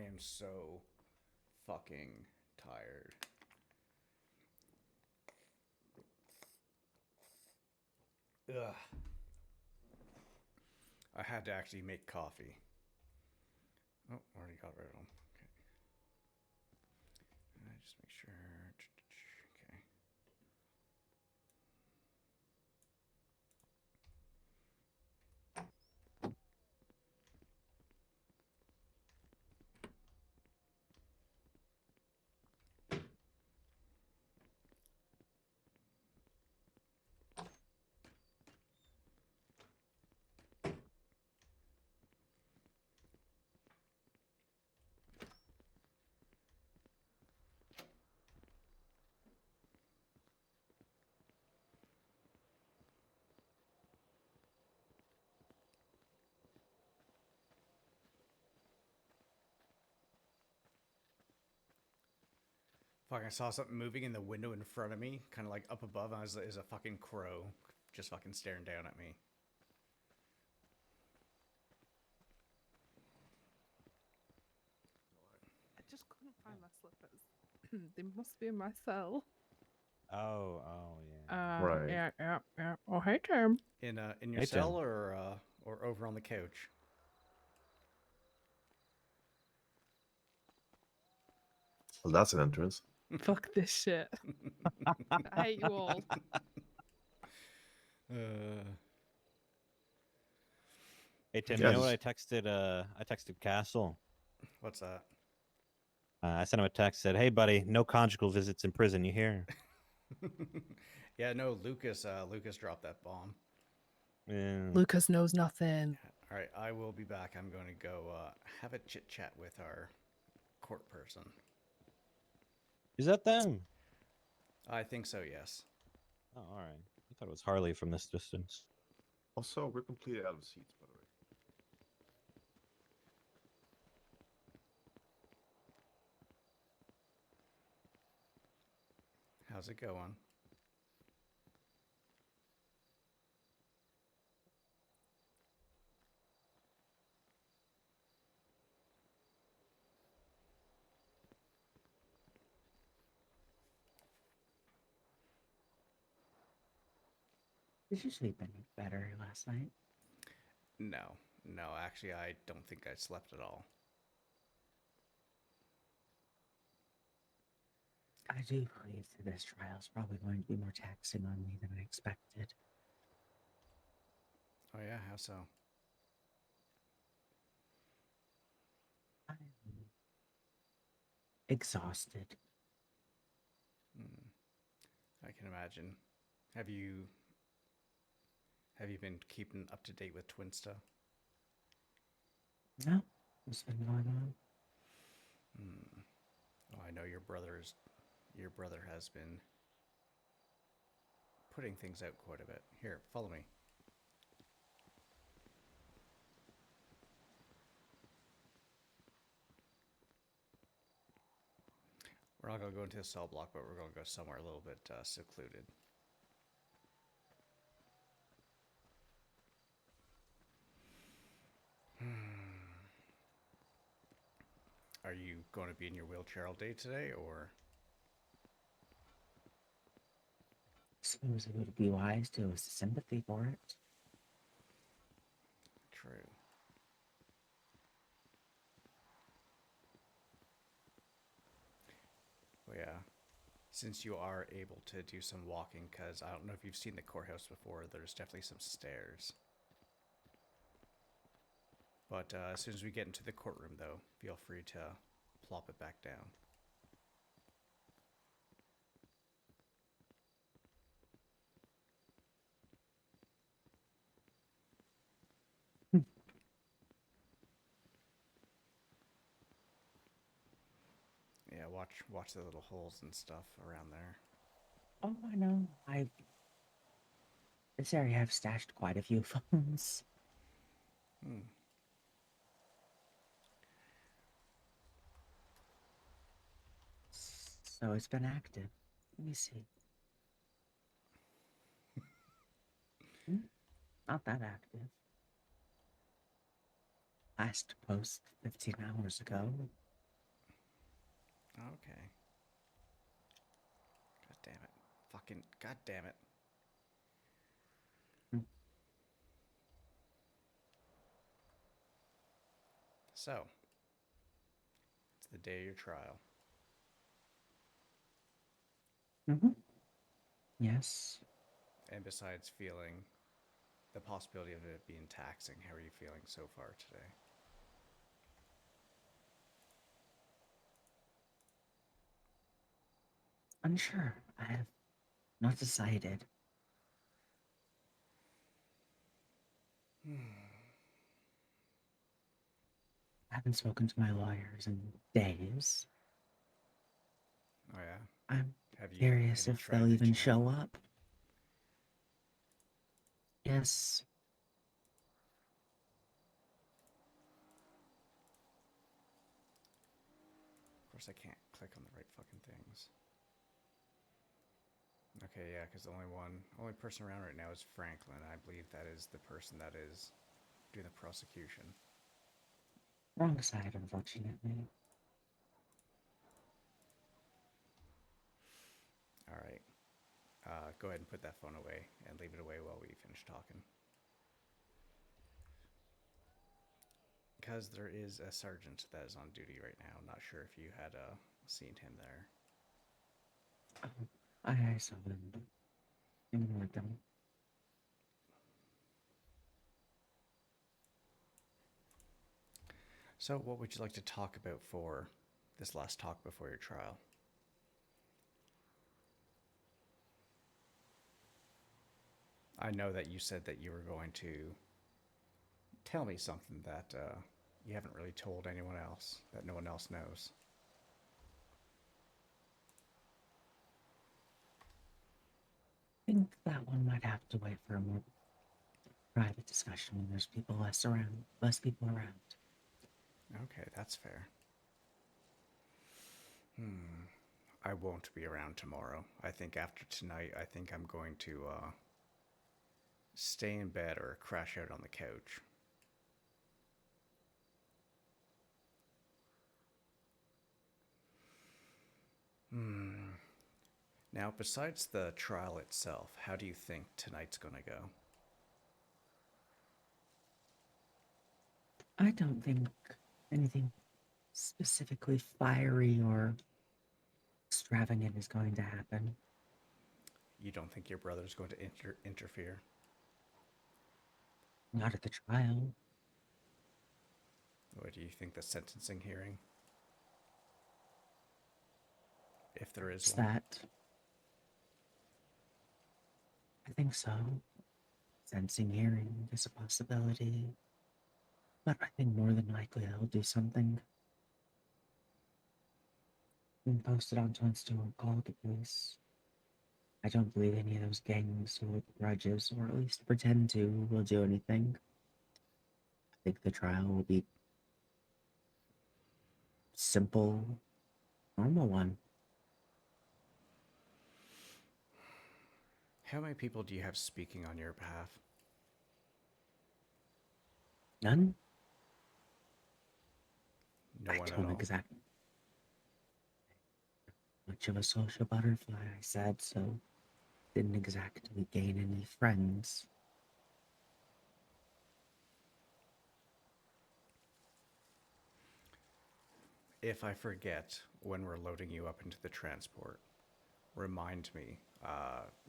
am so fucking tired. Ugh. I had to actually make coffee. Oh, already got rid of them. Okay. Just make sure. Okay. Fuck, I saw something moving in the window in front of me, kind of like up above, and it was a fucking crow just fucking staring down at me. I just couldn't find my slippers. They must be in my cell. Oh, yeah. Right. Yeah. Oh, hey, Tim. In your Hey, cell Tim. or over on the couch? Well, that's an entrance. Fuck this shit. I hate you all. Hey, Tim, Yeah, you know what I texted? I texted Castle. What's that? I sent him a text, said, "Hey, buddy, no conjugal visits in prison. You hear?" Yeah, no, Lucas dropped that bomb. Yeah. Lucas knows nothing. All right, I will be back. I'm going to go have a chit chat with our court person. Is that them? I think so, yes. Oh, all right. I thought it was Harley from this distance. Also, we're completely out of seats, by the way. How's it going? Did you sleep any better last night? No, actually, I don't think I slept at all. I do believe that this trial is probably going to be more taxing on me than I expected. Oh yeah, how so? I'm exhausted. I can imagine. Have you been keeping up to date with Twinsta? No, what's been going on? Oh, I know your brother has been putting things out quite a bit. Here, follow me. We're not going to go into the cell block, but we're going to go somewhere a little bit secluded. Are you going to be in your wheelchair all day today, or? Suppose it would be wise to have sympathy for it. True. Well, yeah. Since you are able to do some walking, because I don't know if you've seen the courthouse before, there's definitely some stairs. But as soon as we get into the courtroom, though, feel free to plop it back down. Yeah, watch the little holes and stuff around there. Oh, I know. This area I've stashed quite a few phones. So it's been active. Let me see. Not that active. Last post 15 hours ago. Okay. God damn it. Fucking god damn it. Hmm. So, it's the day of your trial. Mm-hmm. Yes. And besides feeling the possibility of it being taxing, how are you feeling so far today? Unsure. I have not decided. I haven't spoken to my lawyers in days. Oh yeah. I'm Have you curious if tried they'll even reaching out? show up. Yes. Of course, I can't click on the right fucking things. Okay, yeah, because the only person around right now is Franklin. I believe that is the person that is doing the prosecution. Wrong side, unfortunately. All right. Go ahead and put that phone away and leave it away while we finish talking. Because there is a sergeant that is on duty right now. Not sure if you had seen him there. I saw them. Ignored them. So, what would you like to talk about for this last talk before your trial? I know that you said that you were going to tell me something that you haven't really told anyone else, that no one else knows. I think that one might have to wait for a more private discussion when there's less people around. Okay, that's fair. I won't be around tomorrow. I think after tonight, I think I'm going to stay in bed or crash out on the couch. Now, besides the trial itself, how do you think tonight's going to go? I don't think anything specifically fiery or extravagant is going to happen. You don't think your brother's going to interfere? Not at the trial. What do you think the sentencing hearing? If there is It's one. that. I think so. Sensing hearing is a possibility. But I think more than likely they'll do something. And post it onto Insta or call the police. I don't believe any of those gangs who hold grudges, or at least pretend to, will do anything. I think the trial will be simple, normal one. How many people do you have speaking on your behalf? None? No I one at don't all? exactly. Much of a social butterfly, I said, so didn't exactly gain any friends. If I forget when we're loading you up into the transport, remind me.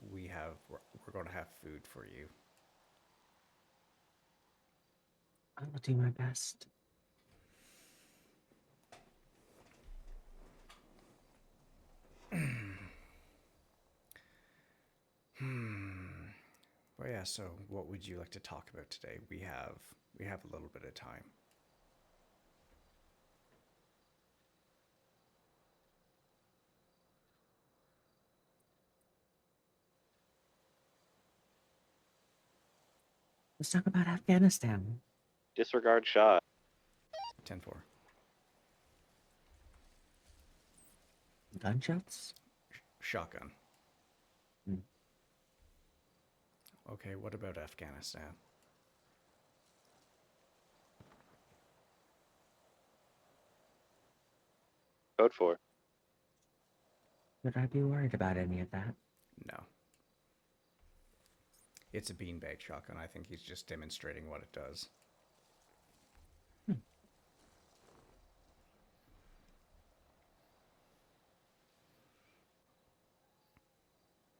We're going to have food for you. I will do my best. But yeah, so what would you like to talk about today? We have a little bit of time. Let's talk about Afghanistan. Disregard shot. 10-4. Gunshots? Shotgun. Hmm. Okay, what about Afghanistan? Code 4. Should I be worried about any of that? No. It's a beanbag shotgun. I think he's just demonstrating what it does.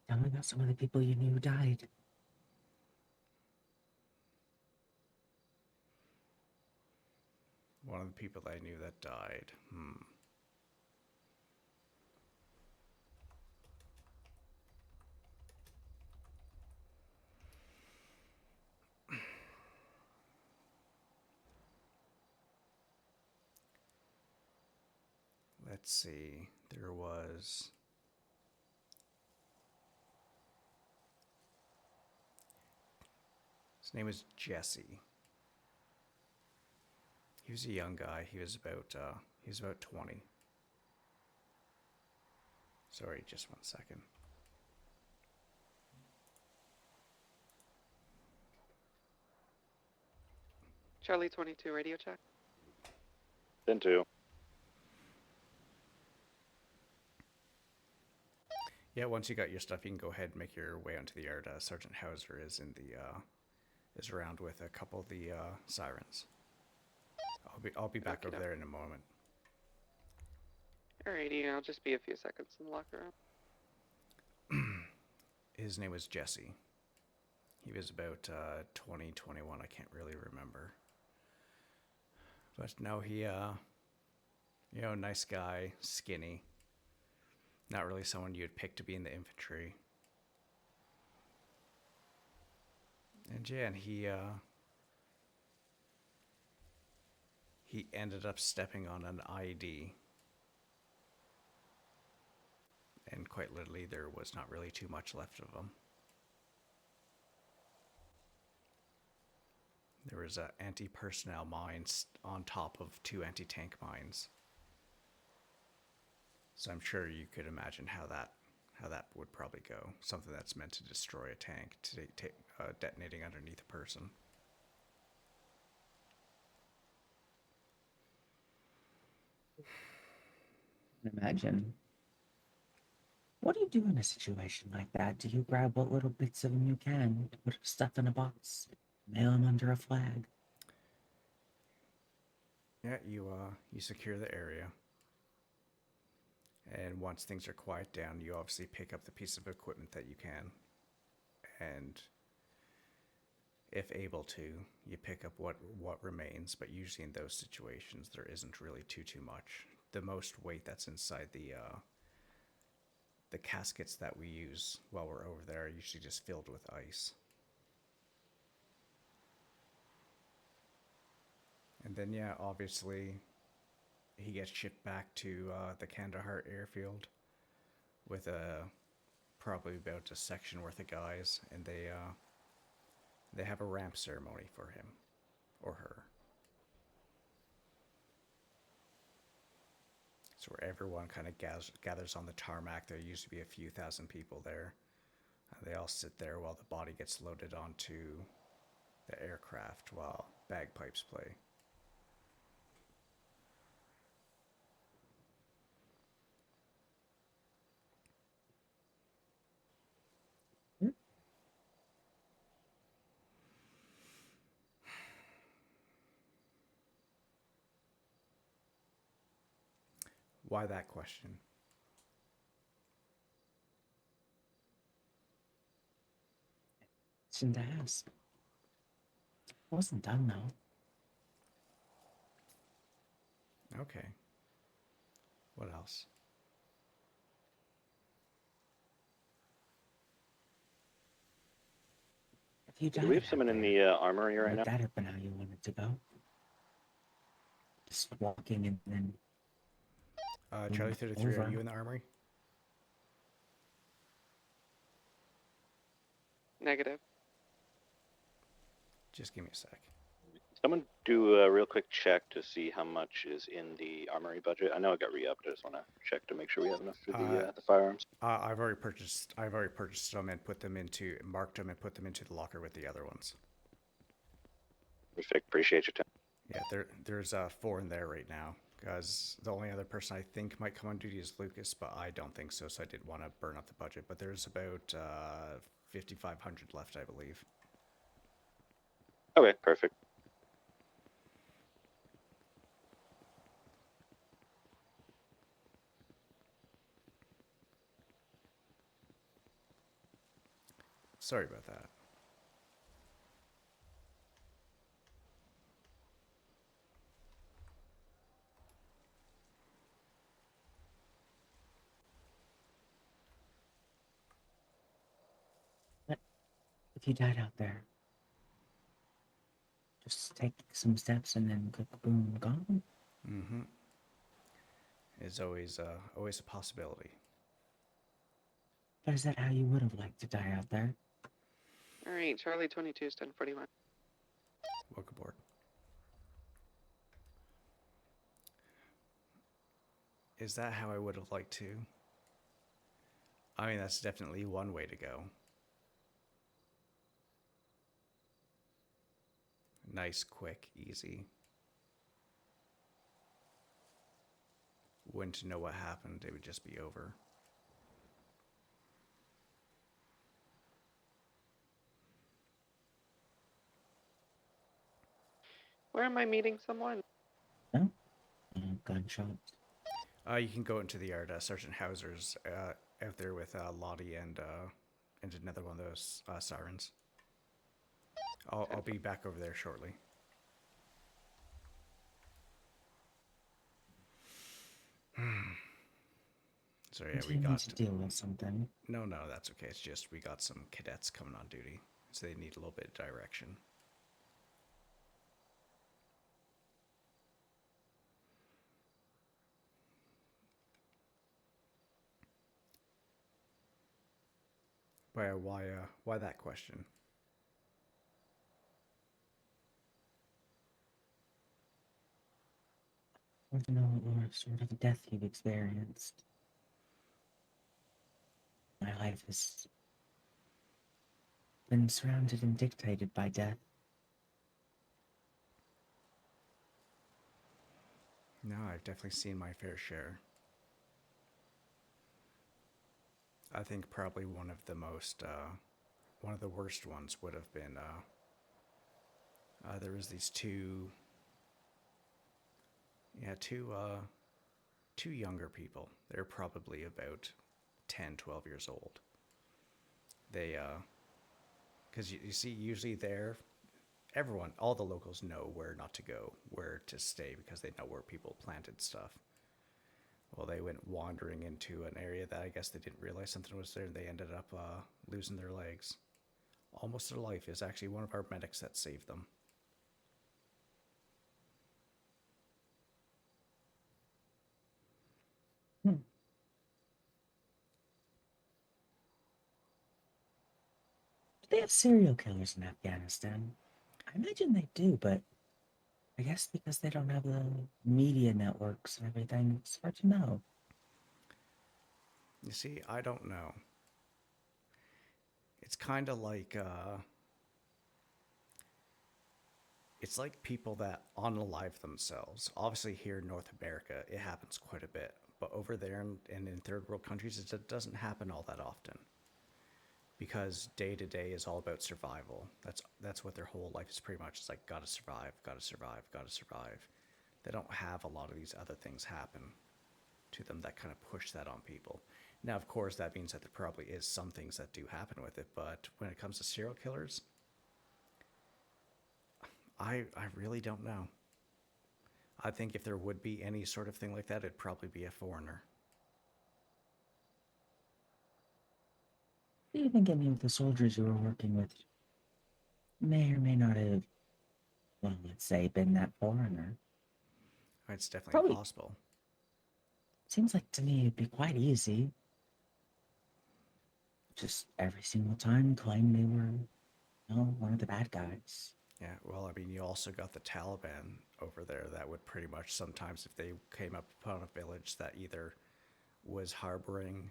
Tell me about some of the people you knew who died. One of the people that I knew that died. Let's see. There was... His name was Jesse. He was a young guy. He was about 20. Sorry, just 1 second. Charlie 22, radio check. 10-2. Yeah, once you got your stuff, you can go ahead and make your way onto the yard. Sergeant Hauser is in the is around with a couple of the sirens. I'll be back over there in a moment. Alrighty, I'll just be a few seconds in the locker room. His name was Jesse. He was about 20, 21. I can't really remember. But no, he, nice guy, skinny. Not really someone you'd pick to be in the infantry. And yeah, and he ended up stepping on an IED. And quite literally, there was not really too much left of him. There was anti-personnel mines on top of 2 anti-tank mines. So I'm sure you could imagine how that would probably go. Something that's meant to destroy a tank, detonating underneath a person. Imagine. What do you do in a situation like that? Do you grab what little bits of them you can, put stuff in a box, mail them under a flag? Yeah, you secure the area. And once things are quiet down, you obviously pick up the piece of equipment that you can. And if able to, you pick up what remains, but usually in those situations there isn't really too much. The most weight that's inside the caskets that we use while we're over there are usually just filled with ice. And then yeah, obviously he gets shipped back to the Kandahar airfield with probably about a section worth of guys, and they have a ramp ceremony for him or her. So where everyone kind of gathers on the tarmac. There used to be a few thousand people there. They all sit there while the body gets loaded onto the aircraft while bagpipes play. Why that question? Shouldn't ask. Wasn't done though. Okay. What else? If you Do died we have out someone in there, the armory right would now? that have been how you wanted to go? Just walking and then Charlie 33, are over. you in the armory? Negative. Just give me a sec. Someone do a real quick check to see how much is in the armory budget. I know it got re-upped. I just want to check to make sure we have enough for the firearms. I've already purchased them and marked them and put them into the locker with the other ones. Perfect. Appreciate your time. Yeah, there's 4 in there right now. because the only other person I think might come on duty is Lucas, but I don't think so. So I didn't want to burn up the budget. But there's about 5,500 left, I believe. Okay, perfect. Sorry about that. If you died out there, just take some steps and then click boom, gone. Mm-hmm. Is always always a possibility. But is that how you would have liked to die out there? All right, Charlie 22 is 1041. Welcome aboard. Is that how I would have liked to? I mean, that's definitely one way to go. Nice, quick, easy. Wouldn't know what happened, it would just be over. Where am I meeting someone? No? Gunshot. You can go into the yard. Sergeant Hauser's out there with Lottie and another one of those sirens. I'll be back over there shortly. So yeah, Do we you need got. to deal with something? No, that's okay. It's just we got some cadets coming on duty, so they need a little bit of direction. Why that question? I want to know what sort of death you've experienced. My life has been surrounded and dictated by death. No, I've definitely seen my fair share. I think probably one of the worst ones would have been, there was these two younger people. They're probably about 10, 12 years old. They, because you see, usually all the locals know where not to go, where to stay, because they know where people planted stuff. Well, they went wandering into an area that I guess they didn't realize something was there, and they ended up losing their legs. Almost their life. Is actually one of our medics that saved them. Hmm. Do they have serial killers in Afghanistan? I imagine they do, but I guess because they don't have the media networks and everything, it's hard to know. You see, I don't know. It's kind of like, it's like people that unalive themselves. Obviously, here in North America, it happens quite a bit. But over there and in third world countries, it doesn't happen all that often. Because day to day is all about survival. That's what their whole life is pretty much. It's like, gotta survive, gotta survive, gotta survive. They don't have a lot of these other things happen to them that kind of push that on people. Now, of course, that means that there probably is some things that do happen with it, but when it comes to serial killers, I really don't know. I think if there would be any sort of thing like that, it'd probably be a foreigner. Do you think any of the soldiers you were working with may or may not have, well, let's say, been that foreigner? It's definitely Probably. possible. Seems like to me it'd be quite easy. Just every single time claim they were, one of the bad guys. Yeah, well, I mean, you also got the Taliban over there that would pretty much sometimes, if they came up upon a village that either was harboring,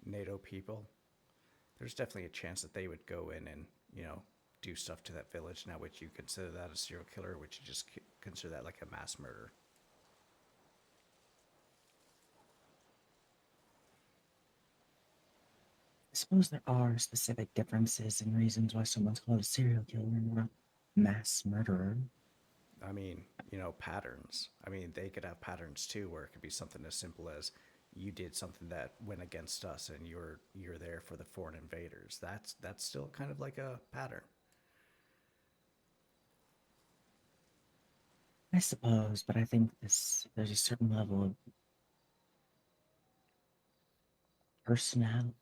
NATO people, there's definitely a chance that they would go in and, do stuff to that village. Now, would you consider that a serial killer, or would you just consider that like a mass murder? suppose there are specific differences and reasons why someone's called a serial killer or a mass murderer. I mean, patterns. I mean, they could have patterns too, where it could be something as simple as you did something that went against us, and you're there for the foreign invaders. That's still kind of like a pattern. I suppose, but I think there's a certain level of personal,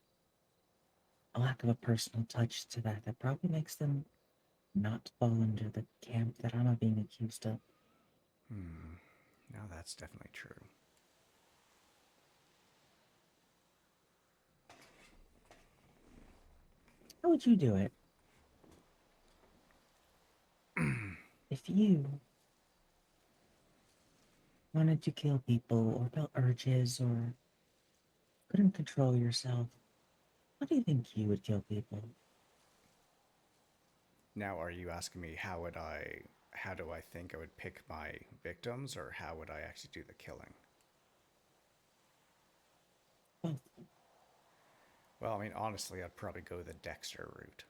a lack of a personal touch to that probably makes them not fall under the camp that I'm being accused of. No, that's definitely true. How would you do it? If you wanted to kill people or felt urges or couldn't control yourself, how do you think you would kill people? Now, are you asking me how do I think I would pick my victims, or how would I actually do the killing? Both. Well, I mean, honestly, I'd probably go the Dexter route.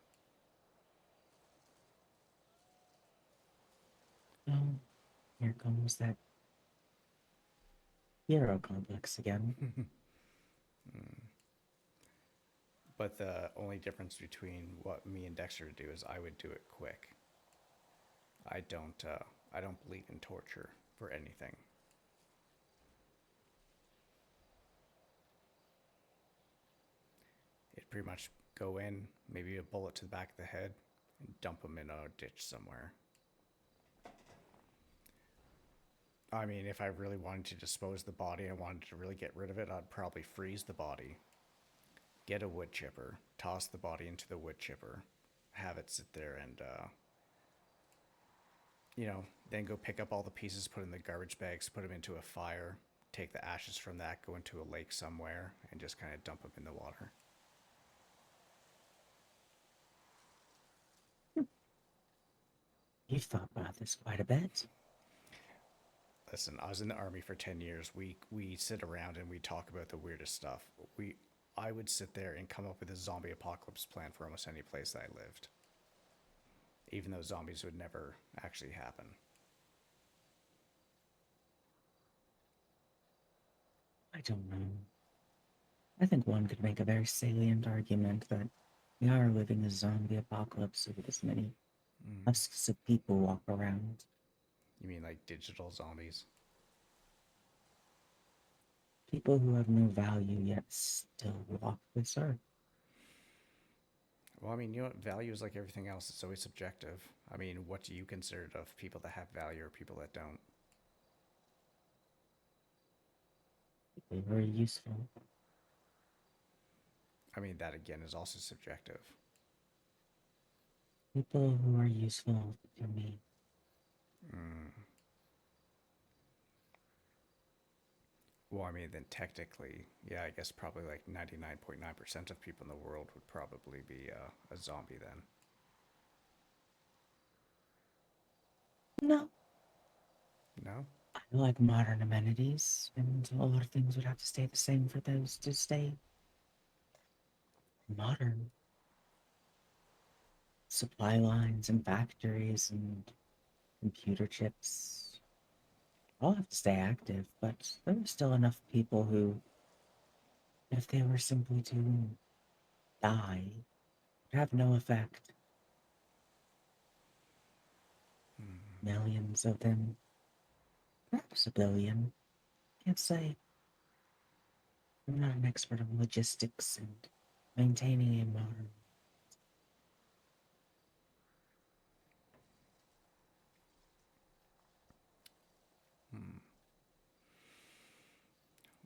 Oh, here comes that hero complex again. But the only difference between what me and Dexter do is I would do it quick. I don't believe in torture for anything. It'd pretty much go in, maybe a bullet to the back of the head, and dump him in a ditch somewhere. I mean, if I really wanted to dispose of the body, I wanted to really get rid of it, I'd probably freeze the body, get a wood chipper, toss the body into the wood chipper, have it sit there, and then go pick up all the pieces, put in the garbage bags, put them into a fire, take the ashes from that, go into a lake somewhere, and just kind of dump them in the water. You've thought about this quite a bit. Listen, I was in the army for 10 years. We sit around and we talk about the weirdest stuff. I would sit there and come up with a zombie apocalypse plan for almost any place that I lived, even though zombies would never actually happen. I don't know. I think one could make a very salient argument that we are living a zombie apocalypse with as many husks of people walk around. You mean like digital zombies? People who have no value yet still walk this earth. Well, I mean, value is like everything else. It's always subjective. I mean, what do you consider of people that have value or people that don't? People who are useful. I mean, that again is also subjective. People who are useful to me. Well, I mean, then technically, yeah, I guess probably like 99.9% of people in the world would probably be a zombie then. No. No? I like modern amenities, and a lot of things would have to stay the same for those to stay modern. Supply lines and factories and computer chips all have to stay active, but there are still enough people who, if they were simply to die, would have no effect. Millions of them, perhaps a billion. Can't say. I'm not an expert on logistics and maintaining a modern.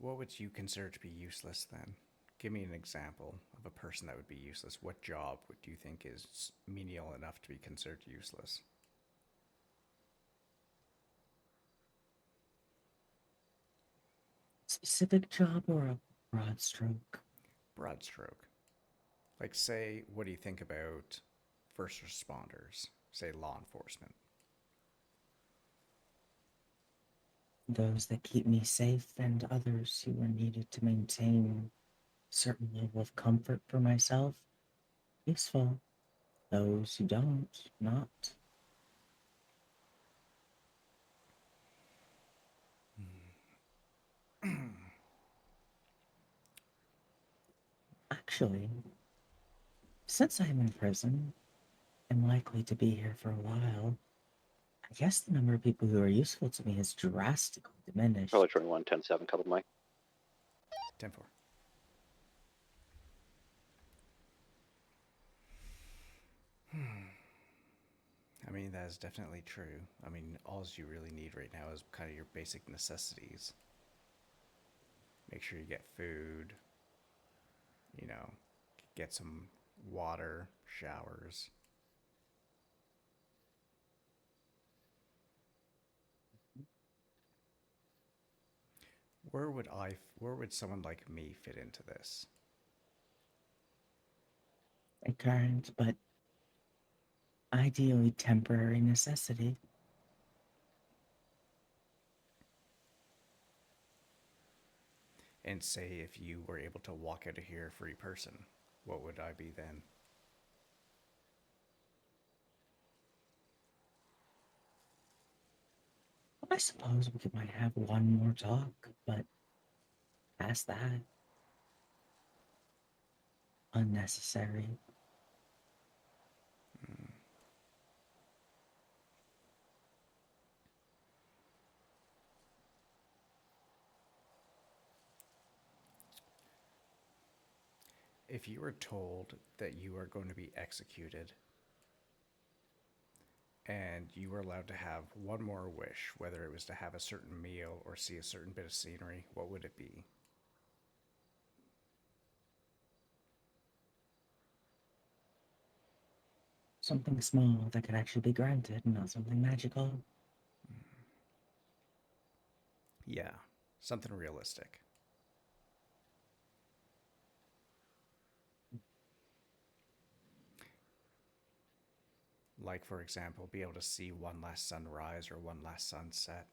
What would you consider to be useless then? Give me an example of a person that would be useless. What job would you think is menial enough to be considered useless? Specific job or a broad stroke? Broad stroke. Like, say, what do you think about first responders? Say, law enforcement. Those that keep me safe and others who are needed to maintain certain level of comfort for myself. Useful. Those who don't, not. Actually, since I'm in prison and likely to be here for a while, I guess the number of people who are useful to me has drastically diminished. Probably 21, 10, 7, couple Mike. 10-4. I mean, that is definitely true. I mean, all you really need right now is kind of your basic necessities. Make sure you get food, you know, get some water, showers. Where would someone like me fit into this? A current, but ideally temporary necessity. And say if you were able to walk out of here a free person, what would I be then? I suppose we might have one more talk, but past that, unnecessary. If you were told that you are going to be executed and you were allowed to have one more wish, whether it was to have a certain meal or see a certain bit of scenery, what would it be? Something small that could actually be granted, not something magical. Yeah, something realistic. Like, for example, be able to see one last sunrise or one last sunset.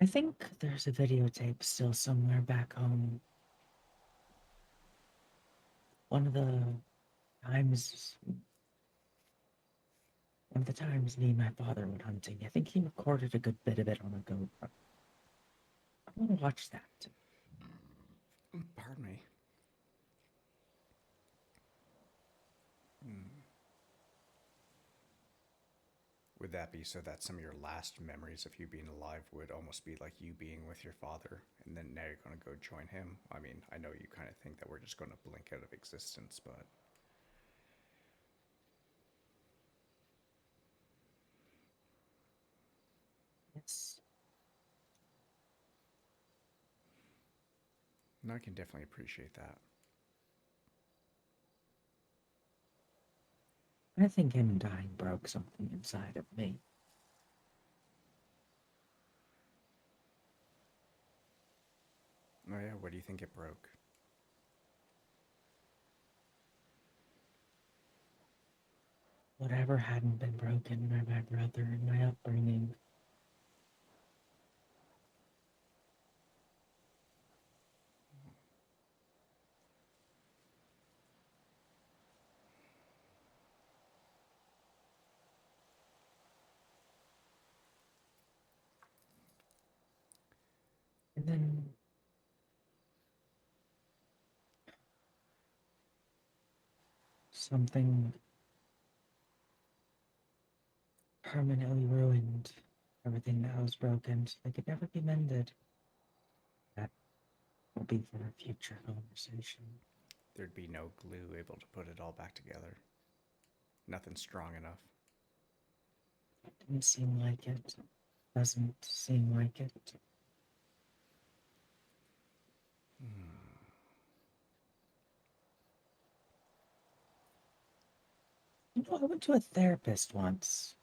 I think there's a videotape still somewhere back home. One of the times, one of the times me and my father went hunting, I think he recorded a good bit of it on a GoPro. I want to watch that. Pardon me. Would that be so that some of your last memories of you being alive would almost be like you being with your father, and then now you're going to go join him? I mean, I know you kind of think that we're just going to blink out of existence, but Yes. no, I can definitely appreciate that. I think him dying broke something inside of me. Oh yeah, what do you think it broke? Whatever hadn't been broken by my brother and my upbringing. And then something permanently ruined everything that was broken so they could never be mended. That will be for a future conversation. There'd be no glue able to put it all back together. Nothing strong enough. Didn't seem like it. Doesn't seem like it. You know, I went to a therapist once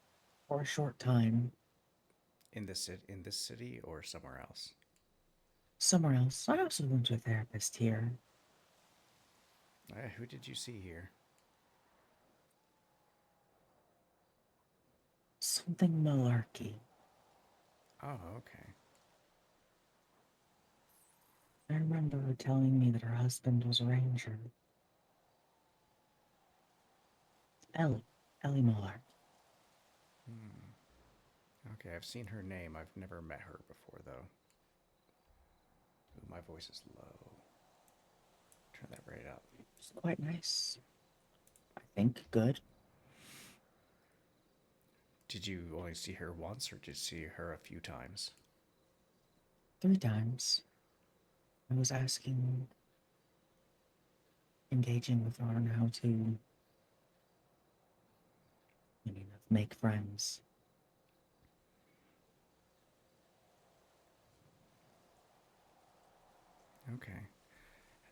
for a short time. In this city or somewhere else? somewhere else. I also went to a therapist here. Who did you see here? Something malarkey. Oh, okay. I remember her telling me that her husband was a ranger. Ellie Malarkey. Okay, I've seen her name. I've never met her before, though. Ooh, my voice is low. Turn that right up. She's quite nice. I think good. Did you only see her once, or did you see her a few times? 3 times. I was engaging with her on how to, make friends. Okay.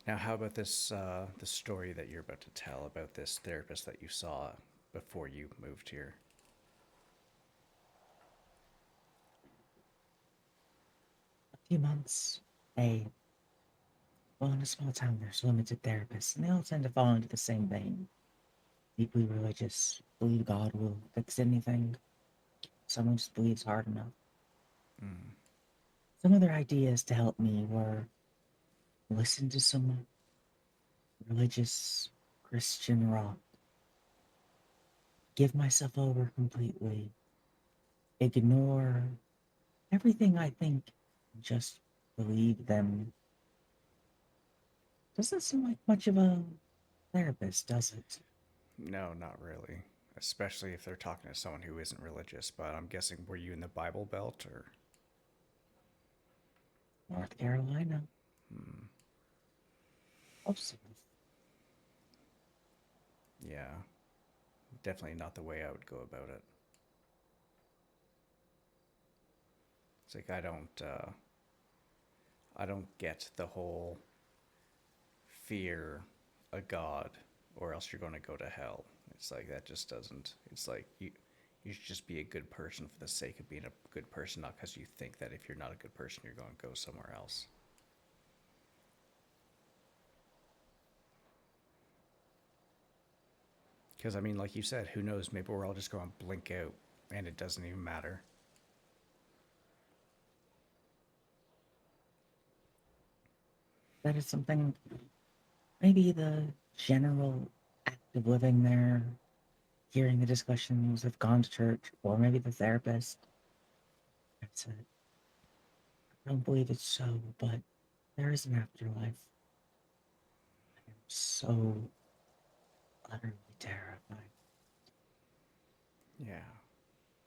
Now, how about this, the story that you're about to tell about this therapist that you saw before you moved here? A few months. Well, in a small town, there's limited therapists, and they all tend to fall into the same vein. Deeply religious, believe God will fix anything. Someone just believes hard enough. Mm. Some of their ideas to help me were listen to some religious Christian rock, give myself over completely, ignore everything I think, just believe them. Doesn't seem like much of a therapist, does it? No, not really. Especially if they're talking to someone who isn't religious. But I'm guessing, were you in the Bible Belt, or? North Carolina. Hmm. Also, Yeah. Definitely not the way I would go about it. It's like I don't get the whole fear a god or else you're going to go to hell. It's like that just doesn't. It's like you should just be a good person for the sake of being a good person, not because you think that if you're not a good person, you're going to go somewhere else. Because, I mean, like you said, who knows? Maybe we're all just going to blink out and it doesn't even matter. that is something, maybe the general act of living there, hearing the discussions, have gone to church, or maybe the therapist. That's it. I don't believe it's so, but there is an afterlife. I am so utterly terrified. Yeah,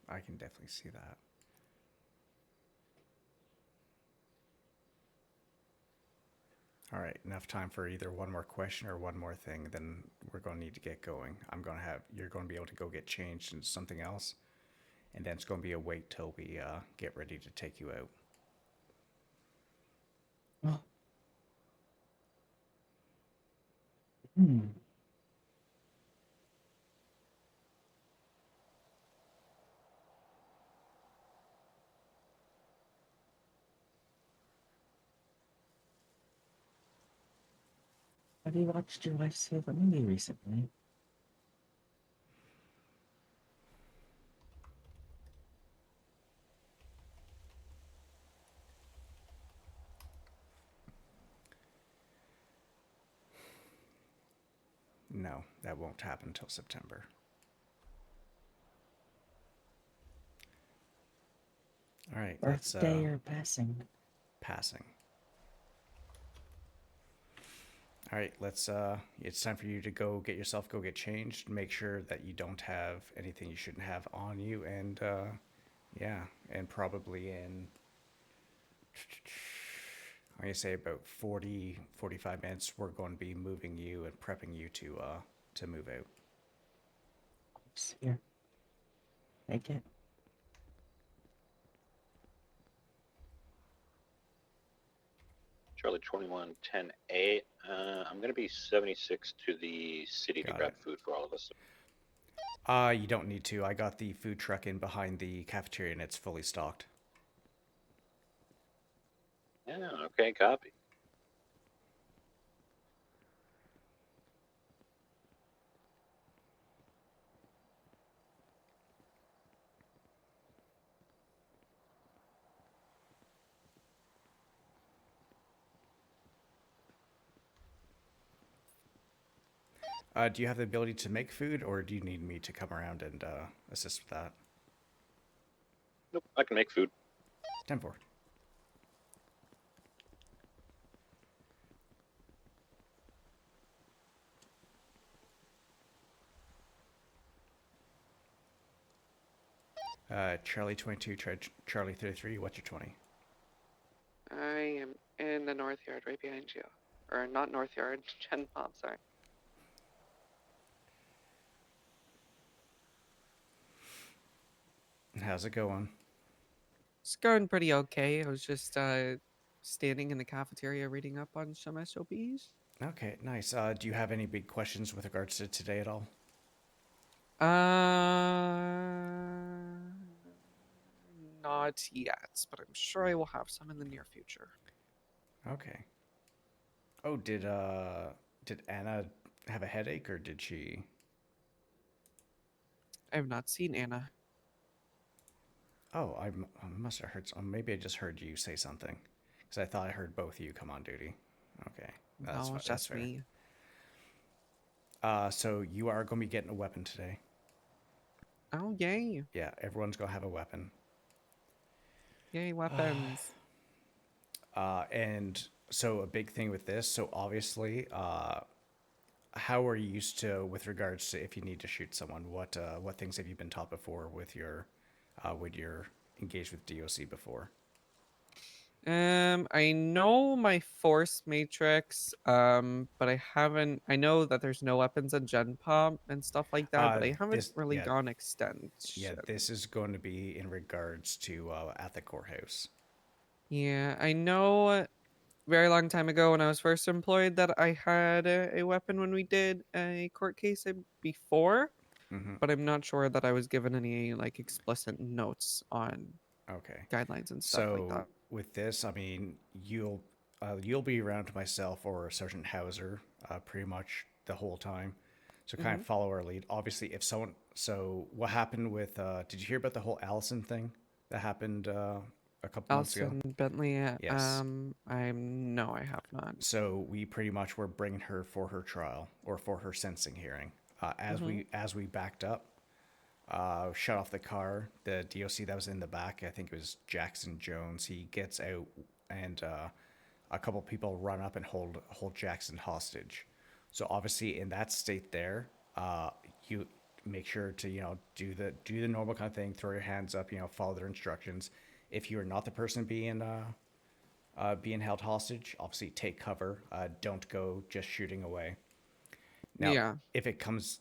I can definitely see that. All right, enough time for either one more question or one more thing. Then we're going to need to get going. You're going to be able to go get changed into something else, and then it's going to be a wait till we get ready to take you out. Oh. Hmm. Have you watched your wife's favorite movie recently? No, that won't happen until September. All right, let's Birthday or passing? passing. All right, let's it's time for you to go get changed, make sure that you don't have anything you shouldn't have on you, and yeah, and probably in I'm going to say about 45 minutes we're going to be moving you and prepping you to move out. Oops, here. Take it. Charlie 21 10A. I'm going to be 76 to the city to Got grab it. food for all of us. You don't need to. I got the food truck in behind the cafeteria and it's fully stocked. Yeah, okay, copy. Do you have the ability to make food, or do you need me to come around and assist with that? Nope, I can make food. 10-4. Charlie 22, Charlie 33. What's your 20? I am in the north yard right behind you. Or not north yard, Gen Pop, sorry. How's it going? It's going pretty okay. I was just standing in the cafeteria reading up on some SOPs. Okay, nice. Do you have any big questions with regards to today at all? Not yet, but I'm sure I will have some in the near future. Okay. Oh, did Anna have a headache, or did she? I have not seen Anna. Oh, I must have heard. Maybe I just heard you say something, because I thought I heard both of you come on duty. Okay, that's No, it's that's just fair. me. So you are going to be getting a weapon today. Oh, yay. Yeah, everyone's going to have a weapon. Yay, weapons. And so a big thing with this. So obviously, how are you used to with regards to if you need to shoot someone? What things have you been taught before with your when you're engaged with DOC before? I know my force matrix, but I haven't. I know that there's no weapons in Gen Pop and stuff like that, but I haven't really gone extension. Yeah, this is going to be in regards to at the courthouse. Yeah, I know a very long time ago when I was first employed that I had a weapon when we did a court case before, Mm-hmm. but I'm not sure that I was given any like explicit notes on Okay. guidelines and stuff like that. So with this, I mean, you'll be around myself or Sergeant Hauser pretty much the whole time. So kind of follow our lead. Obviously, if someone, so what happened with? Did you hear about the whole Allison thing that happened a couple months ago? Allison Bentley, Yes. no, I have not. So we pretty much were bringing her for her trial or for her sentencing hearing. As we backed up, shut off the car. The DOC that was in the back, I think it was Jackson Jones. He gets out, and a couple people run up and hold Jackson hostage. So obviously, in that state, there, you make sure to do the normal kind of thing. Throw your hands up. Follow their instructions. If you are not the person being held hostage, obviously take cover. Don't go just shooting away. Now, Yeah. if it comes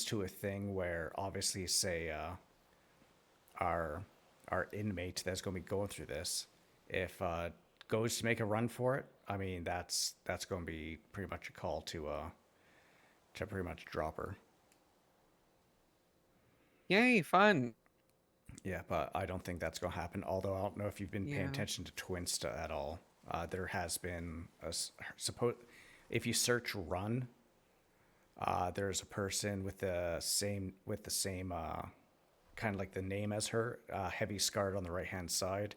to a thing where obviously say our inmate that's going to be going through this, if goes to make a run for it, I mean that's going to be pretty much a call to pretty much drop her. Yay, fun. Yeah, but I don't think that's going to happen. Although I don't know if you've been paying Yeah. attention to Twinsta at all. There has been if you search Run. There's a person with the same kind of like the name as her, heavy scarred on the right hand side.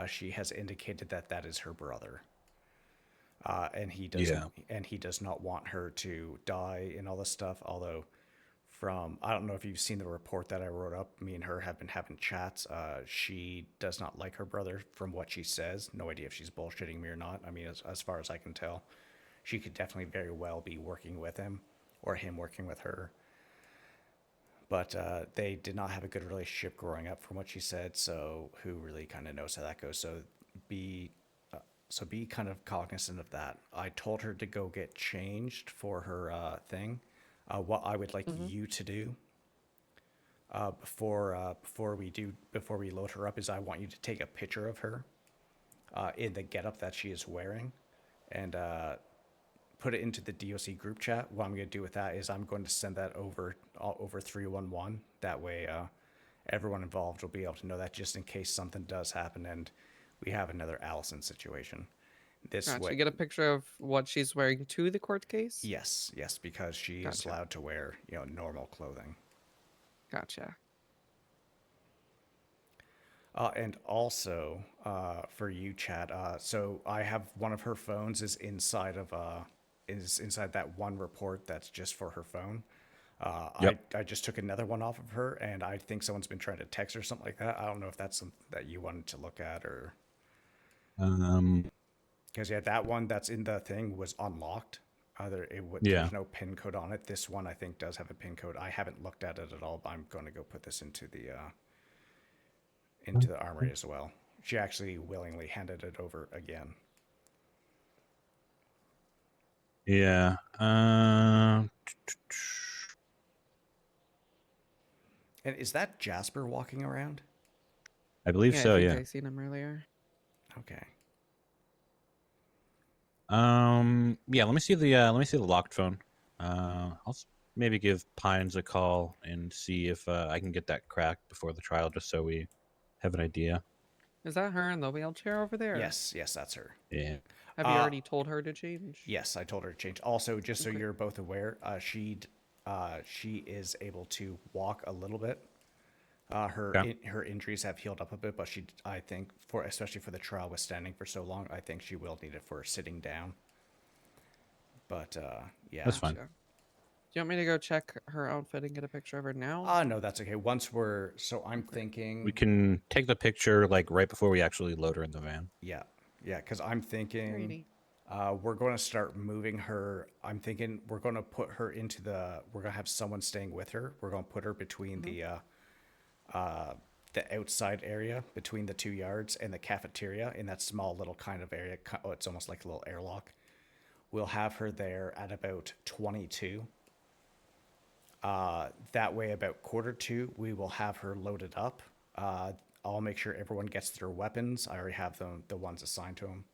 She has indicated that is her brother, and he does not want her to die and all this stuff. Although, I don't know if you've seen the report that I wrote up. Me and her have been having chats. She does not like her brother from what she says. No idea if she's bullshitting me or not. I mean, as far as I can tell, she could definitely very well be working with him. Or him working with her. But they did not have a good relationship growing up, from what she said. So who really kind of knows how that goes? So be kind of cognizant of that. I told her to go get changed for her thing. What I would like you to do before we load her up is I want you to take a picture of her in the getup that she is wearing, and put it into the DOC group chat. What I'm going to do with that is I'm going to send that over 311. That way, everyone involved will be able to know that, just in case something does happen and we have another Allison situation. This Gotcha. way, Get a picture of what she's wearing to the court case? yes, because she is Gotcha. allowed to wear, normal clothing. Gotcha. And also, for you, Chad. So I have one of her phones is inside that one report that's just for her phone. Yep. I just took another one off of her, and I think someone's been trying to text her or something like that. I don't know if that's something that you wanted to look at or because that one that's in the thing was unlocked. Yeah. There's no pin code on it. This one I think does have a pin code. I haven't looked at it at all, but I'm going to go put this into the armory as well. She actually willingly handed it over again. Yeah. And is that Jasper walking around? I believe Yeah, so. I think Yeah. I seen him earlier. Okay. Yeah. Let me see the locked phone. Maybe give Pines a call and see if I can get that cracked before the trial, just so we have an idea. Is that her in the wheelchair over there? Yes, that's her. Yeah. Have you already told her to change? Yes, I told her to change. Also, just so Okay. you're both aware, she is able to walk a little bit. Her injuries have healed up a bit, but I think especially for the trial with standing for so long, I think she will need it for sitting down. But yeah, That's fine. Gotcha. Do you want me to go check her outfit and get a picture of her now? no, that's okay. I'm thinking We can take the picture like right before we actually load her in the van. yeah, because I'm thinking Alrighty. we're going to start moving her. I'm thinking we're going to put her we're going to have someone staying with her. We're going to put her between the outside area between the 2 yards and the cafeteria in that small little kind of area. Oh, it's almost like a little airlock. We'll have her there at about 22. That way, about 1:45, we will have her loaded up. I'll make sure everyone gets their weapons. I already have the ones assigned to them.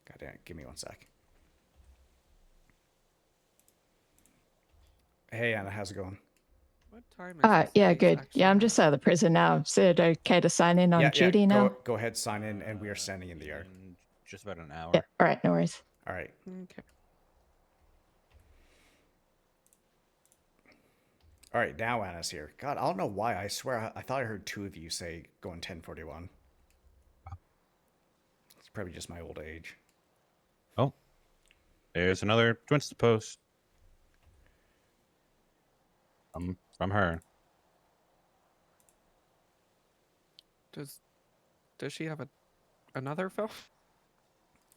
God damn it, give me one sec. Hey, Anna, how's it going? What time is this Yeah, case good. Yeah, I'm actually just out of the prison now. Is it okay to sign in on duty now? Go ahead, sign in, and we are standing in the yard. In just about an hour. Yeah, all right, no worries. All right. at? Okay. All right, now Anna's here. God, I don't know why. I swear I thought I heard two of you say going 1041. It's probably just my old age. Oh, there's another twins to post. From her. Does she have another phone?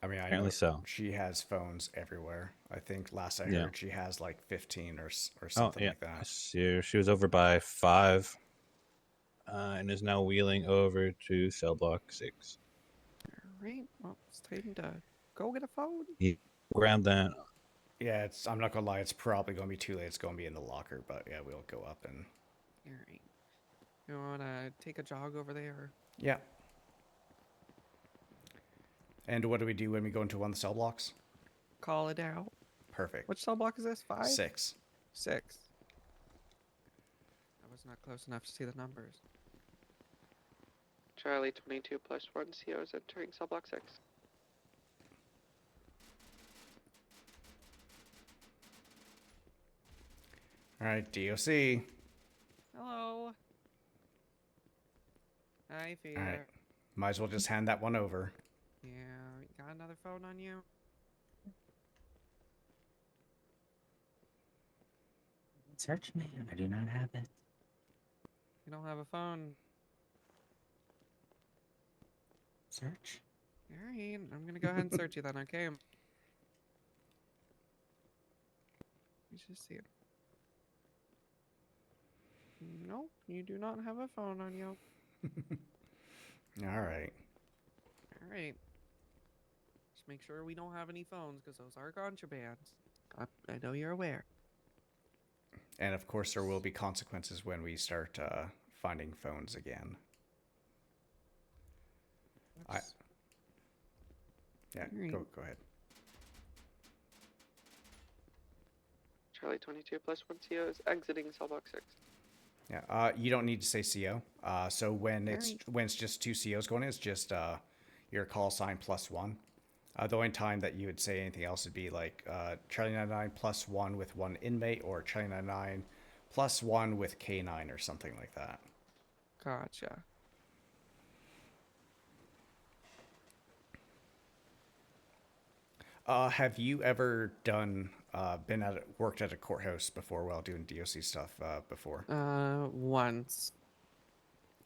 I mean, I know Apparently so. she has phones everywhere. I think last I Yeah. heard she has like 15 or Oh, something yeah. like that. She was over by 5 and is now wheeling over to cell block 6. Alright, well, it's time to go get a phone. Grab that. Yeah, I'm not gonna lie, it's probably gonna be too late. It's gonna be in the locker, but yeah, we'll go up and Alright. You wanna take a jog over there? yeah. And what do we do when we go into one of the cell blocks? Call it out. Perfect. Which cell block is this? 5? 6. 6. I was not close enough to see the numbers. Charlie 22 plus 1 COs entering cell block 6. All right, DOC. Hello. Hi, Fÿrr. All right. Might as well just hand that one over. Yeah, you got another phone on you? Search me. I do not have it. You don't have a phone. Search. Alright, I'm gonna go ahead and search you then, okay? Let's just see it. Nope, you do not have a phone on you. All right. Alright. Just make sure we don't have any phones, because those are contraband. I know you're aware. And of course, there will be consequences when we start finding phones again. Yeah, Alright. go ahead. Charlie 22 plus 1 COs exiting cell block 6. Yeah, you don't need to say CO. So when it's just 2 COs going in, it's just your call sign +1. The only time that you would say anything else would be like Charlie 99 +1 with 1 inmate, or Charlie 99 +1 with K9 or something like that. Gotcha. Have you ever worked at a courthouse before while doing DOC stuff before? Once.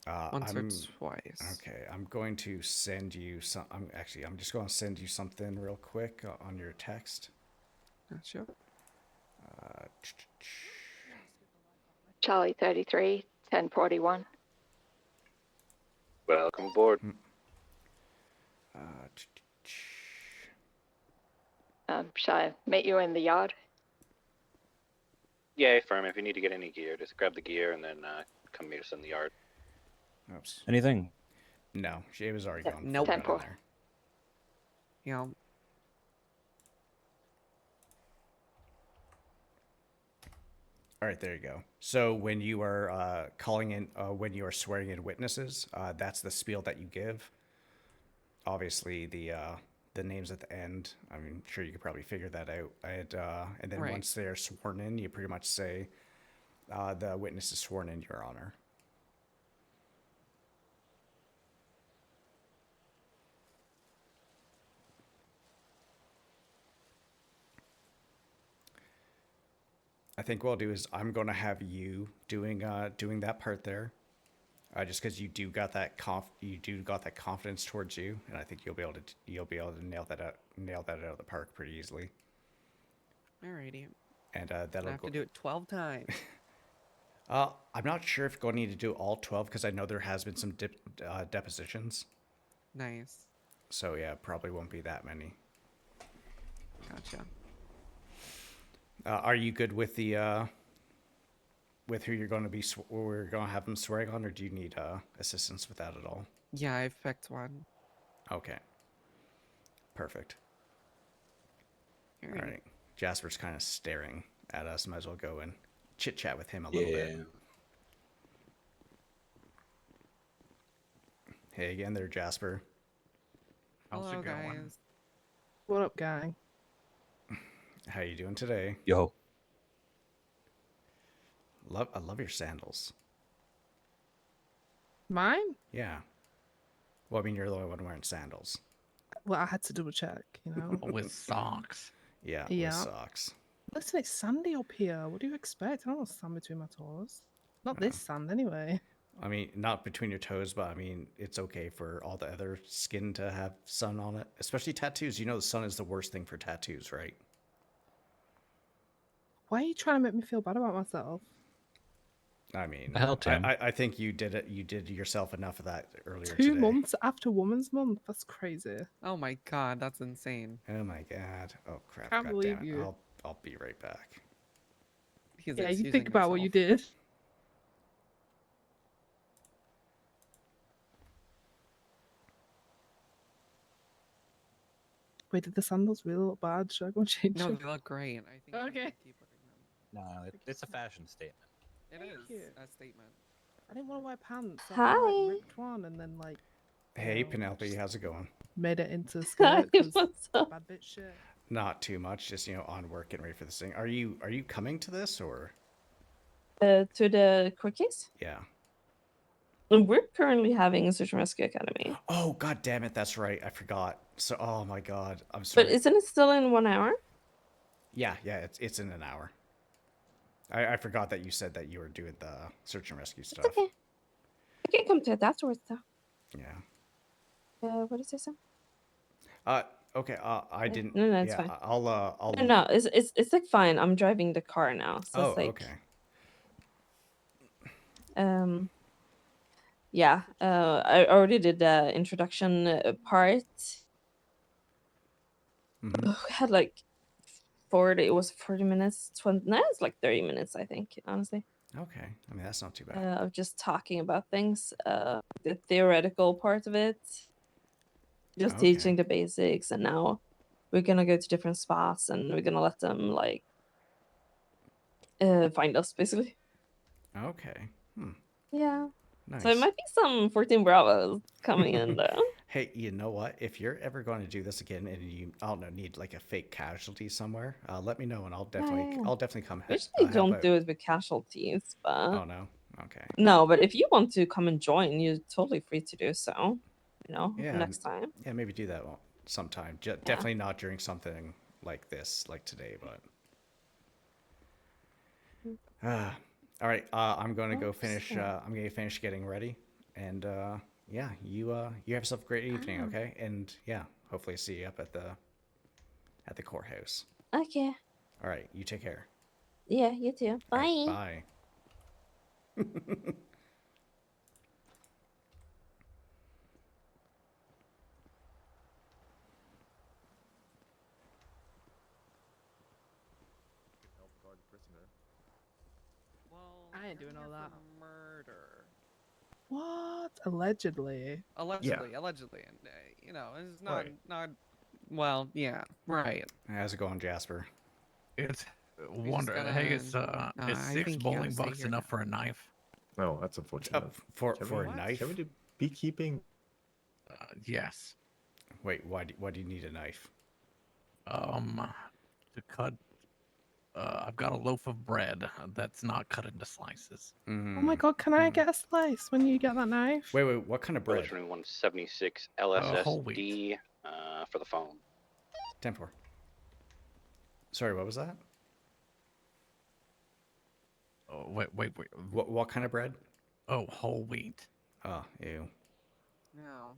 Once or I'm twice. okay. I'm going to send you some. I'm just going to send you something real quick on your text. Gotcha. Charlie 33, 1041. Welcome aboard. Shall I meet you in the yard? Yeah, firm. If you need to get any gear, just grab the gear and then come meet us in the yard. Oops. Anything? No, she was already gone. Nope. 10-4. There. You know, All right, there you go. So when you are when you are swearing in witnesses, that's the spiel that you give. Obviously, the names at the end. I'm sure you could probably figure that out. And then Right. once they're sworn in, you pretty much say, "The witness is sworn in, Your Honor." I think what I'll do is I'm going to have you doing that part there, just because you do got that confidence towards you, and I think you'll be able to nail that out of the park pretty easily. alrighty. And I that'll have go. to do it 12 times. I'm not sure if you're going to need to do all 12 because I know there has been some depositions. Nice. So yeah, probably won't be that many. Gotcha. Are you good with the with who you're going to be we're going to have them swearing on, or do you need assistance with that at all? Yeah, I've picked one. Okay. Perfect. All Alrighty. right. Jasper's kind of staring at us. Might as well go and chit chat with him a little bit. Hey again there, Jasper. How's Hello, it going? guys. What up, gang? How you doing today? Yo. I love your sandals. Mine? Yeah. Well, I mean, you're the only one wearing sandals. Well, I had to double check, you know. With socks. Yeah, Yeah. with socks. Listen, it's sandy up here. What do you expect? I don't want sand between my toes. Not this sand, anyway. I mean, not between your toes, but I mean, it's okay for all the other skin to have sun on it, especially tattoos. You know, the sun is the worst thing for tattoos, right? Why are you trying to make me feel bad about myself? I mean, The hell, Tim? I think you did it. You did yourself enough of that earlier 2 today. months after Women's Month? That's crazy. Oh my god, that's insane. Oh my god. Oh crap. Can't God believe damn it. you. I'll be right back. He's Yeah, you excusing think about what you himself. did. Wait, did the sandals really look bad? Should I go and change No, them? they look great. I think you Okay. should keep wearing them. No, it's a fashion statement. It Thank is you. a statement. I didn't want to wear pants. So I Hi. like, ripped one and then like Hey, Oh, Penelope, just- how's it going? made it into a Hi, skirt. 'Cause what's up? bad bitch shit. Not too much, just on work, getting ready for this thing. Are you coming to this or? To the court case? Yeah. We're currently having a search and rescue academy. Oh god damn it, that's right. I forgot. So oh my god, I'm sorry. But isn't it still in 1 hour? Yeah, it's in an hour. I forgot that you said that you were doing the search and rescue stuff. It's okay. I can come to it afterwards though. Yeah. What is this? Okay. I didn't. No, it's yeah, fine. I'll. No, it's like fine. I'm driving the car now, so Oh, it's like okay. yeah. I already did the introduction part. Mhm. We had like 40. It was 40 minutes. 20. No, it's like 30 minutes. I think honestly. Okay. I mean, that's not too bad. Of just talking about things. The theoretical part of it. Just Okay. teaching the basics, and now we're gonna go to different spots, and we're gonna let them like find us basically. Okay. Yeah. Nice. So it might be some 14 Bravos coming in though. Hey, you know what? If you're ever going to do this again and you, I don't know, need like a fake casualty somewhere, let me know and I'll definitely come. Usually help don't out. do it with casualties, but Oh no. Okay. no, but if you want to come and join, you're totally free to do so. You know, Yeah. next time. Yeah, maybe do that sometime. Definitely not during something like this, like today, but. All right. I'm going to go finish. I'm going to finish getting ready, and yeah, you have yourself a great evening, okay? And yeah, hopefully see you up at the courthouse. Okay. All right. You take care. Yeah, you too. Bye. All right, bye. Help guard the prisoner. Well, I ain't doing you're all here that. for murder. What? Allegedly. Allegedly, and you know, it's not Right. not. Well, yeah, right. How's it going, Jasper? It's We just wonder. Hey, is I 6 think you bowling gotta stay bucks here enough now. for a knife? No, that's unfortunate. For Can a we- knife? Can we do beekeeping? Yes. Wait, why do you need a knife? To cut. I've got a loaf of bread that's not cut into slices. Oh my god, can I get a slice when you get that knife? Wait, what kind of bread? Village Room 176 Whole wheat. LSSD for the phone. 10-4. Sorry, what was that? Oh, wait. What kind of bread? Oh, whole wheat. Oh, ew. No.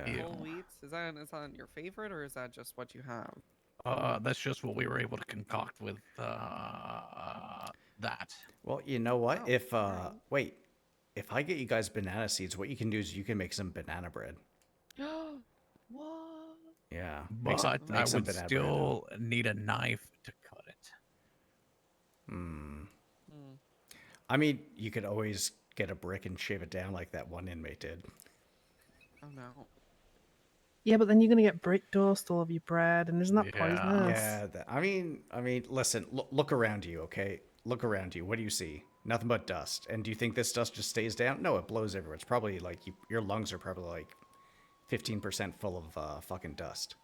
Yeah. Whole wheats? Is that your favorite, or is that just what you have? That's just what we were able to concoct with that. Well, you know what? Oh, If alright. wait, if I get you guys banana seeds, what you can do is you can make some banana bread. What? Yeah. But make I some would banana still need a knife to cut it. bread. I mean, you could always get a brick and shave it down like that one inmate did. Oh no. Yeah, but then you're gonna get brick dust all over your bread, and isn't that Yeah. poisonous? Yeah. I mean, listen. Look around you, okay? Look around you. What do you see? Nothing but dust. And do you think this dust just stays down? No, it blows everywhere. It's probably like your lungs are probably like 15% full of fucking dust.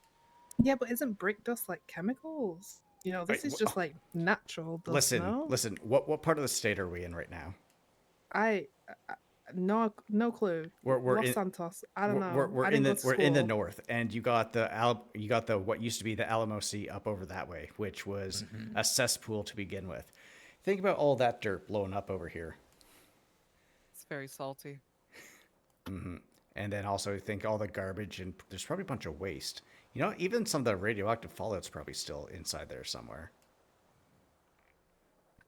Yeah, but isn't brick dust like chemicals? You know, this Wait, is just like natural dust. No, Listen. What part of the state are we in right now? I no clue. We're Los in, Santos. I don't know. We're I in didn't the go to in the school. north, and you got the what used to be the Alamo Sea up over that way, which was a cesspool to begin with. Think about all that dirt blowing up over here, It's very salty. and then also think all the garbage, and there's probably a bunch of waste. You know, even some of the radioactive fallout's probably still inside there somewhere.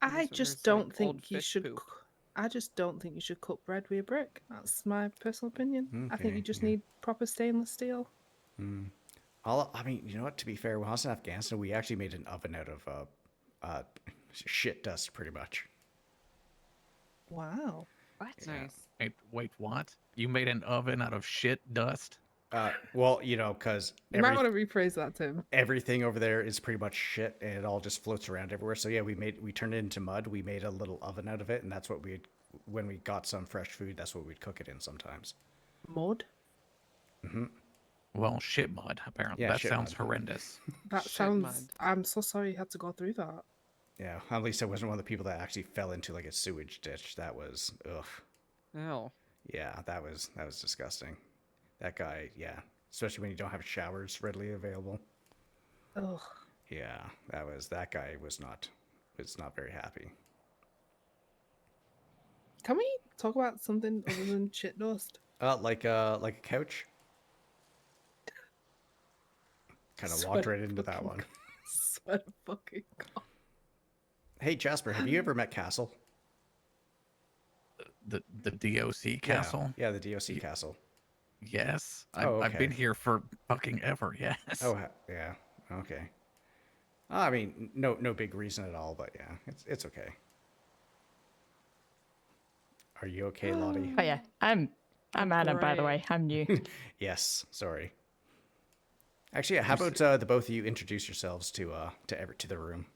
I So just there's, like, don't think old you fish should. poop. I just don't think you should cook bread with a brick. That's my personal opinion. I think Okay, you just yeah. need proper stainless steel. I mean, you know what? To be fair, when I was in Afghanistan, we actually made an oven out of shit dust, pretty much. Wow. Nice. Wait, what? You made an oven out of shit dust? Well, you know, because You might want to rephrase that, Tim. everything over there is pretty much shit, and it all just floats around everywhere. So yeah, we turned it into mud. We made a little oven out of it, and that's what when we got some fresh food, that's what we'd cook it in sometimes. Mud. Well, shit mud, apparently. Yeah, That shit sounds mud. horrendous. That Shit sounds. mud. I'm so sorry you had to go through that. Yeah, at least I wasn't one of the people that actually fell into like a sewage ditch. That was ugh. Oh. Yeah, that was disgusting. That guy, yeah, especially when you don't have showers readily available. Ugh. Yeah, that guy was not very happy. Can we talk about something other than shit dust? Like a couch. Kind of walked right into that one. Swear to fucking God. Hey Jasper, have you ever met Castle? The DOC castle? Yeah, the DOC castle. Yes. Oh, I've been okay. here for fucking ever, yes. Oh, yeah. Okay. I mean, no big reason at all, but yeah, it's okay. Are you okay, Lottie? Oh yeah, I'm Anna, by the Great. way. I'm new. Yes. Sorry. Actually, yeah, how about the both of you introduce yourselves to the room,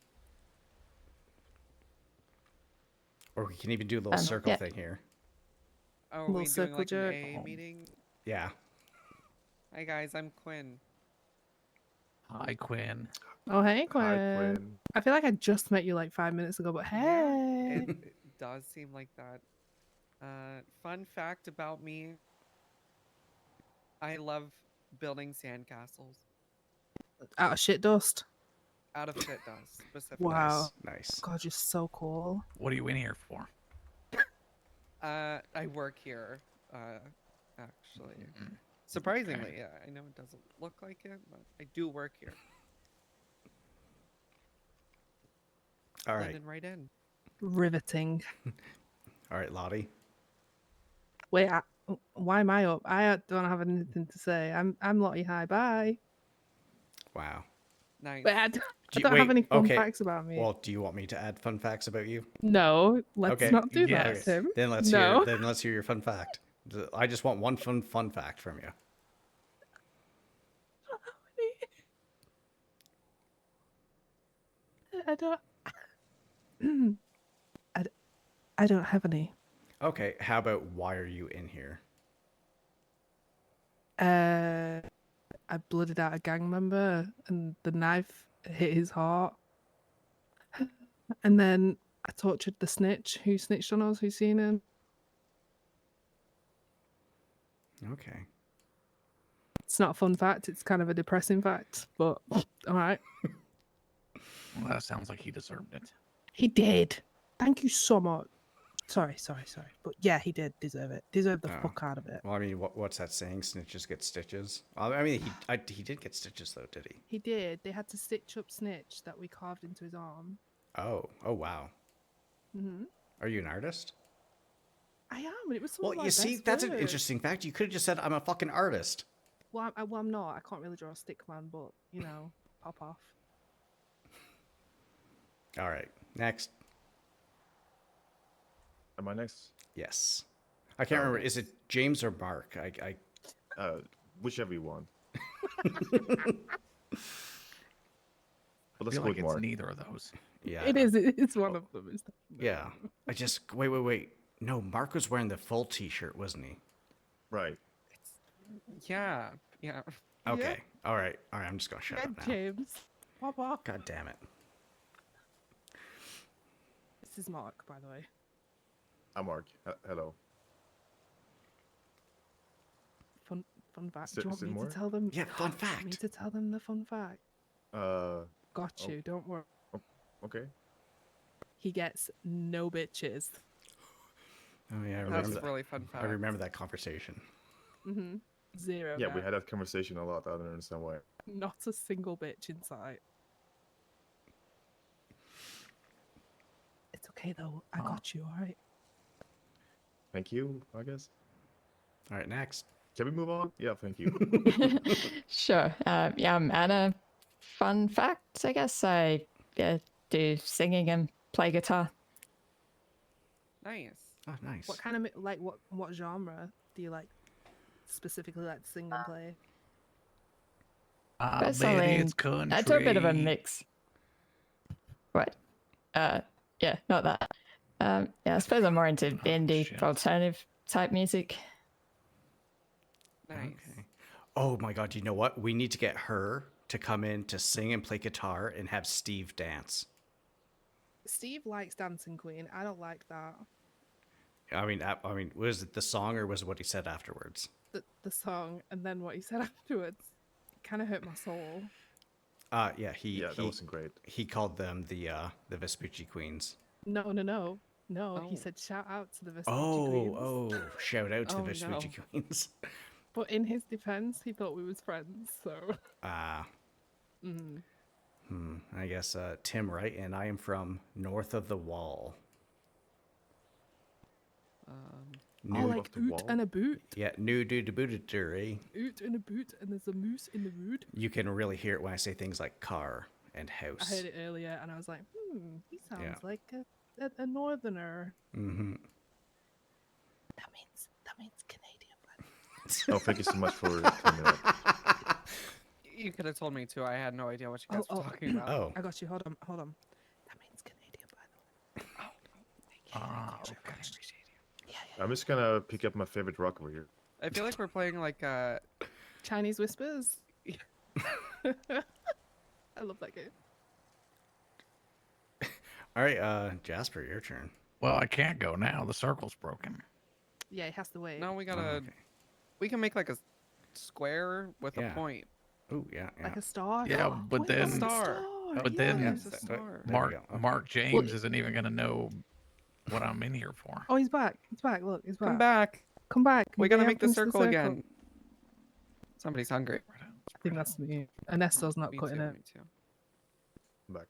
or we can even do a little circle yeah. thing here. Oh, are Little we doing circle like an jerk. AA meeting? Yeah. Hi guys, I'm Quinn. Hi, Quinn. Oh, hey, Quinn. Hi, Quinn. I feel like I just met you like 5 minutes ago, but hey. It does seem like that. Fun fact about me. I love building sandcastles. Out of shit dust. Out of shit dust, specifically. Wow. Nice. God, you're so cool. What are you in here for? I work here, actually. Surprisingly, yeah. I know it doesn't look like it, but I do work here. All right. Blending right in. Riveting. All right, Lottie. Wait, why am I up? I don't have anything to say. I'm Lottie. Hi, bye. Wow. Nice. But I don't have any fun facts about me. Well, do you want me to add fun facts about you? No, let's Okay. not do Yes. that, Tim. Then let's no. hear your fun fact. I just want one fun fact from you. I don't. I don't have any. Okay, how about why are you in here? I blooded out a gang member, and the knife hit his heart. And then I tortured the snitch who snitched on us, who seen him. Okay. It's not a fun fact. It's kind of a depressing fact, but all right. Well, that sounds like he deserved it. He did. Thank you so much. Sorry. But yeah, he did deserve it. Deserve the fuck out of it. Well, I mean, what's that saying? Snitches get stitches. I mean, he did get stitches though, did he? He did. They had to stitch up Snitch that we carved into his arm. Oh wow. Mm-hmm. Are you an artist? I am. And it was some Well, of my you see, best that's an work. interesting fact. You could have just said, "I'm a fucking artist." Well, I'm not. I can't really draw a stick man, but you know, pop off. All right, next. Am I next? Yes. I can't remember. Is it James or Mark? Whichever you want. I Let's feel go like with it's Mark. neither of those. Yeah. It is. It's one of them. It's Yeah. I just wait. No, Mark was wearing the full T-shirt, wasn't he? Right. Yeah. Okay. All right. I'm just gonna shut up now. James. Pop off. God damn it. This is Mark, by the way. I'm Mark. Hello. Fun fact. Is Do you want there me more? to tell them? Yeah, fun Do you want me fact. to tell them the fun fact? Got Oh. you. Don't worry. Okay. He gets no bitches. Oh yeah, I That's remember a that. really fun fact. I remember that conversation. Mm-hmm. Zero. Yeah, we guys. had that conversation a lot. I don't understand why. Not a single bitch in sight. It's okay though. I got you. All right. Thank you, I guess. All right, next. Can we move on? Yeah, thank you. Sure. Yeah, I'm Anna. Fun facts, I guess. I do singing and play guitar. Nice. Oh, nice. What kind of what genre do you like specifically like to sing and play? Personally, it's country. I do a bit of a mix. What? Yeah, not that. Yeah, I suppose I'm more into indie, alternative type music. Nice. Okay. Oh my God! You know what? We need to get her to come in to sing and play guitar and have Steve dance. Steve likes Dancing Queen. I don't like that. I mean, was it the song or was it what he said afterwards? The song and then what he said afterwards kind of hurt my soul. Yeah, that wasn't great. He called them the Vespucci Queens. No. Oh. He said shout out to the Vespucci Queens. Oh, shout out to the Oh, Vespucci no. Queens. But in his defense, he thought we was friends, so. I guess Tim Wright, and I am from north of the wall. Oh, like the oot wall? and a boot. Yeah, new dude to boot it, Oot and a boot, and there's a moose in the wood. You can really hear it when I say things like car and house. I heard it earlier, and I was like, he sounds Yeah. like a northerner. Mm-hmm. That means Canadian. Oh, thank you so much for telling me that. You could have told me too. I had no idea what you guys were talking about. Oh. I got you. Hold on. That means Canadian, by the way. Okay. I'm just gonna pick up my favorite rock over here. I feel like we're playing like Chinese Whispers. I love that game. All right, Jasper, your turn. Well, I can't go now. The circle's broken. Yeah, he has to wait. No, we Oh, gotta. okay. We can make like a square with Yeah. a point. Oh, yeah, yeah. Like a star. Yeah, but Wait, then- a Star. but then- there's a There star. we Mark go. Okay. Mark James isn't even gonna know what I'm in here for. Oh, he's back. He's back. Look, he's back. Come back. Come back. We Can gotta you make the finish circle again. Somebody's hungry. I think that's me. Ernesto's not Me cutting too. it. Me too. I'm back.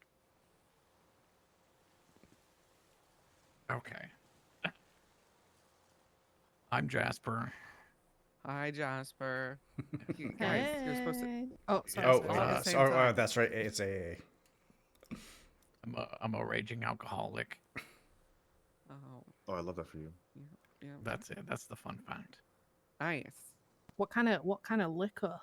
Okay. I'm Jasper. Hi, Jasper. You guys, you're supposed to. Hey. Oh, sorry. Oh, All at the same so, time. that's right. It's AA. I'm a raging alcoholic. Oh, Oh, I love that for you. yeah. That's it. That's the fun fact. Nice. What kind of liquor?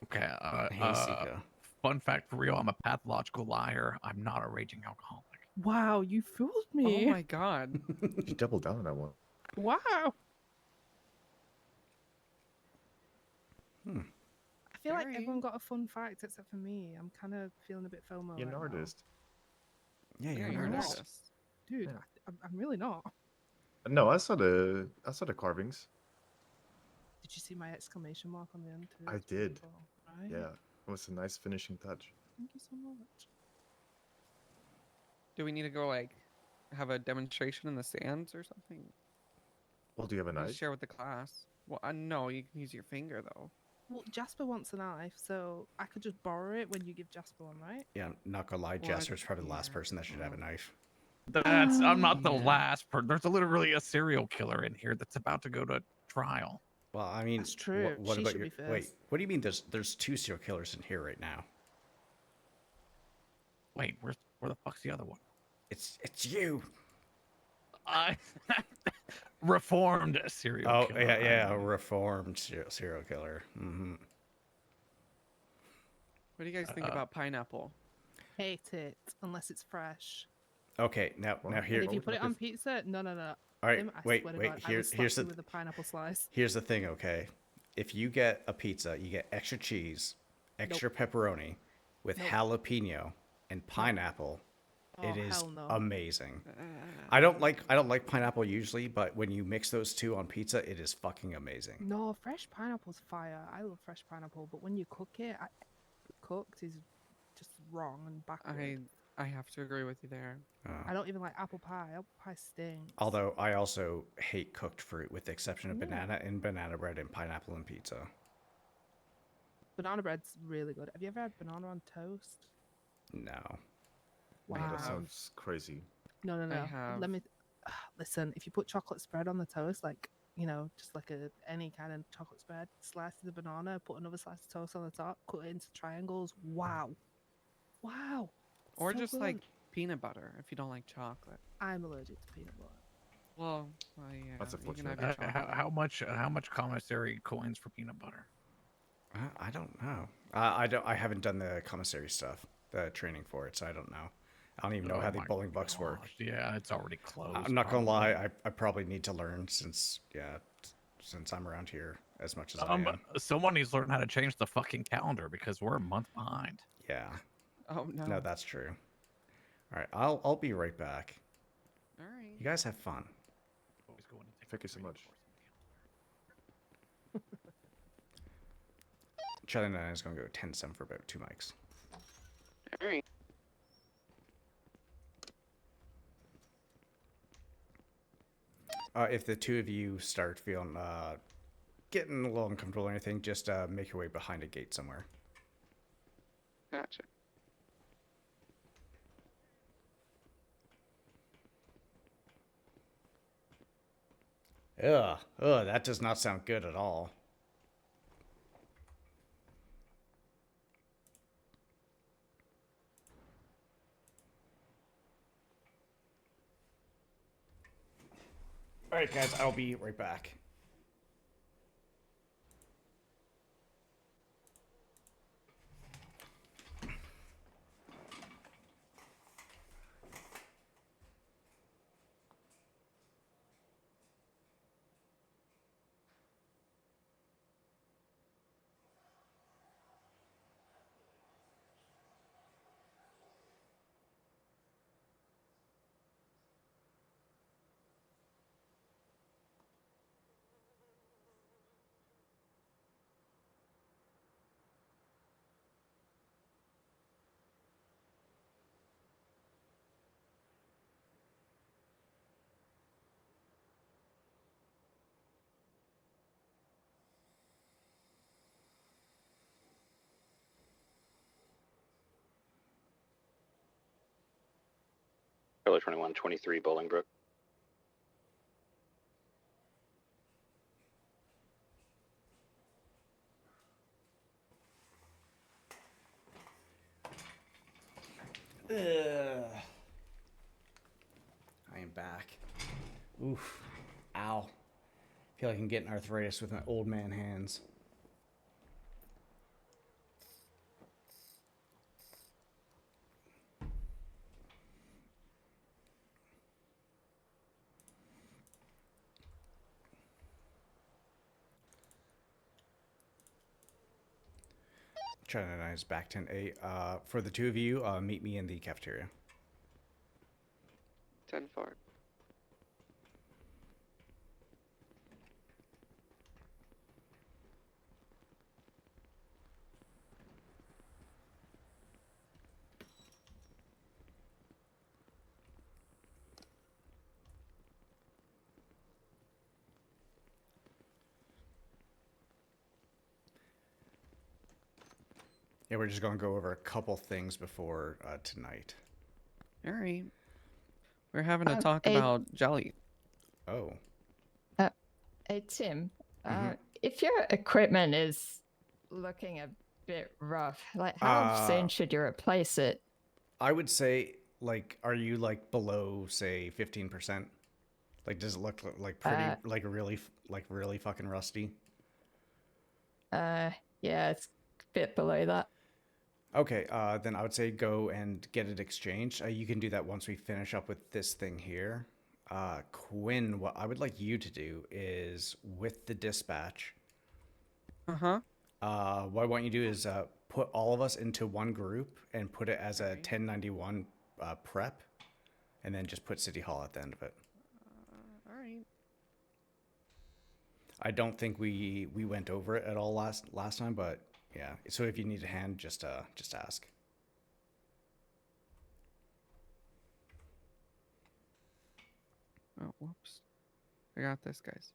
Okay. Hey, Sika. Fun fact for real. I'm a pathological liar. I'm not a raging alcoholic. Wow, you fooled Oh me. my god. You doubled down on that one. Wow. Hmm. I feel like Very. everyone got a fun fact except for me. I'm kind of feeling a bit FOMO. You're an right now. artist. Yeah, Yeah, you're you're an an artist. artist. Dude. Yeah. I'm really not. No, I saw the carvings. Did you see my exclamation mark on the end too? I It's pretty did. cool, right? Yeah, it was a nice finishing touch. Thank you so much. Do we need to go like have a demonstration in the sands or something? Well, do you have a Just knife? share with the class. Well, no, you can use your finger though. Well, Jasper wants a knife, so I could just borrow it when you give Jasper one, right? Yeah, not gonna lie, Well, Jasper's probably the last yeah. person that should have a knife. I'm not the Yeah. last person. There's literally a serial killer in here that's about to go to trial. Well, I mean, That's true. What She about should your? be Wait, first. what do you mean? There's 2 serial killers in here right now. Wait, where the fuck's the other one? It's you. I reformed serial Oh killer. yeah, a reformed serial killer. Mm-hmm. What do you guys think about pineapple? Hate it unless it's fresh. Okay, now And here. if you put it on pizza, no. All right, I wait. swear to God, I will Here's slap the you with a pineapple slice. here's the thing. Okay, if you get a pizza, you get extra cheese, extra pepperoni, with Nope. jalapeno and pineapple. It Oh, is hell no. amazing. I don't like pineapple usually, but when you mix those two on pizza, it is fucking amazing. No, fresh pineapple's fire. I love fresh pineapple, but when you cook it, cooked is just wrong and backward. I have to agree with you there. I don't even like apple pie. Apple pie stinks. Although I also hate cooked fruit, with the exception of Yeah. banana and banana bread and pineapple and pizza. Banana bread's really good. Have you ever had banana on toast? No. Wow. That sounds crazy. No. have. Let me listen. If you put chocolate spread on the toast, like just like any kind of chocolate spread, slice the banana, put another slice of toast on the top, cut it into triangles. Wow. Or So just like good. peanut butter if you don't like chocolate. I'm allergic to peanut butter. Well, yeah. That's you can unfortunate. have your chocolate. How much commissary coins for peanut butter? I don't know. I haven't done the commissary stuff, the training for it, so I don't know. I don't even know Oh how the my bowling bucks work. gosh, Yeah, it's already closed. I'm not gonna probably. lie. I probably need to learn since I'm around here as much as I am. Someone needs to learn how to change the fucking calendar because we're a month behind. Yeah. Oh no. No, that's true. All right, I'll be right back. All right. You guys have fun. Always go in and take Thank the you so reading much. course on the calendar. Charlie and I is gonna go 10-7 for about 2 mics. All right. If the two of you start feeling getting a little uncomfortable or anything, just make your way behind a gate somewhere. Gotcha. Ugh, that does not sound good at all. All right, guys, I'll be right back. Pillar 21, 23 Bolingbrook. Ugh. I am back. Oof. Ow. I feel like I'm getting arthritis with my old man hands. C-99 is back 10-8. For the two of you, meet me in the cafeteria. 10-4. Yeah, we're just going to go over a couple things before tonight. All right. We're having a talk hey- about jelly. Oh. Hey, Tim. Mhm. If your equipment is looking a bit rough, like how soon should you replace it? I would say, like, are you like below, say, 15%? Like, does it look like pretty, like really fucking rusty? Yeah, it's a bit below that. Okay, then I would say go and get it exchanged. You can do that once we finish up with this thing here. Quinn, what I would like you to do is with the dispatch. Uh-huh. What I want you to do is put all of us into one group and put it as a 1091 prep, and then just put City Hall at the end of it. All right. I don't think we went over it at all last time, but yeah. So if you need a hand, just ask. Oh, whoops. I got this, guys.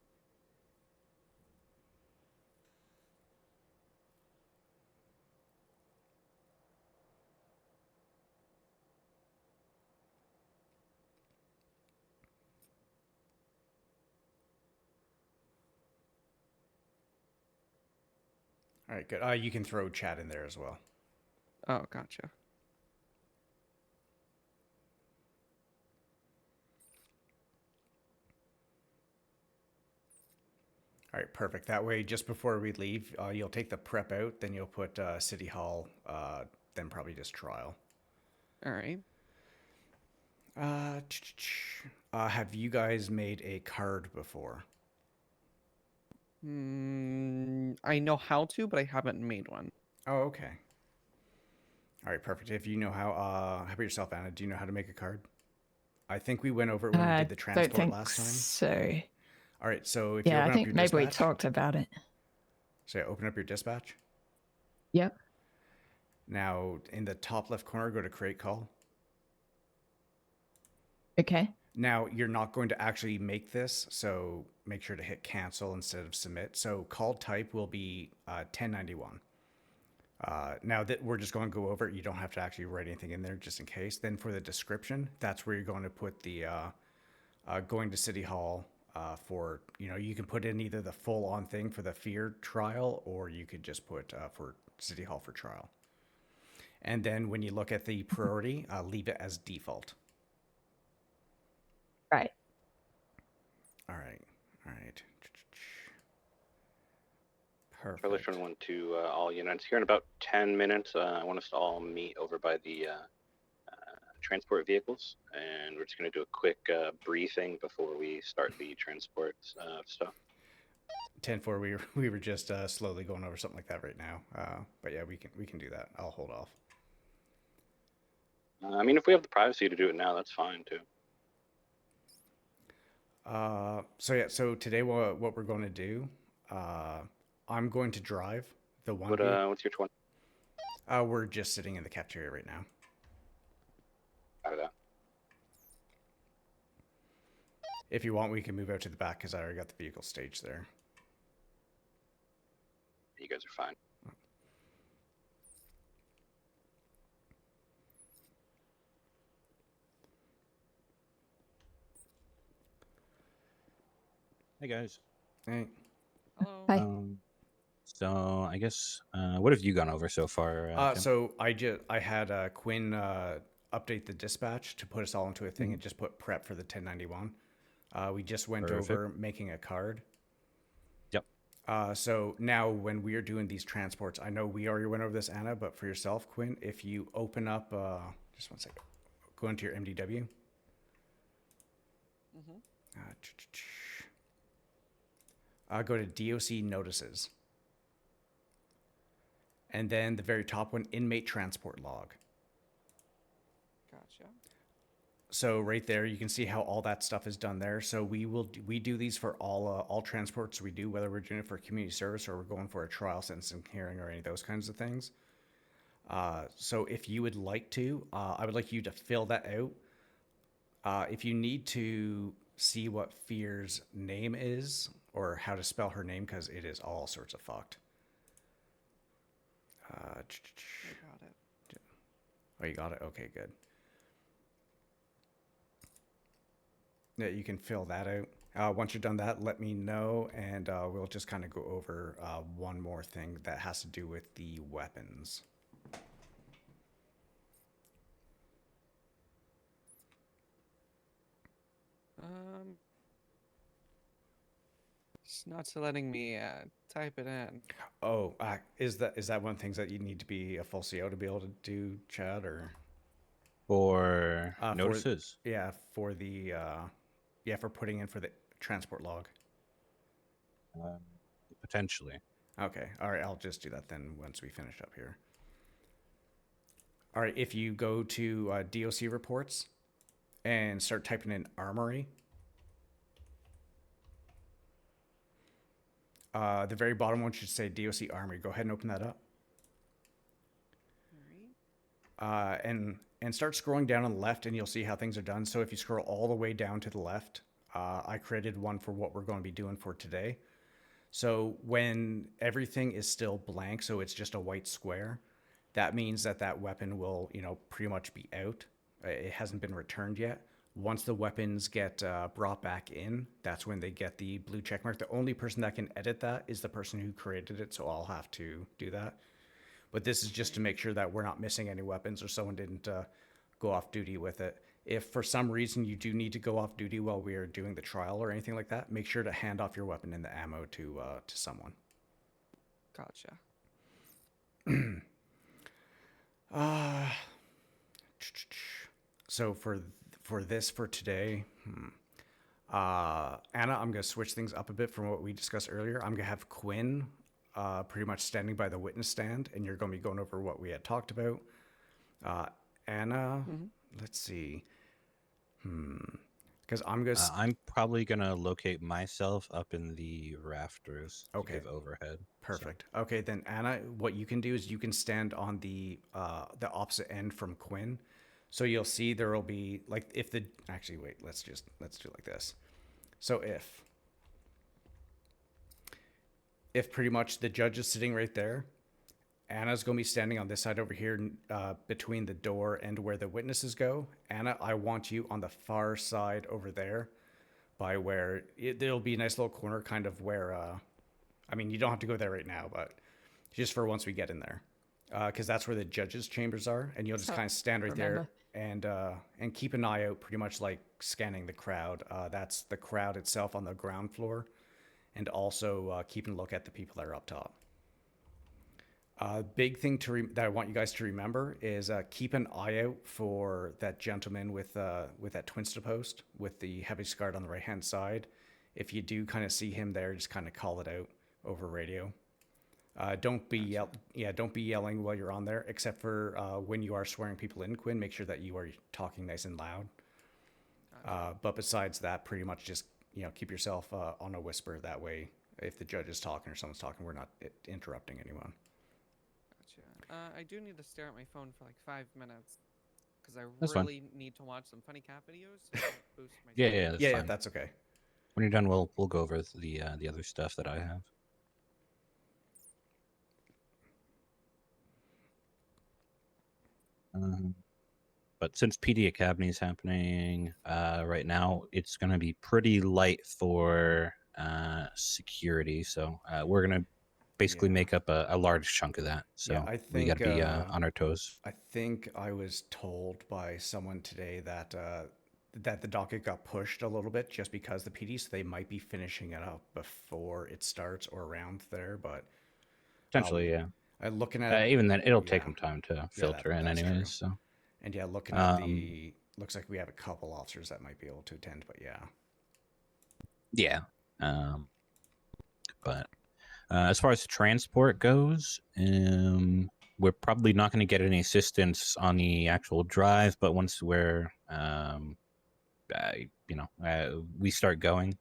All right, good. You can throw chat in there as well. Oh, gotcha. All right, perfect. That way, just before we leave, you'll take the prep out, then you'll put City Hall, then probably just trial. All right. Have you guys made a card before? I know how to, but I haven't made one. Oh, okay. All right, perfect. If you know how about yourself, Anna? Do you know how to make a card? I think we went over it when we did the transport don't think last time. so. All right, so if you Yeah, open I up think your maybe dispatch. we talked about it. So open up your dispatch. Yep. Now, in the top left corner, go to create call. Okay. Now, you're not going to actually make this, so make sure to hit cancel instead of submit. So call type will be 1091. Now that we're just going to go over it, you don't have to actually write anything in there just in case. Then for the description, that's where you're going to put the going to City Hall for, you can put in either the full on thing for the Fÿrr trial, or you could just put for City Hall for trial. And then when you look at the priority, leave it as default. Right. All right. Perfect. Pillar 21 to all units. Here in about 10 minutes, I want us to all meet over by the transport vehicles, and we're just going to do a quick briefing before we start the transport stuff. 10-4, we were just slowly going over something like that right now. But yeah, we can do that. I'll hold off. I mean, if we have the privacy to do it now, that's fine too. So today what we're going to do, I'm going to drive the one. What's your 20? We're just sitting in the cafeteria right now. Out of that. If you want, we can move out to the back because I already got the vehicle staged there. You guys are fine. Hey guys. Hey. Hello. Hi. So I guess what have you gone over so far, Tim? So I had Quinn update the dispatch to put us all into a thing and just put prep for the 1091. We just went Perfect. over making a card. Yep. So now when we are doing these transports, I know we already went over this, Anna, but for yourself, Quinn, if you open up, just one second, go into your MDW. Go to DOC notices. And then the very top one, inmate transport log. Gotcha. So right there, you can see how all that stuff is done there. So we do these for all transports we do, whether we're doing it for community service or we're going for a trial sentencing hearing or any of those kinds of things. So if you would like to, I would like you to fill that out. If you need to see what Fÿrr's name is or how to spell her name, because it is all sorts of fucked. I got it. Oh, you got it? Okay, good. Yeah, you can fill that out. Once you're done that, let me know, and we'll just kind of go over one more thing that has to do with the weapons. It's not letting me type it in. Oh, is that one of the things that you need to be a full CO to be able to do, Chad, or For notices? for the for putting in for the transport log. Potentially. Okay, all right, I'll just do that then once we finish up here. All right, if you go to DOC reports and start typing in armory, the very bottom one should say DOC armory. Go ahead and open that up. All right. And start scrolling down on the left, and you'll see how things are done. So if you scroll all the way down to the left, I created one for what we're going to be doing for today. So when everything is still blank, so it's just a white square, that means that that weapon will, pretty much be out. It hasn't been returned yet. Once the weapons get brought back in, that's when they get the blue check mark. The only person that can edit that is the person who created it, so I'll have to do that. But this is just to make sure that we're not missing any weapons or someone didn't go off duty with it. If for some reason you do need to go off duty while we are doing the trial or anything like that, make sure to hand off your weapon and the ammo to someone. Gotcha. So for today, Anna, I'm gonna switch things up a bit from what we discussed earlier. I'm gonna have Quinn pretty much standing by the witness stand, and you're gonna be going over what we had talked about. Anna, let's see. Because I'm probably gonna locate myself up in the rafters. Okay. To give overhead. Perfect. So. Okay, then Anna, what you can do is you can stand on the opposite end from Quinn. So you'll see there will be let's do it like this. So if pretty much the judge is sitting right there, Anna's going to be standing on this side over here between the door and where the witnesses go. Anna, I want you on the far side over there by where there'll be a nice little corner kind of where, you don't have to go there right now, but just for once we get in there. Because that's where the judges' chambers are, and you'll just kind of stand right there and keep an eye out, pretty much like scanning the crowd. That's the crowd itself on the ground floor, and also keeping a look at the people that are up top. Big thing that I want you guys to remember is keep an eye out for that gentleman with that Twinsta post with the heavy scar on the right hand side. If you do kind of see him there, just kind of call it out over radio. Don't be yelling while you're on there, except for when you are swearing people in, Quinn. Make sure that you are talking nice and loud. But besides that, pretty much just keep yourself on a whisper. That way, if the judge is talking or someone's talking, we're not interrupting anyone. I do need to stare at my phone for like 5 minutes because I That's really need to watch some funny cat videos. To boost my Yeah, yeah, that's okay. When you're done, we'll go over the other stuff that I have. But since PD Academy is happening right now, it's going to be pretty light for security. So we're gonna basically make up a large chunk of that. So Yeah, I we got think to be on our toes. I think I was told by someone today that that the docket got pushed a little bit just because the PD, so they might be finishing it up before it starts or around there. But Potentially, yeah. Looking at Even then, it'll yeah. take them time to filter in, that's anyways. true. So, and yeah, looking at the looks like we have a couple officers that might be able to attend. But yeah, yeah. But as far as transport goes, we're probably not going to get any assistance on the actual drive. But once we're, we start going,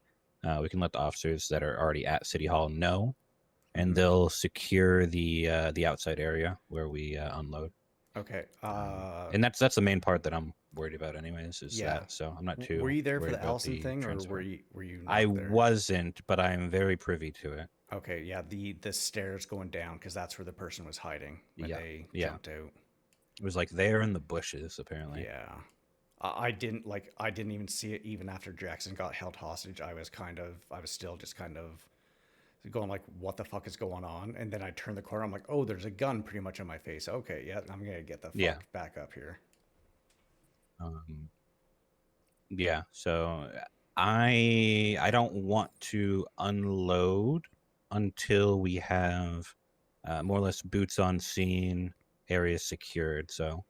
we can let the officers that are already at City Hall know, and they'll secure the outside area where we unload. okay. And that's the main part that I'm worried about, anyways. Is Yeah. that so? I'm not too. Were you there for worried the about Allison thing, or transfer. were you not I there? wasn't, but I am very privy to it. Okay, yeah, the stairs going down, because that's where the person was hiding when they jumped out. It was like there in the bushes, apparently. Yeah, I didn't even see it even after Jackson got held hostage. I was still just kind of going like, what the fuck is going on? And then I turned the corner. I'm like, oh, there's a gun pretty much on my face. Okay, yeah, I'm gonna get the fuck back up here. Yeah, so I don't want to unload until we have more or less boots on scene, areas secured. So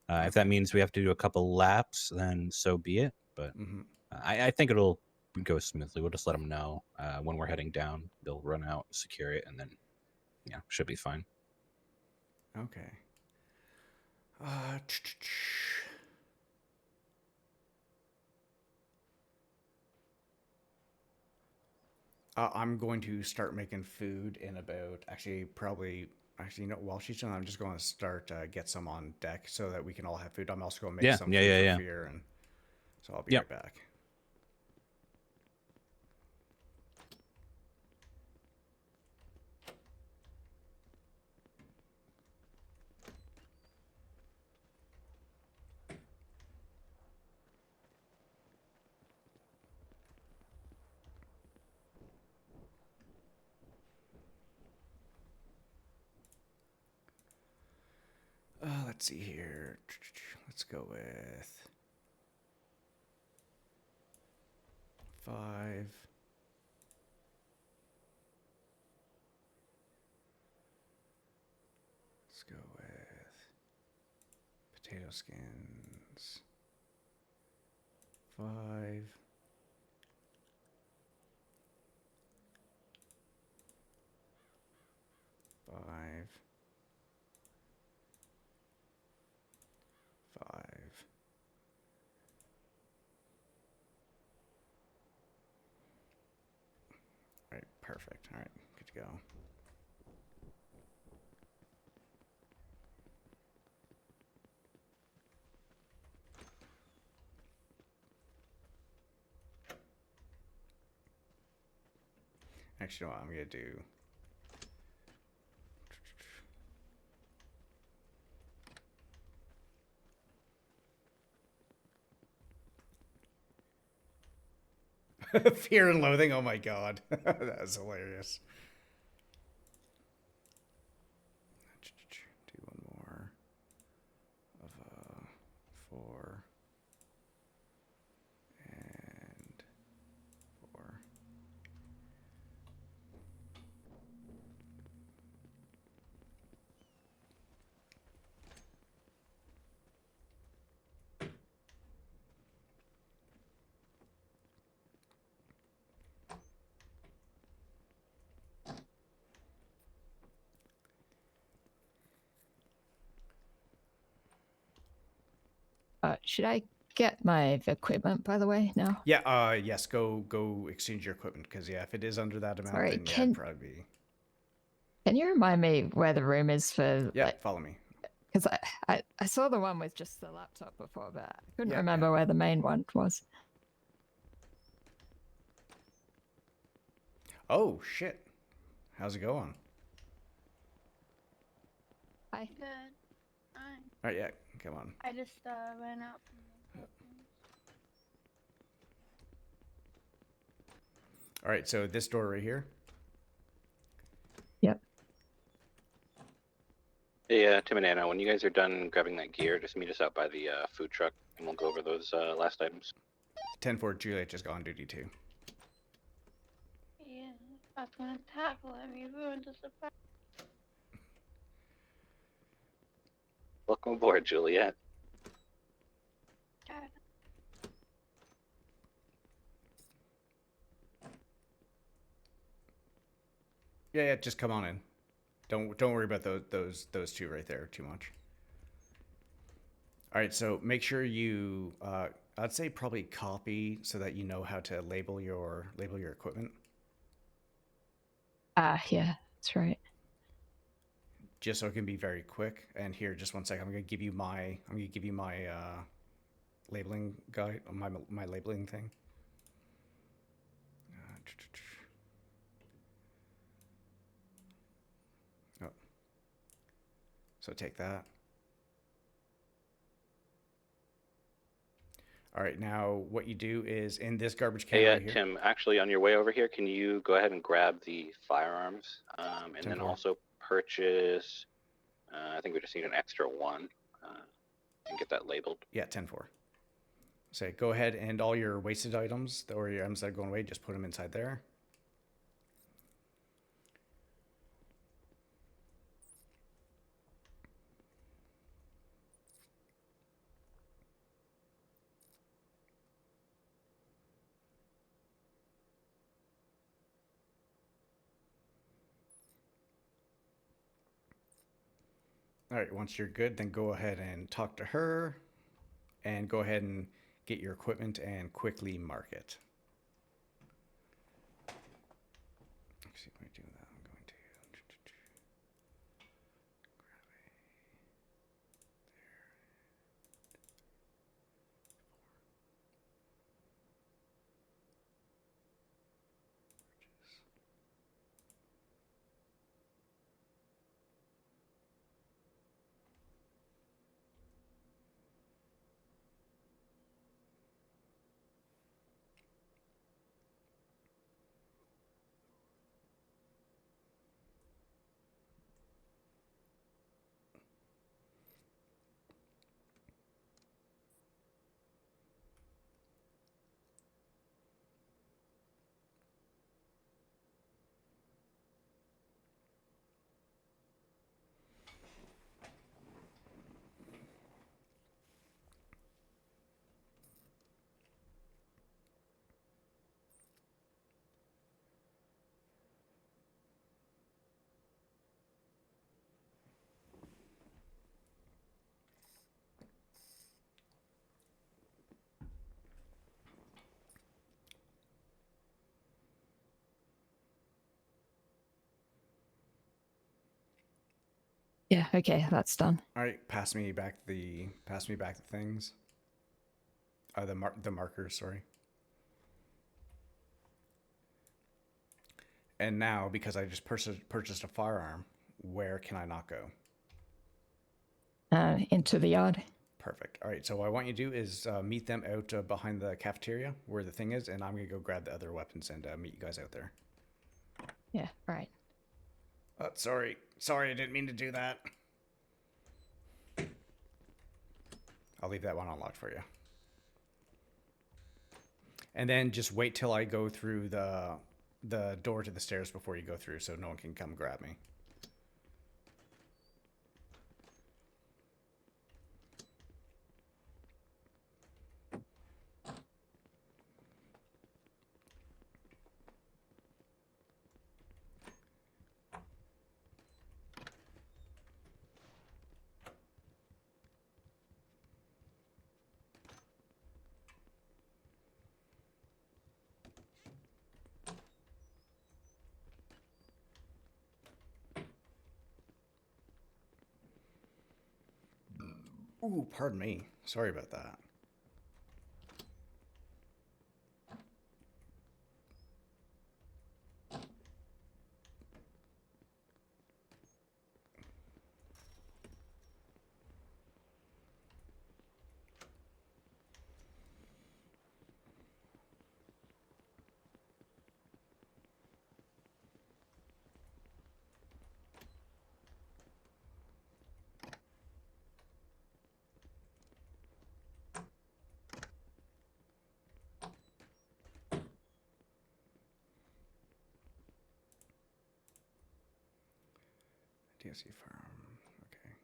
if that means we have to do a couple laps, then so be it. But I think it'll go smoothly. We'll just let them know when we're heading down. They'll run out, secure it, and then should be fine. Okay. I'm going to start making food in about while she's done, I'm just going to start get some on deck so that we can all have food. I'm also going to make some food for Fÿrr, and so I'll be right back. Let's see here. Let's go with 5. Let's go with potato skins. 5. 5. 5. All right, perfect. All right, good to go. Actually, you know what I'm gonna do? Fear and Loathing. Oh my god, that was hilarious. Do one more of 4 and 4. Should I get my equipment, by the way, now? Yeah, yes, go exchange your equipment, because yeah, if it is under that amount, Sorry, then yeah, it'd probably be. Can you remind me where the room is for? Yeah, follow me. Because I saw the one with just the laptop before, but I couldn't remember where the main one was. Oh shit, how's it going? Hi. Good. Fine. All right, yeah, come on. I just ran out. All right, so this door right here. Yep. Hey, Tim and Anna, when you guys are done grabbing that gear, just meet us out by the food truck, and we'll go over those last items. 10-4 Juliet just got on duty too. Yeah, I was gonna tackle him. You ruined the surprise. Welcome aboard, Juliet. God. Yeah, just come on in. Don't worry about those two right there too much. All right, so make sure you I'd say probably copy so that you know how to label your equipment. Yeah, that's right. Just so it can be very quick. And here, just one second, I'm gonna give you my labeling guide, my labeling thing. Oh. So take that. All right, now what you do is in this garbage can Hey, right here. Tim, actually on your way over here, can you go ahead and grab the firearms and then 10-4. also purchase, I think we just need an extra one and get that labeled. Yeah, 10-4. Say, go ahead and all your wasted items or your items that are going away, just put them inside there. All right, once you're good, then go ahead and talk to her and go ahead and get your equipment and quickly mark it. Actually, let me do that. I'm going to Yeah, okay, that's done. All right, pass me back the things. The markers, sorry. And now, because I just purchased a firearm, where can I not go? Into the yard. Perfect. All right, so what I want you to do is meet them out behind the cafeteria where the thing is, and I'm gonna go grab the other weapons and meet you guys out there. Yeah, right. Sorry, I didn't mean to do that. I'll leave that one unlocked for you. And then just wait till I go through the door to the stairs before you go through, so no one can come grab me. Ooh, pardon me. Sorry about that. DSC farm. Okay.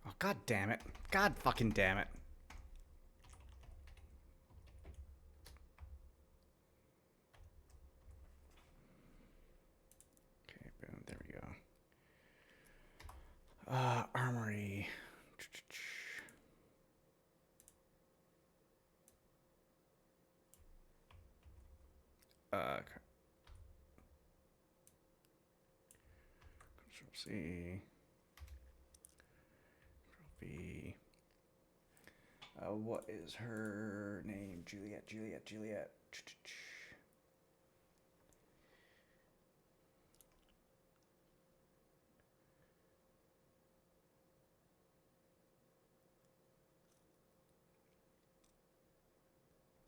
Oh, god damn it. God fucking damn it. Okay, boom, there we go. Armory. Control C. Control V. What is her name? Juliet.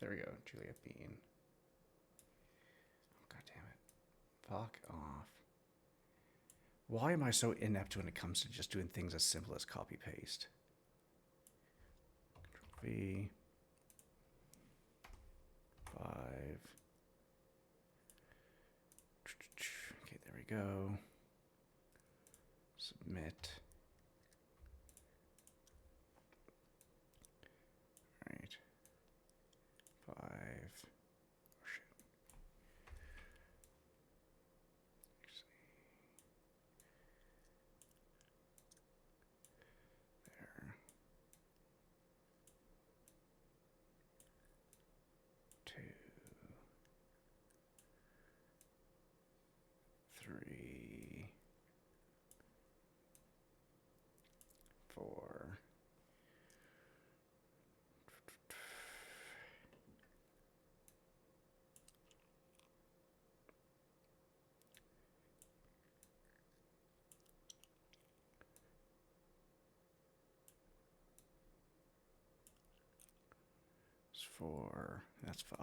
There we go, Juliet Bean. Oh, god damn it. Fuck off. Why am I so inept when it comes to just doing things as simple as copy paste? Control V. 5. Okay, there we go. Submit. Right. 5. Oh shit. There. 2. 3. 4. 4. That's 5.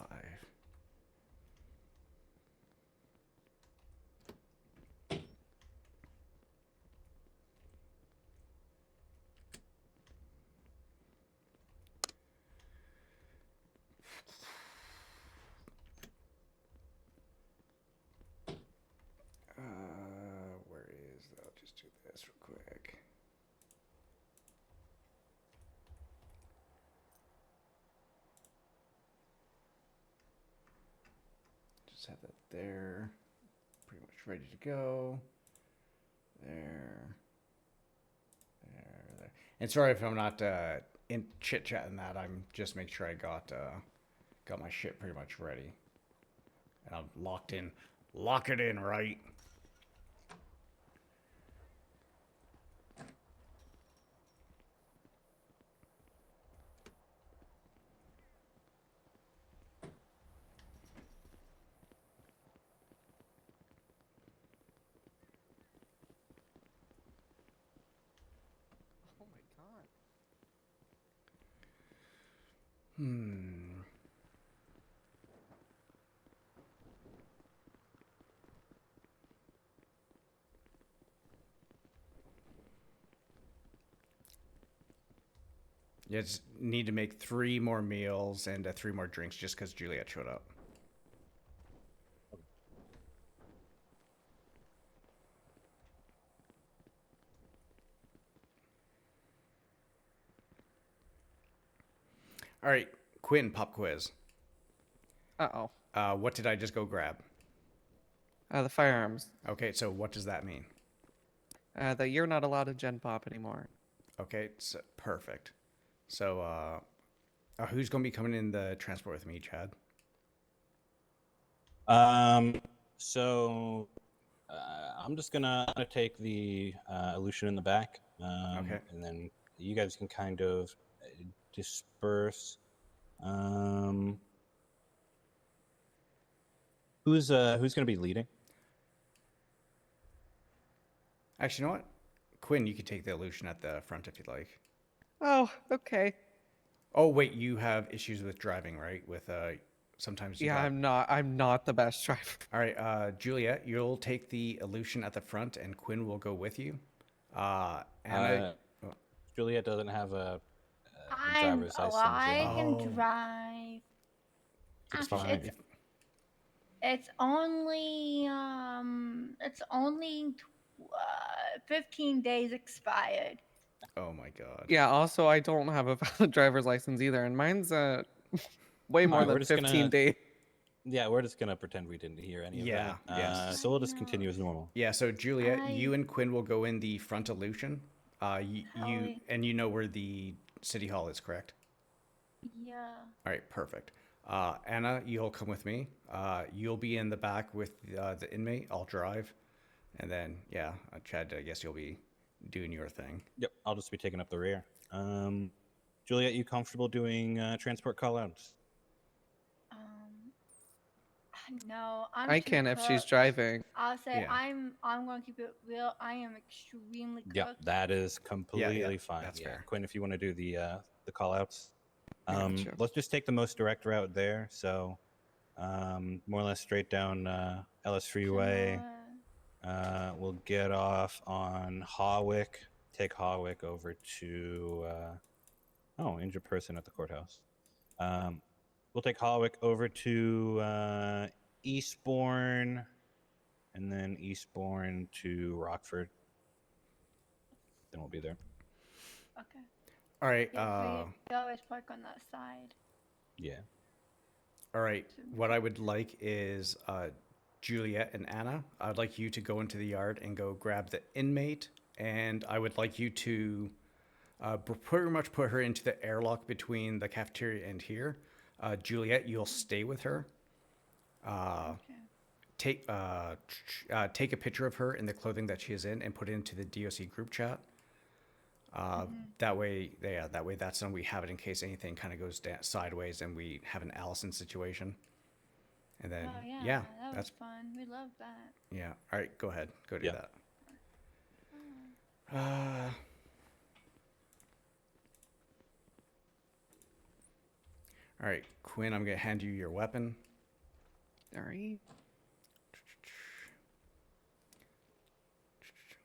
Where is that? I'll just do this real quick. Just have that there. Pretty much ready to go. There. And sorry if I'm not in chit-chatting that. I'm just making sure I got my shit pretty much ready. And I'm locked in. Lock it in, right? Oh my god. You just need to make 3 more meals and 3 more drinks just because Juliet showed up. All right, Quinn, pop quiz. Uh-oh. What did I just go grab? The firearms. Okay, so what does that mean? That you're not allowed to gen pop anymore. Okay, so perfect. So, who's going to be coming in the transport with me, Chad? So I'm just gonna take the illusion in the back, Okay. and then you guys can kind of disperse. Who's gonna be leading? Actually, you know what? Quinn, you could take the illusion at the front if you'd like. Oh, okay. Oh, wait, you have issues with driving, right? With sometimes you Yeah, got... I'm not the best driver. All right, Juliet, you'll take the illusion at the front, and Quinn will go with you. Anna. Juliet doesn't have a I'm driver's license. I can Oh. drive. It's Actually, fine. it's only 15 days expired. Oh my god. Yeah. Also, I don't have a valid driver's license either, and mine's way more Alright, we're than just 15 days. Yeah, we're just gonna pretend we didn't hear any of Yeah, that. yes. So we'll just continue as normal. Yeah, so Juliet, you I- and Quinn will go in the front of Lucian. You know where the city hall is, correct? Yeah. All right, perfect. Anna, you'll come with me. You'll be in the back with the inmate. I'll drive, and then Chad, I guess you'll be doing your thing. Yep, I'll just be taking up the rear. Juliet, you comfortable doing transport callouts? No, I'm I too can if she's cooked. driving. I'll say Yeah. I'm going to keep it real. I am extremely cooked. Yep, that is completely fine. that's fair. Quinn, if you want to do the callouts, Gotcha. let's just take the most direct route there. So, more or less straight down Ellis Freeway. We'll get off on Hawick. Take Hawick over to injured person at the courthouse. We'll take Hawick over to Eastbourne, and then Eastbourne to Rockford. Then we'll be there. Okay. All right. Yeah, we always park on that side. Yeah. All right. What I would like is Juliet and Anna. I'd like you to go into the yard and go grab the inmate, and I would like you to pretty much put her into the airlock between the cafeteria and here. Juliet, you'll stay with her. Take a picture of her in the clothing that she is in and put it into the DOC group chat. That way, that's done. We have it in case anything kind of goes sideways and we have an Allison situation. And then, that was fun. We love that. Yeah. All right, go ahead. Go do that. All right, Quinn, I'm going to hand you your weapon. All right.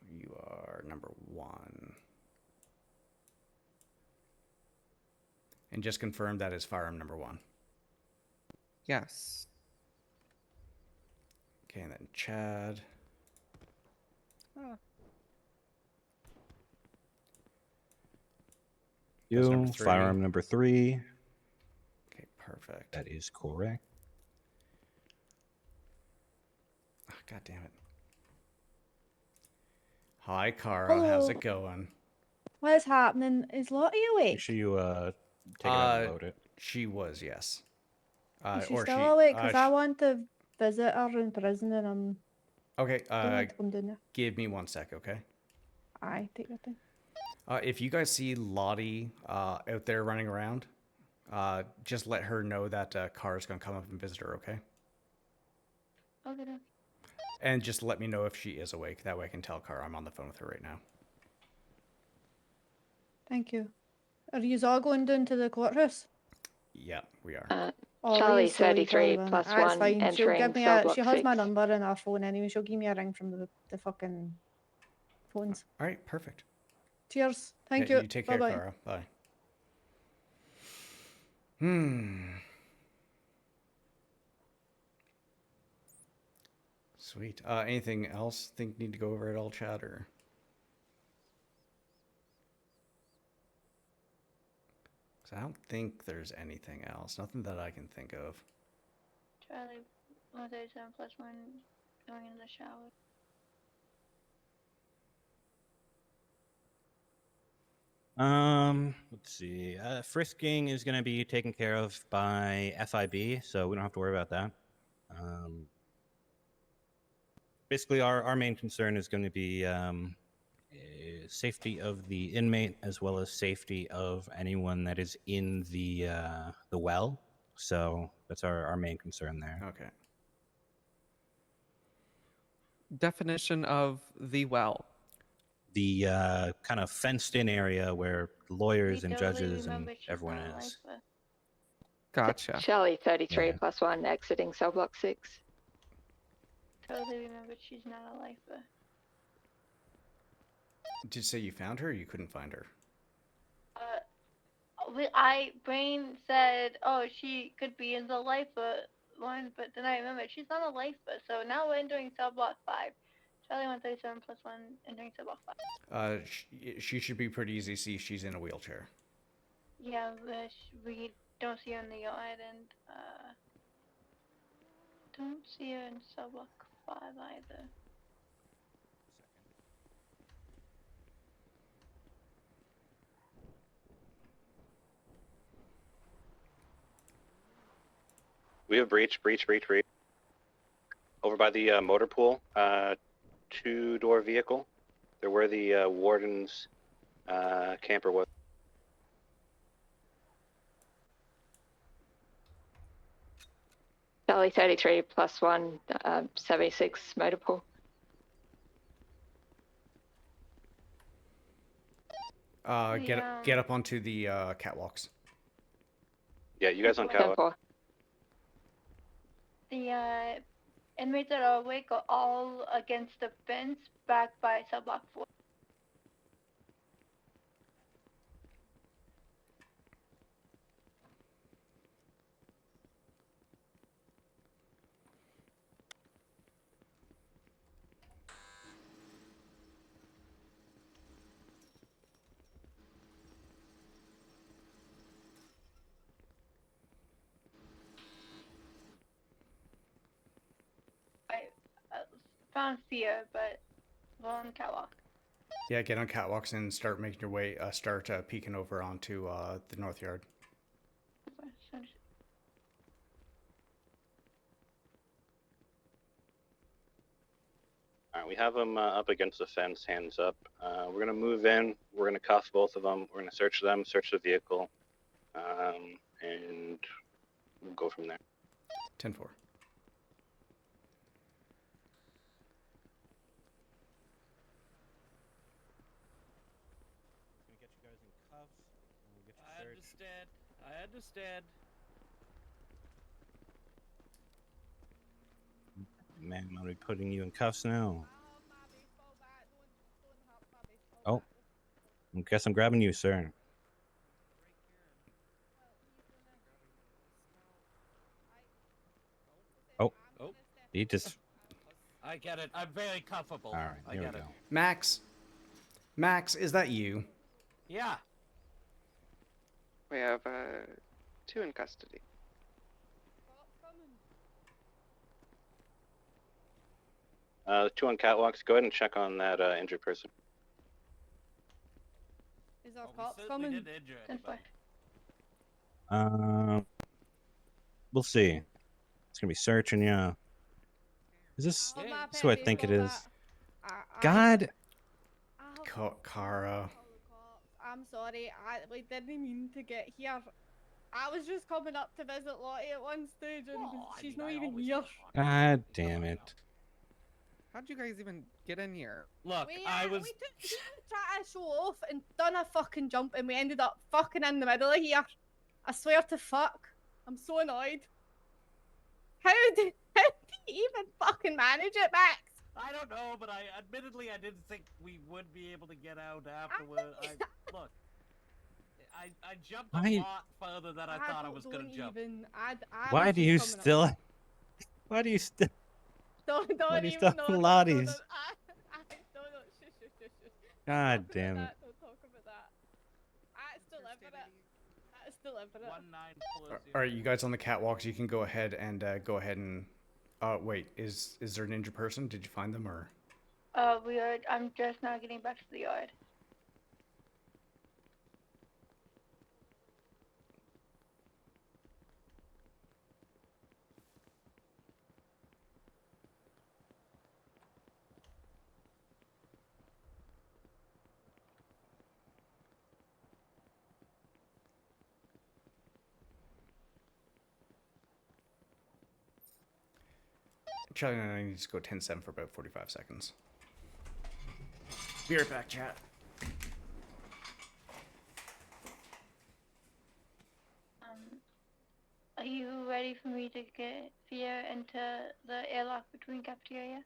You are number 1. And just confirm that is firearm number 1. Yes. Okay, and then Chad. That's number 3. Firearm number 3. Okay, perfect. That is correct. Oh, God damn it. Hi, Cara. How's Hello. it going? What is happening? Is Lottie awake? Make sure you take it out and load it. She was, yes. Is she still awake? Because I want to visit her in prison and I'm... Okay, don't want to come down there. give me 1 sec, okay? Aye, take your time. If you guys see Lottie out there running around, just let her know that Cara's going to come up and visit her, okay? Okay. And just let me know if she is awake. That way I can tell Cara I'm on the phone with her right now. Thank you. Are you all going down to the courthouse? Yeah, we are. Charlie yes, so you 33 probably plus will. That's 1 fine. She'll entering give me cell a, block she has my 6. number in her phone anyway. She'll give me a ring from the fucking phones. All right, perfect. Cheers. Thank Yeah, you. You take care, Bye-bye. Cara. Bye. Sweet. Anything else think need to go over at all, Chad, or? Because I don't think there's anything else. Nothing that I can think of. Charlie 137 plus 1 going in the shower. Let's see. Frisking is going to be taken care of by FIB, so we don't have to worry about that. Basically, our main concern is going to be safety of the inmate as well as safety of anyone that is in the well. So that's our main concern there. Okay. Definition of the well. The kind of fenced-in area where lawyers and totally judges and remember she's everyone not a is. lifer. Gotcha. Charlie 33 Yeah. plus 1 exiting cell block 6. Totally remember she's not a lifer. Did you say you found her or you couldn't find her? Brain said, oh, she could be in the lifeboat one, but then I remembered she's on a lifeboat, so now we're entering cell block 5. Charlie 137 plus 1 entering cell block 5. She should be pretty easy to see. She's in a wheelchair. Yeah, but we don't see her in the yard, and don't see her in cell block 5 either. We have breach. Over by the motor pool, 2-door vehicle. They're where the warden's camper was. Charlie 33 plus 1, 76 motor pool. Get up onto the catwalks. Yeah, you guys on catwalk. The inmates that are awake are all against the fence back by cell block 4. Found Fÿrr, but we're on the catwalk. Yeah, get on catwalks and start making your way. Start peeking over onto the north yard. All right, we have them up against the fence, hands up. We're gonna move in. We're gonna cuff both of them. We're gonna search them, search the vehicle, and we'll go from there. 10-4. I understand. Man, are we putting you in cuffs now? Oh, I guess I'm grabbing you, sir. Oh, he just... I get it. I'm very comfortable. All right, here we go. Max, is that you? Yeah. We have 2 in custody. The 2 on catwalks. Go ahead and check on that injured person. Is our cops coming? We'll see. It's gonna be searching, yeah. Is this who I think it is? God. Kara. I'm sorry. We didn't mean to get here. I was just coming up to visit Lottie at one stage, and she's not even here. God damn it. How'd you guys even get in here? Look, We took try to show off and done a fucking jump, and we ended up fucking in the middle of here. I swear to fuck. I'm so annoyed. How did you even fucking manage it, Max? I don't know, but admittedly I didn't think we would be able to get out afterward. Look, I jumped a lot further than I thought I was gonna jump. Why do you still? Why do you still? Don't Lotties. even know. God damn it. Don't talk about that. I still live with it. 19. All right, you guys on the catwalks. You can go ahead and wait. Is there an injured person? Did you find them or? I'm just now getting back to the yard. Charlie and I need to go 10-7 for about 45 seconds. Be right back, chat. Are you ready for me to get Fÿrr into the airlock between cafeteria?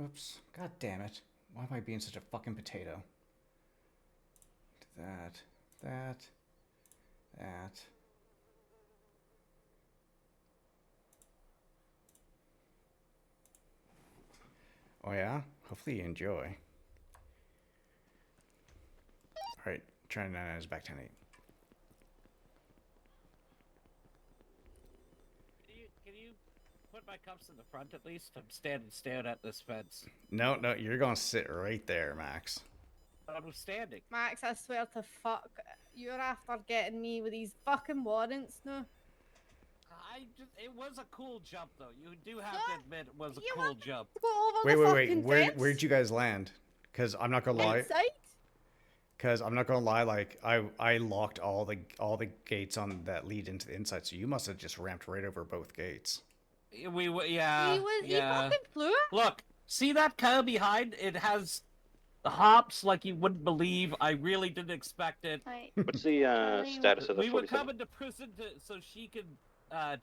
Oops. God damn it. Why am I being such a fucking potato? That. Oh yeah? Hopefully you enjoy. Alright, trying 99 is back 10-8. Can you put my cups in the front at least? I'm standing staring at this fence. No, you're gonna sit right there, Max. I'm standing. Max, I swear to fuck, you're after getting me with these fucking warrants now. It was a cool jump though. You do have to admit it was a cool jump. Go over Wait. Where'd you guys land? Because I'm not gonna lie. Inside? Because I'm not gonna lie, like I locked all the gates on that lead into the inside, so you must have just ramped right over both gates. Yeah. He fucking flew. Look, see that car behind? It has the hops like you wouldn't believe. I really didn't expect it. What's the status of the We were 47? coming to prison so she could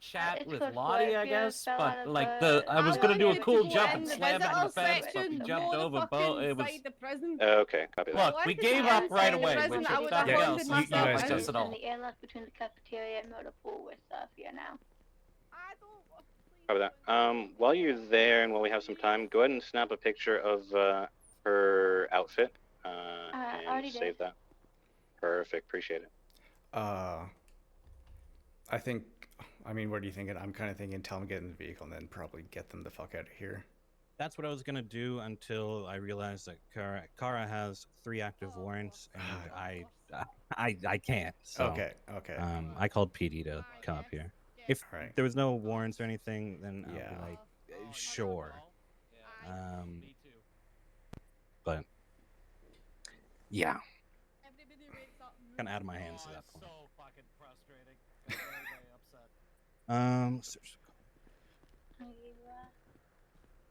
chat It's with called Lottie, I Scorpio, guess. fell But out of like the- I was gonna do a cool jump and the slam into the visitor fence, but section, we jumped no over. fucking It was. inside the prison. Okay, copy that. Look, we gave up right away, prison, which I is would nothing have else. wanted You myself don't out. like us at all. The airlock between the cafeteria and motor pool with Sophia now. Copy that. While you're there and while we have some time, go ahead and snap a picture of her outfit and already save did. that. Perfect, appreciate it. I think. I mean, what are you thinking? I'm kind of thinking tell them to get in the vehicle and then probably get them the fuck out of here. That's what I was gonna do until I realized that Kara has 3 active warrants, and I can't. So, Okay. I called PD to come up here. If Right. there was no warrants or anything, then I'll Yeah. be like, sure. But yeah, kind of out of my hands at that point. So fucking frustrating. I'm very upset.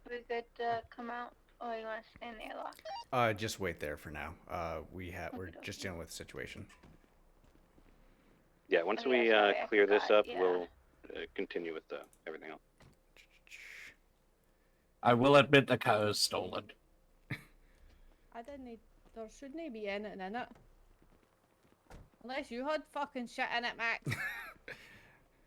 We good to come out, or you want to stay in the airlock? Just wait there for now. We're just dealing with the situation. Yeah, once Oh, we yeah, sorry, I clear this forgot, up, yeah. we'll continue with everything else. I will admit the car is stolen. I didn't. There shouldn't be anything in it. Unless you had fucking shit in it, Max.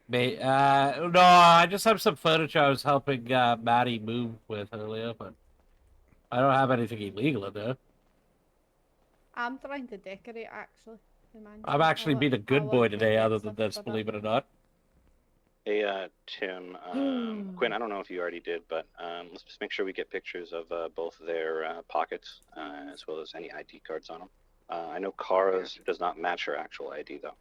No, I just have some furniture I was helping Maddie move with earlier, but I don't have anything illegal in there. I'm trying to decorate, actually. The mansion. I'm actually being a good boy today, other than this, this, believe it or not. Hey, Tim, Quinn, I don't know if you already did, but let's just make sure we get pictures of both their pockets, as well as any ID cards on them. I know Kara's does not match her actual ID, though.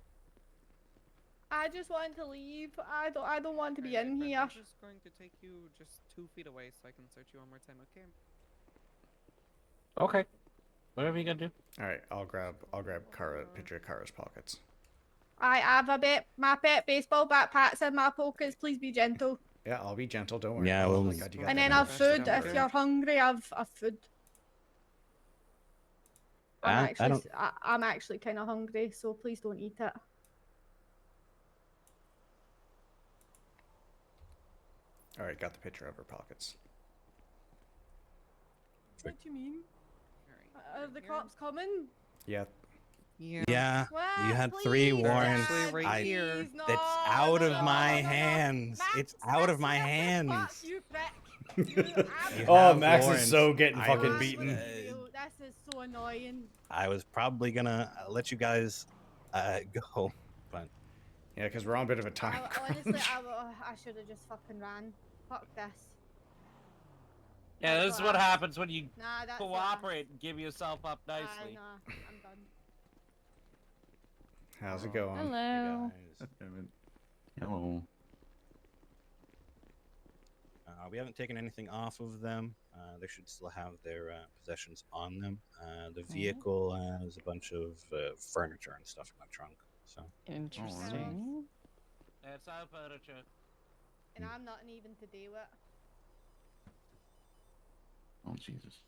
I just want to leave. I don't want to be in here. I'm just going to take you just 2 feet away so I can search you one more time, okay? Okay. Whatever you gonna do. All right, I'll grab picture of Kara's pockets. I have my pet baseball backpack's in my pockets. Please be gentle. Yeah, I'll be gentle. Don't worry. Yeah, Oh well, my God, you got And that then in I've your food. vest. If you're hungry, I've food. I'm actually kind of hungry, so please don't eat it. All right, got the picture of her pockets. What do you mean? Are the cops coming? Yeah. Yeah, What? you had 3 Please, warrants. Actually, right here. Please, no, It's out no, of no, my no, no. hands. Max, It's out of my fuck hands. you, prick. You Oh, have Max warrants. is so getting I fucking was, beaten. This is so annoying. I was probably gonna let you guys go, but Yeah, because we're on a bit of a time Honestly, crunch. I should have just fucking ran. Fuck this. Yeah, That's this is what what I- happens when you Nah, that's cooperate and give yourself up nicely. Nah, I'm done. How's it going? Hello. Hello. we haven't taken anything off of them. They should still have their possessions on them. The vehicle has a bunch of furniture and stuff in the trunk. So Interesting. That's our furniture. And I'm not even to deal with. Oh, Jesus.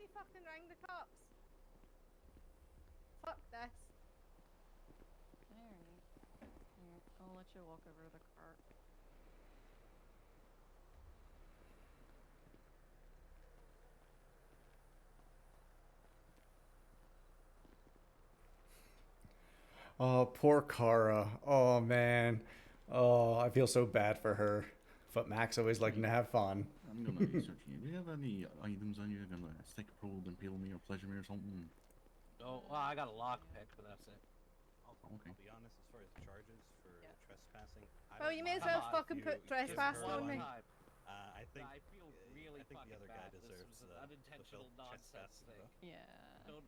me fucking ring the cops. Fuck this. Alright. Here, I'll let you walk over to the cart. Oh, poor Kara. Oh man. Oh, I feel so bad for her. But Max always liking to have fun. I'm gonna research you. Do you have any items on you? Gonna stick a probe, impale me, or pleasure me, or something? Oh, well, I got a lockpick, but that's it. Okay. I'll be honest, as far as charges for trespassing, Well, you may as well fucking put trespassing on me. I think I feel really the fucking other guy bad. This deserves was an the unintentional filth nonsense trespassing, thing. Yeah. Don't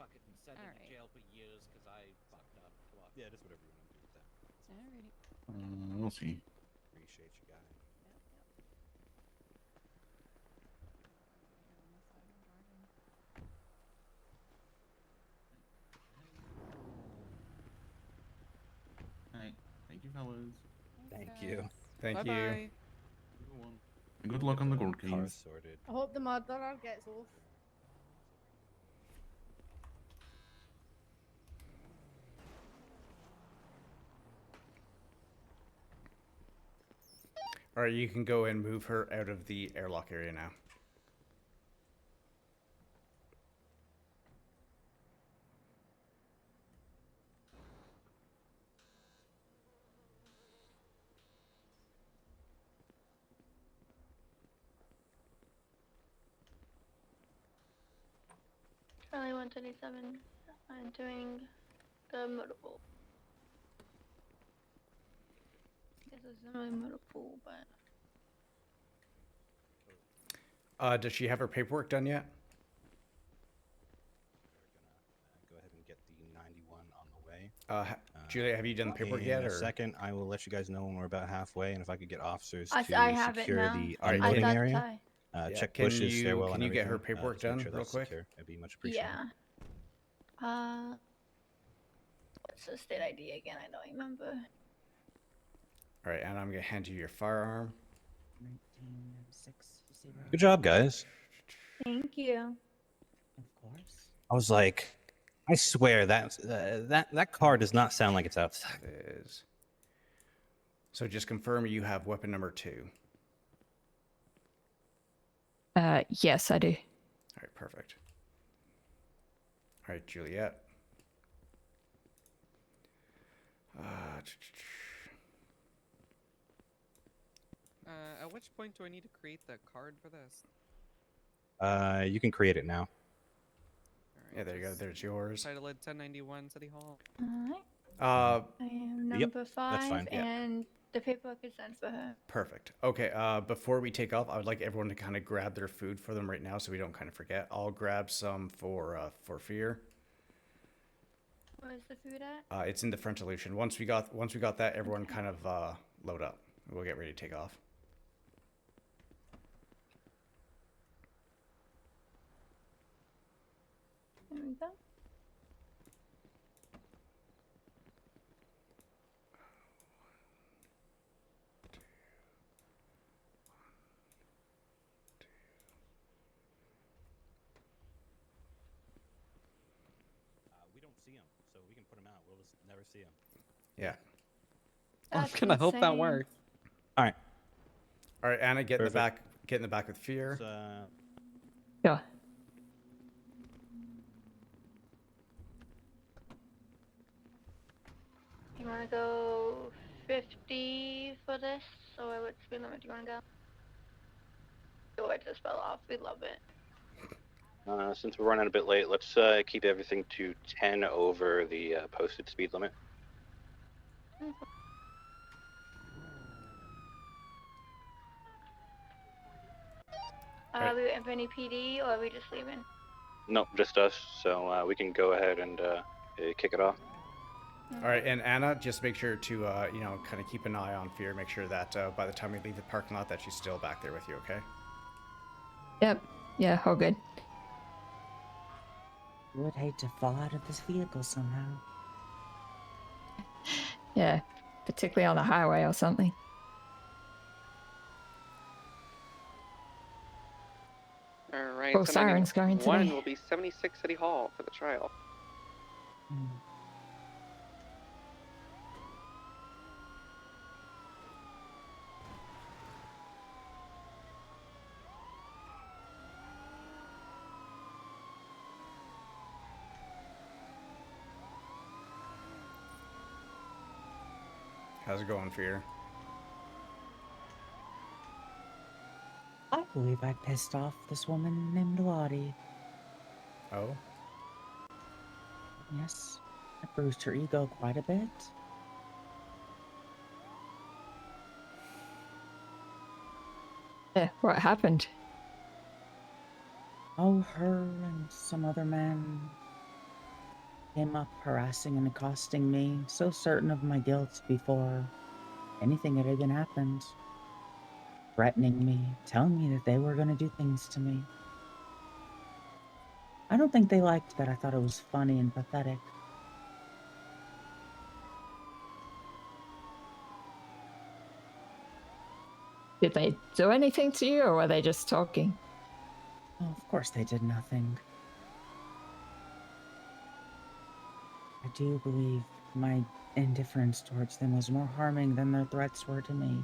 fucking send me to Alright. jail for years because I fucked up. Come on. Yeah, just whatever you want to do with that. Alrighty. We'll see. Appreciate you guys. Alright. Thank you, fellas. Thank you. Thank you. Bye-bye. And good luck on the gold Car keys. sorted. I hope the murderer gets off. All right, you can go and move her out of the airlock area now. Charlie 127. I'm doing the motor pool. Guess it's not really motor pool, but Does she have her paperwork done yet? Go ahead and get the 91 on the way. Julia, have you done the paperwork in yet? a Or? second, I will let you guys know when we're about halfway, and if I could get officers I to have it secure now. the All right, unloading can- area, Yeah, check can bushes, you- stairwell, can and you get her everything, paperwork just make done sure real that's quick? secure. It'd be much appreciated. yeah. What's the state ID again? I don't remember. All right, and I'm gonna hand you your firearm. 1960. Good job, guys. Thank you. Of course. I was like, I swear that car does not sound like it's outside. It is. So just confirm you have weapon number 2. Yes, I do. All right, perfect. All right, Juliet. At which point do I need to create the card for this? You can create it now. Yeah, there you go. There's yours. Title it 1091 City Hall. Alright. Uh, I am Yep, number that's 5, fine. Yeah. and the paperwork is sent for her. Perfect. Okay, before we take off, I would like everyone to kind of grab their food for them right now so we don't kind of forget. I'll grab some for Fÿrr. Where's the food at? It's in the French solution. Once we got that, everyone kind of load up. We'll get ready to take off. There we go. We don't see them, so we can put them out. We'll just never see them. Yeah. I'm That's gonna hope that insane. works. All right. All right, Anna, get in the Perfect. back. Get in the back with Fÿrr. Yeah. You wanna go 50 for this, or what speed limit do you wanna go? Go ahead to spell off. We love it. Since we're running a bit late, let's keep everything to 10 over the posted speed limit. Are we waiting for any PD, or are we just leaving? Nope, just us. So we can go ahead and kick it off. All right, and Anna, just make sure to kind of keep an eye on Fÿrr. Make sure that by the time we leave the parking lot, that she's still back there with you. Okay. Yep. Yeah, all good. I would hate to fall out of this vehicle somehow. Yeah, particularly on the highway or something. Alright, Well, Siren's going 1091 today. will be 76 City Hall for the trial. Hmm. How's it going, Fÿrr? I believe I pissed off this woman named Lottie. Oh? Yes, I bruised her ego quite a bit. Yeah, what happened? Oh, her and some other man came up harassing and accosting me, so certain of my guilt before anything had even happened. Threatening me, telling me that they were going to do things to me. I don't think they liked that I thought it was funny and pathetic. Did they do anything to you, or were they just talking? Oh, of course they did nothing. I do believe my indifference towards them was more harming than their threats were to me.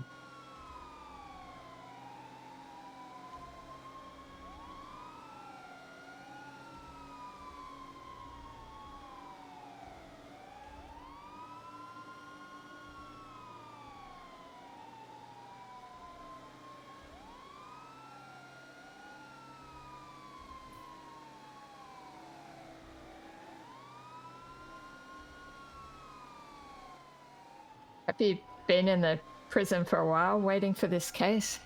Have you been in the prison for a while, waiting for this case?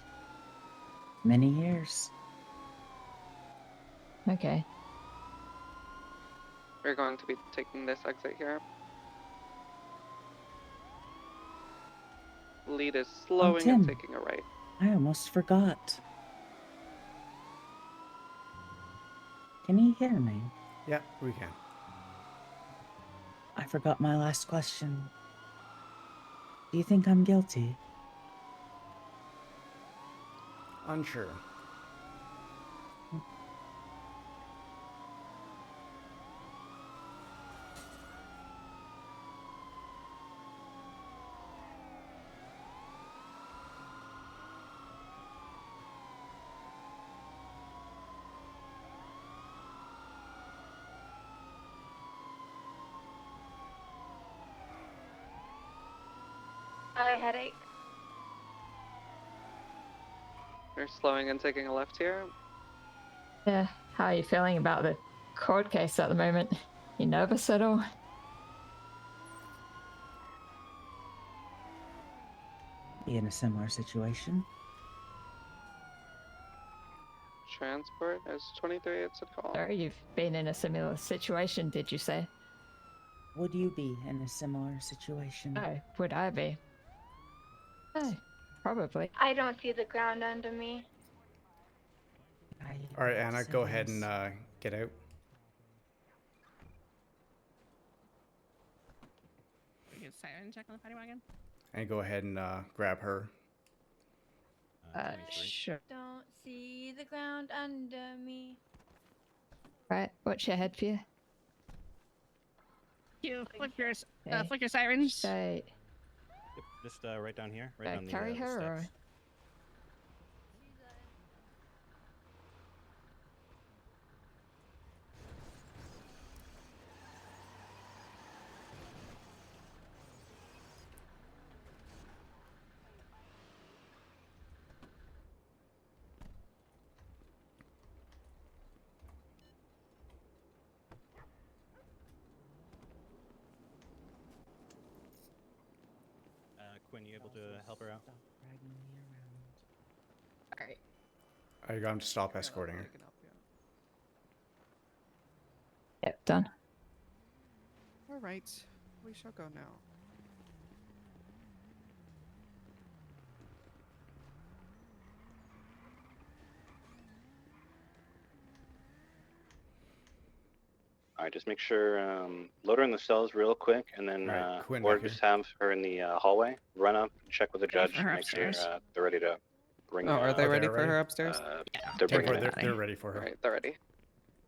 Many years. Okay. We're going to be taking this exit here. Lead is slowing and Tim. taking a right. I almost forgot. Can you hear me? Yeah, we can. I forgot my last question. Do you think I'm guilty? Unsure. I headache. We're slowing and taking a left here. Yeah, how are you feeling about the court case at the moment? You nervous at all? Be in a similar situation. Transport is 23 at City Hall. Sorry, you've been in a similar situation, did you say? Would you be in a similar situation? Oh, would I be? Oh, probably. I don't see the ground under me. All right, Anna, go ahead and get out. We get siren check on the paddy wagon. And go ahead and grab her. Sure. Don't see the ground under me. Right, watch your head, Fÿrr. You flick your, Okay. flick your sirens. Say, Yep, just right down here, right on the carry her, steps. or? Quinn, you able to help her out? Alright. I got him to stop escorting her. Yep, done. All right, we shall go now. All right, just make sure load her in the cells real quick, and then Right, Quinn or back just have her in the hallway. Run up, check with the Ready judge, for her make sure upstairs. they're ready to bring. Oh, are they Okay, ready they're for her ready? upstairs? They're They're, bringing they're, it. they're ready for her. Alright, they're ready.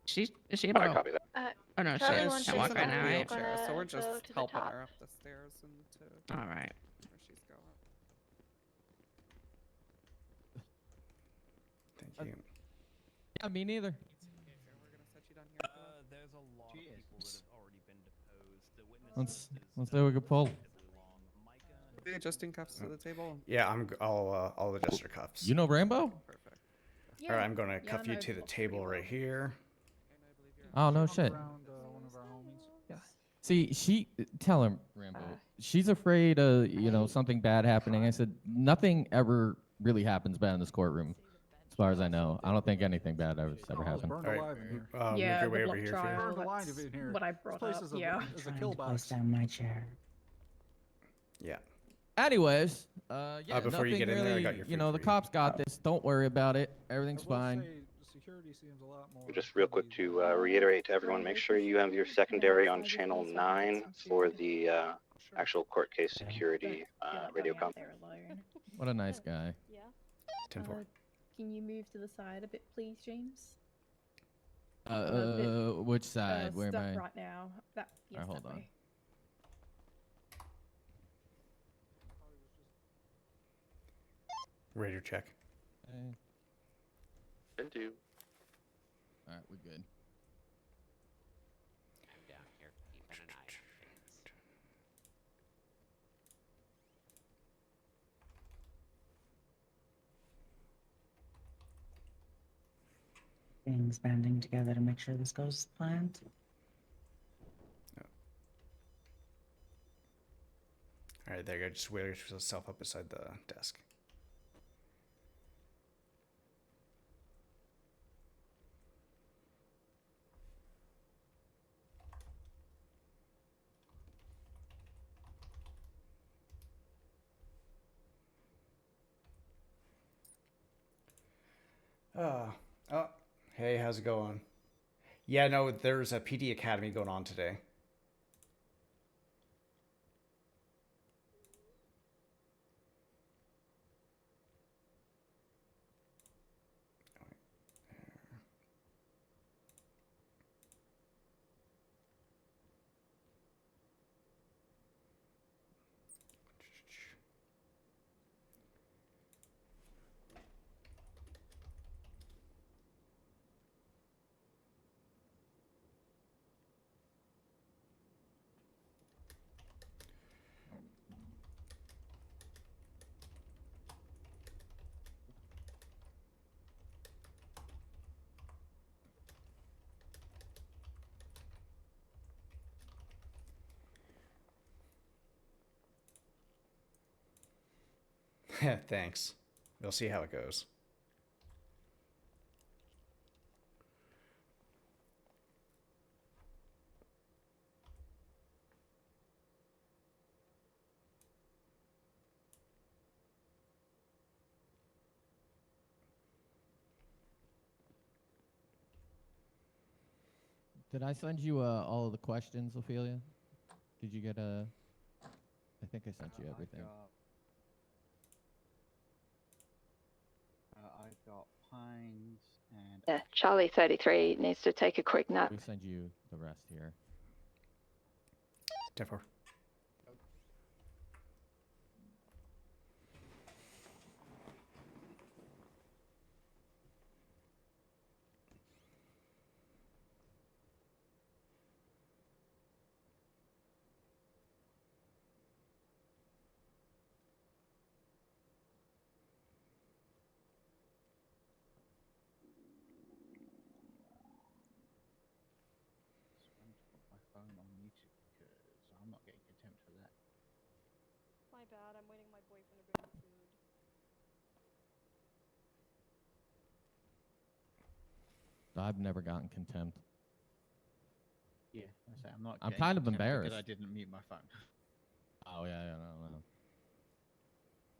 Is she I able to? copy that. Oh no, Charlie she wants can't to walk go right now, to right? Wheelchair, so we're go just to the helping top. her up the stairs into All right. where she's going. Thank you. Yeah, me neither. We're gonna set you down here. There's a lot of people that have already been deposed. The witness Let's see what we can pull. The adjusting cuffs to the table. Yeah, I'll adjust her cuffs. You know Rambo? Perfect. All right, I'm going to cuff you to the table right here. Oh no shit. See, tell him Rambo. She's afraid of something bad happening. I said nothing ever really happens bad in this courtroom, as far as I know. I don't think anything bad ever happened. All right, make your way over here. Fÿrr. What I brought up. Yeah. Place down my chair. Yeah. Anyways, yeah, before you nothing get in there, I really, got your food the for you. cops got this. Don't worry about it. Everything's fine. Just real quick to reiterate to everyone, make sure you have your secondary on channel 9 for the actual court case security radio comm. What a nice guy. Yeah. 10-4. Can you move to the side a bit, please, James? Which side? Where am stuck I? right now. That. Yes, Alright, hold that on. way. Radio check. And do. All right, we're good. I'm down here keeping an eye on things. Things banding together to make sure this goes as planned. All right, there you go. Just wheel yourself up beside the desk. Oh, hey, how's it going? Yeah, no, there's a PD Academy going on today. Thanks. We'll see how it goes. Did I send you all of the questions, Ophelia? Did you get a? I think I sent you everything. I've got Pines and. Yeah, Charlie 33 needs to take a quick nap. We send you the rest here. 10-4. My phone on music because I'm not getting contempt for that. My bad. I'm waiting my boyfriend to bring me food. I've never gotten contempt. Yeah, I say I'm not. I'm getting kind of contempt embarrassed. because I didn't mute my phone. Oh yeah, no.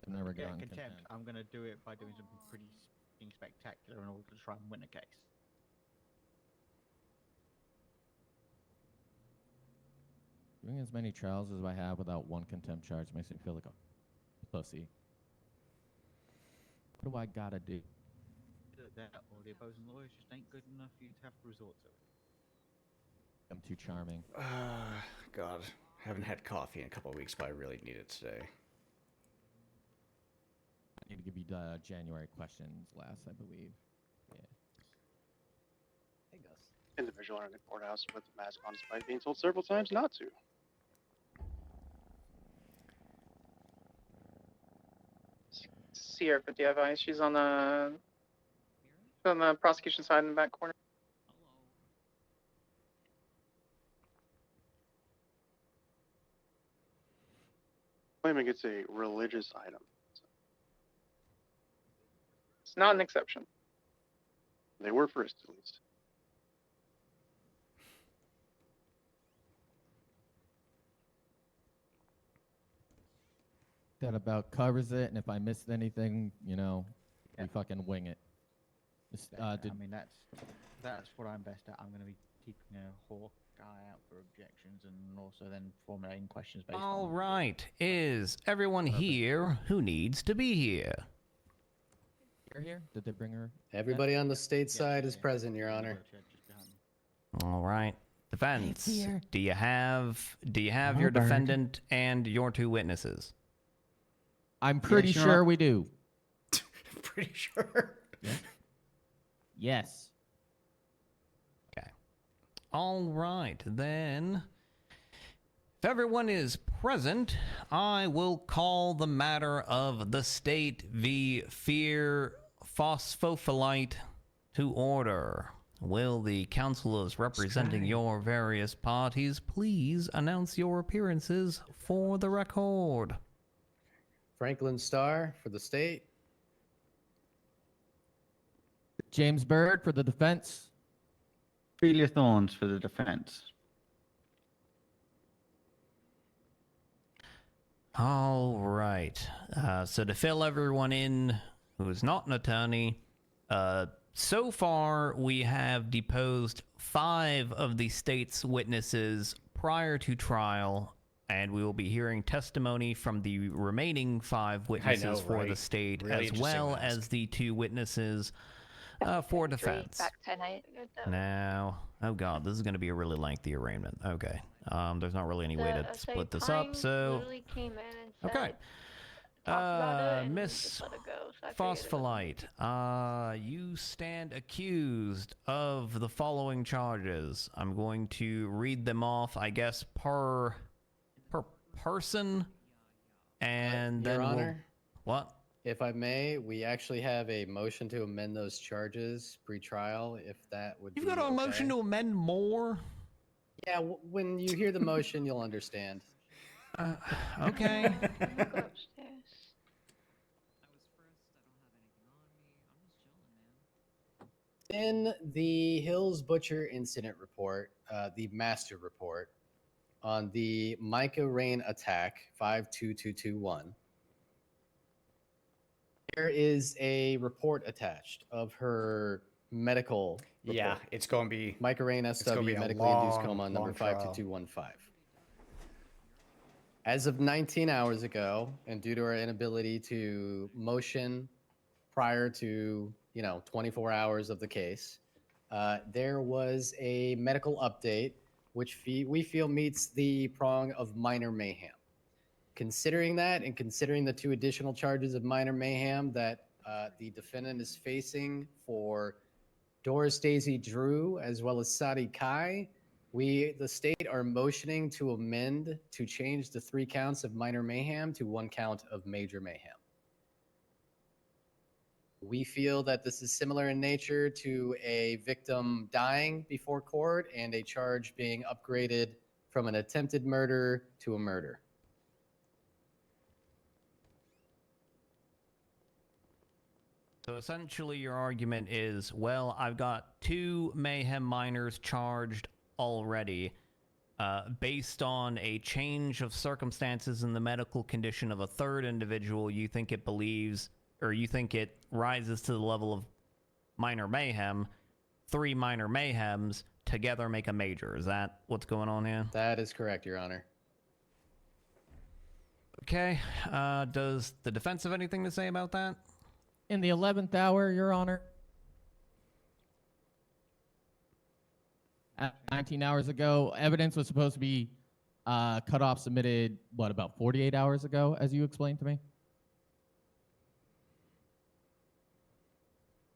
I've never Getting gotten contempt. contempt. I'm gonna do it by doing something pretty spectacular in order to try and win a case. Doing as many trials as I have without one contempt charge makes me feel like a pussy. What do I gotta do? That or the opposing lawyers just ain't good enough for you to have to resort to it. I'm too charming. God, haven't had coffee in a couple of weeks, but I really need it today. I need to give you the January questions last, I believe. Yeah. Hey, Gus. Individual in the courthouse with a mask on despite being told several times not to. Sierra 50 advice. She's on the prosecution side in the back corner. Claiming it's a religious item. It's not an exception. They were first, at least. That about covers it, and if I missed anything, you know, we fucking wing it. Just, I mean, that's what I'm best at. I'm going to be keeping a hawk eye out for objections and also then formulating questions based All on. right. Is everyone here who needs to be here? You're here? Did they bring her? Everybody on the state side is present, Your Honor. All right. Defense. here. Do you have your Albert. defendant and your two witnesses? I'm pretty sure we do. Pretty sure. Yes. Okay. All right, then. If everyone is present, I will call the matter of the state v. Fÿrr Phosphøphÿllite to order. Will the counselors representing your various parties please announce your appearances for the record? Franklin Starr for the state. James Bird for the defense. Ophelia Thorns for the defense. All right. So to fill everyone in who is not an attorney, so far we have deposed 5 of the state's witnesses prior to trial, and we will be hearing testimony from the remaining 5 witnesses for the state, Really as well interesting as the 2 witnesses for defense. Back tonight. Now, oh god, this is going to be a really lengthy arraignment. Okay. There's not really any way to split this up, so... Literally came in and said, Okay. talked about it and Miss just let it go, so I figured it was- Phosphøphÿllite, you stand accused of the following charges. I'm going to read them off, I guess, per person, and then Your Honor. What? If I may, we actually have a motion to amend those charges pre-trial, if that would You've be got a motion to amend more? Yeah, when you hear the motion, you'll understand. Okay. Go upstairs. In the Hills Butcher incident report, the master report, on the Micah Rain attack, 52221, there is a report attached of her medical report. Yeah, it's going to be... Micah Rain gonna SW, be a medically induced long, coma, number long trial. 52215. As of 19 hours ago, and due to our inability to motion prior to 24 hours of the case, there was a medical update which we feel meets the prong of minor mayhem. Considering that, and considering the 2 additional charges of minor mayhem that the defendant is facing for Doris Daisy Drew as well as Sadi Kai, the state, are motioning to amend to change the 3 counts of minor mayhem to 1 count of major mayhem. We feel that this is similar in nature to a victim dying before court and a charge being upgraded from an attempted murder to a murder. So essentially your argument is, well, I've got 2 mayhem minors charged already. Based on a change of circumstances in the medical condition of a 3rd individual, you think it believes, or you think it rises to the level of minor mayhem. 3 minor mayhems together make a major. Is that what's going on here? That is correct, Your Honor. Okay. Does the defense have anything to say about that? In the 11th hour, Your Honor. 19 hours ago, evidence was supposed to be cut off, submitted, what, about 48 hours ago, as you explained to me?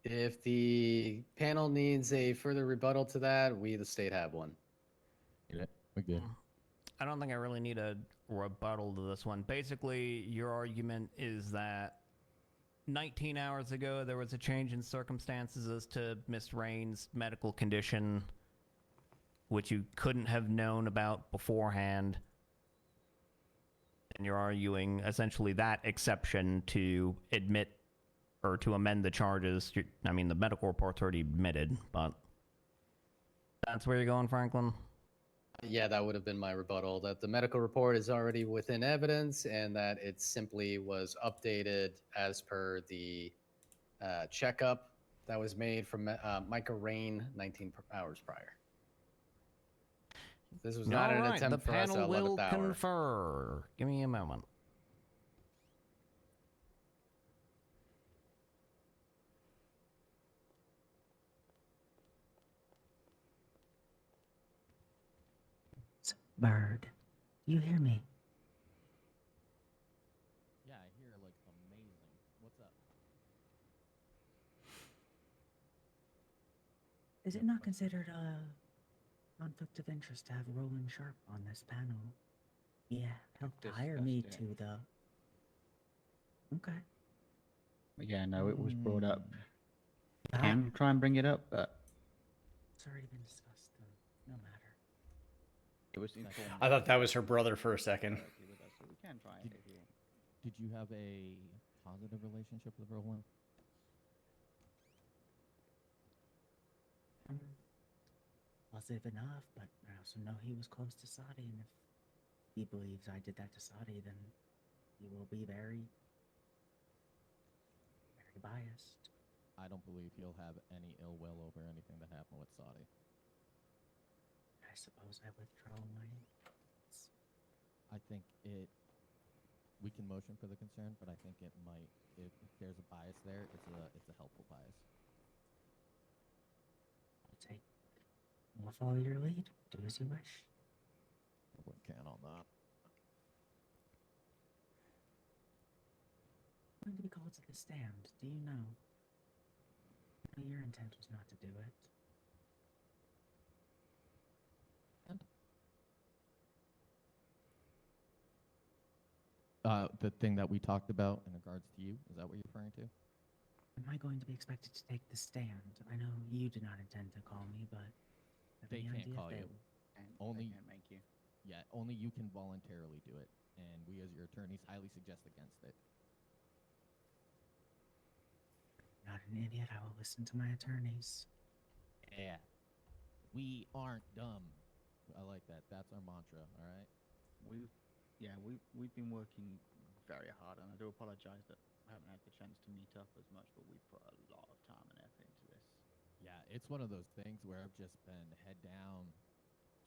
If the panel needs a further rebuttal to that, we, the state, have one. We're good. I don't think I really need a rebuttal to this one. Basically, your argument is that 19 hours ago there was a change in circumstances as to Miss Rain's medical condition, which you couldn't have known about beforehand. And you're arguing essentially that exception to admit or to amend the charges. I mean, the medical report's already admitted, but that's where you're going, Franklin? Yeah, that would have been my rebuttal, that the medical report is already within evidence and that it simply was updated as per the checkup that was made from Micah Rain 19 hours prior. This was not an attempt for us at 11th hour. The panel will confer. Give me a moment. Bird, do you hear me? Yeah, I hear, like, amazing. What's up? Is it not considered a conflict of interest to have Roland Sharp on this panel? Yeah, helped hire me to the... Okay. Yeah, no, it was brought up. Can try and bring it up, but It's already been discussed, though. No matter. it was informed. I thought that was her brother for a second. With us, so we can try it if you want. Did you have a positive relationship with Roland? Positive enough, but I also know he was close to Sadi, and if he believes I did that to Sadi, then he will be very biased. I don't believe he'll have any ill will over anything that happened with Saudi. I suppose I withdraw my... I think we can motion for the concern, but I think it might, if there's a bias there, it's a helpful bias. I'll follow your lead. Do as you wish. We can on that. I'm going to be called to the stand. Do you know? I know your intent was not to do it. The thing that we talked about in regards to you, is that what you're referring to? Am I going to be expected to take the stand? I know you did not intend to call me, but... They can't call you. Only can't make you. Yeah, only you can voluntarily do it, and we as your attorneys highly suggest against it. Not an idiot. I will listen to my attorneys. Yeah. We aren't dumb. I like that. That's our mantra, all right? We've been working very hard, and I do apologize that I haven't had the chance to meet up as much, but we put a lot of time and effort into this. Yeah, it's one of those things where I've just been head down,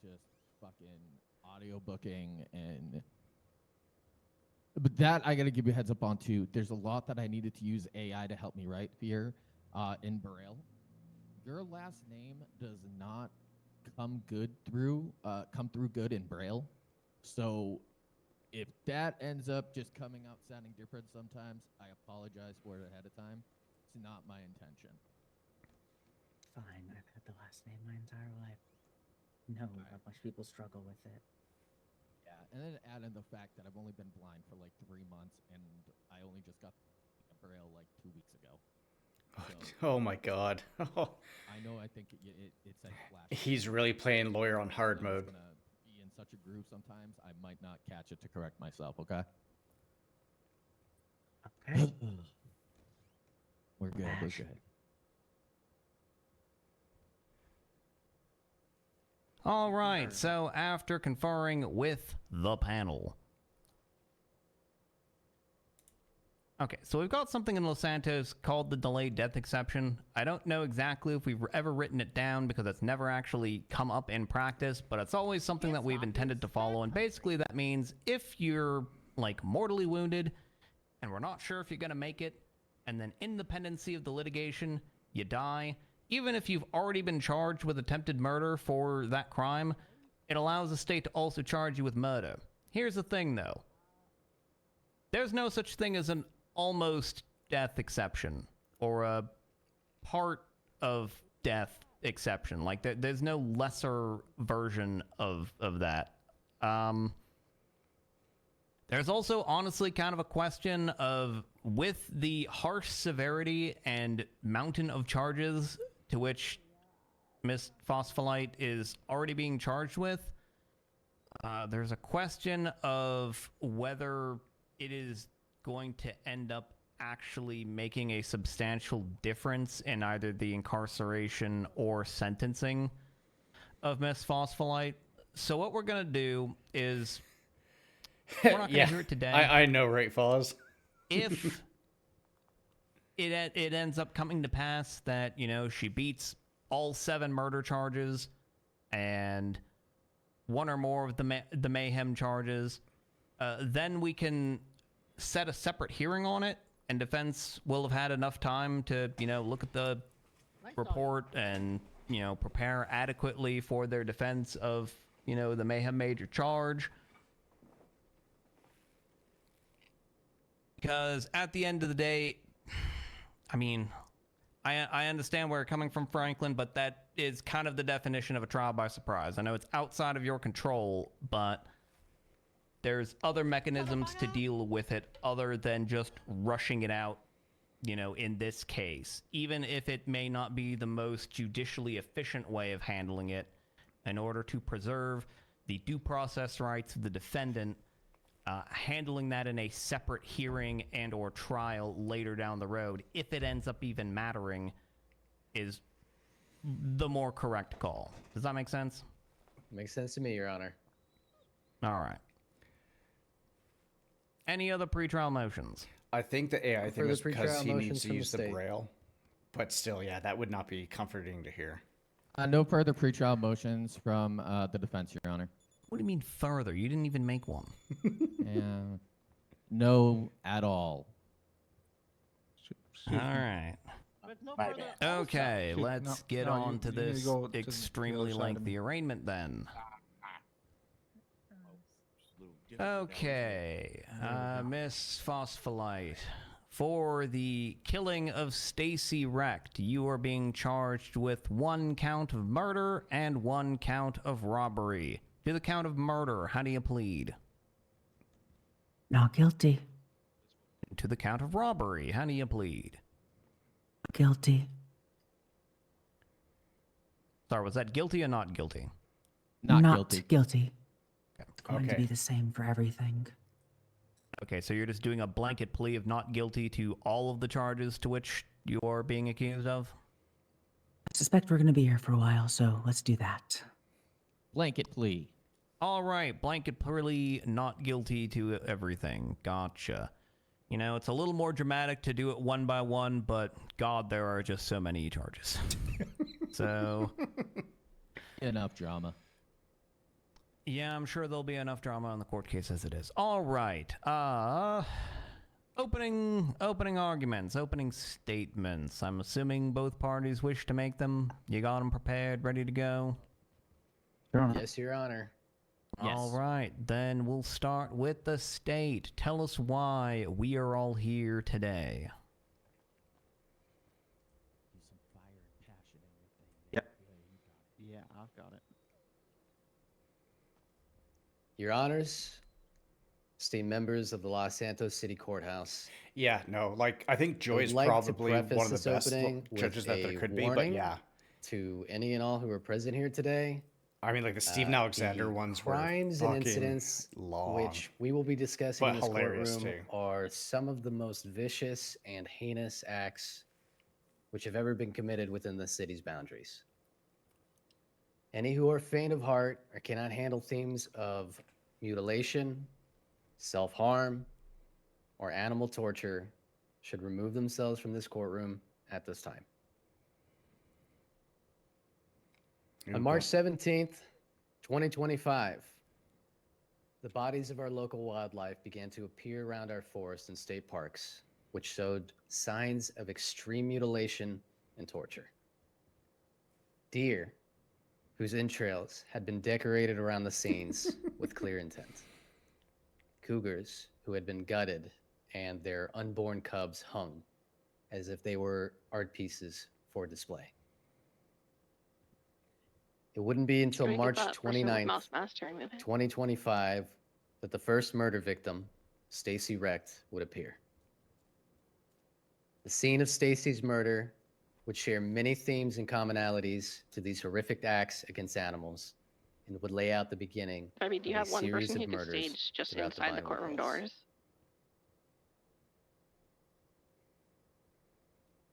just fucking audio booking, and but that I gotta give you a heads up on too. There's a lot that I needed to use AI to help me write here in Braille. Your last name does not come through good in Braille. So if that ends up just coming out sounding different sometimes, I apologize for it ahead of time. It's not my intention. Fine. I've had the last name my entire life. Know how much people struggle with it. Yeah, and then add in the fact that I've only been blind for like 3 months, and I only just got Braille like 2 weeks ago. Oh my god. I know. I think it's a flash. He's really playing lawyer on hard mode. Gonna be in such a groove sometimes. I might not catch it to correct myself. Okay. Okay. We're good. We're good. All right, so after conferring with the panel. Okay, so we've got something in Los Santos called the delayed death exception. I don't know exactly if we've ever written it down because it's never actually come up in practice, but it's always something that we've intended to follow. And basically that means if you're like mortally wounded and we're not sure if you're going to make it, and then in the pendency of the litigation, you die, even if you've already been charged with attempted murder for that crime, it allows the state to also charge you with murder. Here's the thing, though. There's no such thing as an almost death exception, or a part of death exception. Like, there's no lesser version of that. There's also honestly kind of a question of, with the harsh severity and mountain of charges to which Miss Phosphøphylite is already being charged with, there's a question of whether it is going to end up actually making a substantial difference in either the incarceration or sentencing of Miss Phosphøphylite. So what we're going to do is, we're not going to hear it today. I know, right, fellas? If it ends up coming to pass that, you know, she beats all 7 murder charges and 1 or more of the mayhem charges, then we can set a separate hearing on it, and defense will have had enough time to, you know, look at the report and, you know, prepare adequately for their defense of, you know, the mayhem major charge. Because at the end of the day, I mean, I understand where you're coming from, Franklin, but that is kind of the definition of a trial by surprise. I know it's outside of your control, but there's other mechanisms to deal with it other than just rushing it out, you know, in this case. Even if it may not be the most judicially efficient way of handling it, in order to preserve the due process rights of the defendant, handling that in a separate hearing and or trial later down the road, if it ends up even mattering, is the more correct call. Does that make sense? Makes sense to me, Your Honor. All right. Any other pretrial motions? I think that, yeah, I think Further it's because pretrial he needs motions to from the use the state. braille. But still, yeah, that would not be comforting to hear. No further pretrial motions from the defense, Your Honor. What do you mean further? You didn't even make one. Yeah. No, at all. All right. Okay, let's get on to this extremely lengthy arraignment then. Okay, Miss Phosphøphylite, for the killing of Stacy Recht, you are being charged with 1 count of murder and 1 count of robbery. To the count of murder, how do you plead? Not guilty. To the count of robbery, how do you plead? Guilty. Sorry, was that guilty or not guilty? Not guilty. Okay. It's going to be the same for everything. Okay, so you're just doing a blanket plea of not guilty to all of the charges to which you are being accused of? I suspect we're going to be here for a while, so let's do that. Blanket plea. All right, blanket plea, not guilty to everything. Gotcha. You know, it's a little more dramatic to do it one by one, but God, there are just so many charges. So... Enough drama. Yeah, I'm sure there'll be enough drama on the court case as it is. All right. Opening arguments, opening statements. I'm assuming both parties wish to make them. You got them prepared, ready to go? Yes, Your Honor. All right, then we'll start with the state. Tell us why we are all here today. Yep. Yeah, I've got it. Your Honors, esteemed members of the Los Santos City Courthouse. Yeah, no, like, I think Joy is like probably to one preface of the this best opening judges with that there a could be, but warning yeah. To any and all who are present here today. I mean, like the Stephen Alexander ones were crimes and fucking incidents long, which we will be discussing but in this hilarious courtroom too. are some of the most vicious and heinous acts which have ever been committed within the city's boundaries. Any who are faint of heart or cannot handle themes of mutilation, self-harm, or animal torture should remove themselves from this courtroom at this time. On March 17th, 2025, the bodies of our local wildlife began to appear around our forests and state parks which showed signs of extreme mutilation and torture. Deer, whose entrails had been decorated around the scenes with clear intent. Cougars, who had been gutted and their unborn cubs hung as if they were art pieces for display. It wouldn't be until Sure, you March thought person with 29th, mouse mastering with it. 2025, that the first murder victim, Stacy Recht, would appear. The scene of Stacy's murder would share many themes and commonalities to these horrific acts against animals and would lay out the beginning I mean, do you of a have one series person of who could murders stage just throughout inside the Vinewood courtroom Hills. doors?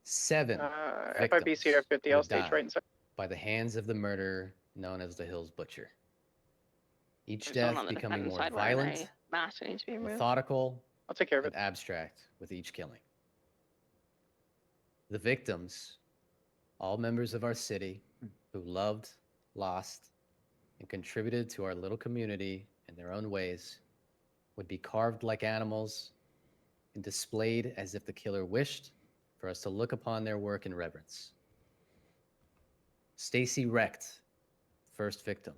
7 FIB Sierra 50, I'll would stage die right inside. by the hands of the murderer known as the Hills Butcher. Each There's someone death on the becoming defendant's more side wearing violent, a mask that needs to be removed. methodical, I'll take care of and abstract with each killing. The victims, all members of our city who loved, lost, and contributed to our little community in their own ways, would be carved like animals and displayed as if the killer wished for us to look upon their work in reverence. Stacy Recht, first victim,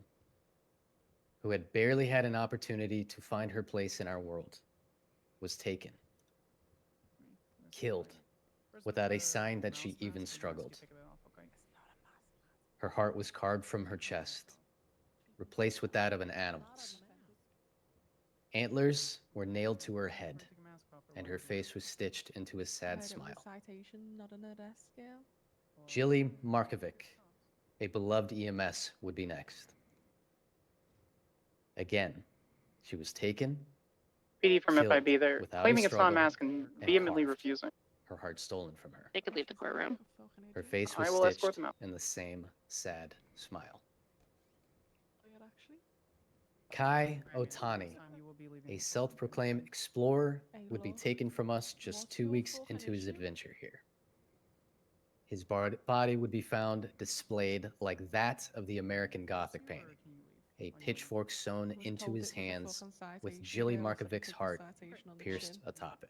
who had barely had an opportunity to find her place in our world, was taken, killed, without a sign that she even struggled. Her heart was carved from her chest, replaced with that of an animal's. Antlers were nailed to her head, and her face was stitched into a sad smile. Citation, not on her desk scale. Jilly Markovic, a beloved EMS, would be next. Again, she was taken, PD from killed FIB, they're without a claiming it's not a struggle, mask and vehemently refusing. her heart stolen from her. They could leave the courtroom. Her face was I will escort stitched them out. in the same sad smile. Kai Otani, a self-proclaimed explorer, would be taken from us just 2 weeks into his adventure here. His body would be found displayed like that of the American Gothic painting, a pitchfork sewn into his hands with Jilly Markovic's heart pierced atop it.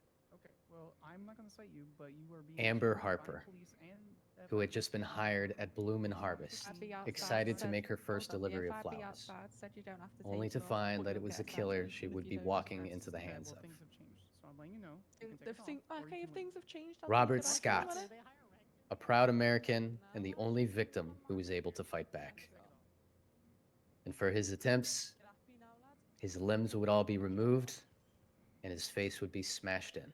Well, I'm not going to cite you, but you were being Amber escorted by Harper, police and who had just been hired at Bloom and Harvest, excited to make her first delivery of flowers, only to find that it was the killer she would be walking into the hands of. things have changed. So I'm letting you know. You can take If a things, call, or okay, you if can things have changed, I'll Robert take it back. Scott, a proud American and the only victim who was able to fight back. And for his attempts, his limbs would all be removed and his face would be smashed in.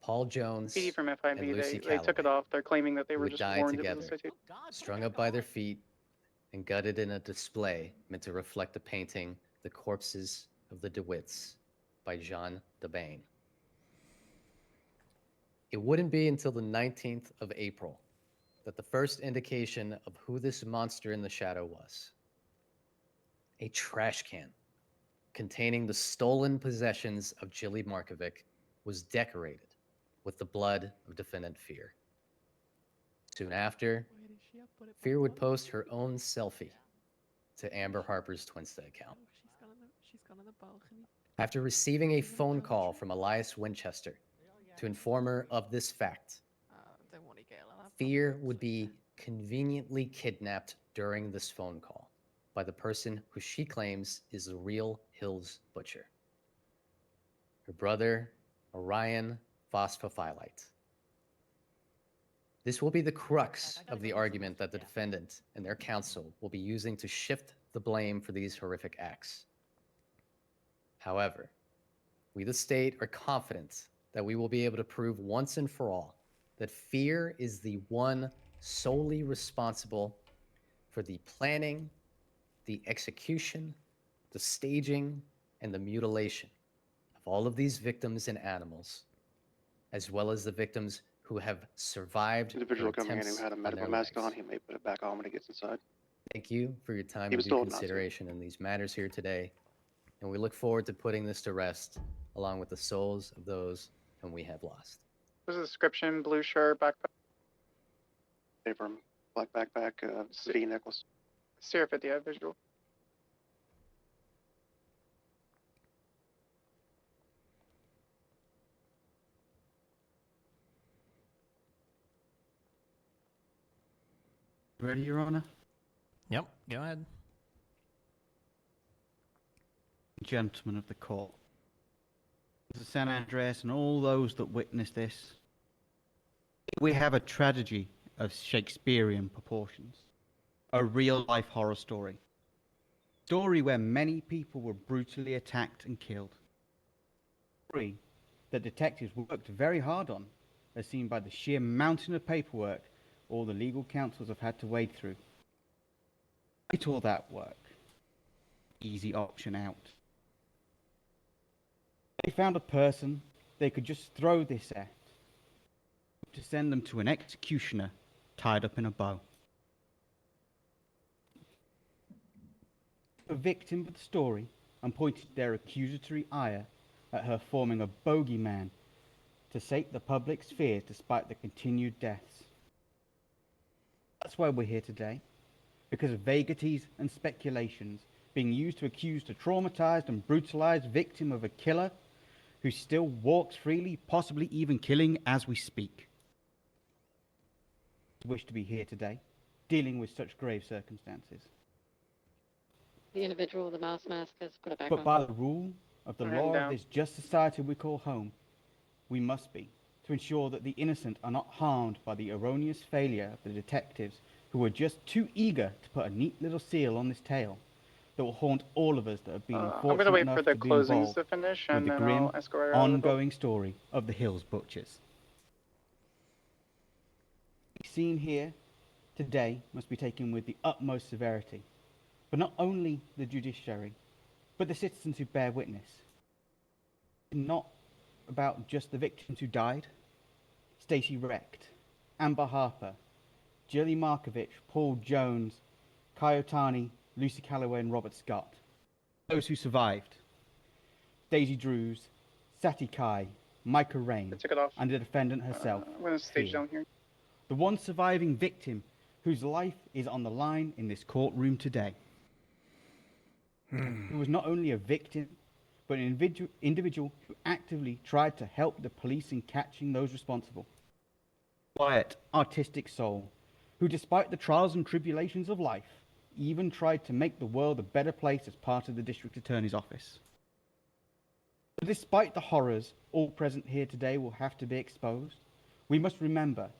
Paul Jones PD from and FIB, Lucy they took it Calloway off. They're claiming that they were would just die warned it together, was a citation. strung up by their feet and gutted in a display meant to reflect the painting The Corpses of the DeWitts by Jean Debain. It wouldn't be until the 19th of April that the first indication of who this monster in the shadow was. A trash can containing the stolen possessions of Jilly Markovic was decorated with the blood of defendant Fÿrr. Soon after, Fÿrr would post her own selfie to Amber Harper's Twinsta account. She's gone on the balcony. After receiving a phone call from Elias Winchester to inform her of this fact, Don't want to get on that. Fÿrr would be conveniently kidnapped during this phone call by the person who she claims is the real Hills Butcher. Her brother, Orion Phosphøphÿllite. This will be the crux of the argument that the defendant and their counsel will be using to shift the blame for these horrific acts. However, we the state are confident that we will be able to prove once and for all that Fÿrr is the one solely responsible for the planning, the execution, the staging, and the mutilation of all of these victims and animals, as well as the victims who have survived Individual her coming in attempts who had a on medical their mask lives. on, he may put it back on when he gets inside. Thank you for your time He and was due told not to. consideration in these matters here today, and we look forward to putting this to rest, along with the souls of those whom we have lost. There's a description, blue shirt, backpack. Paper, black backpack, city necklace. Sierra 50, I have visual. Ready, Your Honor? Yep, go ahead. Gentlemen of the court, Mr. San Andreas and all those that witnessed this, we have a tragedy of Shakespearean proportions. A real-life horror story. Story where many people were brutally attacked and killed. Story that detectives worked very hard on, as seen by the sheer mountain of paperwork all the legal counsels have had to wade through. Despite all that work, easy option out. They found a person they could just throw this at to send them to an executioner tied up in a bow. The victim of the story and pointed their accusatory ire at her forming a bogeyman to sate the public's fears despite the continued deaths. That's why we're here today, because of vagaries and speculations being used to accuse a traumatized and brutalized victim of a killer who still walks freely, possibly even killing as we speak. I wish to be here today, dealing with such grave circumstances. The individual with the mouse mask has put it back But on. by the rule of the law of this just society we call home, we must be, to ensure that the innocent are not harmed by the erroneous failure of the detectives who were just too eager to put a neat little seal on this tale that will haunt all of us that have been I'm unfortunate gonna wait enough for the to be closings involved to finish, with and the then grim, I'll escort out of the ongoing story of the Hills Butchers. The scene here today must be taken with the utmost severity, but not only the judiciary, but the citizens who bear witness. Not about just the victims who died. Stacey Recht, Amber Harper, Jilly Markovich, Paul Jones, Kayotani, Lucy Calloway and Robert Scott. Those who survived. Daisy Drews, Sati Kai, Micah Rain, and the defendant herself. I'm gonna stage Fÿrr. down here. The one surviving victim whose life is on the line in this courtroom today. Who was not only a victim, but an individual who actively tried to help the police in catching those responsible. Quiet, artistic soul, who despite the trials and tribulations of life, even tried to make the world a better place as part of the district attorney's office. But despite the horrors all present here today will have to be exposed, we must remember,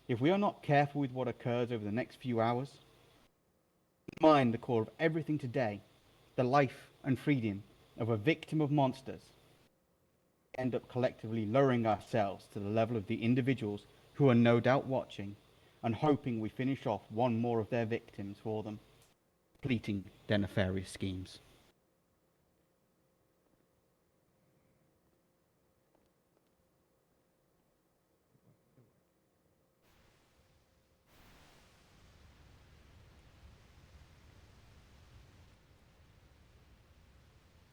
if we are not careful with what occurs over the next few hours, mind the core of everything today, the life and freedom of a victim of monsters, end up collectively lowering ourselves to the level of the individuals who are no doubt watching and hoping we finish off one more of their victims for them, completing their nefarious schemes.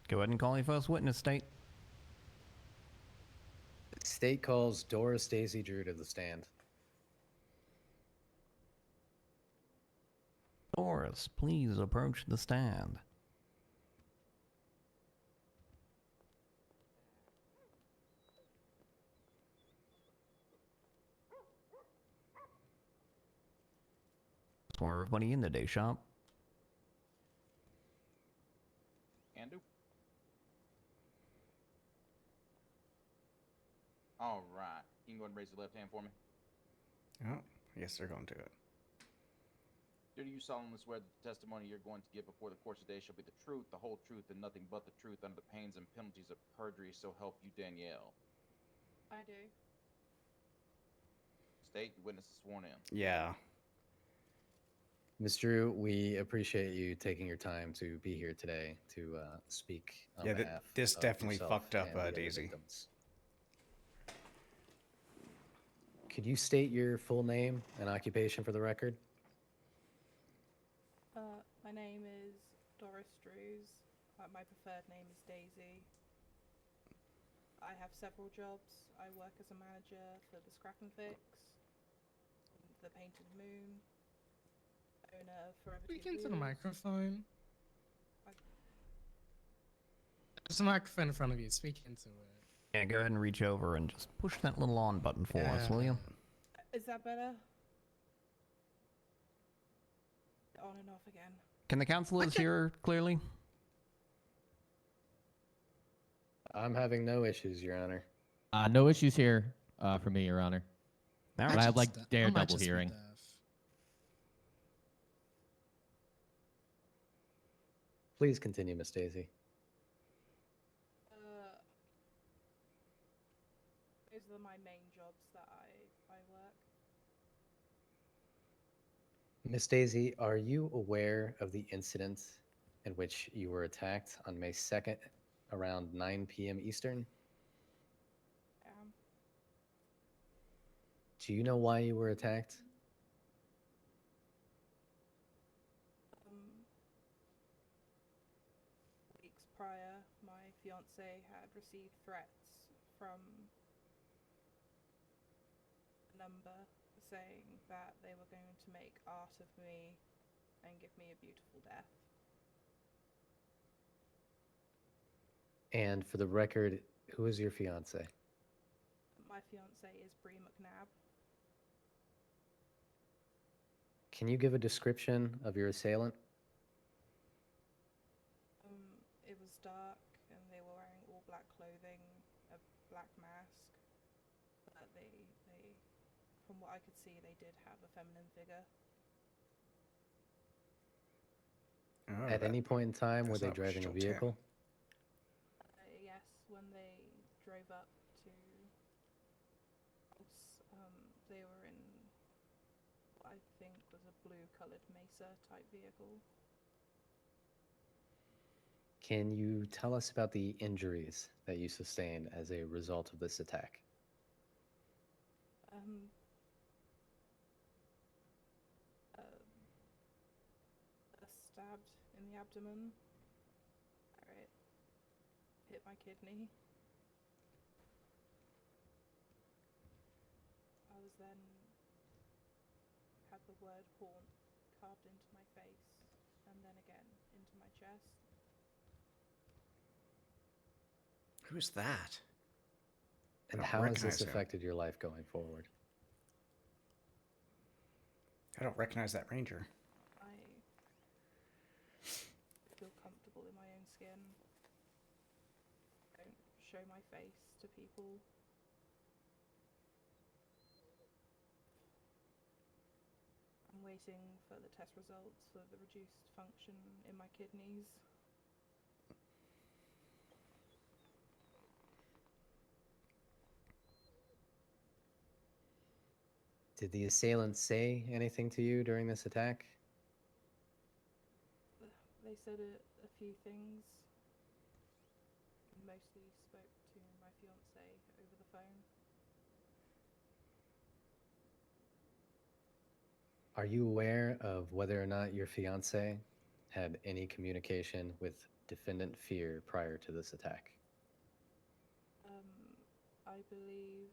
Go ahead and call your first witness, State. State calls Doris Stacey Drew to the stand. Doris, please approach the stand. For everybody in the day shop. Can do. All right. You can go ahead and raise your left hand for me. Oh, I guess they're going to it. Do you solemnly swear that the testimony you're going to give before the court today shall be the truth, the whole truth, and nothing but the truth under the pains and penalties of perjury, so help you Danielle? I do. State, the witness is sworn in. Yeah. Ms. Drew, we appreciate you taking your time to be here today to speak on behalf this of definitely yourself fucked up and the other Daisy. victims. Could you state your full name and occupation for the record? My name is Doris Drews. My preferred name is Daisy. I have several jobs. I work as a manager for the Scrap and Fix, the Painted Moon, owner of Forever Speak Two into the Wheels. microphone. There's a microphone in front of you. Speak into it. Yeah, go ahead and reach over and just push that little on button for us, will you? Is that better? On and off again. Can the counselors hear clearly? I'm having no issues, Your Honor. No issues here for me, Your Honor. All But I have like daredevil hearing. Please continue, Miss Daisy. Those are my main jobs that I work. Miss Daisy, are you aware of the incident in which you were attacked on May 2nd around 9 p.m. Eastern? Do you know why you were attacked? Weeks prior, my fiance had received threats from a number saying that they were going to make art of me and give me a beautiful death. And for the record, who is your fiance? My fiance is Bree McNabb. Can you give a description of your assailant? It was dark and they were wearing all black clothing, a black mask. But they, from what I could see, they did have a feminine figure. Oh, At any point in time, were they driving a vehicle? Yes, when they drove up to house, they were in what I think was a blue-colored Mesa type vehicle. Can you tell us about the injuries that you sustained as a result of this attack? Stabbed in the abdomen. Alright. Hit my kidney. I was then had the word haunt carved into my face and then again into my chest. Who's that? And I don't how has this recognize him. affected your life going forward? I don't recognize that ranger. I feel comfortable in my own skin. I don't show my face to people. I'm waiting for the test results for the reduced function in my kidneys. Did the assailant say anything to you during this attack? They said a few things. Mostly spoke to my fiance over the phone. Are you aware of whether or not your fiance had any communication with defendant Fÿrr prior to this attack? I believe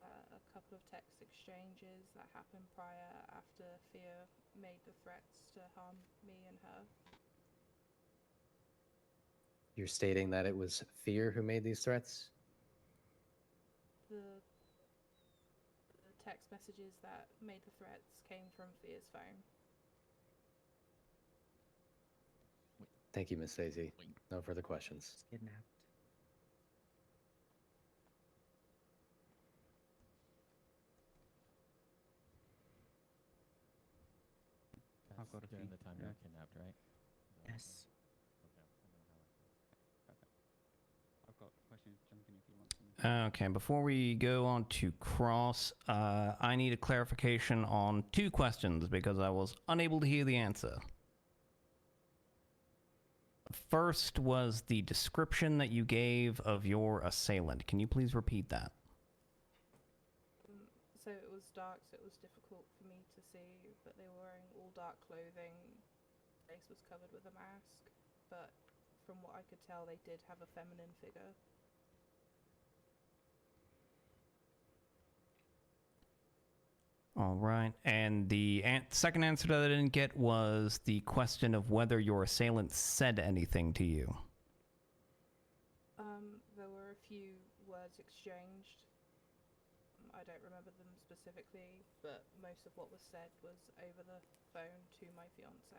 a couple of text exchanges that happened prior after Fÿrr made the threats to harm me and her. You're stating that it was Fÿrr who made these threats? The text messages that made the threats came from Fyr's phone. Thank you, Miss Daisy. No further questions. Kidnapped. I've got during the time you were kidnapped, right? Yes. I've got questions. Jump in if you want some. Okay, before we go on to cross, I need a clarification on 2 questions because I was unable to hear the answer. First was the description that you gave of your assailant. Can you please repeat that? So it was dark, so it was difficult for me to see, but they were wearing all dark clothing. Face was covered with a mask, but from what I could tell, they did have a feminine figure. All right, and the second answer that I didn't get was the question of whether your assailant said anything to you. There were a few words exchanged. I don't remember them specifically, but most of what was said was over the phone to my fiance.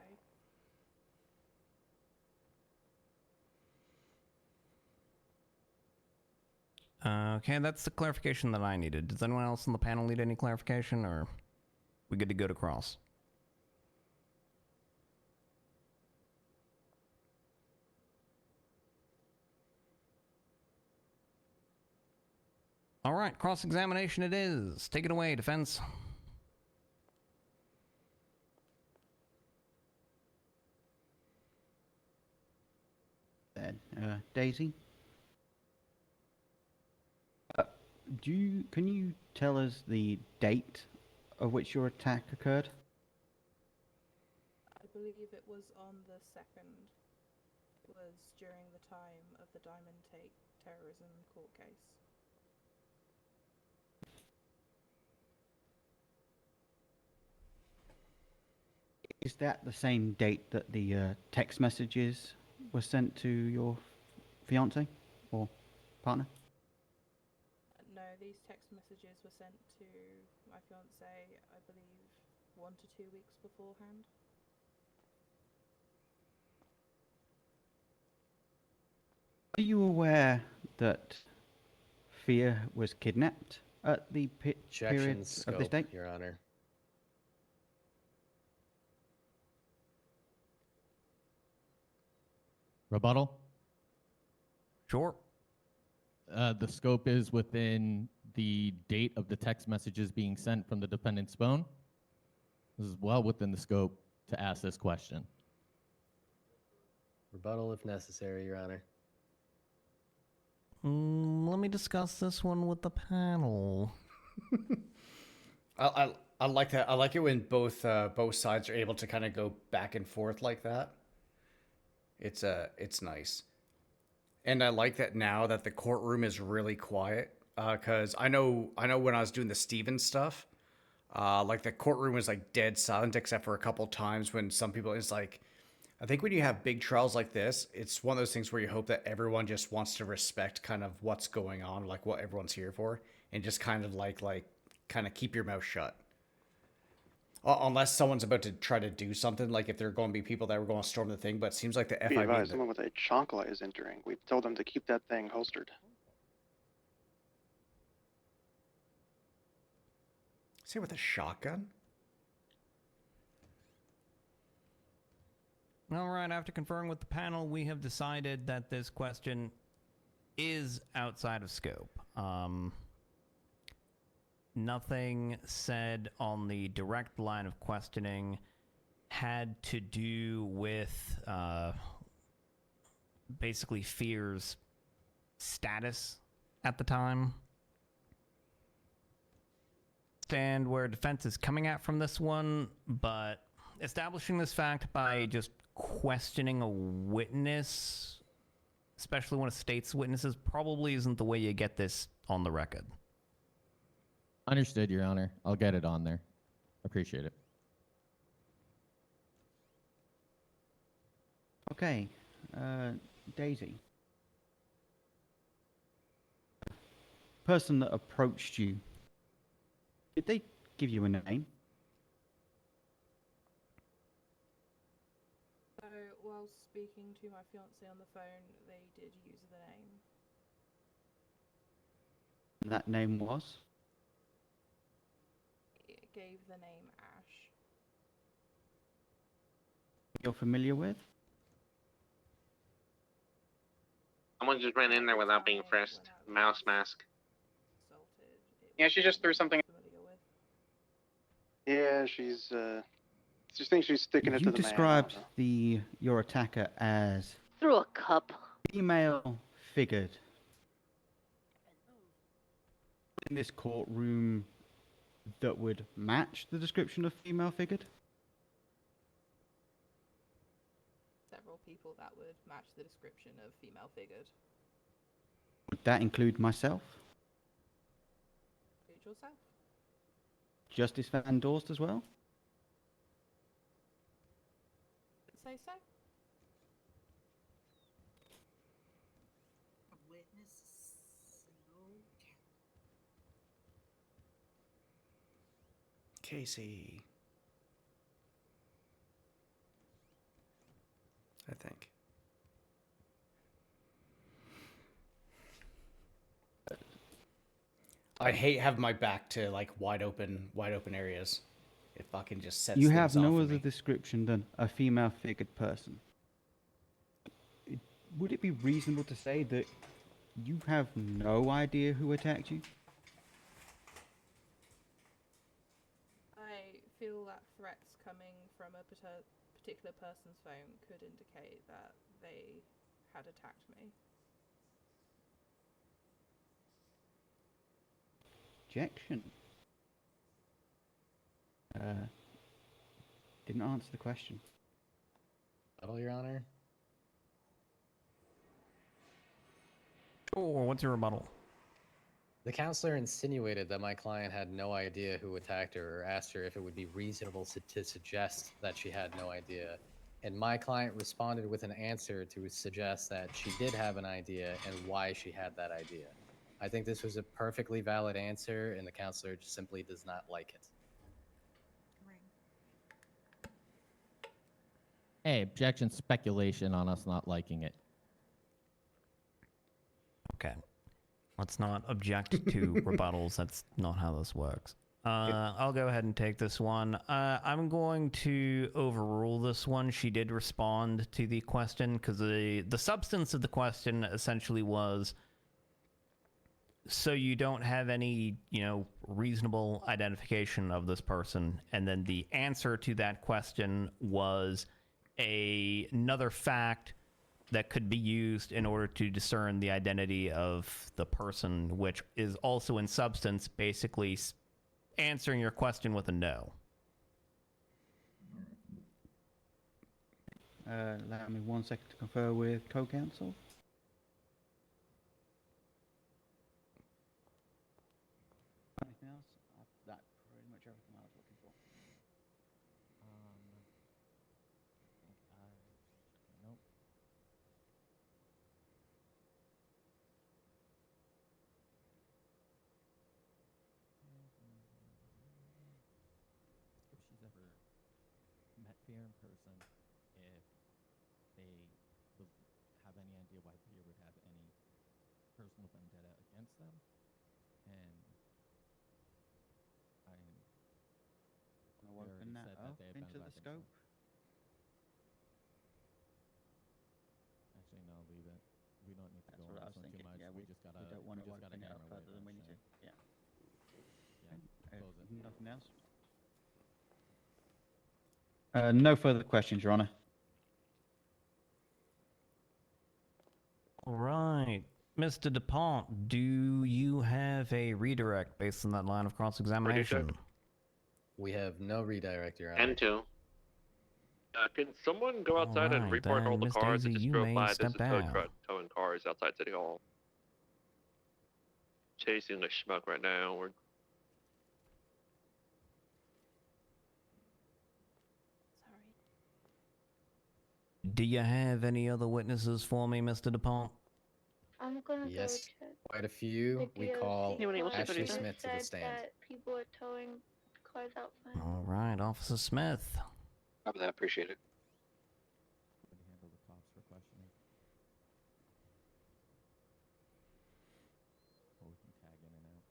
Okay, that's the clarification that I needed. Does anyone else on the panel need any clarification, or we good to go to cross? All right, cross-examination it is. Take it away, defense. Then, Daisy? Can you tell us the date of which your attack occurred? I believe it was on the 2nd, was during the time of the Diamond Take terrorism court case. Is that the same date that the text messages were sent to your fiance or partner? No, these text messages were sent to my fiance, I believe, 1 to 2 weeks beforehand. Are you aware that Fÿrr was kidnapped at the period Objection of this scope, date? Your Honor. Rebuttal? Sure. The scope is within the date of the text messages being sent from the defendant's phone. This is well within the scope to ask this question. Rebuttal if necessary, Your Honor. Let me discuss this one with the panel. I like that. I like it when both sides are able to kind of go back and forth like that. It's nice. And I like that now that the courtroom is really quiet. Because I know when I was doing the Steven stuff, like the courtroom was like dead silent except for a couple times when some people, it's like, I think when you have big trials like this, it's one of those things where you hope that everyone just wants to respect kind of what's going on, like what everyone's here for, and just kind of like kind of keep your mouth shut. Unless someone's about to try to do something, like if there are going to be people that were going to storm the thing, but it seems like the Be FIB... advised, someone with a chancla is entering. We've told them to keep that thing holstered. Is he with a shotgun? All right, after conferring with the panel, we have decided that this question is outside of scope. Nothing said on the direct line of questioning had to do with basically Fyrr's status at the time. Understand where defense is coming at from this one, but establishing this fact by just questioning a witness, especially when a state's witnesses, probably isn't the way you get this on the record. Understood, Your Honor. I'll get it on there. Appreciate it. Okay, Daisy. Person that approached you, did they give you a name? So, while speaking to my fiance on the phone, they did use the name. That name was? It gave the name Ash. You're familiar with? Someone just ran in there without being frisked. Mouse mask. Yeah, she just threw something. Yeah, she's just thinks she's sticking it to You the man. described your attacker as Through a cup. female figured. In this courtroom that would match the description of female figured? Several people that would match the description of female figured. Would that include myself? Include yourself. Justice Van Dorst as well? Say so. Casey. I think. I hate having my back to like wide open areas. It fucking just sets You things have off no for other me. description than a female-figured person. Would it be reasonable to say that you have no idea who attacked you? I feel that threats coming from a particular person's phone could indicate that they had attacked me. Objection. Didn't answer the question. Rebuttal, Your Honor. Sure, what's your rebuttal? The counselor insinuated that my client had no idea who attacked her or asked her if it would be reasonable to suggest that she had no idea. And my client responded with an answer to suggest that she did have an idea and why she had that idea. I think this was a perfectly valid answer, and the counselor just simply does not like it. Hey, objection, speculation on us not liking it. Okay. Let's not object to rebuttals. That's not how this works. I'll go ahead and take this one. I'm going to overrule this one. She did respond to the question because the substance of the question essentially was, so you don't have any, reasonable identification of this person. And then the answer to that question was another fact that could be used in order to discern the identity of the person, which is also in substance basically answering your question with a no. Allow me 1 second to confer with co-counsel. Anything else? That's pretty much everything I was looking for. Nope. If she's ever met Fÿrr in person, if they would have any idea why Fÿrr would have any personal vendetta against them, and I'll open that said up that they had been into the back and scope. Actually, no, leave it. We don't need to That's go what over I was this one too thinking. much. Yeah, we just gotta. we don't want to just gotta open it up hammer away further than we need to. eventually. Yeah. Yeah. Close it. Nothing else? No further questions, Your Honor. All right. Mr. DuPont, do you have a redirect based on that line of cross-examination? We have no redirect, Your Honor. N2. Can someone go outside and Alright, report all then, the Miss cars that Daisy, just you drove may by? There's step a tow down. truck towing cars outside City Hall. Chasing the schmuck right now. We're Do you have any other witnesses for me, Mr. DuPont? I'm gonna Yes, go check quite a few. the We DOC call file. Ashley It Smith to the said stand. that people are towing cars outside. All right, Officer Smith. Copy that. Appreciate it. Would handle the cops for questioning. Or we can tag in and out.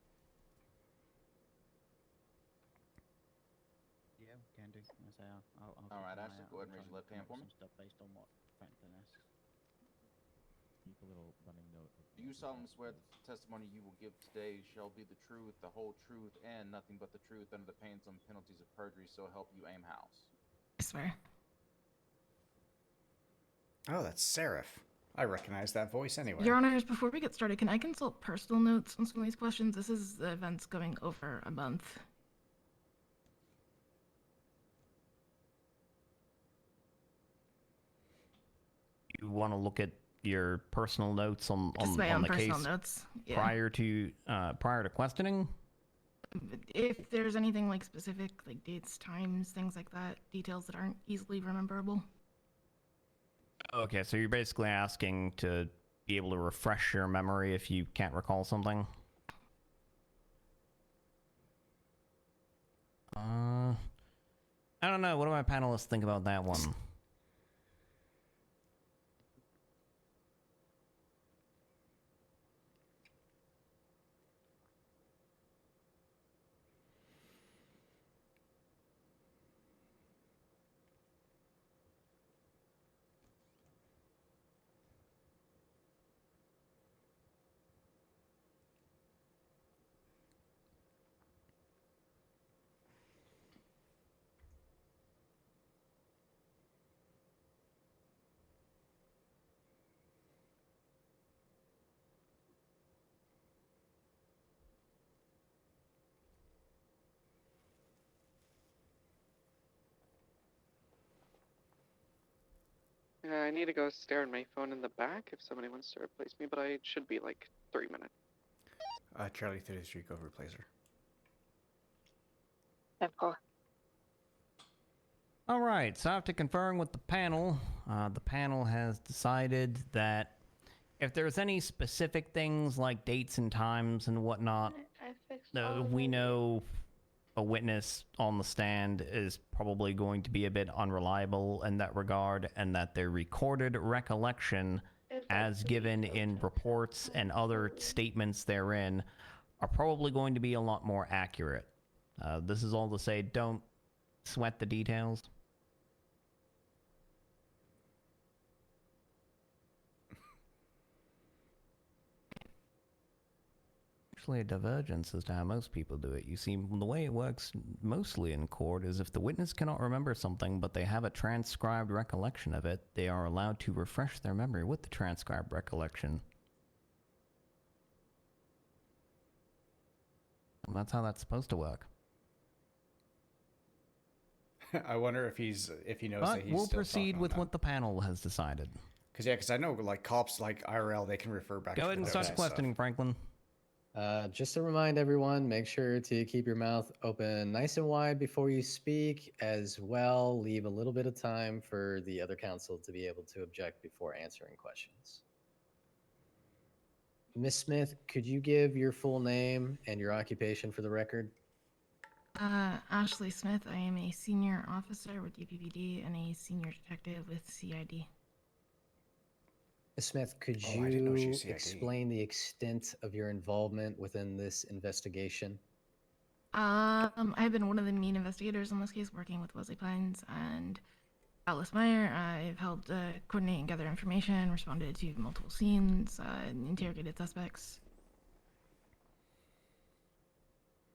Yeah, we can do. I say I'll All right, keep an eye Ashley, out go ahead and try raise your left come hand up for with me. some stuff based on what Franklin asks. Keep a little running note. Do you solemnly swear that the testimony you will give today shall be the truth, the whole truth, and nothing but the truth under the pains and penalties of perjury, so help you aim house? I swear. Oh, that's Seraph. I recognize that voice anyway. Your Honors, before we get started, can I consult personal notes on some of these questions? This is the events going over a month. You want to look at your personal notes on Just my on own the personal case notes. Yeah. prior to questioning? If there's anything like specific, like dates, times, things like that, details that aren't easily rememberable. Okay, so you're basically asking to be able to refresh your memory if you can't recall something? know. What do my panelists think about that one? I need to go stare at my phone in the back if somebody wants to replace me, but I should be like 3 minutes. Charlie 33, go replace her. All right, so after conferring with the panel has decided that if there's any specific things like dates and times and whatnot, I fixed all of we it. know a witness on the stand is probably going to be a bit unreliable in that regard, and that their recorded recollection as given in reports and other statements therein are probably going to be a lot more accurate. This is all to say, don't sweat the details. Actually, a divergence as to how most people do it. You see, the way it works mostly in court is if the witness cannot remember something, but they have a transcribed recollection of it, they are allowed to refresh their memory with the transcribed recollection. And that's how that's supposed to work. I wonder if he knows But that he's we'll still proceed talking with on what the panel has decided. Because I know like cops like IRL, they can refer back. Go to ahead and start the questioning, Franklin. Just to remind everyone, make sure to keep your mouth open nice and wide before you speak. As well, leave a little bit of time for the other counsel to be able to object before answering questions. Miss Smith, could you give your full name and your occupation for the record? Ashley Smith. I am a senior officer with DPPD and a senior detective with CID. Ms. Smith, could Oh, I didn't know she you was CID. explain the extent of your involvement within this investigation? I've been one of the main investigators on this case, working with Wesley Pines and Alice Meyer. I've helped coordinate and gather information, responded to multiple scenes, interrogated suspects.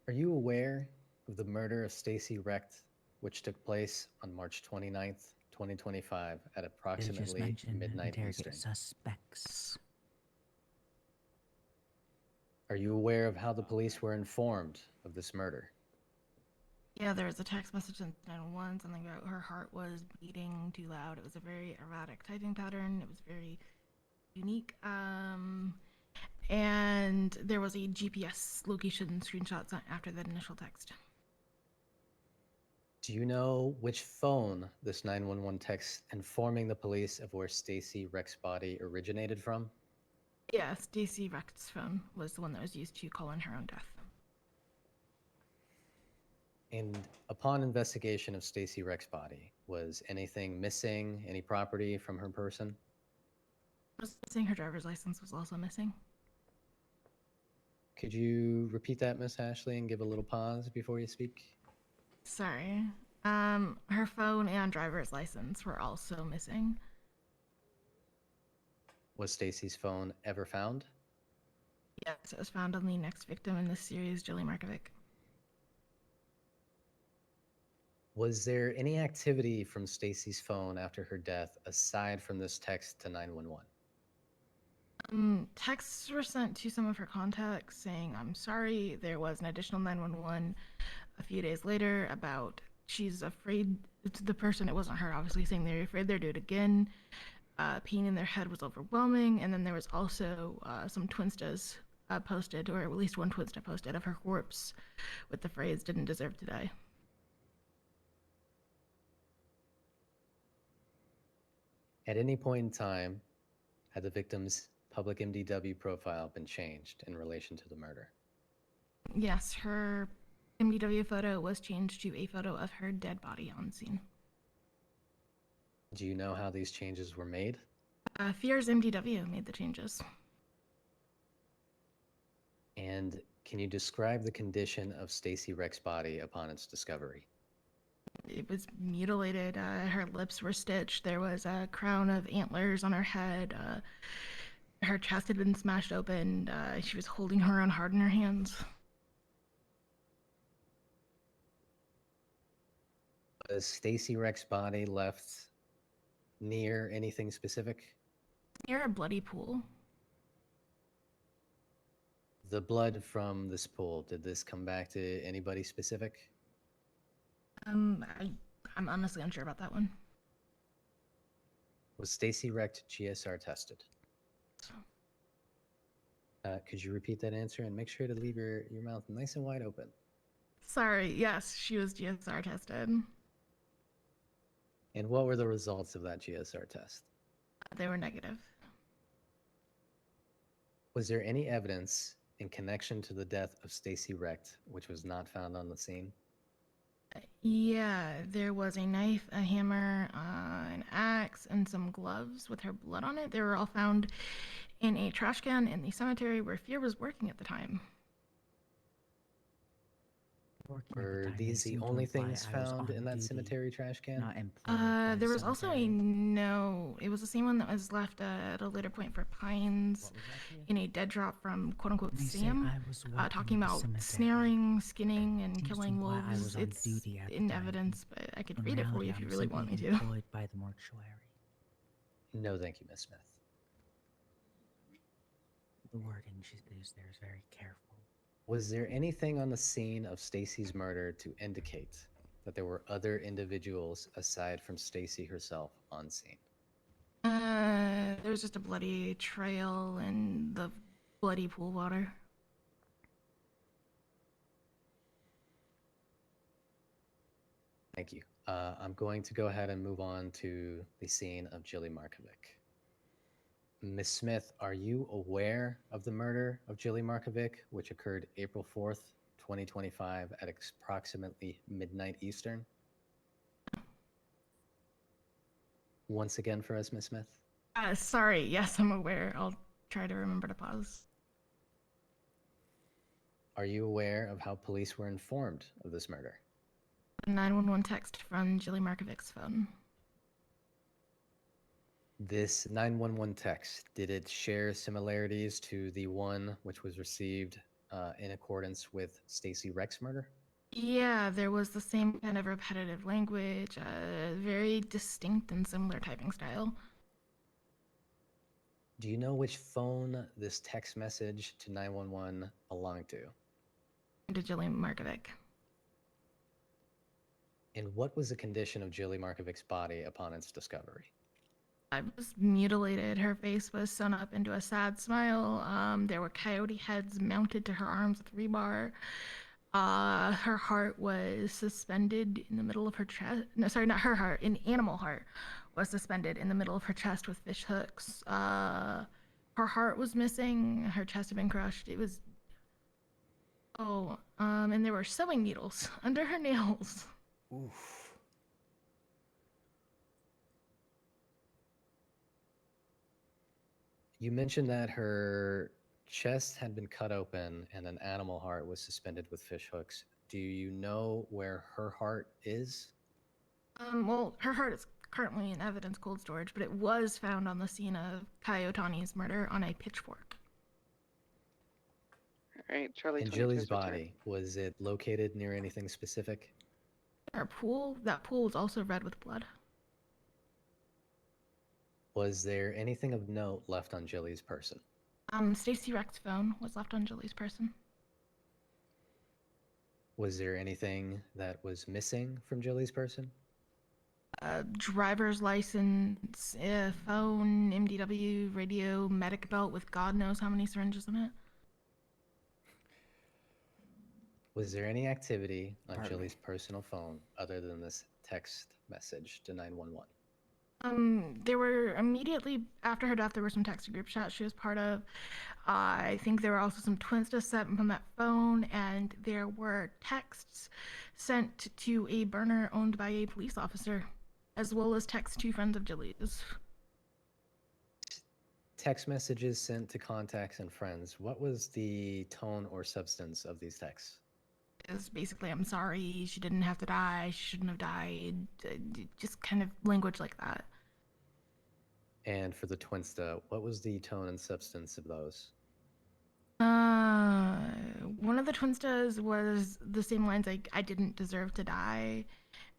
Are you aware of the murder of Stacy Recht, which took place on March 29th, 2025 at approximately midnight Eastern? Suspects. Are you aware of how the police were informed of this murder? Yeah, there was a text message in 911, something about her heart was beating too loud. It was a very erratic typing pattern. It was very unique. And there was a GPS location screenshot sent after that initial text. Do you know which phone this 911 text informing the police of where Stacy Recht's body originated from? Yeah, Stacy Recht's phone was the one that was used to call in her own death. And upon investigation of Stacy Recht's body, was anything missing, any property from her person? Was missing. Her driver's license was also missing. Could you repeat that, Miss Ashley, and give a little pause before you speak? Sorry. Her phone and driver's license were also missing. Was Stacy's phone ever found? Yes, it was found on the next victim in this series, Julie Markovic. Was there any activity from Stacy's phone after her death aside from this text to 911? Texts were sent to some of her contacts saying, I'm sorry. There was an additional 911 a few days later about she's afraid, it's the person, it wasn't her obviously, saying they're afraid they'll do it again. Pain in their head was overwhelming. And then there was also some Twinstas posted, or at least one Twinsta posted of her corpse with the phrase, didn't deserve to die. At any point in time, had the victim's public MDW profile been changed in relation to the murder? Yes, her MDW photo was changed to a photo of her dead body on scene. Do you know how these changes were made? Fÿrr's MDW made the changes. And can you describe the condition of Stacy Reck's body upon its discovery? It was mutilated. Her lips were stitched. There was a crown of antlers on her head. Her chest had been smashed open. She was holding her own heart in her hands. Was Stacy Reck's body left near anything specific? Near a bloody pool. The blood from this pool, did this come back to anybody specific? I'm honestly unsure about that one. Was Stacy Reck GSR tested? Could you repeat that answer and make sure to leave your mouth nice and wide open? Sorry, yes, she was GSR tested. And what were the results of that GSR test? They were negative. Was there any evidence in connection to the death of Stacy Reck which was not found on the scene? Yeah, there was a knife, a hammer, an axe, and some gloves with her blood on it. They were all found in a trash can in the cemetery where Fÿrr was working at the time. Were these the only things found in that cemetery trash can? There was also a no. It was the same one that was left at a later point for Pines in a dead drop from quote unquote Sam, talking about snaring, skinning, and killing wolves. It's in evidence, but I could read it for you if you really want me to. By the mortuary. No, thank you, Miss Smith. The wording she used there is very careful. Was there anything on the scene of Stacy's murder to indicate that there were other individuals aside from Stacy herself on scene? There was just a bloody trail and the bloody pool water. Thank you. I'm going to go ahead and move on to the scene of Jilly Markovic. Miss Smith, are you aware of the murder of Jilly Markovic, which occurred April 4th, 2025 at approximately midnight Eastern? Once again for us, Miss Smith. Sorry, yes, I'm aware. I'll try to remember to pause. Are you aware of how police were informed of this murder? A 911 text from Jilly Markovic's phone. This 911 text, did it share similarities to the one which was received in accordance with Stacy Reck's murder? Yeah, there was the same kind of repetitive language, very distinct and similar typing style. Do you know which phone this text message to 911 belonged to? To Jilly Markovic. And what was the condition of Jilly Markovic's body upon its discovery? I was mutilated. Her face was sewn up into a sad smile. There were coyote heads mounted to her arms with rebar. Her heart was suspended in the middle of her chest. No, sorry, not her heart. An animal heart was suspended in the middle of her chest with fish hooks. Her heart was missing. Her chest had been crushed. It was... Oh, and there were sewing needles under her nails. Oof. You mentioned that her chest had been cut open and an animal heart was suspended with fish hooks. Do you know where her heart is? Well, her heart is currently in evidence cold storage, but it was found on the scene of Kayotani's murder on a pitchfork. All right, Charlie. And Jilly's body, was it located near anything specific? Our pool, that pool was also red with blood. Was there anything of note left on Jilly's person? Stacy Reck's phone was left on Jilly's person. Was there anything that was missing from Jilly's person? Driver's license, phone, MDW, radio, medic belt with God knows how many syringes in it. Was there any activity on Jilly's personal phone other than this text message to 911? There were immediately after her death, there were some text group chats she was part of. I think there were also some Twinsta sent from that phone, and there were texts sent to a burner owned by a police officer, as well as texts to friends of Jilly's. Text messages sent to contacts and friends. What was the tone or substance of these texts? Is basically, I'm sorry, she didn't have to die, she shouldn't have died, just kind of language like that. And for the Twinsta, what was the tone and substance of those? One of the Twinstas was the same lines like, I didn't deserve to die.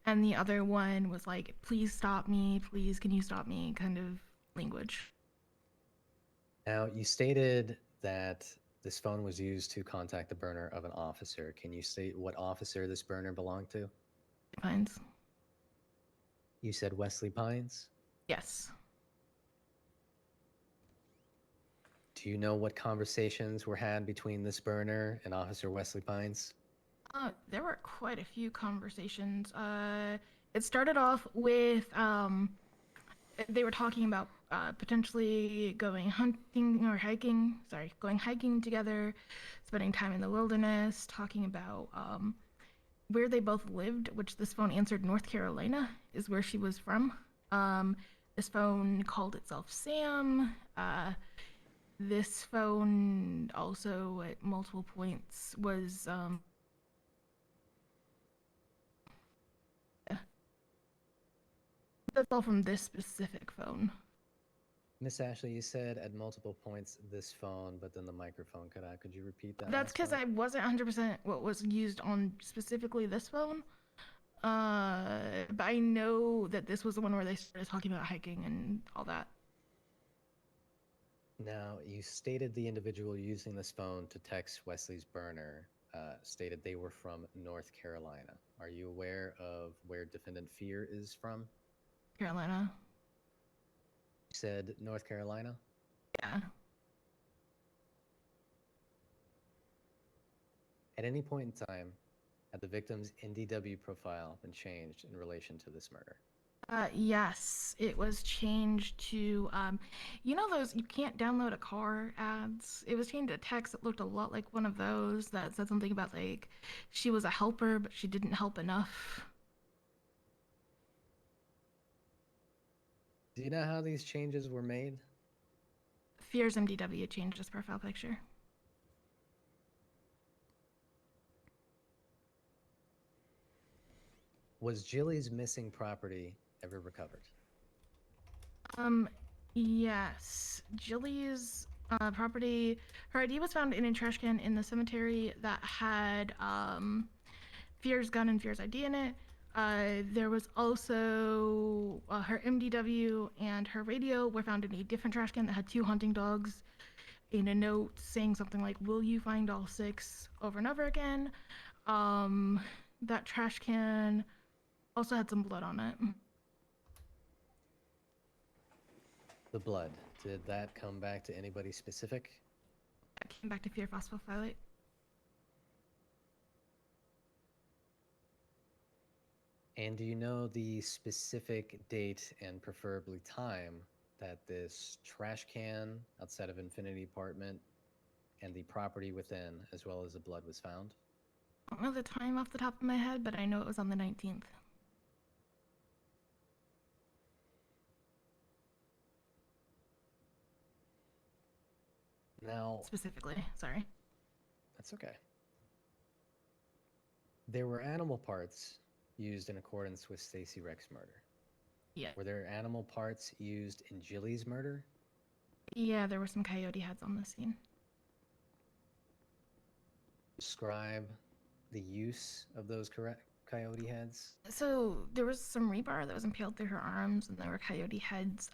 And the other one was like, please stop me, please, can you stop me, kind of language. Now, you stated that this phone was used to contact the burner of an officer. Can you state what officer this burner belonged to? Pines. You said Wesley Pines? Yes. Do you know what conversations were had between this burner and Officer Wesley Pines? There were quite a few conversations. It started off with, they were talking about potentially going hunting or hiking, going hiking together, spending time in the wilderness, talking about where they both lived, which this phone answered North Carolina is where she was from. This phone called itself Sam. This phone also at multiple points was that's all from this specific phone. Miss Ashley, you said at multiple points this phone, but then the microphone cut out. Could you repeat that? That's because I wasn't 100% what was used on specifically this phone. But I know that this was the one where they started talking about hiking and all that. Now, you stated the individual using this phone to text Wesley's burner stated they were from North Carolina. Are you aware of where defendant Fÿrr is from? Carolina. You said North Carolina? Yeah. At any point in time, had the victim's NDW profile been changed in relation to this murder? Yes, it was changed to, you know those you can't download a car ads? It was changed to text that looked a lot like one of those that said something about like she was a helper, but she didn't help enough. Do you know how these changes were made? Fÿrr's MDW changed his profile picture. Was Jilly's missing property ever recovered? Yes. Jilly's property, her ID was found in a trash can in the cemetery that had Fÿrr's gun and Fÿrr's ID in it. There was also her MDW and her radio were found in a different trash can that had 2 hunting dogs in a note saying something like, will you find all 6 over and over again? That trash can also had some blood on it. The blood, did that come back to anybody specific? That came back to Fÿrr Phosphøphylite. And do you know the specific date and preferably time that this trash can outside of Infinity Apartment and the property within, as well as the blood, was found? I don't know the time off the top of my head, but I know it was on the 19th. Now, specifically, sorry. That's okay. There were animal parts used in accordance with Stacy Reck's murder. Yeah. Were there animal parts used in Jilly's murder? Yeah, there were some coyote heads on the scene. Describe the use of those coyote heads. So there was some rebar that was impaled through her arms, and there were coyote heads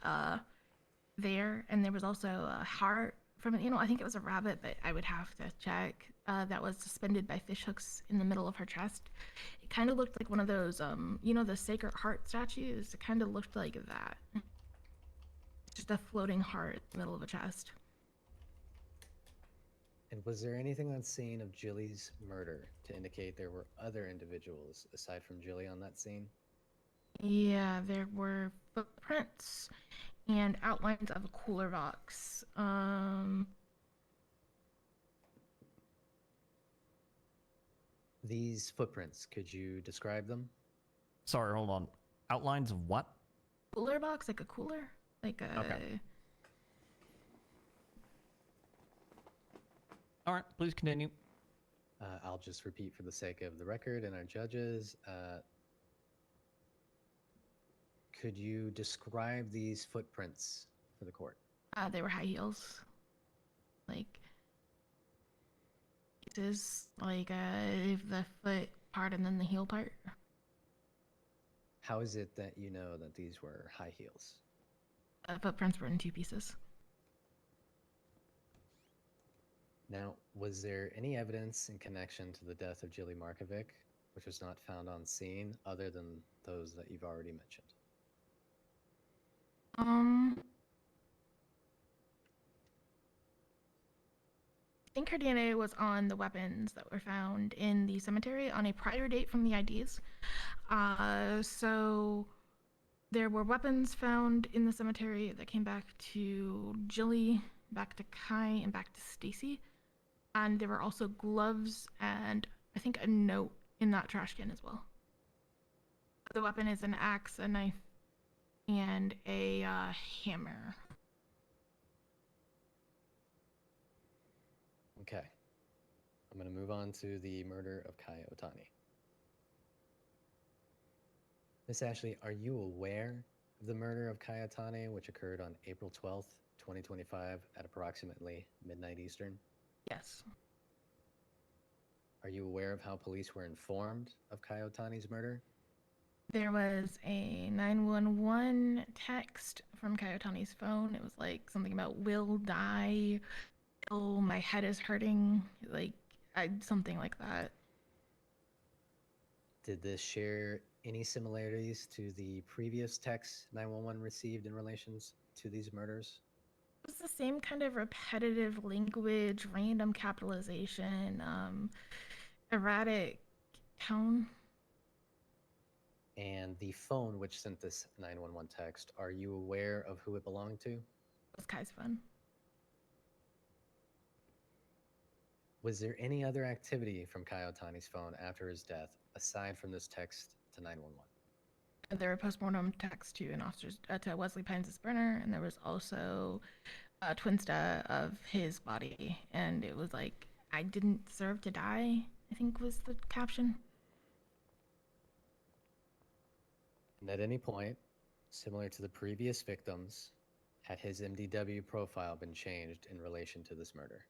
there, and there was also a heart from it. You know, I think it was a rabbit, but I would have to check. That was suspended by fish hooks in the middle of her chest. It kind of looked like one of those, you know, the Sacred Heart statues. It kind of looked like that. Just a floating heart in the middle of a chest. And was there anything on scene of Jilly's murder to indicate there were other individuals aside from Jilly on that scene? Yeah, there were footprints and outlines of a cooler box. These footprints, could you describe them? Sorry, hold on. Outlines of what? Cooler box, like a cooler, like a. Okay. All right, please continue. I'll just repeat for the sake of the record and our judges. Could you describe these footprints for the court? They were high heels, like pieces, like the foot part and then the heel part. How is it that you know that these were high heels? Footprints were in two pieces. Now, was there any evidence in connection to the death of Jilly Markovic, which was not found on scene, other than those that you've already mentioned? I think her DNA was on the weapons that were found in the cemetery on a prior date from the IDs. So there were weapons found in the cemetery that came back to Jilly, back to Kai, and back to Stacy. And there were also gloves and I think a note in that trash can as well. The weapon is an axe, a knife, and a hammer. Okay. I'm going to move on to the murder of Kai Otani. Miss Ashley, are you aware of the murder of Kai Otani, which occurred on April 12th, 2025 at approximately midnight Eastern? Yes. Are you aware of how police were informed of Kai Otani's murder? There was a 911 text from Coyote's phone. It was like something about will die, oh, my head is hurting, like something like that. Did this share any similarities to the previous text 911 received in relations to these murders? It was the same kind of repetitive language, random capitalization, erratic tone. And the phone which sent this 911 text, are you aware of who it belonged to? It was Kai's phone. Was there any other activity from Kai Otani's phone after his death, aside from this text to 911? There were postmortem texts to an officer's to Wesley Pines' burner, and there was also a twinsta of his body, and it was like, I didn't deserve to die, I think was the caption. And at any point, similar to the previous victims, had his MDW profile been changed in relation to this murder?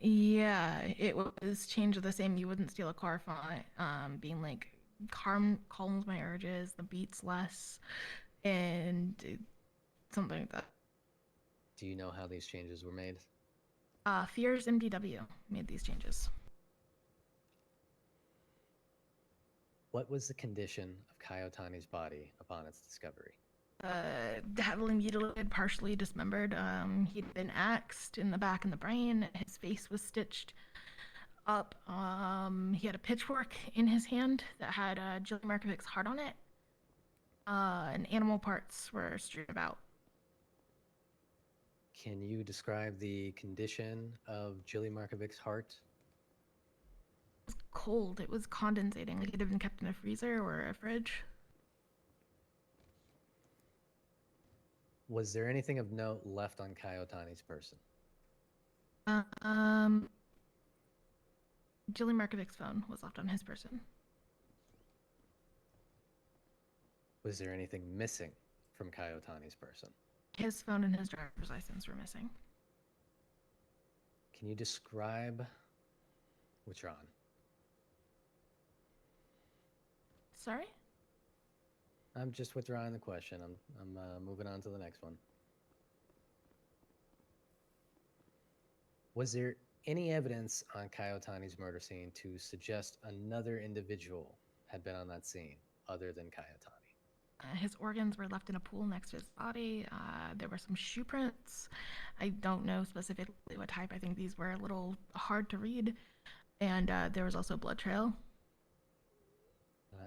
Yeah, it was changed the same you wouldn't steal a car font, being like, calms my urges, the beats less, and something like that. Do you know how these changes were made? Fÿrr's MDW made these changes. What was the condition of Kai Otani's body upon its discovery? Heavily mutilated, partially dismembered. He'd been axed in the back and the brain. His face was stitched up. He had a pitchfork in his hand that had Jilly Markovic's heart on it. And animal parts were strewn about. Can you describe the condition of Jilly Markovic's heart? It was cold. It was condensating. Like it had been kept in a freezer or a fridge. Was there anything of note left on Kai Otani's person? Jilly Markovic's phone was left on his person. Was there anything missing from Kai Otani's person? His phone and his driver's license were missing. Can you describe which are on? Sorry? I'm just withdrawing the question. I'm moving on to the next one. Was there any evidence on Kai Otani's murder scene to suggest another individual had been on that scene other than Kai Otani? His organs were left in a pool next to his body. There were some shoe prints. I don't know specifically what type. I think these were a little hard to read. And there was also a blood trail.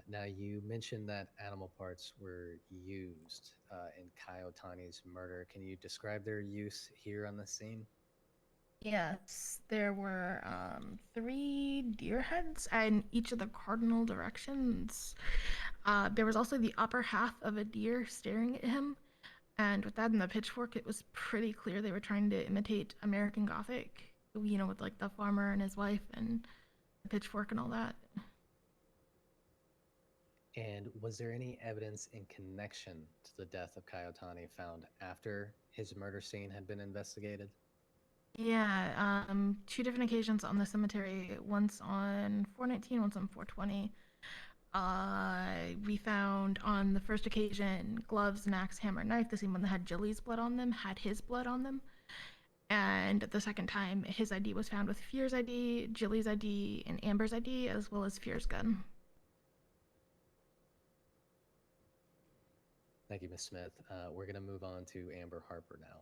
Now, you mentioned that animal parts were used in Kai Otani's murder. Can you describe their use here on the scene? Yes, there were 3 deer heads in each of the cardinal directions. There was also the upper half of a deer staring at him, and with that and the pitchfork, it was pretty clear they were trying to imitate American Gothic, you know, with like the farmer and his wife and the pitchfork and all that. And was there any evidence in connection to the death of Kai Otani found after his murder scene had been investigated? Yeah, 2 different occasions on the cemetery, once on 419, once on 420. We found on the first occasion gloves, an axe, hammer, knife. The same one that had Jilly's blood on them had his blood on them. And the second time, his ID was found with Fyrr's ID, Jilly's ID, and Amber's ID, as well as Fyrr's gun. Thank you, Ms. Smith. We're going to move on to Amber Harper now.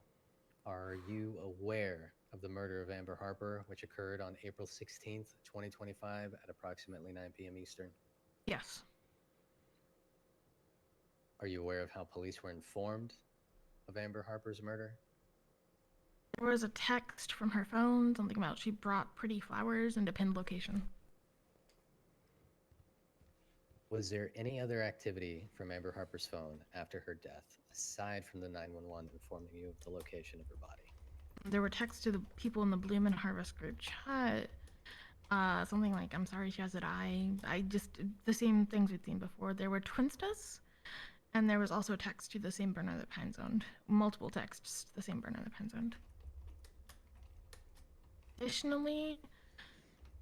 Are you aware of the murder of Amber Harper, which occurred on April 16th, 2025 at approximately 9 p.m. Eastern? Yes. Are you aware of how police were informed of Amber Harper's murder? There was a text from her phone, something about she brought pretty flowers and a pinned location. Was there any other activity from Amber Harper's phone after her death, aside from the 911 informing you of the location of her body? There were texts to the people in the Bloom and Harvest group chat. Something like, I'm sorry she has it. I just, the same things we'd seen before. There were Twinstas, and there was also a text to the same burner that Pine zoned. Multiple texts to the same burner that Pine zoned. Additionally,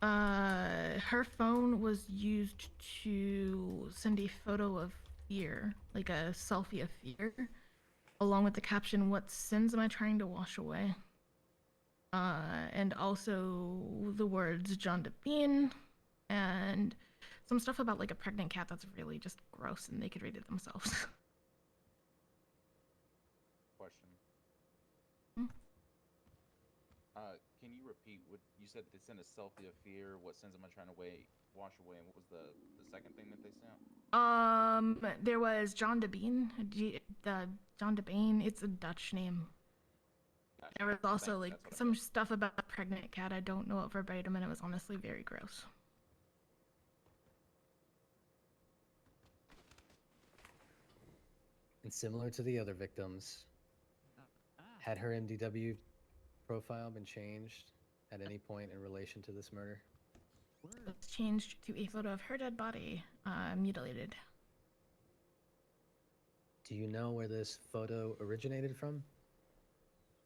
her phone was used to send a photo of Fÿrr, like a selfie of Fÿrr, along with the caption, "What sins am I trying to wash away?" And also the words John DeBean, and some stuff about like a pregnant cat that's really just gross, and they could read it themselves. Question. Hmm? Can you repeat what you said? They sent a selfie of Fÿrr. What sins am I trying to wash away? And what was the second thing that they sent? There was John DeBean, the John DeBean. It's a Dutch name. Gotcha. There was also Thanks, like that's what I some stuff about a pregnant cat. I don't know it verbatim, and it was honestly very gross. And similar to the other victims, had her MDW profile been changed at any point in relation to this murder? It was changed to a photo of her dead body, mutilated. Do you know where this photo originated from?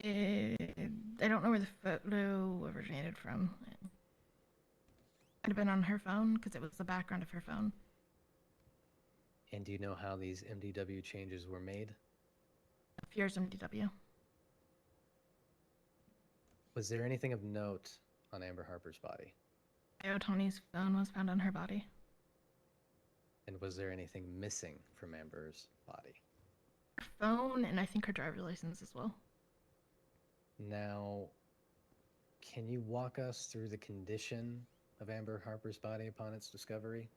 I don't know where the photo originated from. It might have been on her phone because it was the background of her phone. And do you know how these MDW changes were made? Fyrr's MDW. Was there anything of note on Amber Harper's body? Tony's phone was found on her body. And was there anything missing from Amber's body? Her phone, and I think her driver's license as well. Now, can you walk us through the condition of Amber Harper's body upon its discovery?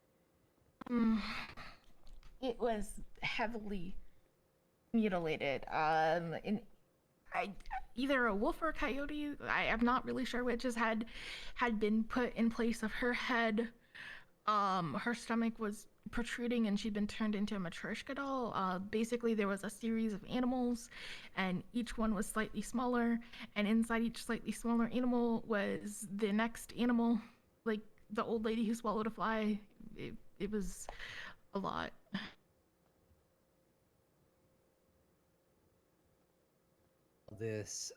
It was heavily mutilated. Either a wolf or a coyote, I am not really sure which, had been put in place of her head. Her stomach was protruding and she'd been turned into a Matryoshka doll. Basically, there was a series of animals, and each one was slightly smaller, and inside each slightly smaller animal was the next animal, like the old lady who swallowed a fly. It was a lot. This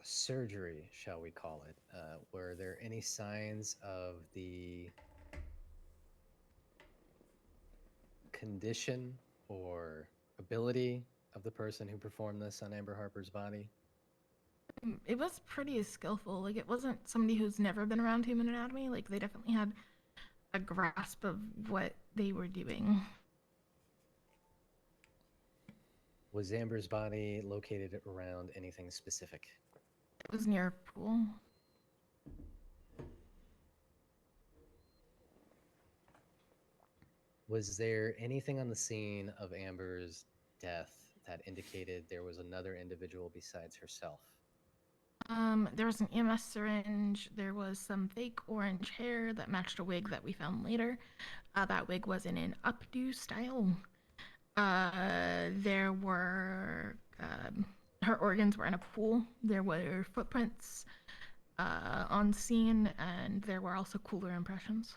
surgery, shall we call it, were there any signs of the condition or ability of the person who performed this on Amber Harper's body? It was pretty skillful. Like, it wasn't somebody who's never been around human anatomy. Like, they definitely had a grasp of what they were doing. Was Amber's body located around anything specific? It was near a pool. Was there anything on the scene of Amber's death that indicated there was another individual besides herself? There was an EMS syringe. There was some fake orange hair that matched a wig that we found later. That wig was in an updo style. There were her organs were in a pool. There were footprints on scene, and there were also cooler impressions.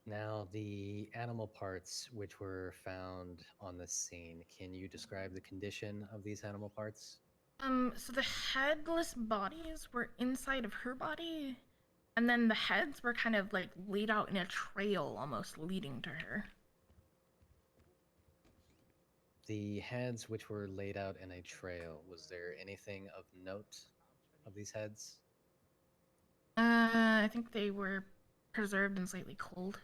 Now, the animal parts which were found on the scene, can you describe the condition of these animal parts? So the headless bodies were inside of her body, and then the heads were kind of like laid out in a trail almost leading to her. The heads which were laid out in a trail, was there anything of note of these heads? I think they were preserved and slightly cold.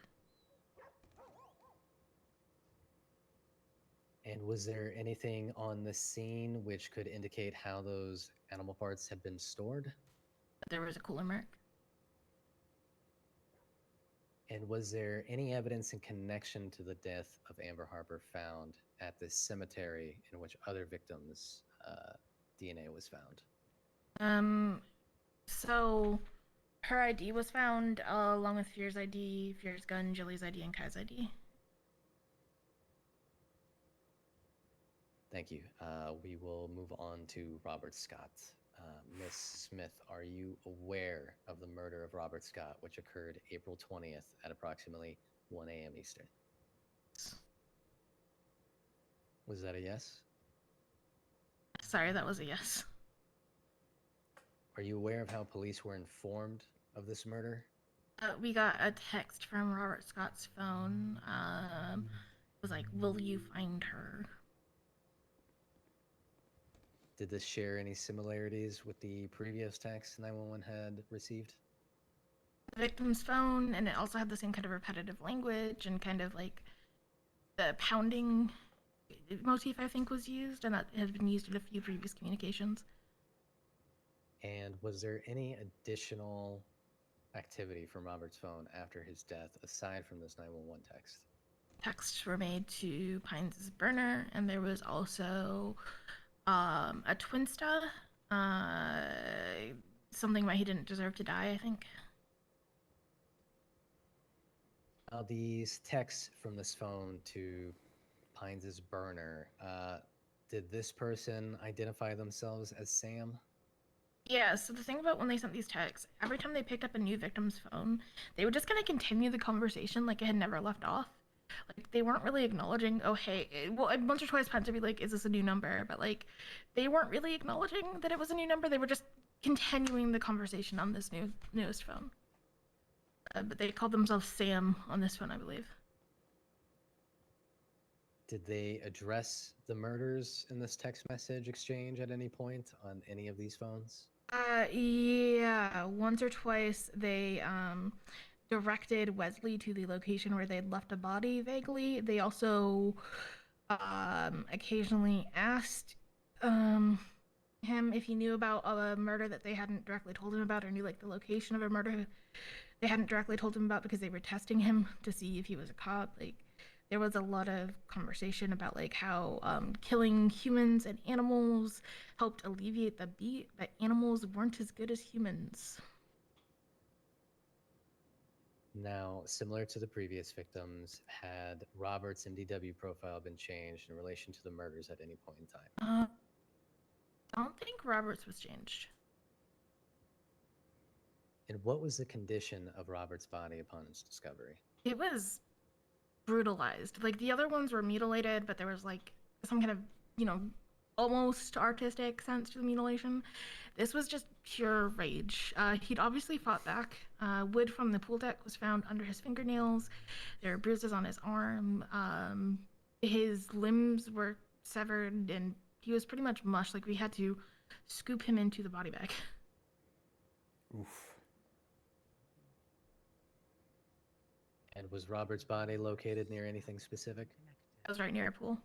And was there anything on the scene which could indicate how those animal parts had been stored? There was a cooler mark. And was there any evidence in connection to the death of Amber Harper found at this cemetery in which other victims' DNA was found? So her ID was found along with Fyrr's ID, Fyrr's gun, Jilly's ID, and Kai's ID. Thank you. We will move on to Robert Scott. Miss Smith, are you aware of the murder of Robert Scott, which occurred April 20th at approximately 1 a.m. Eastern? Was that a yes? Sorry, that was a yes. Are you aware of how police were informed of this murder? We got a text from Robert Scott's phone. It was like, "Will you find her?" Did this share any similarities with the previous text 911 had received? The victim's phone, and it also had the same kind of repetitive language and kind of like the pounding motif, I think, was used, and that had been used in a few previous communications. And was there any additional activity from Robert's phone after his death aside from this 911 text? Texts were made to Pines' burner, and there was also a Twinsta, something why he didn't deserve to die, I think. These texts from this phone to Pines' burner, did this person identify themselves as Sam? Yeah, so the thing about when they sent these texts, every time they picked up a new victim's phone, they would just kind of continue the conversation like it had never left off. Like, they weren't really acknowledging, oh, hey, well, once or twice Pines would be like, is this a new number? But, like, they weren't really acknowledging that it was a new number. They were just continuing the conversation on this newest phone. But they called themselves Sam on this phone, I believe. Did they address the murders in this text message exchange at any point on any of these phones? Yeah, once or twice they directed Wesley to the location where they'd left a body vaguely. They also occasionally asked him if he knew about a murder that they hadn't directly told him about, or knew like the location of a murder they hadn't directly told him about, because they were testing him to see if he was a cop. Like, there was a lot of conversation about like how killing humans and animals helped alleviate the beat, but animals weren't as good as humans. Now, similar to the previous victims, had Robert's MDW profile been changed in relation to the murders at any point in time? I don't think Roberts was changed. And what was the condition of Robert's body upon its discovery? It was brutalized. Like, the other ones were mutilated, but there was like some kind of, you know, almost artistic sense to the mutilation. This was just pure rage. He'd obviously fought back. Wood from the pool deck was found under his fingernails. There were bruises on his arm. His limbs were severed, and he was pretty much mush. Like, we had to scoop him into the body bag. Oof. And was Robert's body located near anything specific? It was right near a pool.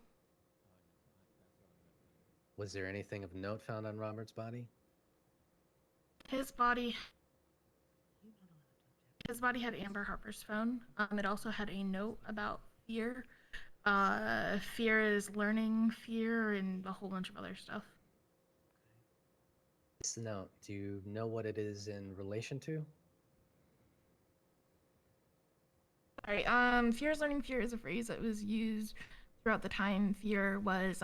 Was there anything of note found on Robert's body? His body His body had Amber Harper's phone. It also had a note about Fÿrr. Fÿrr is learning Fÿrr and a whole bunch of other stuff. This note, do you know what it is in relation to? Sorry, Fÿrr is learning Fÿrr is a phrase that was used throughout the time Fÿrr was,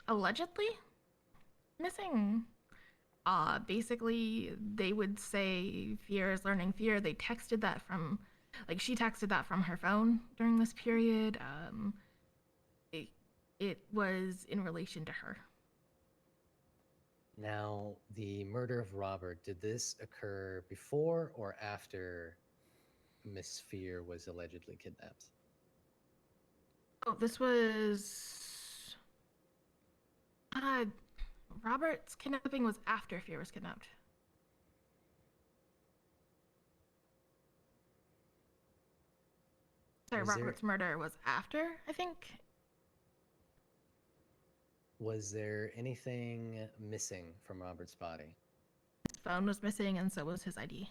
allegedly missing. Basically, they would say Fÿrr is learning Fÿrr. They texted that from, like, she texted that from her phone during this period. It was in relation to her. Now, the murder of Robert, did this occur before or after Miss Fÿrr was allegedly kidnapped? Oh, this was... Robert's kidnapping was after Fÿrr was kidnapped. Sorry, Robert's murder was after, I think. Was there anything missing from Robert's body? His phone was missing, and so was his ID.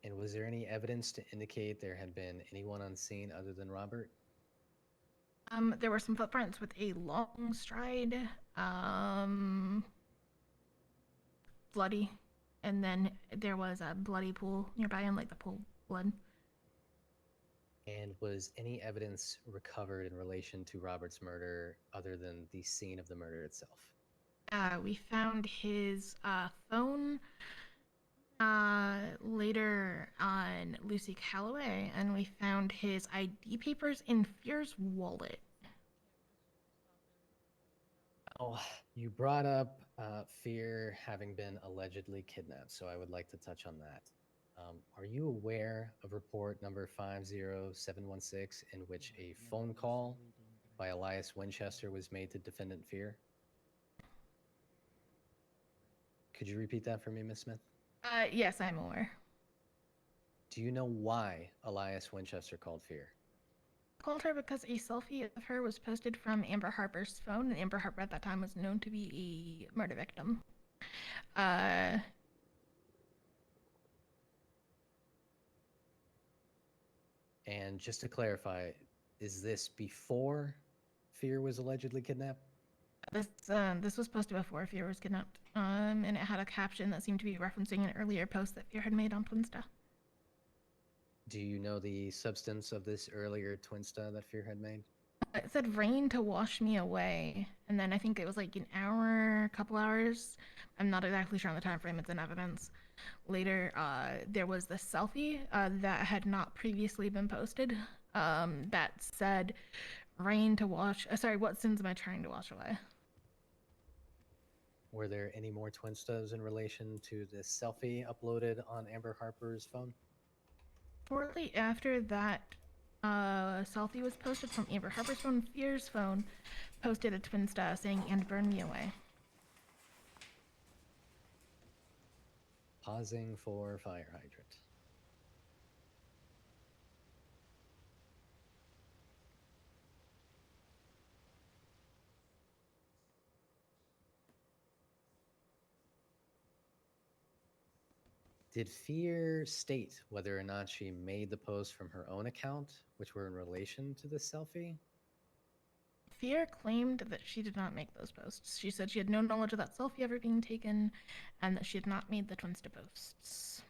And was there any evidence to indicate there had been anyone on scene other than Robert? There were some footprints with a long stride, bloody, and then there was a bloody pool nearby, and like the pool blood. And was any evidence recovered in relation to Robert's murder other than the scene of the murder itself? We found his phone later on Lucy Calloway, and we found his ID papers in Fÿrr's wallet. Oh, you brought up Fÿrr having been allegedly kidnapped, so I would like to touch on that. Are you aware of report number 50716 in which a phone call by Elias Winchester was made to defendant Fÿrr? Could you repeat that for me, Miss Smith? Yes, I'm aware. Do you know why Elias Winchester called Fÿrr? Called her because a selfie of her was posted from Amber Harper's phone, and Amber Harper at that time was known to be a murder victim. And just to clarify, is this before Fÿrr was allegedly kidnapped? This was posted before Fÿrr was kidnapped, and it had a caption that seemed to be referencing an earlier post that Fÿrr had made on Twinsta. Do you know the substance of this earlier Twinsta that Fÿrr had made? It said rain to wash me away, and then I think it was like an hour, a couple hours. I'm not exactly sure on the time frame. It's in evidence. Later, there was the selfie that had not previously been posted that said rain to wash. Sorry, what sins am I trying to wash away? Were there any more Twinstas in relation to this selfie uploaded on Amber Harper's phone? Shortly after that selfie was posted from Amber Harper's phone, Fÿrr's phone posted a Twinsta saying, "And burn me away." Pausing for fire hydrant. Did Fÿrr state whether or not she made the post from her own account, which were in relation to the selfie? Fÿrr claimed that she did not make those posts. She said she had no knowledge of that selfie ever being taken, and that she had not made the Twinsta posts.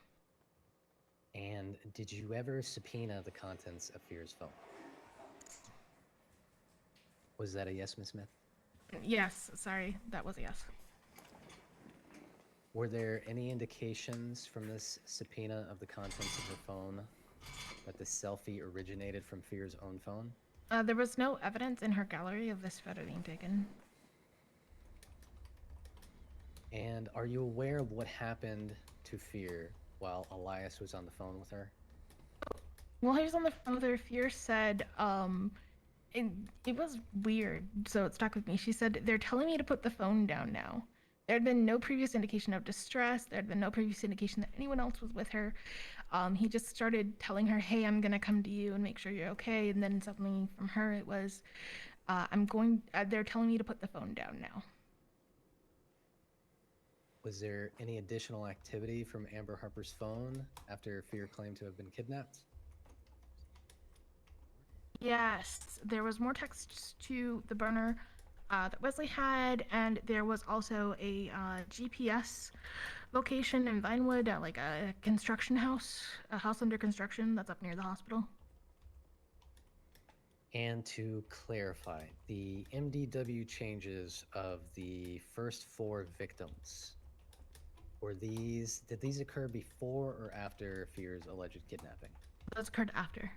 And did you ever subpoena the contents of Fÿrr's phone? Was that a yes, Miss Smith? Yes, sorry, that was a yes. Were there any indications from this subpoena of the contents of her phone that the selfie originated from Fÿrr's own phone? There was no evidence in her gallery of this photo being taken. And are you aware of what happened to Fÿrr while Elias was on the phone with her? While he was on the phone with her, Fÿrr said, it was weird, so it stuck with me. She said, "They're telling me to put the phone down now." There had been no previous indication of distress. There had been no previous indication that anyone else was with her. He just started telling her, "Hey, I'm gonna come to you and make sure you're okay." And then suddenly from her, it was, they're telling me to put the phone down now. Was there any additional activity from Amber Harper's phone after Fÿrr claimed to have been kidnapped? Yes, there was more texts to the burner that Wesley had, and there was also a GPS location in Vinewood at like a construction house, a house under construction that's up near the hospital. And to clarify, the MDW changes of the first 4 victims, did these occur before or after Fÿrr's alleged kidnapping? Those occurred after.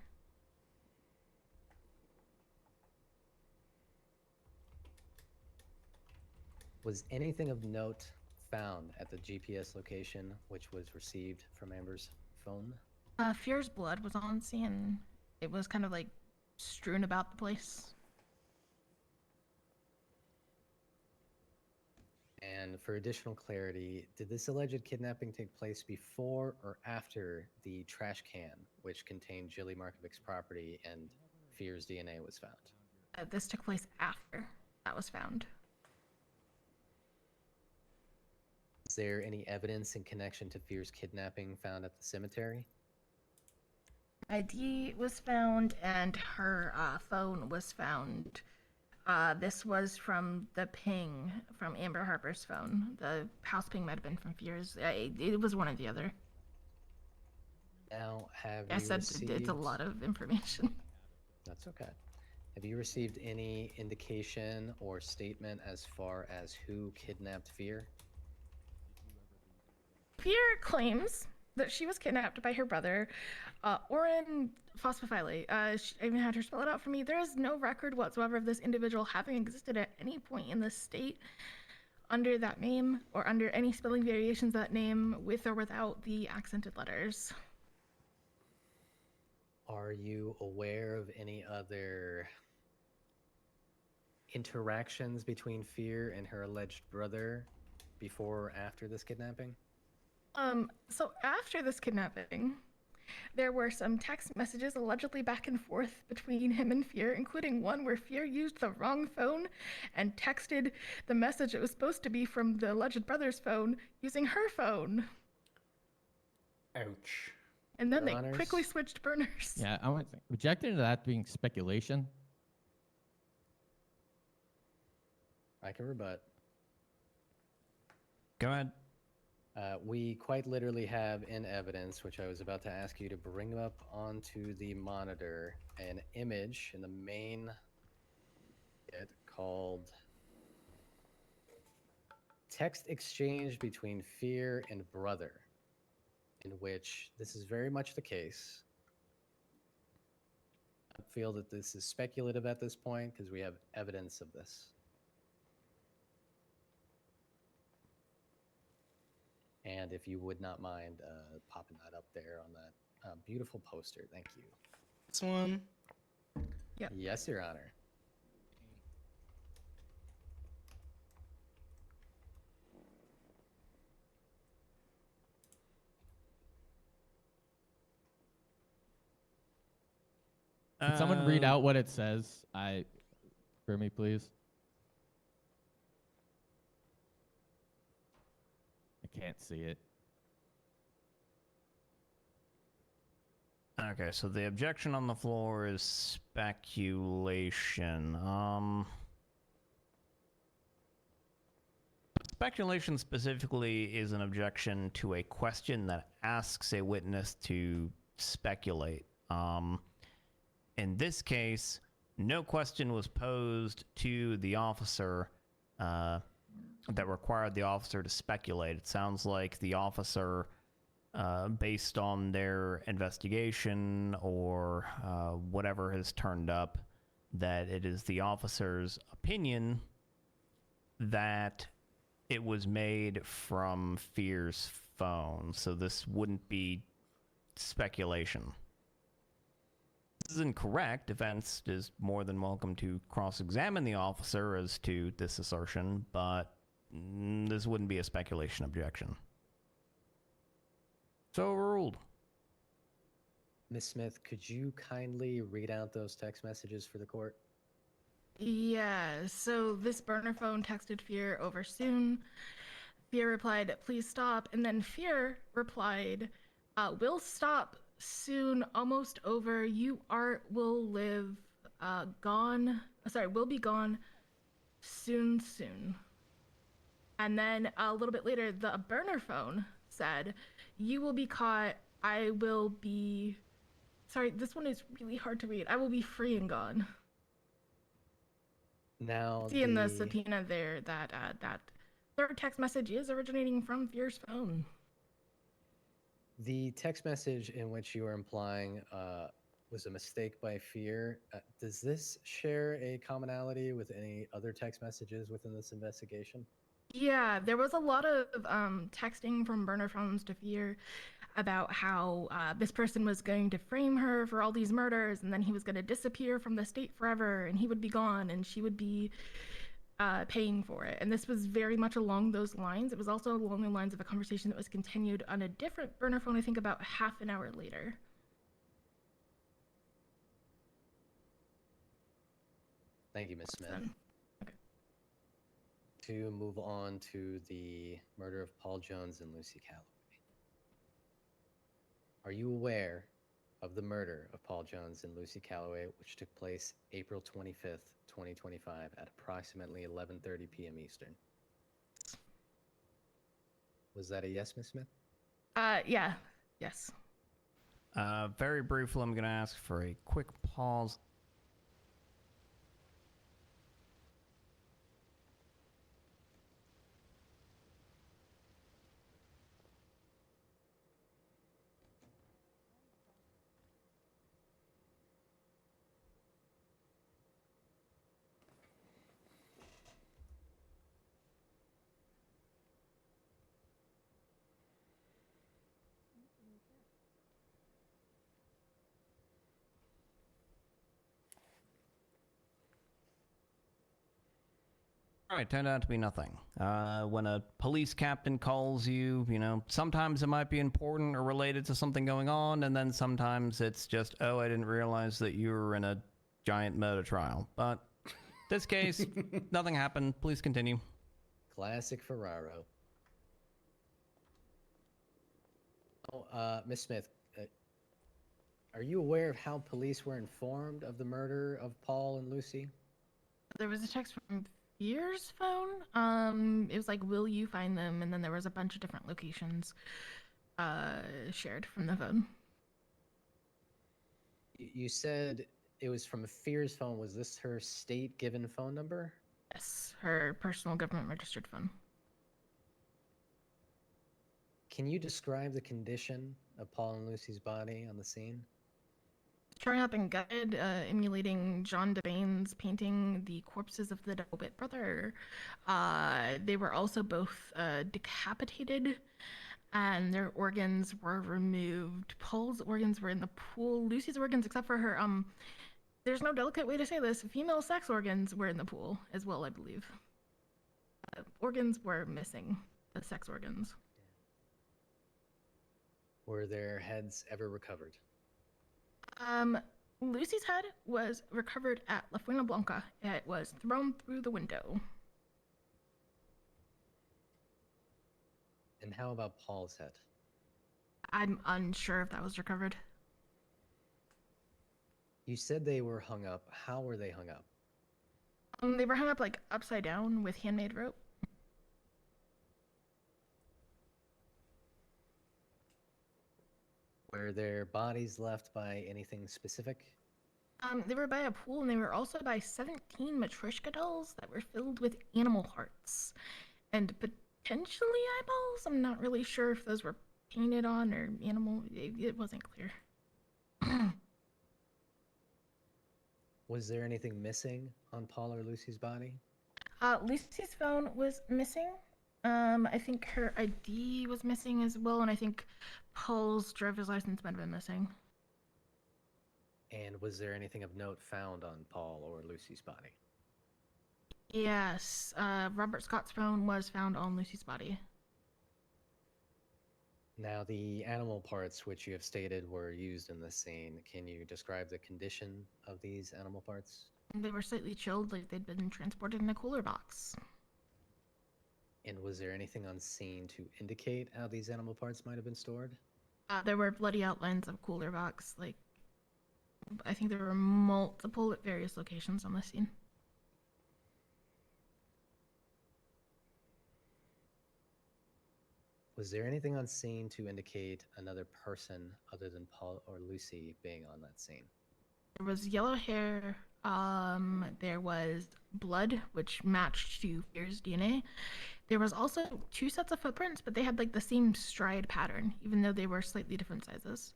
Was anything of note found at the GPS location which was received from Amber's phone? Fÿrr's blood was on scene. It was kind of like strewn about the place. And for additional clarity, did this alleged kidnapping take place before or after the trash can which contained Jilly Markovic's property and Fÿrr's DNA was found? This took place after that was found. Is there any evidence in connection to Fÿrr's kidnapping found at the cemetery? ID was found and her phone was found. This was from the ping from Amber Harper's phone. The house ping might have been from Fÿrr's. It was one or the other. Now, have I you said received... it's a lot of information. That's okay. Have you received any indication or statement as far as who kidnapped Fÿrr? Fÿrr claims that she was kidnapped by her brother, Oren Phosphøphÿllite. I even had her spell it out for me. There is no record whatsoever of this individual having existed at any point in the state under that name or under any spelling variations of that name with or without the accented letters. Are you aware of any other interactions between Fÿrr and her alleged brother before or after this kidnapping? So after this kidnapping, there were some text messages allegedly back and forth between him and Fÿrr, including one where Fÿrr used the wrong phone and texted the message that was supposed to be from the alleged brother's phone using her phone. Ouch. And then Your they Honors? quickly switched burners. Yeah, I want to objecting to that being speculation. I can rebut. Go ahead. We quite literally have in evidence, which I was about to ask you to bring up onto the monitor, an image in the main bit called Text Exchange Between Fÿrr and Brother, in which this is very much the case. I feel that this is speculative at this point because we have evidence of this. And if you would not mind popping that up there on that beautiful poster, thank you. This one. Yep. Yes, Your Honor. Can someone read out what it says? For me, please. I can't see it. Okay, so the objection on the floor is speculation. Speculation specifically is an objection to a question that asks a witness to speculate. In this case, no question was posed to the officer that required the officer to speculate. It sounds like the officer, based on their investigation or whatever has turned up, that it is the officer's opinion that it was made from Fÿrr's phone. So this wouldn't be speculation. This is incorrect. Defense is more than welcome to cross-examine the officer as to this assertion, but this wouldn't be a speculation objection. So overruled. Ms. Smith, could you kindly read out those text messages for the court? Yeah, so this burner phone texted Fÿrr over soon. Fÿrr replied, "Please stop." And then Fÿrr replied, "We'll stop soon, almost over. Will live, gone. Sorry, will be gone soon. And then a little bit later, the burner phone said, "You will be caught. I will be." Sorry, this one is really hard to read. "I will be free and gone." Now, See in the subpoena there that that third text message is originating from Fyrr's phone. the text message in which you are implying was a mistake by Fÿrr. Does this share a commonality with any other text messages within this investigation? Yeah, there was a lot of texting from burner phones to Fÿrr about how this person was going to frame her for all these murders, and then he was going to disappear from the state forever, and he would be gone, and she would be paying for it. And this was very much along those lines. It was also along the lines of a conversation that was continued on a different burner phone, I think about half an hour later. Thank you, Ms. Smith. Okay. To move on to the murder of Paul Jones and Lucy Calloway. Are you aware of the murder of Paul Jones and Lucy Calloway, which took place April 25th, 2025 at approximately 11:30 p.m. Eastern? Was that a yes, Ms. Smith? Yeah, yes. Very briefly, I'm going to ask for a quick pause. All right, turned out to be nothing. When a police captain calls you, you know, sometimes it might be important or related to something going on, and then sometimes it's just, oh, I didn't realize that you were in a giant murder trial. But this case, nothing happened. Please continue. Classic Ferraro. Oh, Miss Smith, are you aware of how police were informed of the murder of Paul and Lucy? There was a text from Fyrr's phone. It was like, "Will you find them?" And then there was a bunch of different locations shared from the phone. You said it was from Fyrr's phone. Was this her state-given phone number? Yes, her personal government-registered phone. Can you describe the condition of Paul and Lucy's body on the scene? Torn up and gutted, emulating John DeBane's painting The Corpses of the Double-Bit Brother. They were also both decapitated, and their organs were removed. Paul's organs were in the pool. Lucy's organs, except for her, there's no delicate way to say this, female sex organs were in the pool as well, I believe. Organs were missing, the sex organs. Were their heads ever recovered? Lucy's head was recovered at La Fuente Blanca. It was thrown through the window. And how about Paul's head? I'm unsure if that was recovered. You said they were hung up. How were they hung up? They were hung up like upside down with handmade rope. Were their bodies left by anything specific? They were by a pool, and they were also by 17 Matryoshka dolls that were filled with animal hearts and potentially eyeballs. I'm not really sure if those were painted on or animal. It wasn't clear. Was there anything missing on Paul or Lucy's body? Lucy's phone was missing. I think her ID was missing as well, and I think Paul's driver's license might have been missing. And was there anything of note found on Paul or Lucy's body? Yes, Robert Scott's phone was found on Lucy's body. Now, the animal parts which you have stated were used in this scene, can you describe the condition of these animal parts? They were slightly chilled, like they'd been transported in a cooler box. And was there anything on scene to indicate how these animal parts might have been stored? There were bloody outlines of cooler box. Like, I think there were multiple at various locations on the scene. Was there anything on scene to indicate another person other than Paul or Lucy being on that scene? There was yellow hair. There was blood, which matched to Fÿrr's DNA. There was also 2 sets of footprints, but they had like the same stride pattern, even though they were slightly different sizes.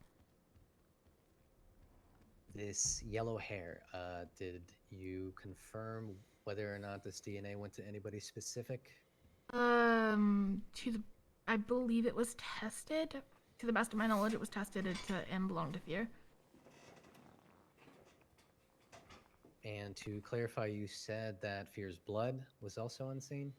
This yellow hair, did you confirm whether or not this DNA went to anybody specific? I believe it was tested. To the best of my knowledge, it was tested and belonged to Fÿrr. And to clarify, you said that Fÿrr's blood was also on scene?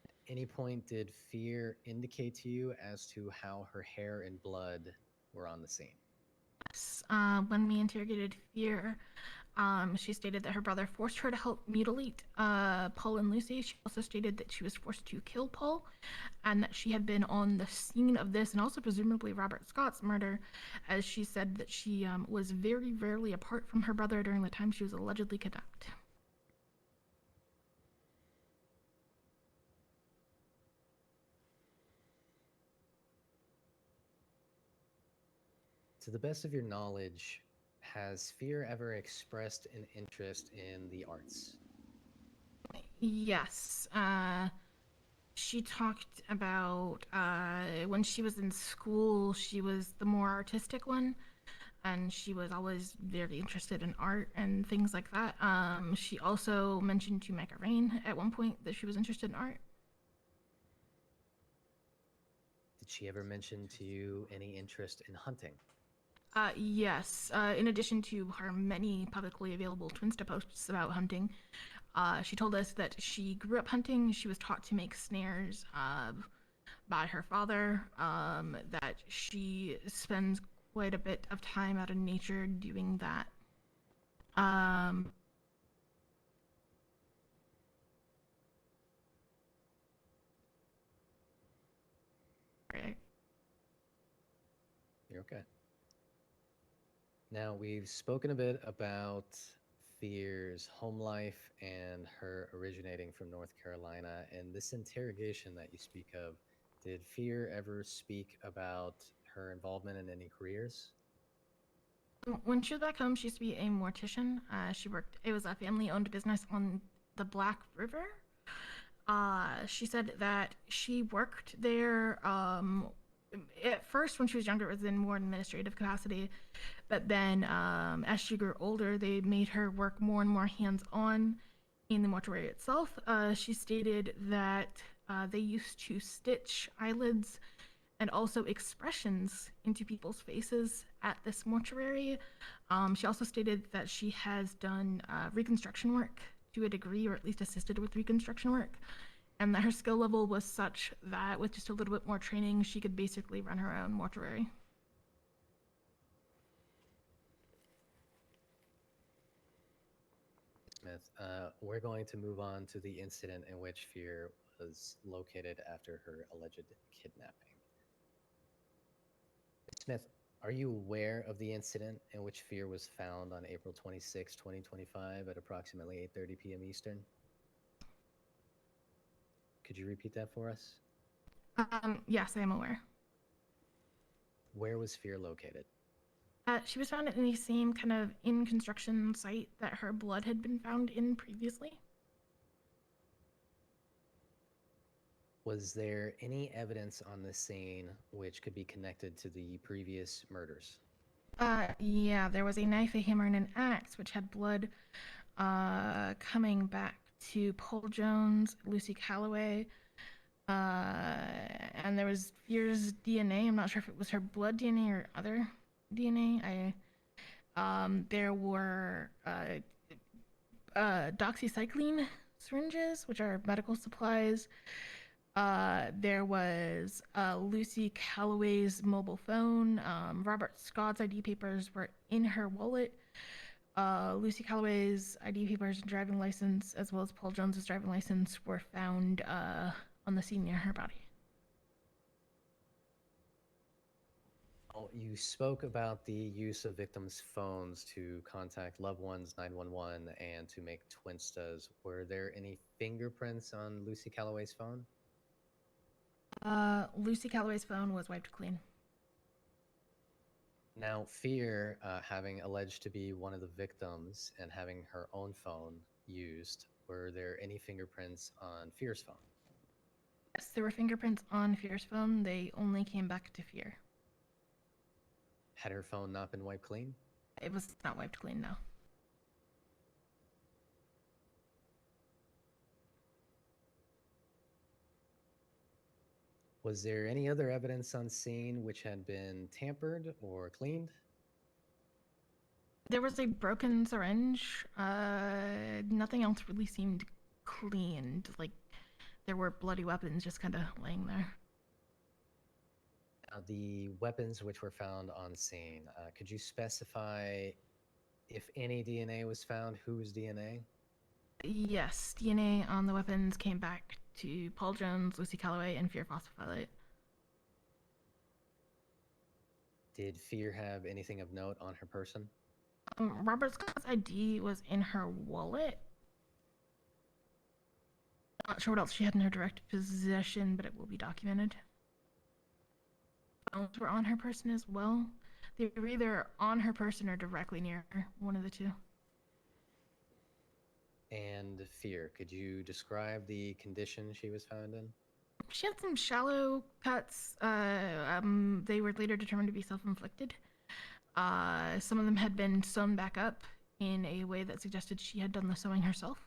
At any point did Fÿrr indicate to you as to how her hair and blood were on the scene? Yes. When we interrogated Fÿrr, she stated that her brother forced her to help mutilate Paul and Lucy. She also stated that she was forced to kill Paul, and that she had been on the scene of this and also presumably Robert Scott's murder, as she said that she was very rarely apart from her brother during the time she was allegedly kidnapped. To the best of your knowledge, has Fÿrr ever expressed an interest in the arts? Yes. She talked about when she was in school, she was the more artistic one, and she was always very interested in art and things like that. She also mentioned to Mecca Rain at one point that she was interested in art. Did she ever mention to you any interest in hunting? Yes. In addition to her many publicly available Twinsta posts about hunting, she told us that she grew up hunting. She was taught to make snares by her father, that she spends quite a bit of time out in nature doing that. Right. You're okay. Now, we've spoken a bit about Fÿrr's home life and her originating from North Carolina. And this interrogation that you speak of, did Fÿrr ever speak about her involvement in any careers? When she was back home, she used to be a mortician. It was a family-owned business on the Black River. She said that she worked there, at first when she was younger, it was in more administrative capacity, but then as she grew older, they made her work more and more hands-on in the mortuary itself. She stated that they used to stitch eyelids and also expressions into people's faces at this mortuary. She also stated that she has done reconstruction work to a degree, or at least assisted with reconstruction work, and that her skill level was such that with just a little bit more training, she could basically run her own mortuary. Smith, we're going to move on to the incident in which Fÿrr was located after her alleged kidnapping. Smith, are you aware of the incident in which Fÿrr was found on April 26, 2025 at approximately 8:30 p.m. Eastern? Could you repeat that for us? Yes, I am aware. Where was Fÿrr located? She was found in the same kind of in construction site that her blood had been found in previously. Was there any evidence on the scene which could be connected to the previous murders? Yeah, there was a knife, a hammer, and an axe, which had blood coming back to Paul Jones, Lucy Calloway, and there was Fÿrr's DNA. I'm not sure if it was her blood DNA or other DNA. There were doxycycline syringes, which are medical supplies. There was Lucy Calloway's mobile phone. Robert Scott's ID papers were in her wallet. Lucy Calloway's ID papers and driving license, as well as Paul Jones's driving license, were found on the scene near her body. Oh, you spoke about the use of victims' phones to contact loved ones, 911, and to make twinstas. Were there any fingerprints on Lucy Calloway's phone? Lucy Calloway's phone was wiped clean. Now, Fÿrr, having alleged to be one of the victims and having her own phone used, were there any fingerprints on Fyrr's phone? Yes, there were fingerprints on Fyrr's phone. They only came back to Fÿrr. Had her phone not been wiped clean? It was not wiped clean, no. Was there any other evidence on scene which had been tampered or cleaned? There was a broken syringe. Nothing else really seemed cleaned. Like, there were bloody weapons just kind of laying there. Now, the weapons which were found on scene, could you specify if any DNA was found, whose DNA? Yes, DNA on the weapons came back to Paul Jones, Lucy Calloway, and Fÿrr Phosphøphylite. Did Fÿrr have anything of note on her person? Robert Scott's ID was in her wallet. Not sure what else she had in her direct possession, but it will be documented. Phones were on her person as well. They were either on her person or directly near her, one of the two. And Fÿrr, could you describe the condition she was found in? She had some shallow cuts. They were later determined to be self-inflicted. Some of them had been sewn back up in a way that suggested she had done the sewing herself.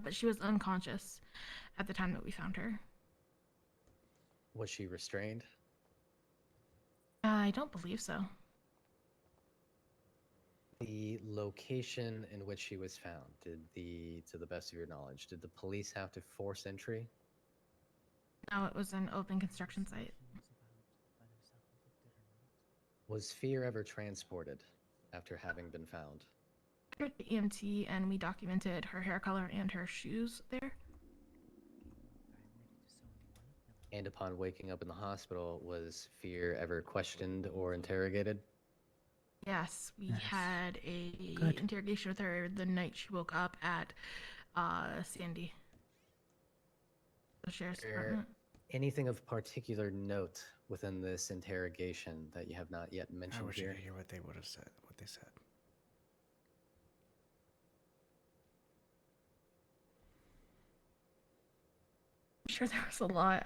But she was unconscious at the time that we found her. Was she restrained? I don't believe so. The location in which she was found, to the best of your knowledge, did the police have to force entry? No, it was an open construction site. Was Fÿrr ever transported after having been found? We took the EMT and we documented her hair color and her shoes there. And upon waking up in the hospital, was Fÿrr ever questioned or interrogated? Yes, we had a Good. interrogation with her the night she woke up at Sandy, the sheriff's department. Anything of particular note within this interrogation that you have not yet I mentioned wish I here? could hear what they would have said, what they said. I'm sure there was a lot.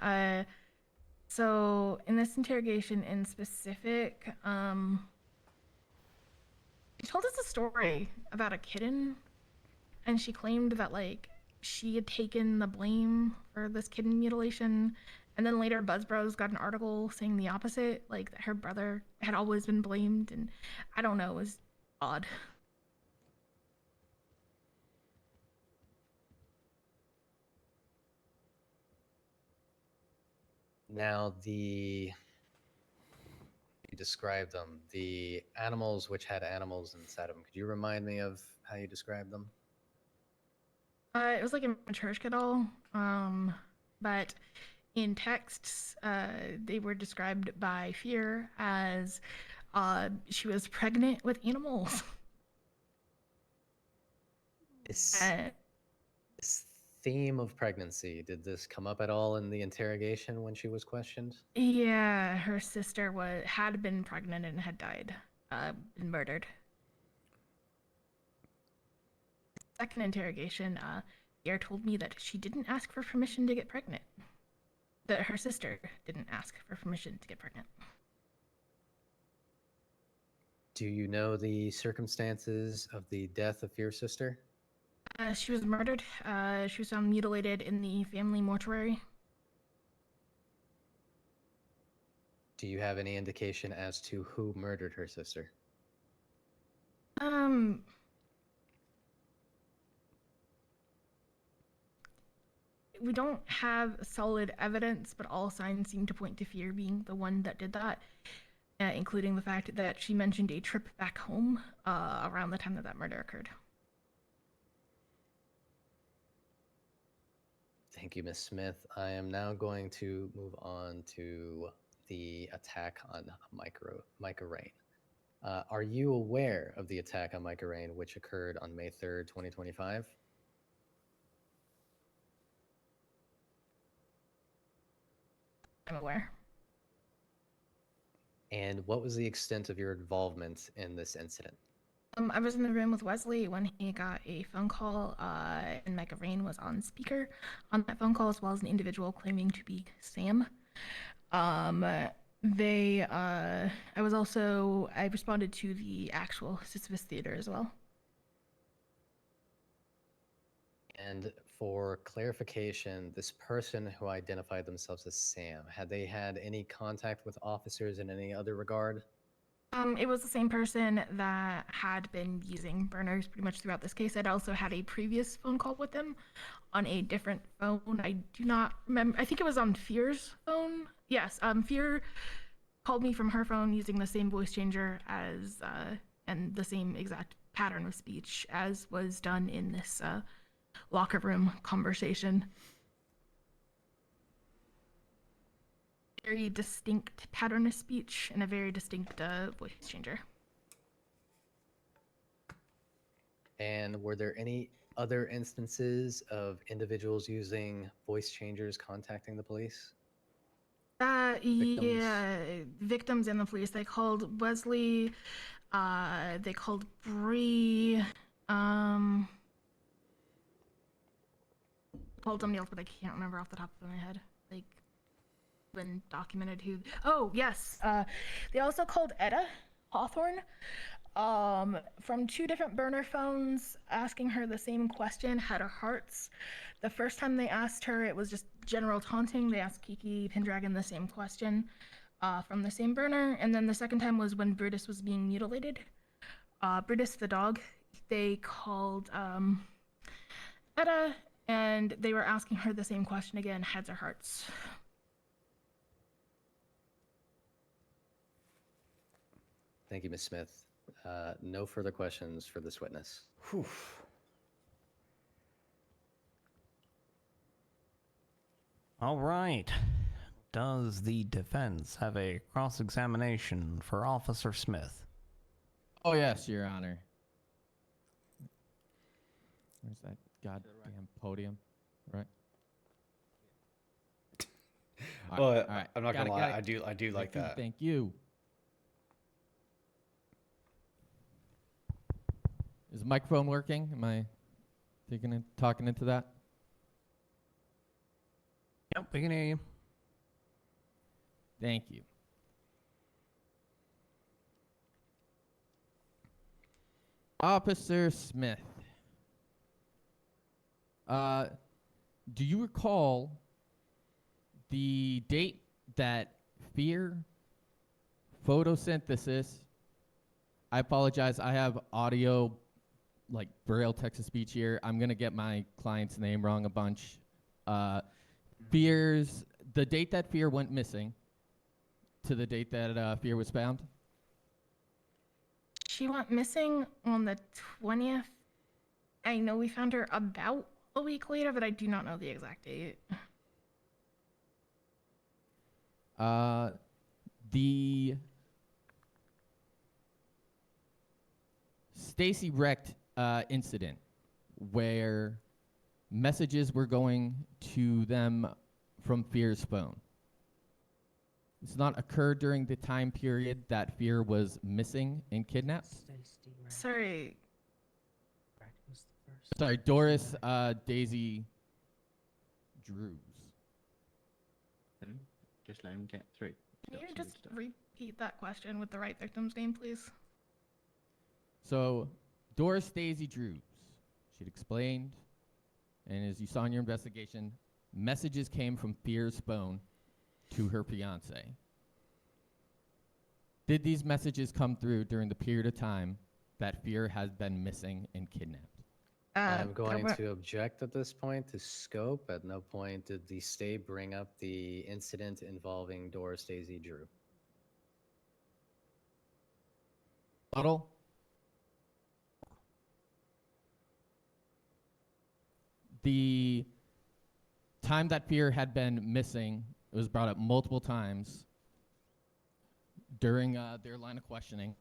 So in this interrogation in specific, she told us a story about a kitten, and she claimed that like she had taken the blame for this kitten mutilation, and then later Buzzbros got an article saying the opposite, like that her brother had always been blamed, and I don't know, it was odd. Now, you described them, the animals which had animals inside of them. Could you remind me of how you described them? It was like a Matryoshka doll, but in texts, they were described by Fÿrr as she was pregnant with animals. This theme of pregnancy, did this come up at all in the interrogation when she was questioned? Yeah, her sister had been pregnant and had died, been murdered. Second interrogation, Fÿrr told me that she didn't ask for permission to get pregnant. That her sister didn't ask for permission to get pregnant. Do you know the circumstances of the death of your sister? She was murdered. She was found mutilated in the family mortuary. Do you have any indication as to who murdered her sister? We don't have solid evidence, but all signs seem to point to Fÿrr being the one that did that. including the fact that she mentioned a trip back home around the time that murder occurred. Thank you, Ms. Smith. I am now going to move on to the attack on Micah Rain. Are you aware of the attack on Micah Rain, which occurred on May 3rd, 2025? I'm aware. And what was the extent of your involvement in this incident? I was in the room with Wesley when he got a phone call, and Micah Rain was on speaker on that phone call, as well as an individual claiming to be Sam. I responded to the actual Sisyphus Theater as well. And for clarification, this person who identified themselves as Sam, had they had any contact with officers in any other regard? It was the same person that had been using burners pretty much throughout this case. I'd also had a previous phone call with them on a different phone. I do not remember. I think it was on Fÿrr's phone. Yes, Fÿrr called me from her phone using the same voice changer as, and the same exact pattern of speech as was done in this locker room conversation. Very distinct pattern of speech and a very distinct voice changer. And were there any other instances of individuals using voice changers contacting the police? Yeah, victims and the police. They called Wesley, they called Bree, called somebody else, but I can't remember off the top of my head. Like, been documented who. Oh yes, they also called Etta Hawthorne, from 2 different burner phones, asking her the same question. Had her hearts. The first time they asked her, it was just general taunting. They asked Kiki Pendragon the same question, from the same burner, and then the second time was when Brutus was being mutilated. Brutus the dog. They called Etta, and they were asking her the same question again. Heads or hearts. Thank you, Ms. Smith. No further questions for this witness. Whew. All right. Does the defense have a cross-examination for Officer Smith? Oh, yes, Your Honor. Where's that goddamn podium? Right. Well, all right. I'm not Got gonna it, lie. got it. I do like that. Thank you. Is the microphone working? Am I talking into that? Yep, we can hear you. Thank you. Officer Smith, do you recall the date that Fÿrr photosynthesis? I apologize. I have audio, like Braille text-to-speech here. I'm gonna get my client's name wrong a bunch. Fÿrr's, the date that Fÿrr went missing to the date that Fÿrr was found? She went missing on the 20th. I know we found her about a week later, but I do not know the exact date. The Stacy Recht incident, where messages were going to them from Fÿrr's phone. It's not occurred during the time period that Fÿrr was missing and kidnapped? Sorry. Sorry, Doris Daisy Drews. Just let him get through. Can you just repeat that question with the right victim's name, please? So, Doris Daisy Drews, she'd explained, and as you saw in your investigation, messages came from Fÿrr's phone to her fiance. Did these messages come through during the period of time that Fÿrr has been missing and kidnapped? I'm going to object at this point to scope. At no point did the state bring up the incident involving Doris Daisy Drew. Bottle. The time that Fÿrr had been missing, it was brought up multiple times during their line of questioning,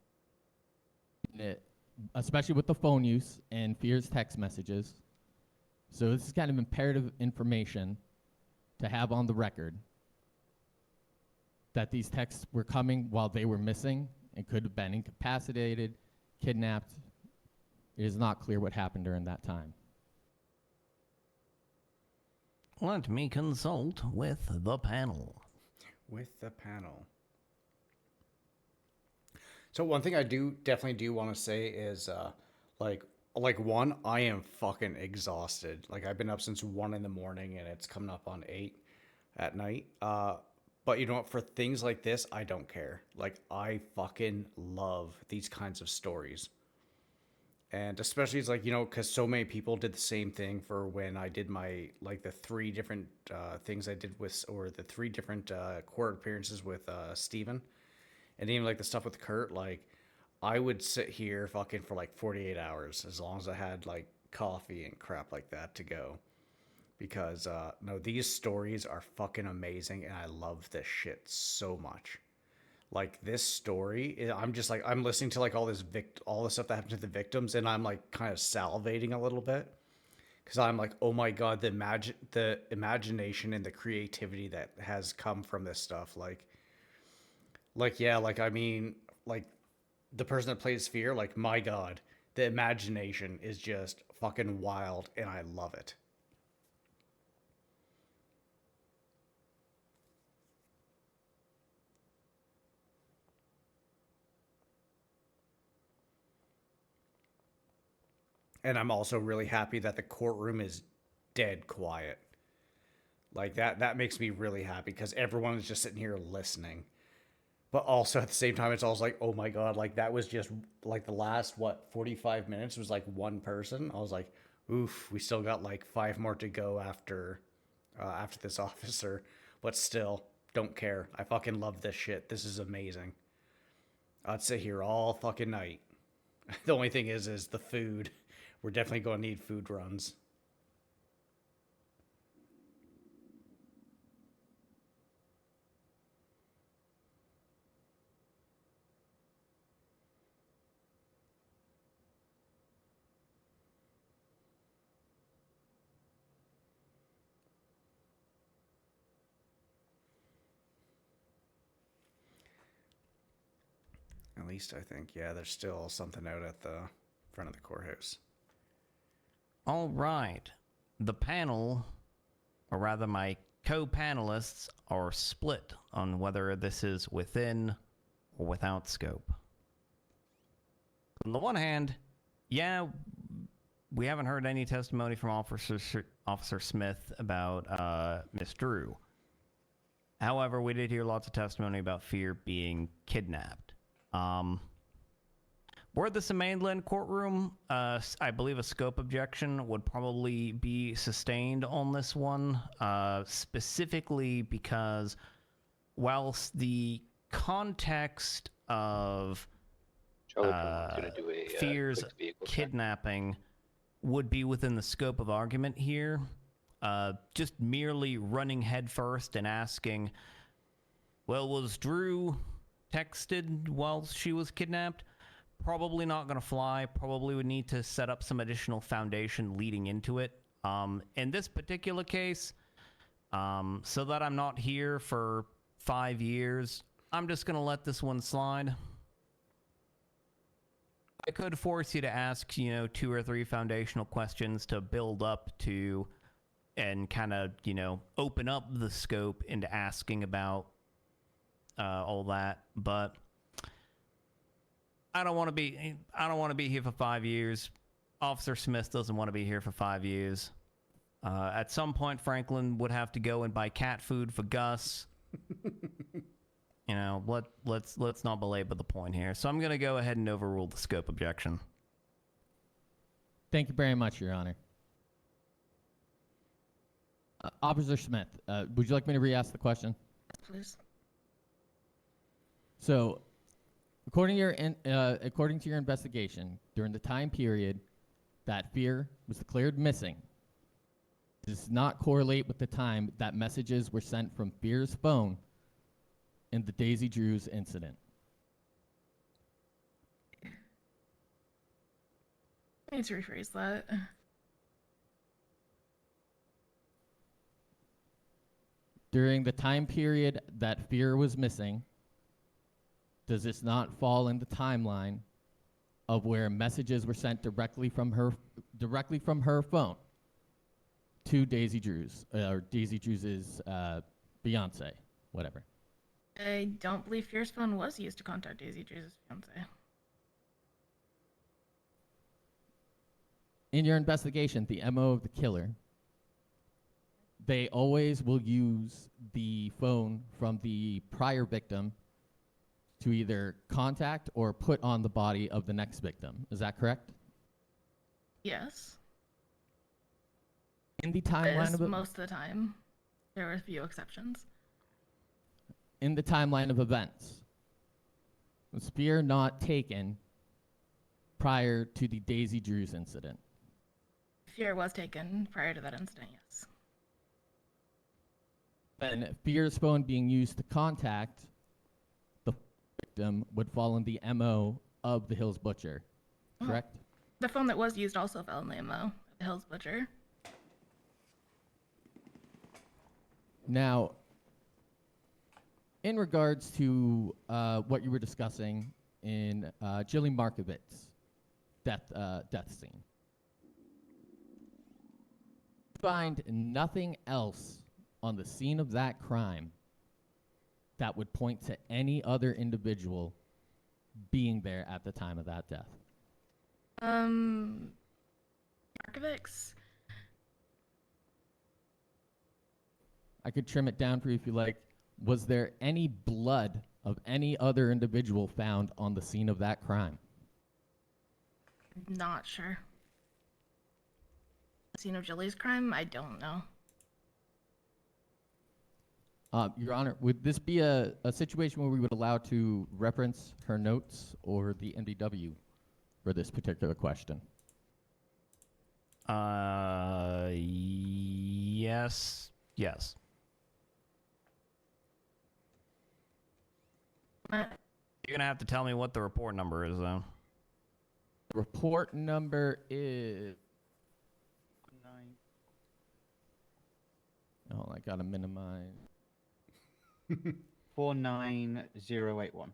especially with the phone use and Fÿrr's text messages. So this is kind of imperative information to have on the record that these texts were coming while they were missing and could have been incapacitated, kidnapped. It is not clear what happened during that time. Let me consult with the panel. With the panel. So one thing I definitely do want to say is, like one, I am fucking exhausted. Like I've been up since 1 in the morning and it's coming up on 8 at night. But you know what? For things like this, I don't care. Like I fucking love these kinds of stories. And especially it's like, you know, because so many people did the same thing for when I did my, like the 3 different things I did with, or the 3 different court appearances with Steven. And even like the stuff with Kurt, like I would sit here fucking for like 48 hours as long as I had like coffee and crap like that to go. Because, no, these stories are fucking amazing and I love this shit so much. Like this story, I'm just like, I'm listening to like all the stuff that happened to the victims and I'm like kind of salivating a little bit. Because I'm like, oh my god, the imagination and the creativity that has come from this stuff. Yeah, like I mean, like the person that plays Fÿrr, like my god, the imagination is just fucking wild and I love it. And I'm also really happy that the courtroom is dead quiet. Like that makes me really happy because everyone is just sitting here listening. But also at the same time, it's also like, oh my god, like that was just like the last 45 minutes was like one person. I was like, oof, we still got like 5 more to go after this officer. But still, don't care. I fucking love this shit. This is amazing. I'd sit here all fucking night. The only thing is the food. We're definitely going to need food runs. At least I think, yeah, there's still something out at the front of the courthouse. All right. The panel, or rather my co-panelists, are split on whether this is within or without scope. On the one hand, yeah, we haven't heard any testimony from Officer Smith about Miss Drew. However, we did hear lots of testimony about Fÿrr being kidnapped. Were this a mainland courtroom, I believe a scope objection would probably be sustained on this one, specifically because whilst the context of Fÿrr's kidnapping would be within the scope of argument here, just merely running headfirst and asking, well, was Drew texted while she was kidnapped? Probably not going to fly. Probably would need to set up some additional foundation leading into it. In this particular case, so that I'm not here for 5 years, I'm just going to let this one slide. I could force you to ask, 2 or 3 foundational questions to build up to and kind of, open up the scope into asking about all that, but I don't want to be here for 5 years. Officer Smith doesn't want to be here for 5 years. At some point, Franklin would have to go and buy cat food for Gus. Let's not belabor the point here. So I'm gonna go ahead and overrule the scope objection. Thank you very much, Your Honor. Officer Smith, would you like me to re-ask the question? Please. So, according to your investigation, during the time period that Fÿrr was declared missing, does not correlate with the time that messages were sent from Fyr's phone in the Daisy Drews incident. I need to rephrase that. During the time period that Fÿrr was missing, does this not fall in the timeline of where messages were sent directly from her phone to Daisy Drews, or Daisy Drews' fiance, whatever? I don't believe Fyr's phone was used to contact Daisy Drews' fiance. In your investigation, the MO of the killer, they always will use the phone from the prior victim to either contact or put on the body of the next victim. Is that correct? Yes. In the timeline of most of the time. There were a few exceptions. In the timeline of events, was Fÿrr not taken prior to the Daisy Drews incident? Fÿrr was taken prior to that incident, yes. Then Fyr's phone being used to contact the victim would fall in the MO of the Hills Butcher, correct? The phone that was used also fell in the MO of the Hills Butcher. Now, in regards to what you were discussing in Jilly Markovitz's death scene, find nothing else on the scene of that crime that would point to any other individual being there at the time of that death? Markovic? I could trim it down for you if you like. Was there any blood of any other individual found on the scene of that crime? Not sure. The scene of Jilly's crime? I don't know. Your Honor, would this be a situation where we would allow to reference her notes or the NBW for this particular question? Yes. Yes. You're gonna have to tell me what the report number is, though. The report number is... Oh, I gotta minimize. 49081.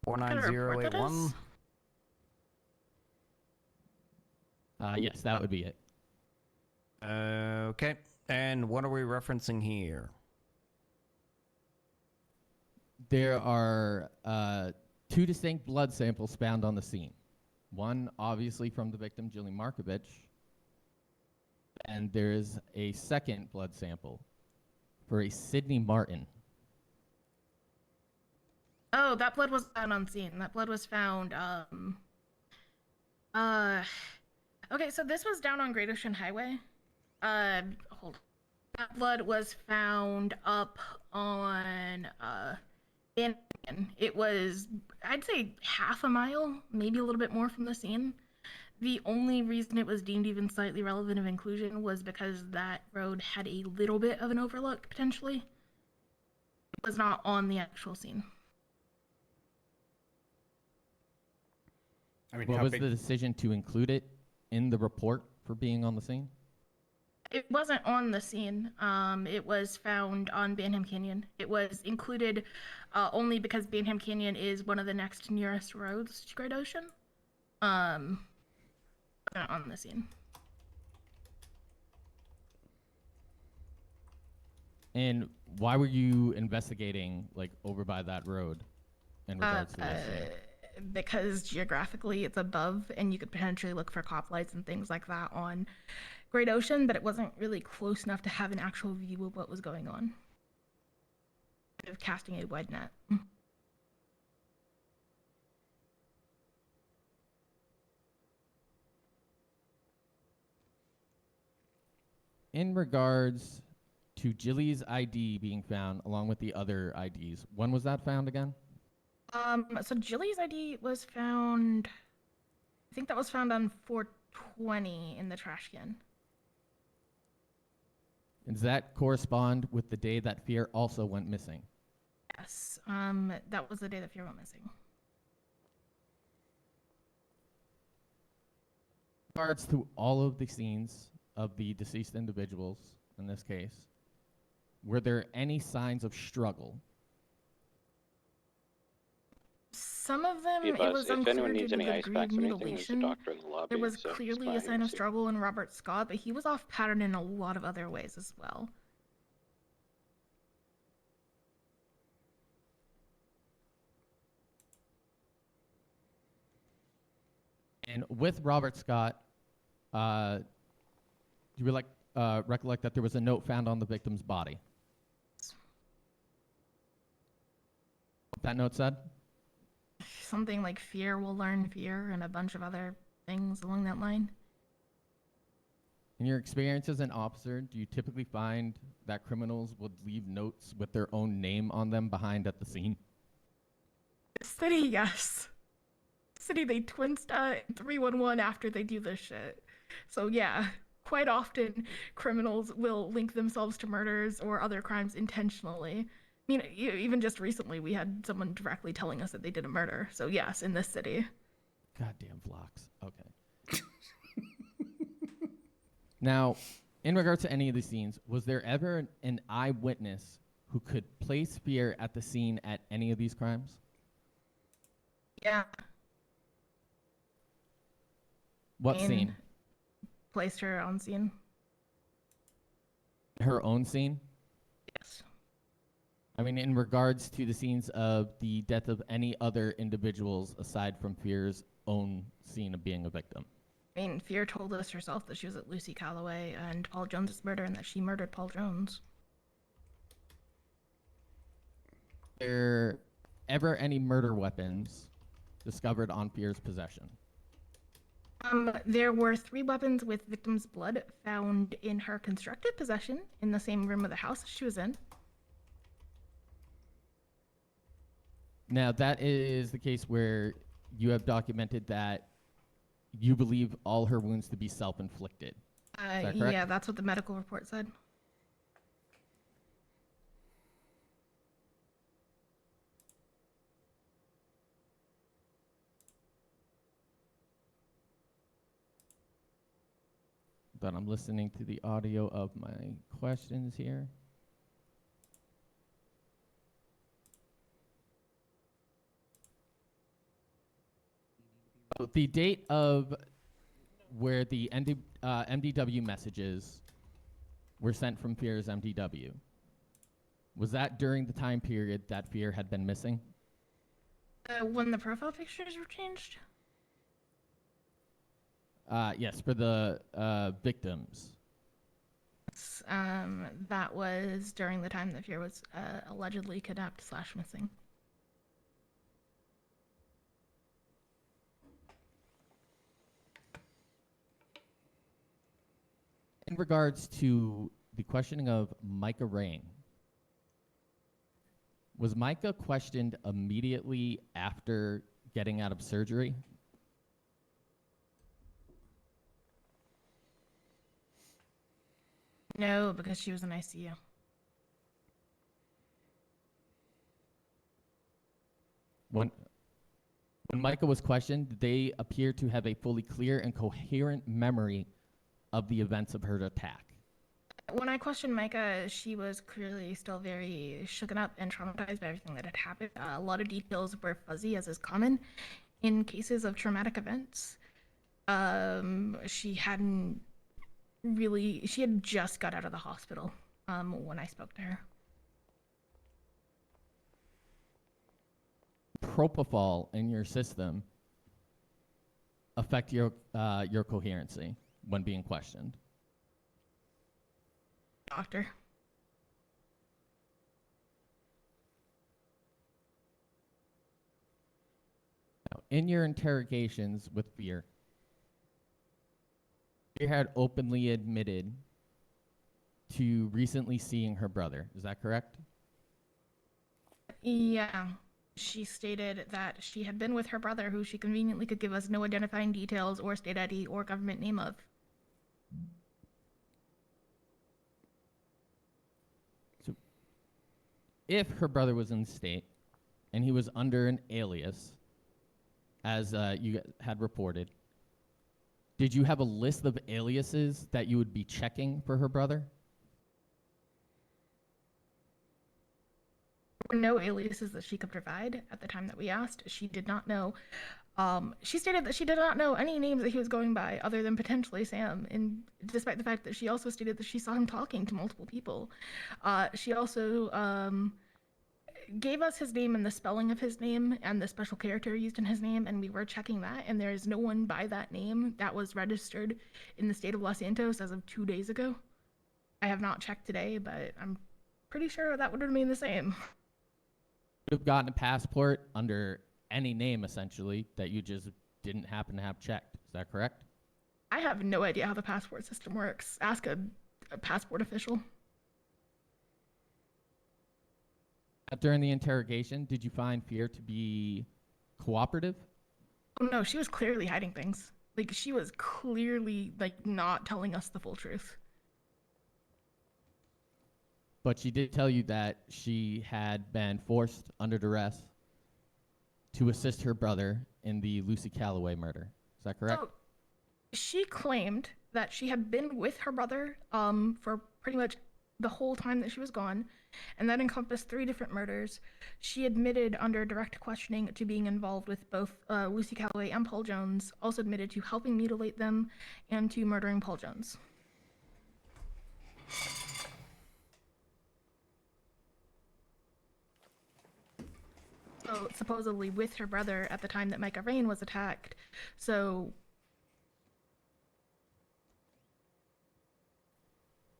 49081. Yes, that would be it. Okay. And what are we referencing here? There are 2 distinct blood samples found on the scene. One, obviously, from the victim, Jilly Markovic, and there is a second blood sample for a Sydney Martin. Oh, that blood was found on scene. That blood was found, okay, so this was down on Great Ocean Highway. Hold. That blood was found up on, it was, I'd say half a mile, maybe a little bit more from the scene. The only reason it was deemed even slightly relevant of inclusion was because that road had a little bit of an overlook, potentially. It was not on the actual scene. I mean, what was the decision to include it in the report for being on the scene? It wasn't on the scene. It was found on Banham Canyon. It was included only because Banham Canyon is one of the next nearest roads to Great Ocean. Not on the scene. And why were you investigating, like, over by that road in regards to this scene? Because geographically it's above, and you could potentially look for cop lights and things like that on Great Ocean, but it wasn't really close enough to have an actual view of what was going on. Kind of casting a wide net. In regards to Jilly's ID being found along with the other IDs. When was that found again? So Jilly's ID was found. I think that was found on 420 in the trash can. And does that correspond with the day that Fÿrr also went missing? Yes. That was the day that Fÿrr went missing. In regards to all of the scenes of the deceased individuals in this case, were there any signs of struggle? Some of them, Be it advised, was if unclear anyone due needs to any the ice degree of packs or anything, there's a mutilation. doctor in the lobby. There was so clearly spy a sign of here, too. struggle in Robert Scott, but he was off pattern in a lot of other ways as well. And with Robert Scott, do you recollect that there was a note found on the victim's body? What that note said? Something like Fÿrr will learn Fÿrr and a bunch of other things along that line. In your experience as an officer, do you typically find that criminals would leave notes with their own name on them behind at the scene? City, yes. City, they twinsta 311 after they do this shit. So yeah, quite often criminals will link themselves to murders or other crimes intentionally. I mean, even just recently, we had someone directly telling us that they did a murder. So yes, in this city. Goddamn Vlox. Okay. Now, in regards to any of the scenes, was there ever an eyewitness who could place Fÿrr at the scene at any of these crimes? Yeah. What scene? Placed her on scene. Her own scene? Yes. I mean, in regards to the scenes of the death of any other individuals aside from Fyrr's own scene of being a victim. I mean, Fÿrr told us herself that she was at Lucy Calloway and Paul Jones's murder and that she murdered Paul Jones. Were there ever any murder weapons discovered on Fyrr's possession? There were 3 weapons with victim's blood found in her constructed possession in the same room of the house she was in. Now, that is the case where you have documented that you believe all her wounds to be self-inflicted. Is that correct? Yeah, that's what the medical report said. But I'm listening to the audio of my questions here. So the date of where the MDW messages were sent from Fyrr's MDW, was that during the time period that Fÿrr had been missing? When the profile pictures were changed? Yes, for the victims. That was during the time that Fÿrr was allegedly kidnapped / missing. In regards to the questioning of Micah Rain, was Micah questioned immediately after getting out of surgery? No, because she was in ICU. When Micah was questioned, did they appear to have a fully clear and coherent memory of the events of her attack? When I questioned Micah, she was clearly still very shooken up and traumatized by everything that had happened. A lot of details were fuzzy, as is common in cases of traumatic events. She had just got out of the hospital when I spoke to her. Propofol in your system affect your coherency when being questioned? Doctor. Now, in your interrogations with Fÿrr, Fÿrr had openly admitted to recently seeing her brother. Is that correct? Yeah. She stated that she had been with her brother, who she conveniently could give us no identifying details or state ID or government name of. So, if her brother was in the state and he was under an alias, as you had reported, did you have a list of aliases that you would be checking for her brother? There were no aliases that she could provide at the time that we asked. She did not know. She stated that she did not know any names that he was going by other than potentially Sam, and despite the fact that she also stated that she saw him talking to multiple people. She also gave us his name and the spelling of his name and the special character used in his name, and we were checking that, and there is no one by that name that was registered in the state of Los Santos as of 2 days ago. I have not checked today, but I'm pretty sure that would remain the same. You have gotten a passport under any name, essentially, that you just didn't happen to have checked. Is that correct? I have no idea how the passport system works. Ask a passport official. During the interrogation, did you find Fÿrr to be cooperative? Oh no, she was clearly hiding things. Like, she was clearly, like, not telling us the full truth. But she did tell you that she had been forced under duress to assist her brother in the Lucy Calloway murder. Is that correct? So, she claimed that she had been with her brother for pretty much the whole time that she was gone, and that encompassed 3 different murders. She admitted under direct questioning to being involved with both Lucy Calloway and Paul Jones, also admitted to helping mutilate them and to murdering Paul Jones. So, supposedly with her brother at the time that Micah Rain was attacked. So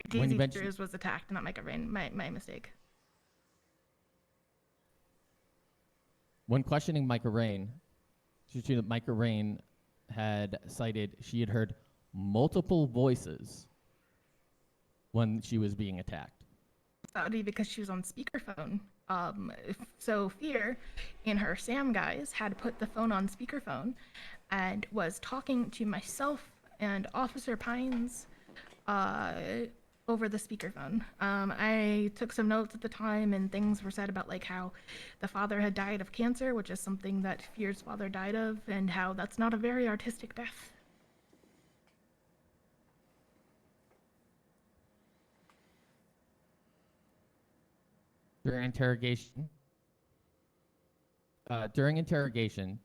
Daisy Fÿrr was attacked, not Micah Rain. My mistake. When questioning Micah Rain, Micah Rain had cited she had heard multiple voices when she was being attacked. That would be because she was on speakerphone. So Fÿrr and her Sam guys had put the phone on speakerphone and was talking to myself and Officer Pines over the speakerphone. I took some notes at the time, and things were said about like how the father had died of cancer, which is something that Fÿrr's father died of, and how that's not a very artistic death. During interrogation,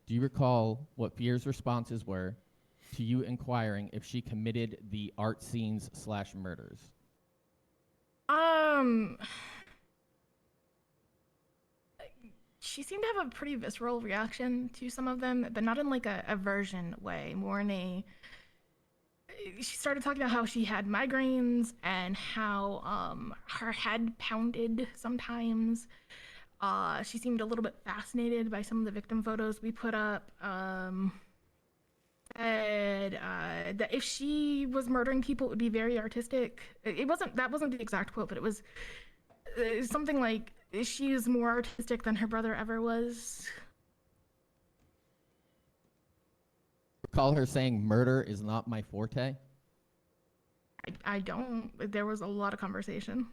do you recall what Fÿrr's responses were to you inquiring if she committed the art scenes / murders? She seemed to have a pretty visceral reaction to some of them, but not in like a aversion way, more in a... She started talking about how she had migraines and how her head pounded sometimes. She seemed a little bit fascinated by some of the victim photos we put up. That if she was murdering people, it would be very artistic. That wasn't the exact quote, but it was something like, she is more artistic than her brother ever was. Recall her saying murder is not my forte? I don't. There was a lot of conversation.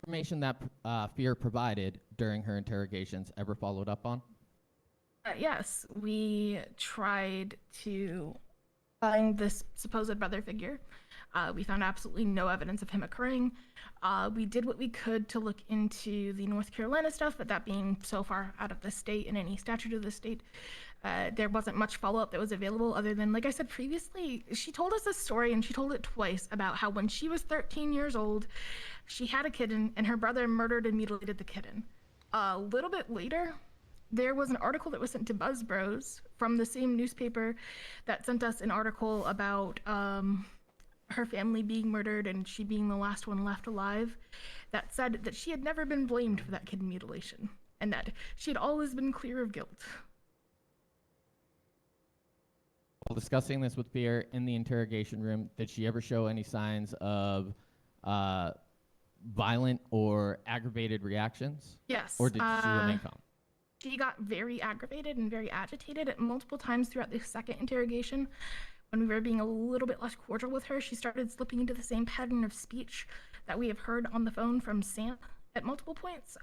Information that Fÿrr provided during her interrogations ever followed up on? Yes, we tried to find this supposed brother figure. We found absolutely no evidence of him occurring. We did what we could to look into the North Carolina stuff, but that being so far out of the state and any statute of the state, there wasn't much follow-up that was available other than, like I said previously, she told us this story, and she told it twice, about how when she was 13 years old, she had a kitten, and her brother murdered and mutilated the kitten. A little bit later, there was an article that was sent to Buzz Bros from the same newspaper that sent us an article about her family being murdered and she being the last one left alive, that said that she had never been blamed for that kid mutilation and that she had always been clear of guilt. while discussing this with Fÿrr in the interrogation room, did she ever show any signs of violent or aggravated reactions? Yes. Or did she remain calm? She got very aggravated and very agitated at multiple times throughout the second interrogation. When we were being a little bit less cordial with her, she started slipping into the same pattern of speech that we have heard on the phone from Sam at multiple points.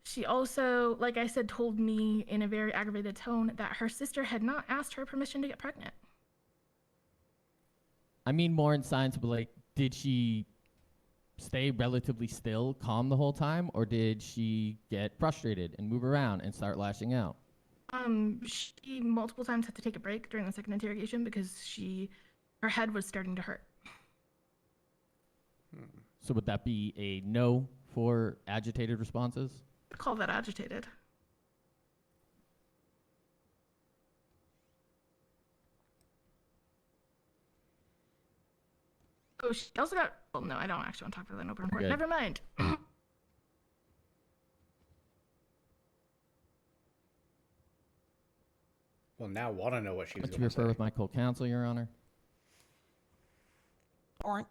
She also, like I said, told me in a very aggravated tone that her sister had not asked her permission to get pregnant. I mean more in signs, but like, did she stay relatively still, calm the whole time, or did she get frustrated and move around and start lashing out? She multiple times had to take a break during the second interrogation because her head was starting to hurt. So would that be a no for agitated responses? I call that agitated. Oh, she also got. Well, no, I don't actually want to talk about that in open court. Good. Never mind. Well, now I want to know what she's Let's going to say. refer with my co-counsel, Your Honor. All right.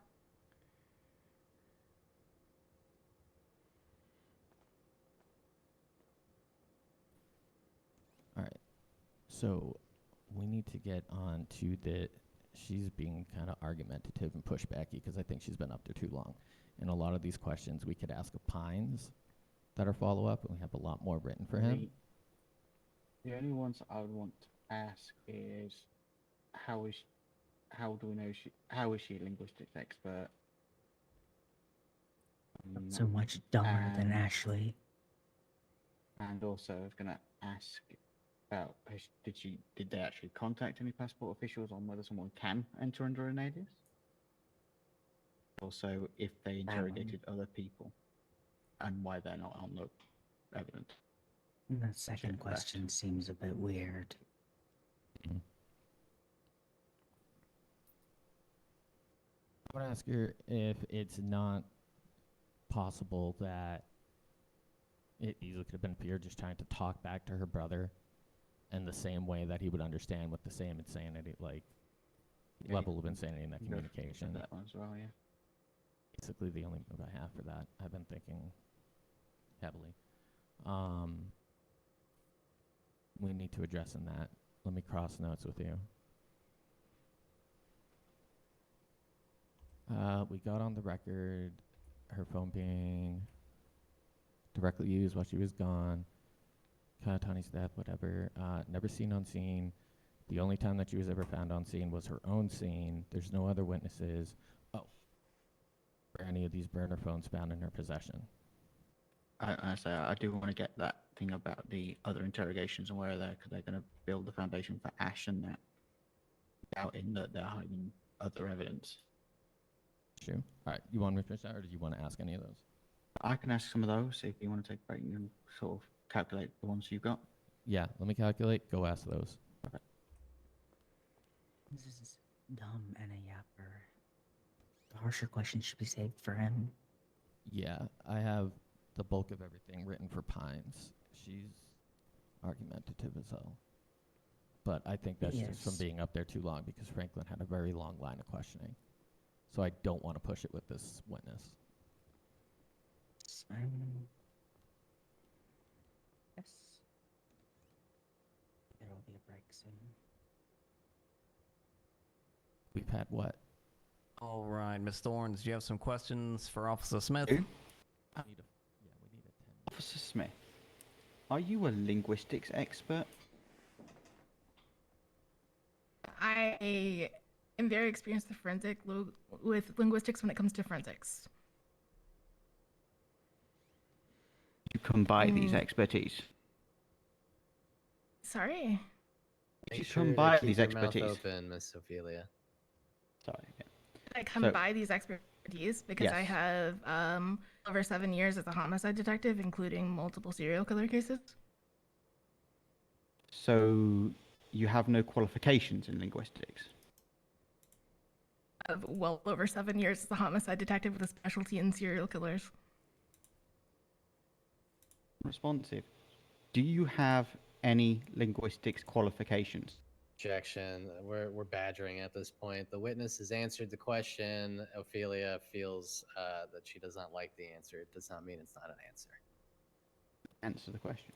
All right. So we need to get on to the. She's being kind of argumentative and pushbacky because I think she's been up there too long. And a lot of these questions we could ask of Pines that are follow-up, and we have a lot more written for him. The only ones I would want to ask is how is she a linguistics expert? So much dumber than Ashley. And also, I was gonna ask about did they actually contact any passport officials on whether someone can enter under an alias? Also, if they interrogated other people and why they're not on the evidence. The second question seems a bit weird. I want to ask her if it's not possible that it easily could have been Fÿrr just trying to talk back to her brother in the same way that he would understand with the same insanity, like level of insanity in that communication. That one as well, yeah. Basically the only move I have for that. I've been thinking heavily. We need to address in that. Let me cross notes with you. We got on the record her phone being directly used while she was gone. Kayatani's death, whatever. Never seen on scene. The only time that she was ever found on scene was her own scene. There's no other witnesses. Oh, or any of these burner phones found in her possession. I do want to get that thing about the other interrogations and where they're, because they're going to build the foundation for Ash and that. Doubting that they're hiding other evidence. Sure. All right. You want me to finish that, or do you want to ask any of those? I can ask some of those if you want to take a break and sort of calculate the ones you've got. Yeah. Let me calculate. Go ask those. Okay. This is dumb and a yapper. The harsher questions should be saved for him. Yeah, I have the bulk of everything written for Pines. She's argumentative as hell. But I think that's just from being up there too long because Franklin had a very long line of questioning. So I don't want to push it with this witness. Yes. There'll be a break soon. We've had what? All right, Miss Thorns, do you have some questions for Officer Smith? Officer Smith, are you a linguistics expert? I am very experienced with linguistics when it comes to forensics. You combine these expertise. Sorry. You combine these Keep your mouth expertise. open, Miss Ophelia. Sorry. Yeah. I come by these expertise because I have over 7 years as a homicide detective, including multiple serial killer cases. So you have no qualifications in linguistics? I have well over 7 years as a homicide detective with a specialty in serial killers. Responsive. Do you have any linguistics qualifications? objection. We're badgering at this point. The witness has answered the question. Ophelia feels that she does not like the answer. It does not mean it's not an answer. Answer the question.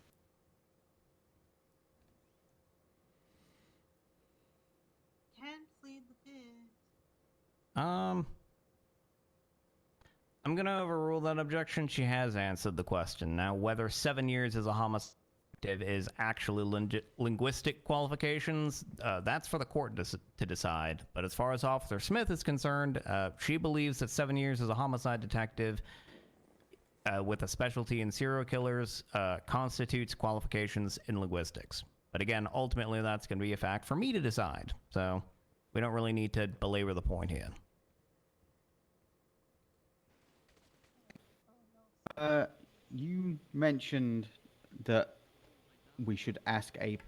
Can plead the fifth. I'm gonna overrule that objection. She has answered the question. Now, whether 7 years as a homicide is actually linguistic qualifications, that's for the court to decide. But as far as Officer Smith is concerned, she believes that 7 years as a homicide detective with a specialty in serial killers constitutes qualifications in linguistics. But again, ultimately, that's going to be a fact for me to decide. So we don't really need to belabor the point here. You mentioned that we should ask a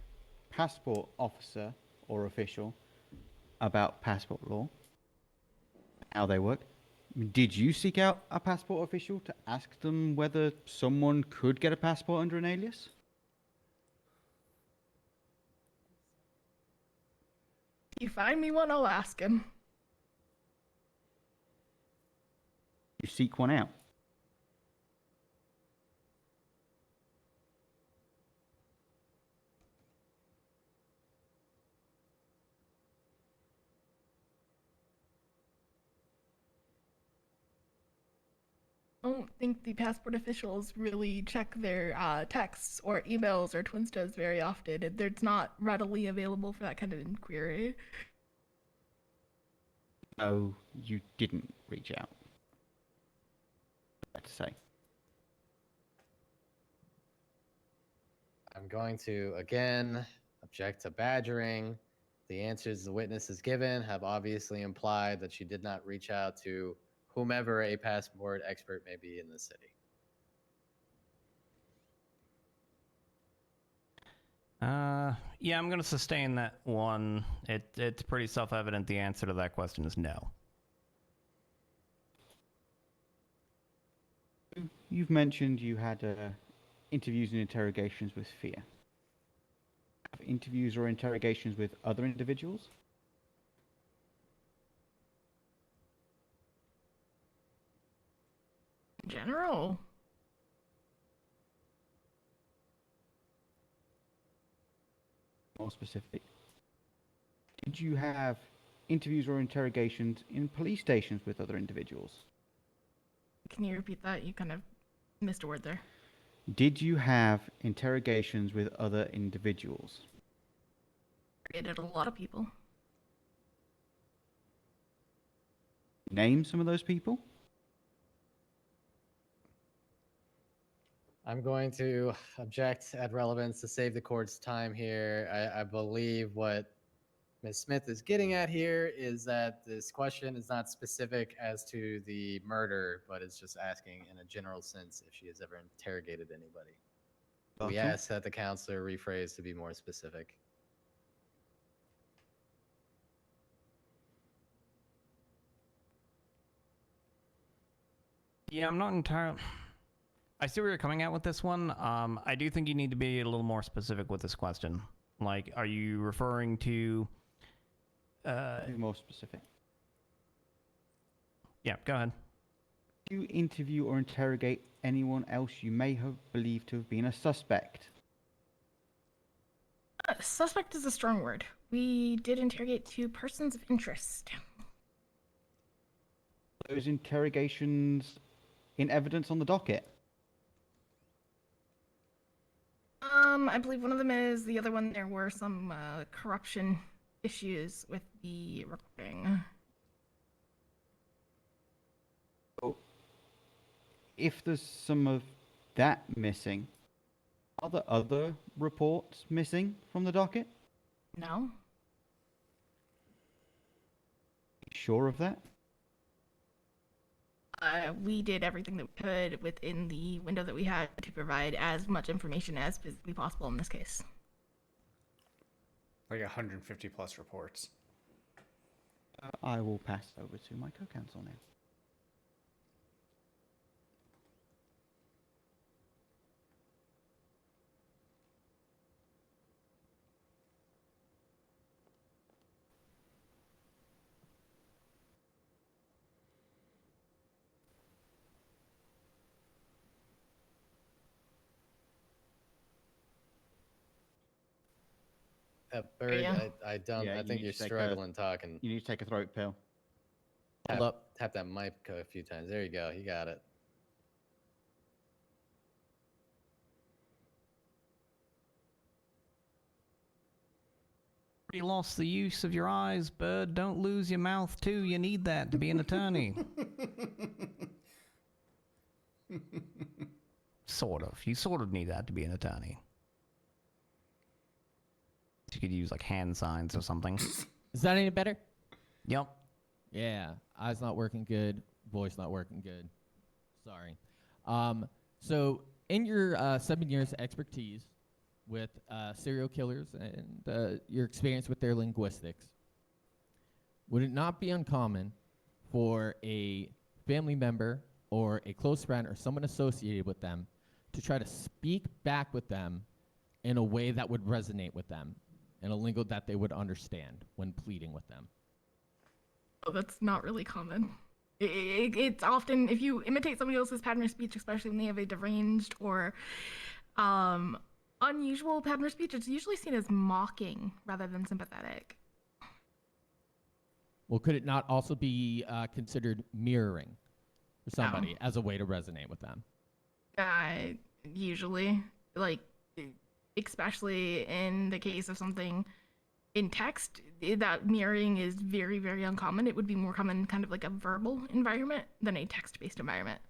passport officer or official about passport law, how they work. Did you seek out a passport official to ask them whether someone could get a passport under an alias? You find me one, I'll ask him. You seek one out? I don't think the passport officials really check their texts or emails or Twinstas very often. It's not readily available for that kind of inquiry. No, you didn't reach out. What to say? I'm going to, again, object to badgering. The answers the witness has given have obviously implied that she did not reach out to whomever a passport expert may be in the city. Yeah, I'm going to sustain that one. It's pretty self-evident the answer to that question is no. You've mentioned you had interviews and interrogations with Fÿrr. Have interviews or interrogations with other individuals? In general. More specific. Did you have interviews or interrogations in police stations with other individuals? Can you repeat that? You kind of missed a word there. Did you have interrogations with other individuals? I did a lot of people. Name some of those people. I'm going to object at relevance to save the court's time here. I believe what Ms. Smith is getting at here is that this question is not specific as to the murder, but it's just asking in a general sense if she has ever interrogated anybody. We ask that the counselor rephrase to be more specific. Yeah, I'm not entirely... I see where you're coming at with this one. I do think you need to be a little more specific with this question. Like, are you referring to... Be more specific. Yeah, go ahead. Do you interview or interrogate anyone else you may have believed to have been a suspect? Suspect is a strong word. We did interrogate 2 persons of interest. Those interrogations in evidence on the docket? I believe one of them is. The other one, there were some corruption issues with the recording. So, if there's some of that missing, are there other reports missing from the docket? No. Sure of that? We did everything that we could within the window that we had to provide as much information as physically possible in this case. Like 150 plus reports. I will pass over to my co-counsel now. Bird, Yeah. I don't. Yeah, I you think need you're to take struggling talking. You need to take a throat pill. Tap that mic a few times. There you go. You got it. You lost the use of your eyes, Bird. Don't lose your mouth, too. You need that to be an attorney. Sort of. You sort of need that to be an attorney. You could use, like, hand signs or something. Is that any better? Yep. Yeah. Eyes not working good. Voice not working good. Sorry. So in your 7 years expertise with serial killers and your experience with their linguistics, would it not be uncommon for a family member or a close friend or someone associated with them to try to speak back with them in a way that would resonate with them, in a lingo that they would understand when pleading with them? Oh, that's not really common. It's often, if you imitate somebody else's pattern of speech, especially when they have a deranged or unusual pattern of speech, it's usually seen as mocking rather than sympathetic. Well, could it not also be considered mirroring for somebody as a way to resonate with them? Usually, like, especially in the case of something in text, that mirroring is very, very uncommon. It would be more common kind of like a verbal environment than a text-based environment.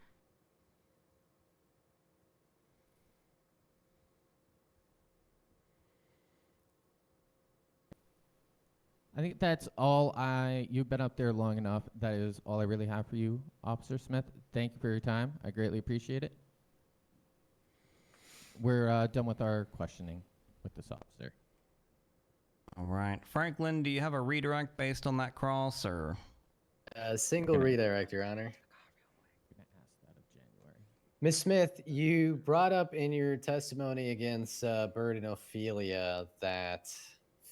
I think that's all you've been up there long enough. That is all I really have for you, Officer Smith. Thank you for your time. I greatly appreciate it. We're done with our questioning with this officer. All right. Franklin, do you have a redirect based on that cross, or? Single redirect, Your Honor. Ms. Smith, you brought up in your testimony against Bird and Ophelia that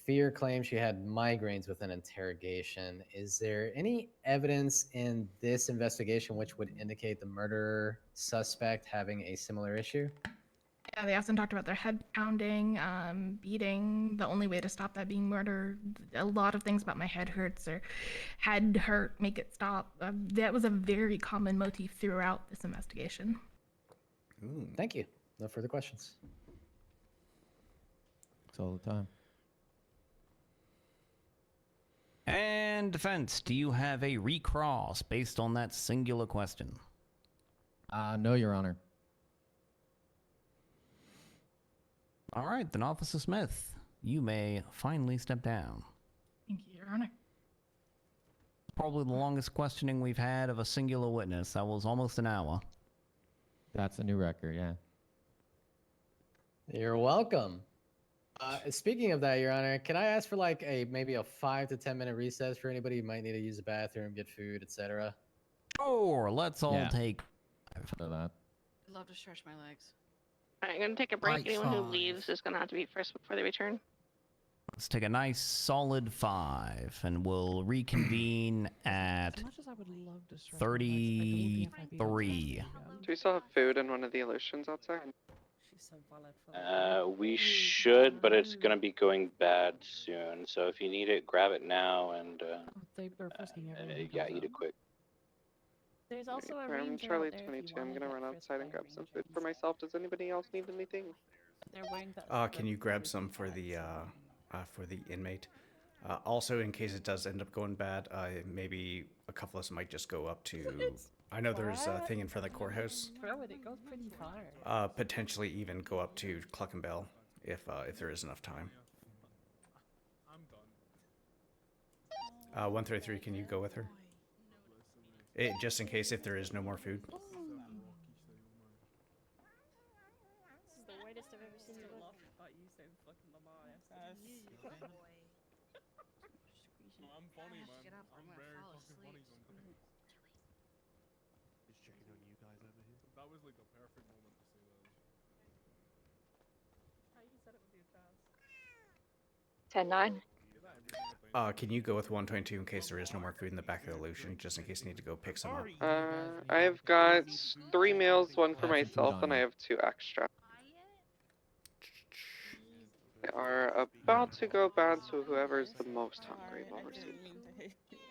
Fÿrr claims she had migraines with an interrogation. Is there any evidence in this investigation which would indicate the murderer suspect having a similar issue? Yeah, they often talked about their head pounding, beating, the only way to stop that being murder. A lot of things about my head hurts or head hurt, make it stop. That was a very common motif throughout this investigation. Thank you. No further questions. It's all the time. And defense, do you have a recross based on that singular question? No, Your Honor. All right, then, Officer Smith, you may finally step down. Thank you, Your Honor. Probably the longest questioning we've had of a singular witness. That was almost an hour. That's a new record, yeah. You're welcome. Speaking of that, Your Honor, can I ask for like maybe a 5 to 10 minute recess for anybody who might need to use the bathroom, get food, etc.? Sure, let's all take for that. I'd love to stretch my legs. I'm gonna take a break. Right Anyone who side. leaves is gonna have to be first before they return. Let's take a nice solid 5, and we'll reconvene at As much as I would love to stretch my legs, I believe I 33. Do we still have food in one of the illusions outside? She's so valid for We should, but it's gonna be going bad soon. So if you need it, grab it now and they're frisking everyone. yeah, eat it quick. There's also a I'm ranger Charlie out there if you 22. I'm wanna gonna get run frisked outside by and grab a some ranger. food for myself. Does anybody else need anything? They're wearing that. Can you grab some for the inmate? Also, in case it does end up going bad, maybe a couple of us might just go up to. I know there's a thing in front of the courthouse. Throw it. It goes pretty far. Potentially even go up to Cluckenbell if there is enough time. 133, can you go with her? Just in case if there is no more food. This is the whitest I've ever seen you look. About you saying fucking Lamar yesterday. I'm funny, man. I'm very fucking funny sometimes. Just checking on you guys over here. That was like the perfect moment to say that. How you said it with your jazz. 10-9. Can you go with 122 in case there is no more food in the back of the illusion, just in case you need to go pick some up? I've got 3 meals, 1 for myself, and I have 2 extra. are about to go bad, so whoever's the most hungry will receive.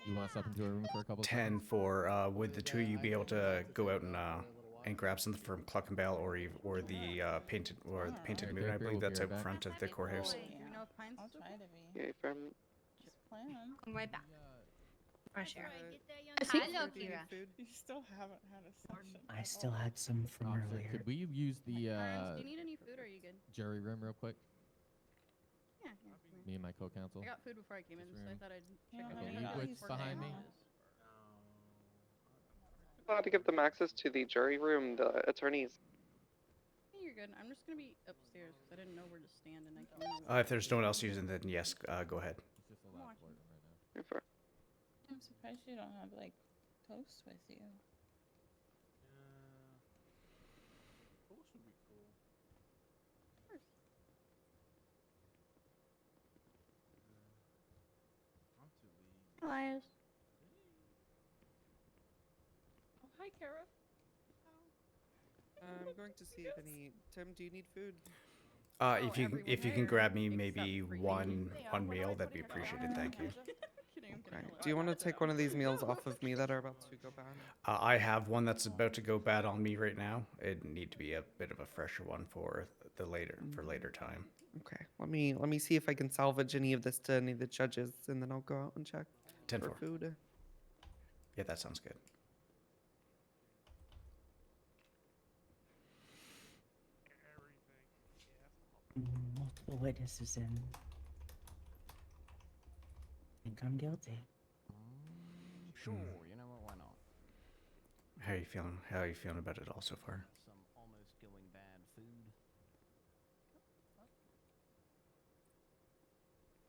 You want to step into a room for a couple? 10 for would the two of you be able to go out and grab something from Cluck and Bell or the painted moon? I believe that's out front of the courthouse. I'll try to be. Okay, from Just plan. I'm right back. Fresh air. Hello, Kira. You still haven't had a session. I still had some from earlier. Could we use the Do you need any food or are you good? jury room real quick? Yeah. Me and my co-counsel. I got food before I came in, so I thought I'd check Okay, out you the quits behind me. allowed to give them access to the jury room, the attorneys. Hey, you're good. I'm just gonna be upstairs because I didn't know where to stand and I came If there's no one else using, then yes, go ahead. I'm surprised you don't have like toast with you. Toast would be cool. I'm too lazy. Elias. Oh, hi, Kara. I'm going to see if any. Tim, do you need food? If you can grab me maybe one meal, that'd be appreciated. Thank you. Okay. Do you want to take one of these meals off of me that are about to go bad? I have one that's about to go bad on me right now. It'd need to be a bit of a fresher one for later time. Okay. Let me see if I can salvage any of this to any of the judges, and then I'll go out and check 10 for for. food. Yeah, that sounds good. Multiple witnesses in. Think I'm guilty. Sure, you know what? Why not? How are you feeling? How are you feeling about it all so far? Some almost going bad food.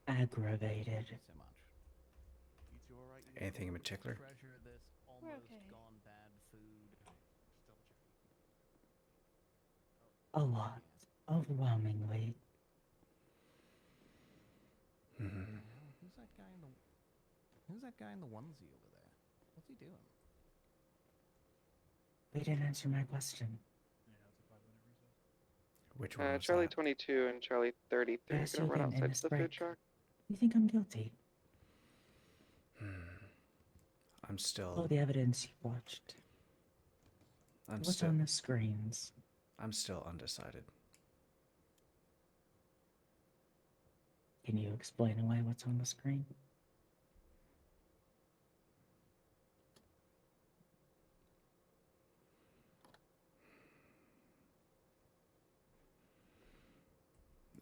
Aggravated. So much. Anything in particular? Treasure this almost gone bad food. A lot. Overwhelmingly. Who's that guy in the onesie over there? What's he doing? They didn't answer my question. Which one was Charlie that? 22 and Charlie 33 are Yes, gonna run again, in outside this to the food break. truck. You think I'm guilty? I'm still. All the evidence you watched. I'm What's still. on the screens? I'm still undecided. Can you explain away what's on the screen?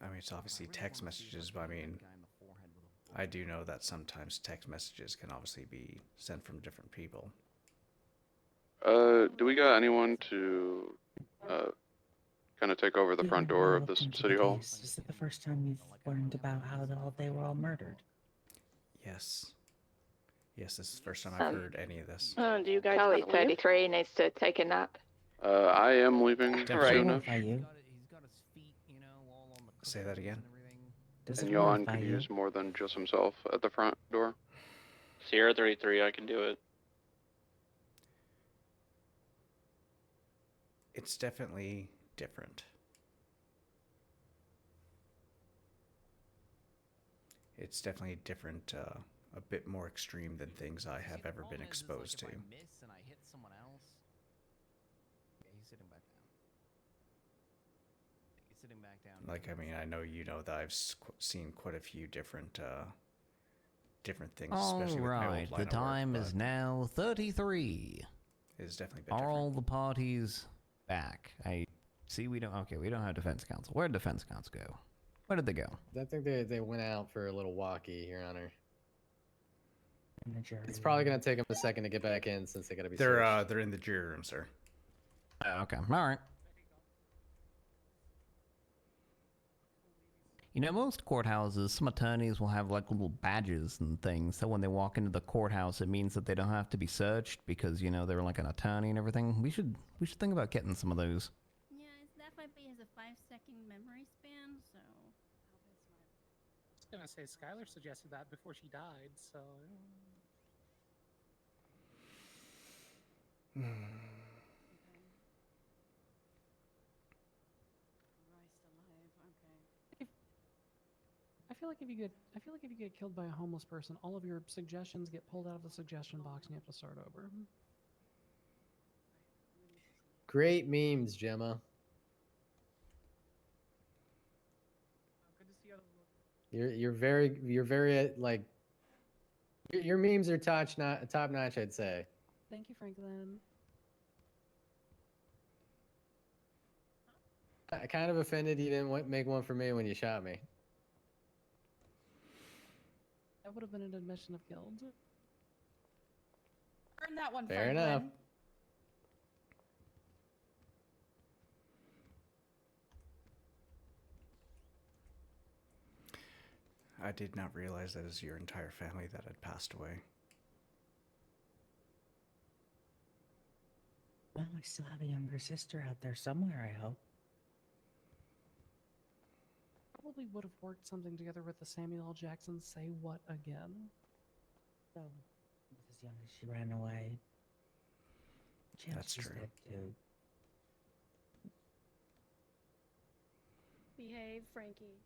I mean, it's obviously text messages, but I mean, I do know that sometimes text messages can obviously be sent from different people. Do we got anyone to kind of take over the You front haven't door really of this looked into city the hall? case. Is it the first time you've learned about how they were all murdered? Yes. Yes, this is the first time I've heard any of this. Do you guys Charlie 33 needs to take a nap. I am leaving Right. soonish. Notify you. Say that again. Does And it Johan notify could you? use more than just himself at the front door. Sierra 33, I can do it. It's definitely different. It's definitely different, a bit more extreme than things I have ever been exposed to. If I miss and I hit someone else. Yeah, he's sitting back down. He's sitting back down. Like, I mean, I know you know that I've seen quite a few different things, especially with my old Alright, line the of work, time is but now 33. it's definitely been Are different. all the parties back? I see we don't have defense counsel. Where'd defense counsel go? Where did they go? I think they went out for a little walkie, Your Honor. In the jury It's probably room. gonna take them a second to get back in since they gotta be. They're in the jury room, sir. Okay, alright. You know, most courthouses, some attorneys will have like little badges and things, so when they walk into the courthouse, it means that they don't have to be searched because, you know, they're like an attorney and everything. We should think about getting some of those. Yeah, that FIP has a 5-second memory span, so. I was gonna say Skylar suggested that before she died, so. feel like if you get killed by a homeless person, all of your suggestions get pulled out of the suggestion box and you have to start over. Great memes, Gemma. Good to see other. You're very like your memes are top notch, I'd say. Thank you, Franklin. I kind of offended you didn't make one for me when you shot me. That would have been an admission of guilt. Earn that one, Fair Franklin. enough. I did not realize that it was your entire family that had passed away. Well, I still have a younger sister out there somewhere, I hope. Probably would have worked something together with the Samuel L. Jackson Say What Again. So, as young as she ran away. That's She's true. dead too. Behave, Frankie.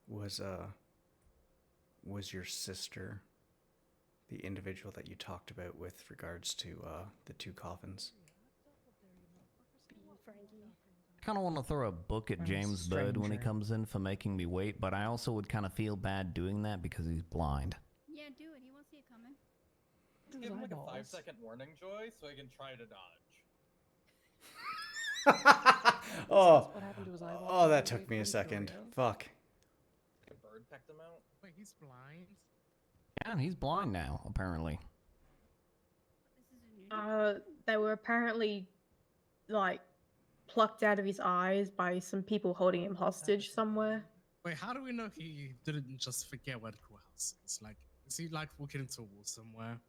Was your sister the individual that you talked about with regards to the two coffins? Be Frankie. I kind of want to throw a book at James Bird when he comes in for making me wait, but I also would kind of feel bad doing that because he's blind. Yeah, do it. He won't see it coming. Give him like a 5-second warning, Joy, so he can try to dodge. Oh, What happened to his eyeball? oh, that took me a second. Fuck. A bird pecked him out. Wait, he's blind. Yeah, he's blind now, apparently. They were apparently like plucked out of his eyes by some people holding him hostage somewhere. Wait, how do we know he didn't just forget where the courthouse is? Like, is he like walking into a wall somewhere?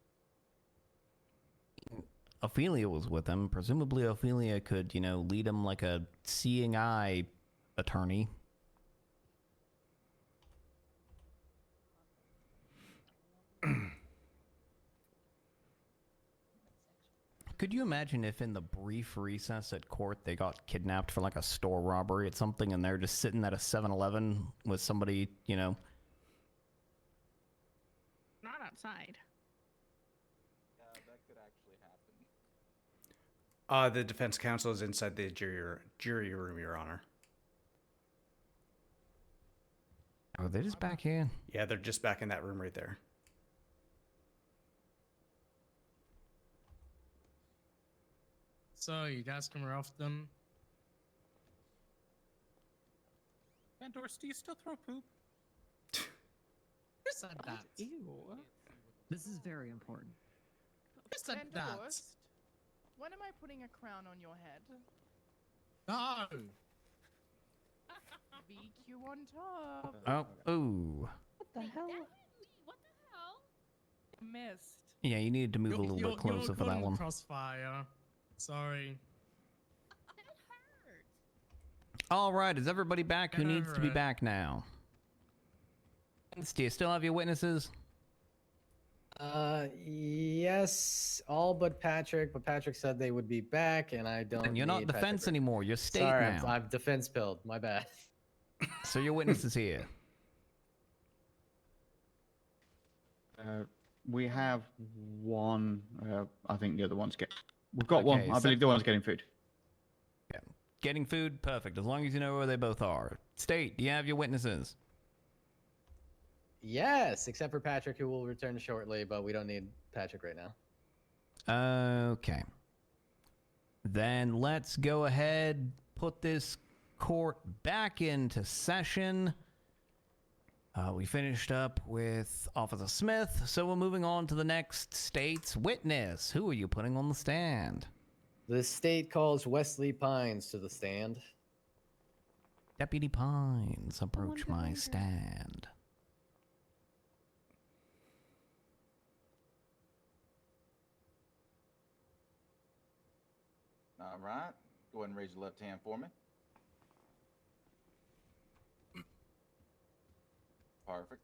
Ophelia was with him. Presumably Ophelia could, lead him like a seeing eye attorney. Could you imagine if in the brief recess at court they got kidnapped for like a store robbery at something and they're just sitting at a 7-Eleven with somebody, Not outside. Yeah, that could actually happen. The defense counsel is inside the jury room, Your Honor. Are they just back here? Yeah, they're just back in that room right there. So, you guys come here often? Vandors, do you still throw poop? Who said that? Ew. This is very important. Who said that? Vandors, when am I putting a crown on your head? No! VQ on top. Oh, ooh. What the hell? What the hell? Missed. Yeah, you needed to move a little bit closer for that one. Crossfire. Sorry. All right, is everybody back who needs to be back now? Do you still have your witnesses? Yes, all but Patrick. But Patrick said they would be back, and I don't. And you're not need defense Patrick. anymore. You're state Sorry, now. I'm defense pilled. My bad. So your witness is here. We have one. I think the other one's We've got Okay, one. I believe the one's getting food. Yeah. Getting food, perfect. As long as you know where they both are. State, do you have your witnesses? Yes, except for Patrick, who will return shortly, but we don't need Patrick right now. Okay. Then let's go ahead, put this court back into session. We finished up with Officer Smith, so we're moving on to the next state's witness. Who are you putting on the stand? The state calls Wesley Pines to the stand. Deputy Pines, approach my stand. All right. Go ahead and raise your left hand for me. Perfect.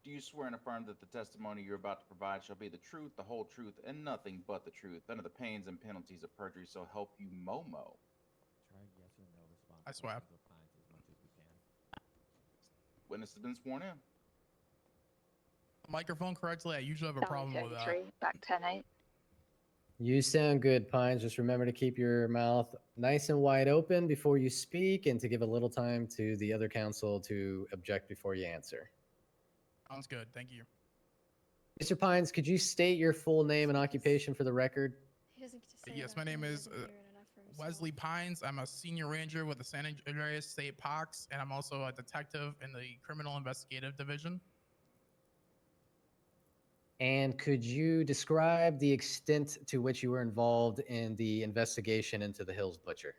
Do you swear and affirm that the testimony you're about to provide shall be the truth, the whole truth, and nothing but the truth, under the pains and penalties of perjury, so help you Momo? Try yes or no response. I swear. Witness has been sworn in. Microphone correctly. I usually have a Sally problem with that. 33, back 10-8. You sound good, Pines. Just remember to keep your mouth nice and wide open before you speak and to give a little time to the other counsel to object before you answer. Sounds good. Thank you. Mr. Pines, could you state your full name and occupation for the record? He doesn't get to say Yes, that. my name He is doesn't hear it enough for himself. Wesley Pines. I'm a senior ranger with the San Andreas State Parks, and I'm also a detective in the Criminal Investigative Division. And could you describe the extent to which you were involved in the investigation into the Hills Butcher?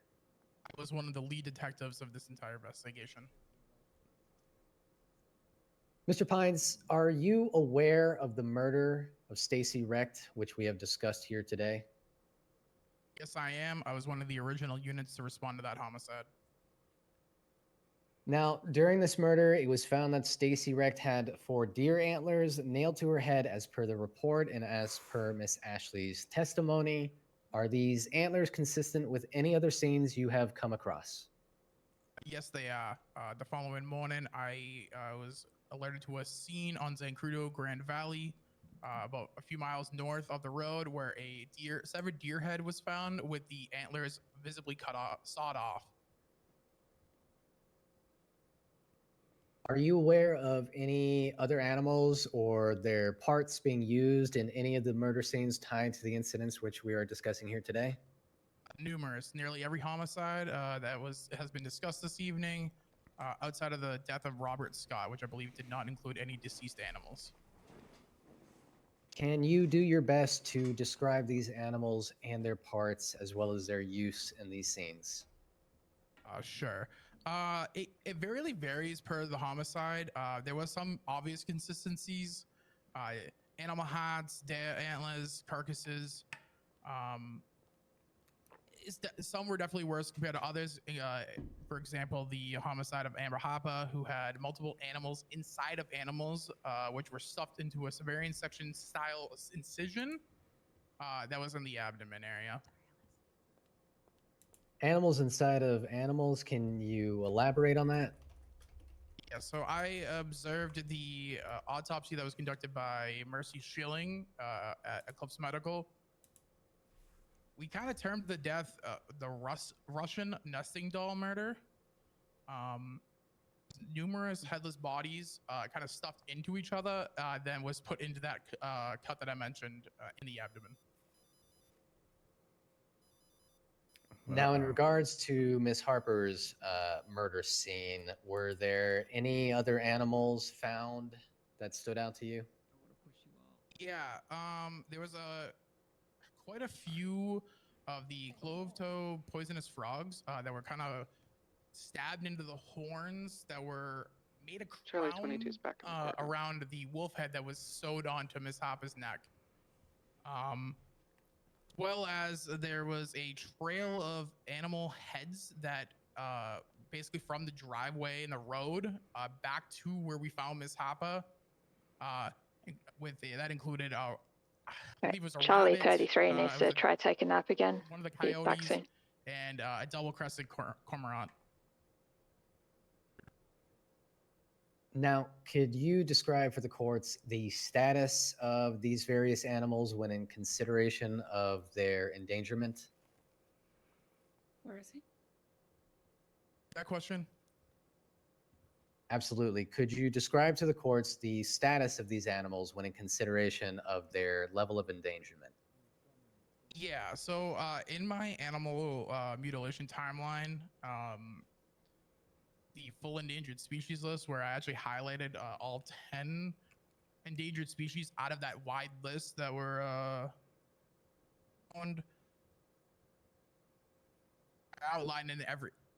I was one of the lead detectives of this entire investigation. Mr. Pines, are you aware of the murder of Stacy Recht, which we have discussed here today? Yes, I am. I was one of the original units to respond to that homicide. Now, during this murder, it was found that Stacy Recht had 4 deer antlers nailed to her head as per the report and as per Miss Ashley's testimony. Are these antlers consistent with any other scenes you have come across? Yes, they are. The following morning, I was alerted to a scene on Zancrudo Grand Valley, about a few miles north of the road, where a severed deer head was found with the antlers visibly sawed off. Are you aware of any other animals or their parts being used in any of the murder scenes tied to the incidents which we are discussing here today? Numerous. Nearly every homicide has been discussed this evening, outside of the death of Robert Scott, which I believe did not include any deceased animals. Can you do your best to describe these animals and their parts as well as their use in these scenes? Sure. It really varies per the homicide. There was some obvious consistencies. Animal hats, deer antlers, carcasses. Some were definitely worse compared to others. For example, the homicide of Amber Harper, who had multiple animals inside of animals, which were stuffed into a cesarean section style incision that was in the abdomen area. Animals inside of animals, can you elaborate on that? Yeah, so I observed the autopsy that was conducted by Mercy Schilling at Eclipse Medical. We kind of termed the death the Russian nesting doll murder. Numerous headless bodies kind of stuffed into each other, then was put into that cut that I mentioned in the abdomen. Now, in regards to Miss Harper's murder scene, were there any other animals found that stood out to you? Yeah, there was quite a few of the clove-toe poisonous frogs that were kind of stabbed into the horns that were made a crown around the wolf head that was sewed onto Miss Harper's neck. As well as there was a trail of animal heads that basically from the driveway and the road back to where we found Miss Harper. That included I believe it was a Charlie rabbit, 33 needs to try take a nap again. one of the He's back coyotes, soon. and a double-crested cormorant. Now, could you describe for the courts the status of these various animals when in consideration of their endangerment? Where is he? That question? Absolutely. Could you describe to the courts the status of these animals when in consideration of their level of endangerment? Yeah, so in my animal mutilation timeline, the full endangered species list, where I actually highlighted all 10 endangered species out of that wide list that were found. I outlined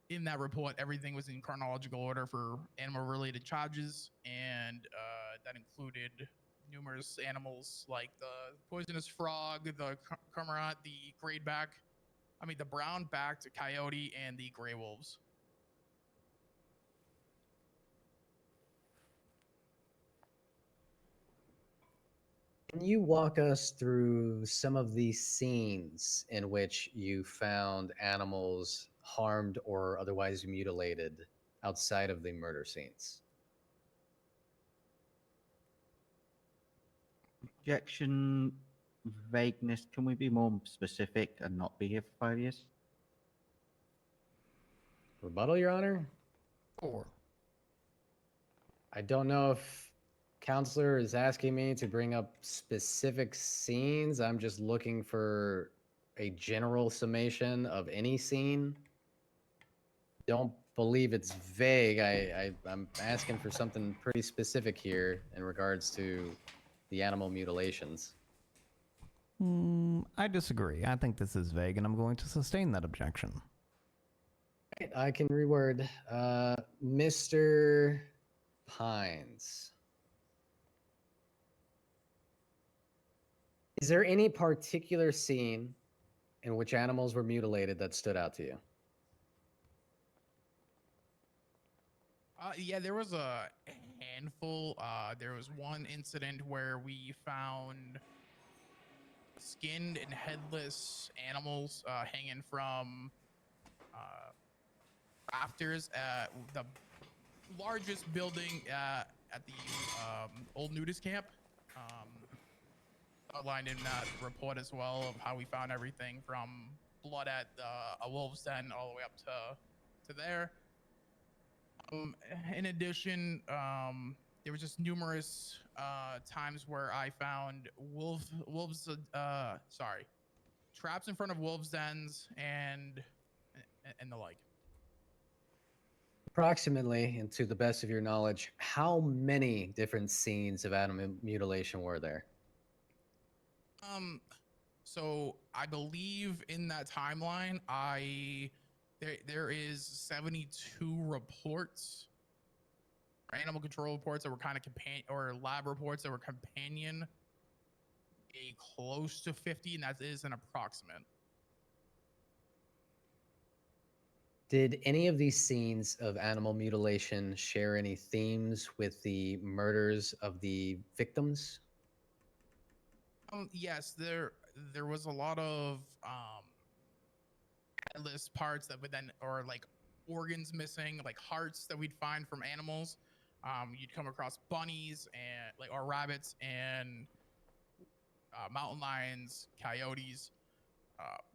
in that report, everything was in chronological order for animal-related charges, and that included numerous animals like the poisonous frog, the cormorant, the the brown-backed coyote, and the gray wolves. Can you walk us through some of the scenes in which you found animals harmed or otherwise mutilated outside of the murder scenes? Objection, vagueness. Can we be more specific and not be here for 5 years? Rebuttal, Your Honor? Or I don't know if counselor is asking me to bring up specific scenes. I'm just looking for a general summation of any scene. Don't believe it's vague. I'm asking for something pretty specific here in regards to the animal mutilations. I disagree. I think this is vague, and I'm going to sustain that objection. I can reword. Mr. Pines. Is there any particular scene in which animals were mutilated that stood out to you? Yeah, there was a handful. There was one incident where we found skinned and headless animals hanging from rafters at the largest building at the old nudist camp. Outlined in that report as well of how we found everything from blood at a wolf's den all the way up to there. In addition, there was just numerous times where I found traps in front of wolves' dens and the like. Approximately, and to the best of your knowledge, how many different scenes of animal mutilation were there? So I believe in that timeline, there is 72 reports, animal control reports that were kind of companion, or lab reports that were companion, a close to 50, and that is an approximate. Did any of these scenes of animal mutilation share any themes with the murders of the victims? Yes, there was a lot of headless parts that would then, or like organs missing, like hearts that we'd find from animals. You'd come across bunnies and or rabbits and mountain lions, coyotes,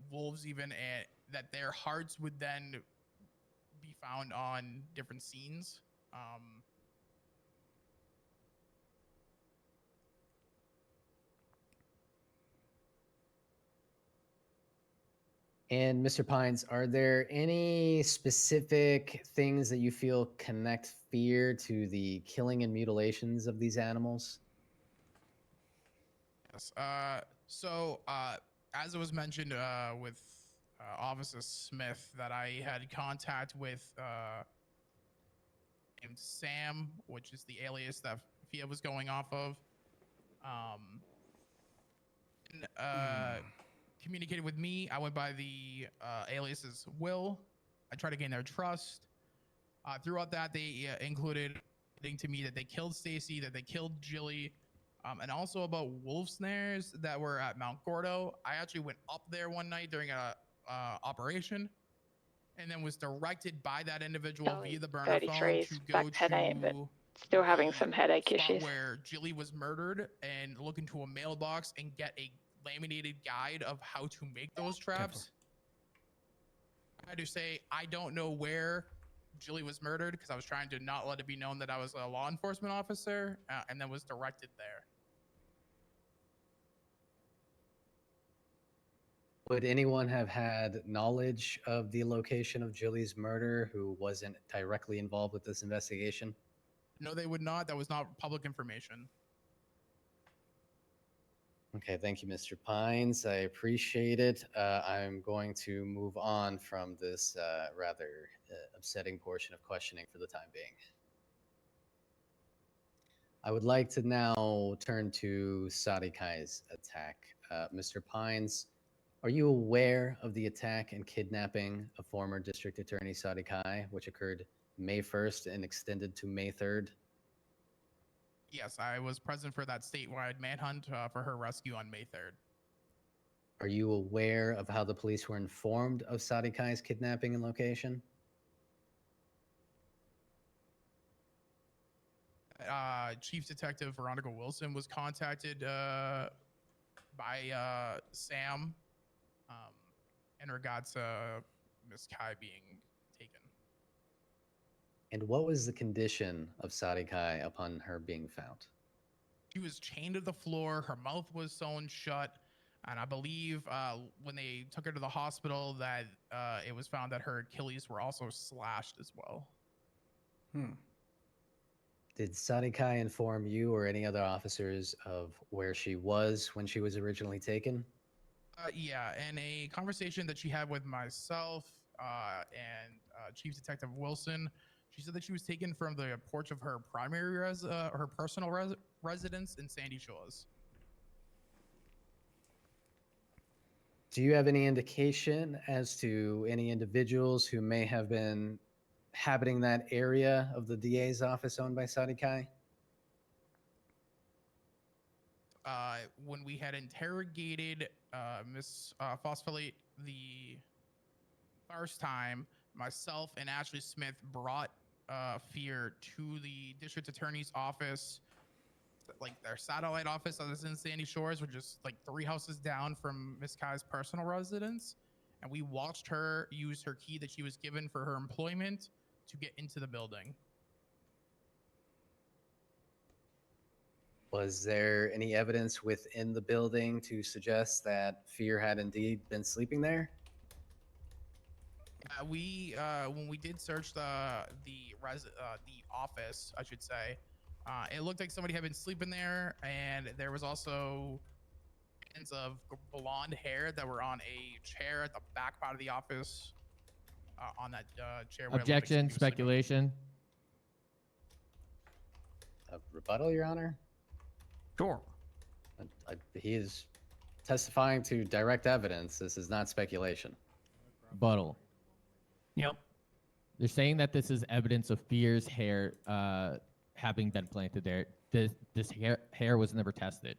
wolves even, and that their hearts would then be found on different scenes. And Mr. Pines, are there any specific things that you feel connect Fÿrr to the killing and mutilations of these animals? Yes. As it was mentioned with Officer Smith, that I had contact with named Sam, which is the alias that Fia was going off of. Communicated with me. I went by the aliases Will. I tried to gain their trust. Throughout that, they included to me that they killed Stacy, that they killed Jilly, and also about wolf snares that were at Mount Gordo. I actually went up there one night during a operation, and then was directed by that individual via the burner phone 33 to back go 10-8, but to still having some headache spot issues. where Jilly was murdered and look into a mailbox and get a laminated guide of how to make those traps. I had to say, I don't know where Jilly was murdered because I was trying to not let it be known that I was a law enforcement officer, and then was directed there. Would anyone have had knowledge of the location of Jilly's murder who wasn't directly involved with this investigation? No, they would not. That was not public information. Okay, thank you, Mr. Pines. I appreciate it. I'm going to move on from this rather upsetting portion of questioning for the time being. I would like to now turn to Sadi Kai's attack. Mr. Pines, are you aware of the attack and kidnapping of former District Attorney Sadi Kai, which occurred May 1st and extended to May 3rd? Yes, I was present for that statewide manhunt for her rescue on May 3rd. Are you aware of how the police were informed of Sadi Kai's kidnapping and location? Chief Detective Veronica Wilson was contacted by Sam in regards to Miss Kai being taken. And what was the condition of Sadi Kai upon her being found? She was chained to the floor. Her mouth was sewn shut. And I believe when they took her to the hospital that it was found that her Achilles were also slashed as well. Did Sadi Kai inform you or any other officers of where she was when she was originally taken? Yeah, in a conversation that she had with myself and Chief Detective Wilson, she said that she was taken from the porch of her her personal residence in Sandy Shores. Do you have any indication as to any individuals who may have been inhabiting that area of the DA's office owned by Sadi Kai? When we had interrogated Miss Phosphøphylite the first time, myself and Ashley Smith brought Fÿrr to the district attorney's office, like their satellite office that is in Sandy Shores, which is like 3 houses down from Miss Kai's personal residence. And we watched her use her key that she was given for her employment to get into the building. Was there any evidence within the building to suggest that Fÿrr had indeed been sleeping there? When we did search the office, I should say, it looked like somebody had been sleeping there, and there was also ends of blonde hair that were on a chair at the back part of the office. On that chair. Where Objection, it looked like speculation. A rebuttal, Your Honor? Sure. He is testifying to direct evidence. This is not speculation. Rebuttal. Yep. They're saying that this is evidence of Fÿrr's hair having been planted there. This hair was never tested.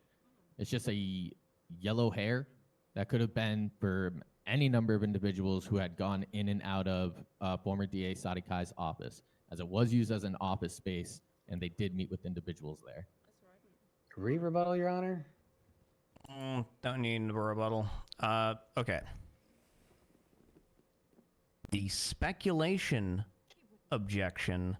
It's just a yellow hair that could have been for any number of individuals who had gone in and out of former DA Sadi Kai's office, as it was used as an office space, and they did meet with individuals there. Rebuttal, Your Honor? Don't need a rebuttal. Okay. The speculation objection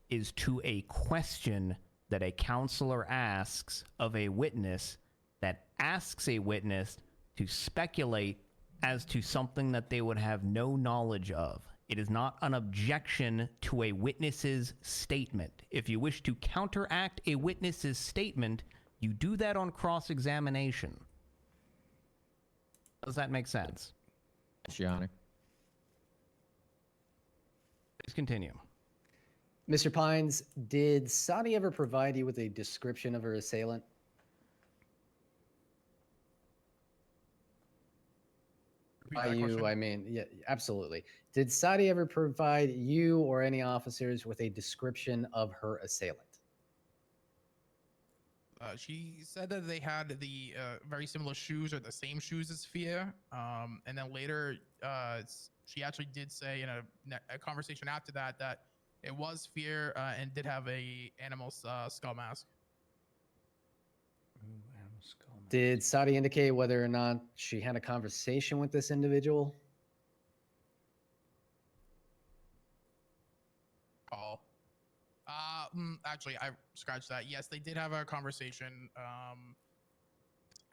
is to a question that a counselor asks of a witness that asks a witness to speculate as to something that they would have no knowledge of. It is not an objection to a witness's statement. If you wish to counteract a witness's statement, you do that on cross-examination. Does that make sense? Yes, Your Honor. Please continue. Mr. Pines, did Sadi ever provide you with a description of her assailant? By you, I mean, yeah, absolutely. Did Sadi ever provide you or any officers with a description of her assailant? She said that they had the very similar shoes or the same shoes as Fÿrr. And then later, she actually did say in a conversation after that that it was Fÿrr and did have a animal skull mask. Did Sadi indicate whether or not she had a conversation with this individual? Oh. Actually, I scratched that. Yes, they did have a conversation.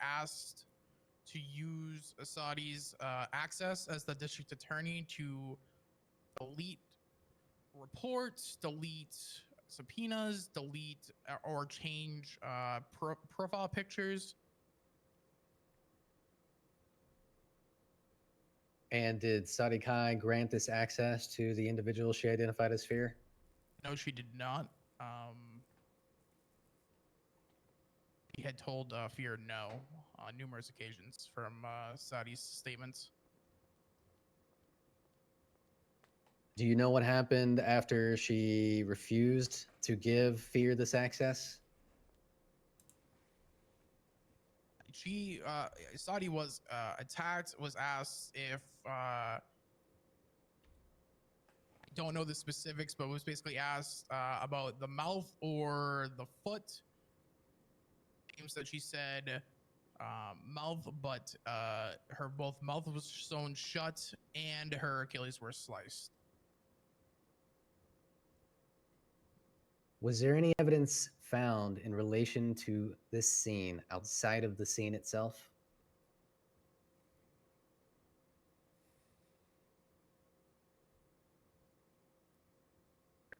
Asked to use Sadi's access as the district attorney to delete reports, delete subpoenas, delete or change profile pictures. And did Sadi Kai grant this access to the individual she identified as Fÿrr? No, she did not. He had told Fÿrr no on numerous occasions from Sadi's statements. Do you know what happened after she refused to give Fÿrr this access? She, Sadi was attacked, was asked if, I don't know the specifics, but was basically asked about the mouth or the foot. Claims that she said mouth, but her both mouth was sewn shut and her Achilles were sliced. Was there any evidence found in relation to this scene outside of the scene itself?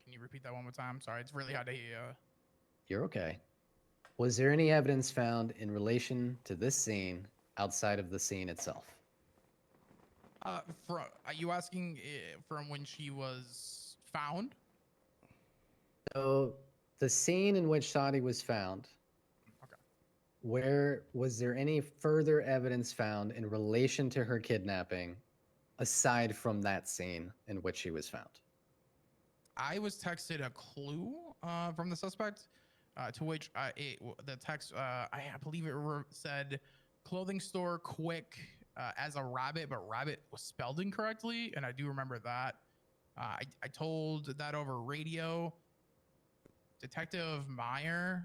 Can you repeat that one more time? Sorry, it's really hard to hear. You're okay. Was there any evidence found in relation to this scene outside of the scene itself? Are you asking from when she was found? So the scene in which Sadi was found, where was there any further evidence found in relation to her kidnapping aside from that scene in which she was found? I was texted a clue from the suspect, to which the text, I believe it said clothing store quick as a rabbit, but rabbit was spelled incorrectly, and I do remember that. I told that over radio. Detective Meyer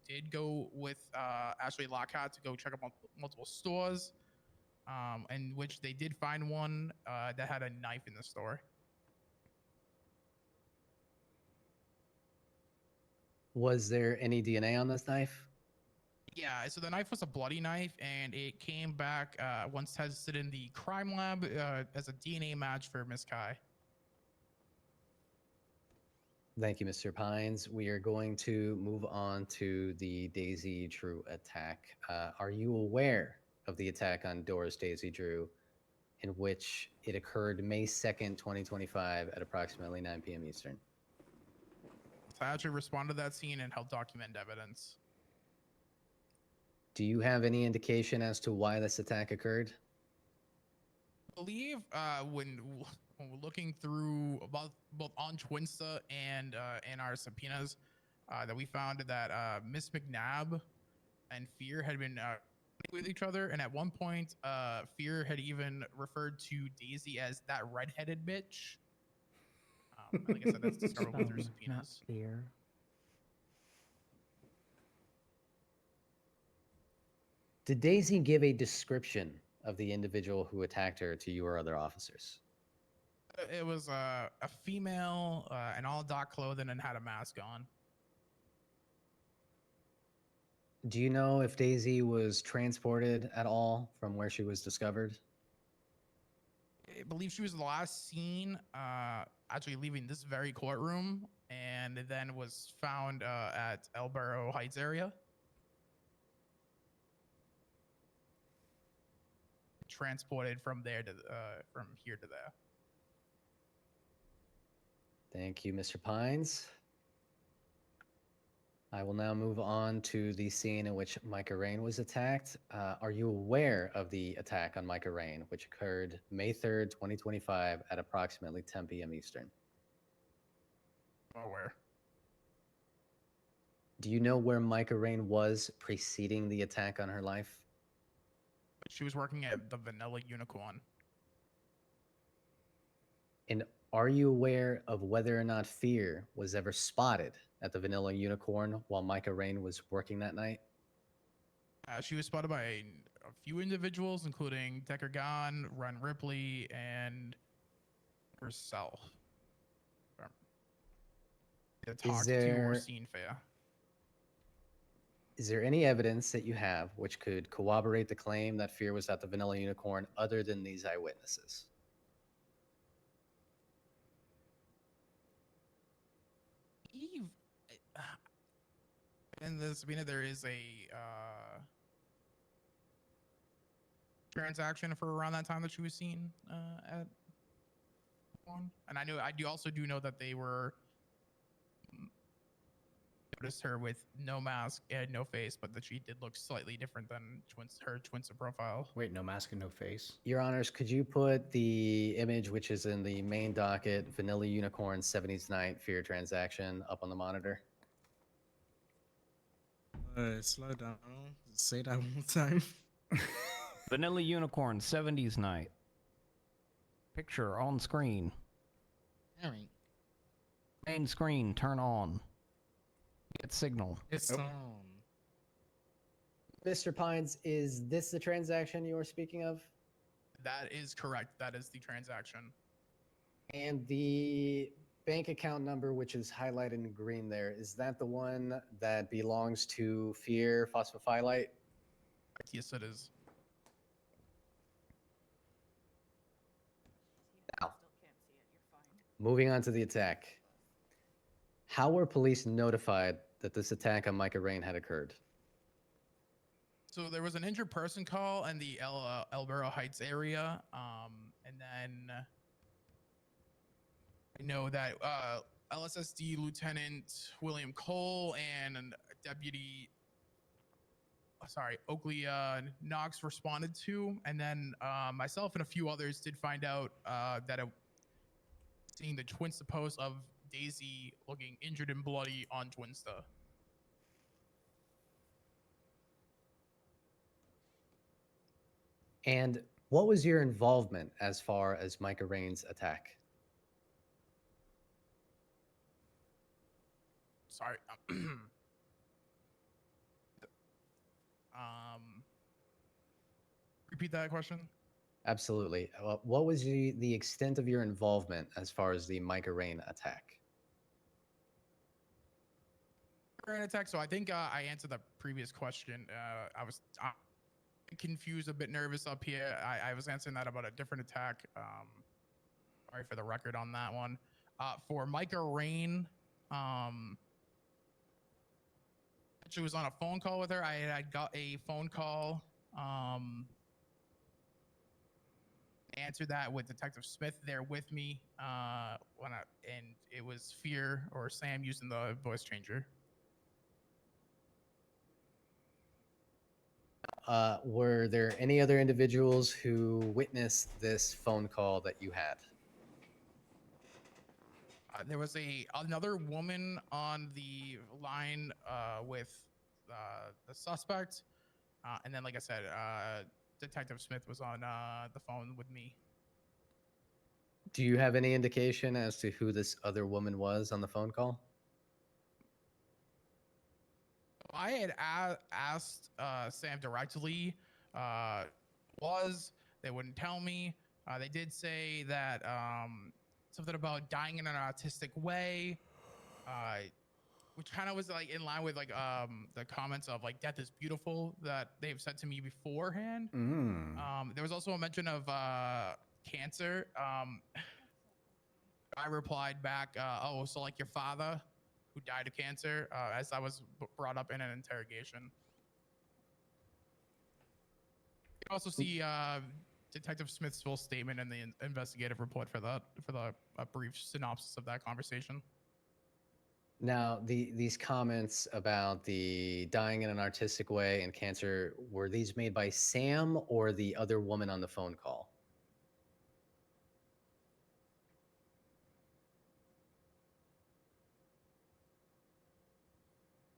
did go with Ashley Lockhart to go check up on multiple stores, in which they did find one that had a knife in the store. Was there any DNA on this knife? Yeah, so the knife was a bloody knife, and it came back once tested in the crime lab as a DNA match for Miss Kai. Thank you, Mr. Pines. We are going to move on to the Daisy Drew attack. Are you aware of the attack on Doris Daisy Drew, in which it occurred May 2nd, 2025 at approximately 9 p.m. Eastern? So I actually responded to that scene and helped document evidence. Do you have any indication as to why this attack occurred? I believe when we're looking through both on Twinsta and in our subpoenas, that we found that Miss McNabb and Fÿrr had been with each other, and at one point, Fÿrr had even referred to Daisy as that redheaded bitch. Like I said, that's discoverable through subpoenas. Fear. Did Daisy give a description of the individual who attacked her to you or other officers? It was a female in all dark clothing and had a mask on. Do you know if Daisy was transported at all from where she was discovered? I believe she was the last seen actually leaving this very courtroom, and then was found at El Barro Heights area. Transported from there to from here to there. Thank you, Mr. Pines. I will now move on to the scene in which Micah Rain was attacked. Are you aware of the attack on Micah Rain, which occurred May 3rd, 2025 at approximately 10 p.m. Eastern? Aware. Do you know where Micah Rain was preceding the attack on her life? She was working at the Vanilla Unicorn. And are you aware of whether or not Fÿrr was ever spotted at the Vanilla Unicorn while Micah Rain was working that night? She was spotted by a few individuals, including Decker Gahn, Ron Ripley, and herself. To talk to or seen Fair. Is there any evidence that you have which could corroborate the claim that Fÿrr was at the Vanilla Unicorn other than these eyewitnesses? Eve, in the subpoena, there is a transaction for around that time that she was seen at one, and I also do know that they were noticed her with no mask and no face, but that she did look slightly different than her Twinsa profile. Wait, no mask and no face? Your Honors, could you put the image which is in the main docket, Vanilla Unicorn 70s night Fÿrr transaction, up on the monitor? Slow down. Say that one more time. Vanilla Unicorn 70s night. Picture on screen. All right. Main screen, turn on. Get signal. It's Mr. Pines, is this the transaction you were speaking of? That is correct. That is the transaction. And the bank account number, which is highlighted in green there, is that the one that belongs to Fÿrr Phosphøphylite? Yes, it is. Now, moving on to the attack. How were police notified that this attack on Micah Rain had occurred? So there was an injured person call in the Elboro Heights area, and then I know that LSSD Lieutenant William Cole and Deputy, Oakley Knox responded to, and then myself and a few others did find out that seeing the Twinsta post of Daisy looking injured and bloody on Twinsta. And what was your involvement as far as Micah Rain's attack? Sorry. Repeat that question. Absolutely. What was the extent of your involvement as far as the Micah Rain attack? Rain attack. So I think I answered the previous question. I was confused, a bit nervous up here. I was answering that about a different attack. Sorry for the record on that one. For Micah Rain, actually was on a phone call with her. I got a phone call. Answered that with Detective Smith there with me. And it was Fÿrr or Sam using the voice changer. Were there any other individuals who witnessed this phone call that you had? There was another woman on the line with the suspect, and then, like I said, Detective Smith was on the phone with me. Do you have any indication as to who this other woman was on the phone call? I had asked Sam directly. They wouldn't tell me. They did say that something about dying in an autistic way, which kind of was like in line with like the comments of like death is beautiful that they've said to me beforehand. There was also a mention of cancer. I replied back, "Oh, so like your father, who died of cancer," as I was brought up in an interrogation. You can also see Detective Smith's full statement in the investigative report for the brief synopsis of that conversation. Now, these comments about the dying in an artistic way and cancer, were these made by Sam or the other woman on the phone call?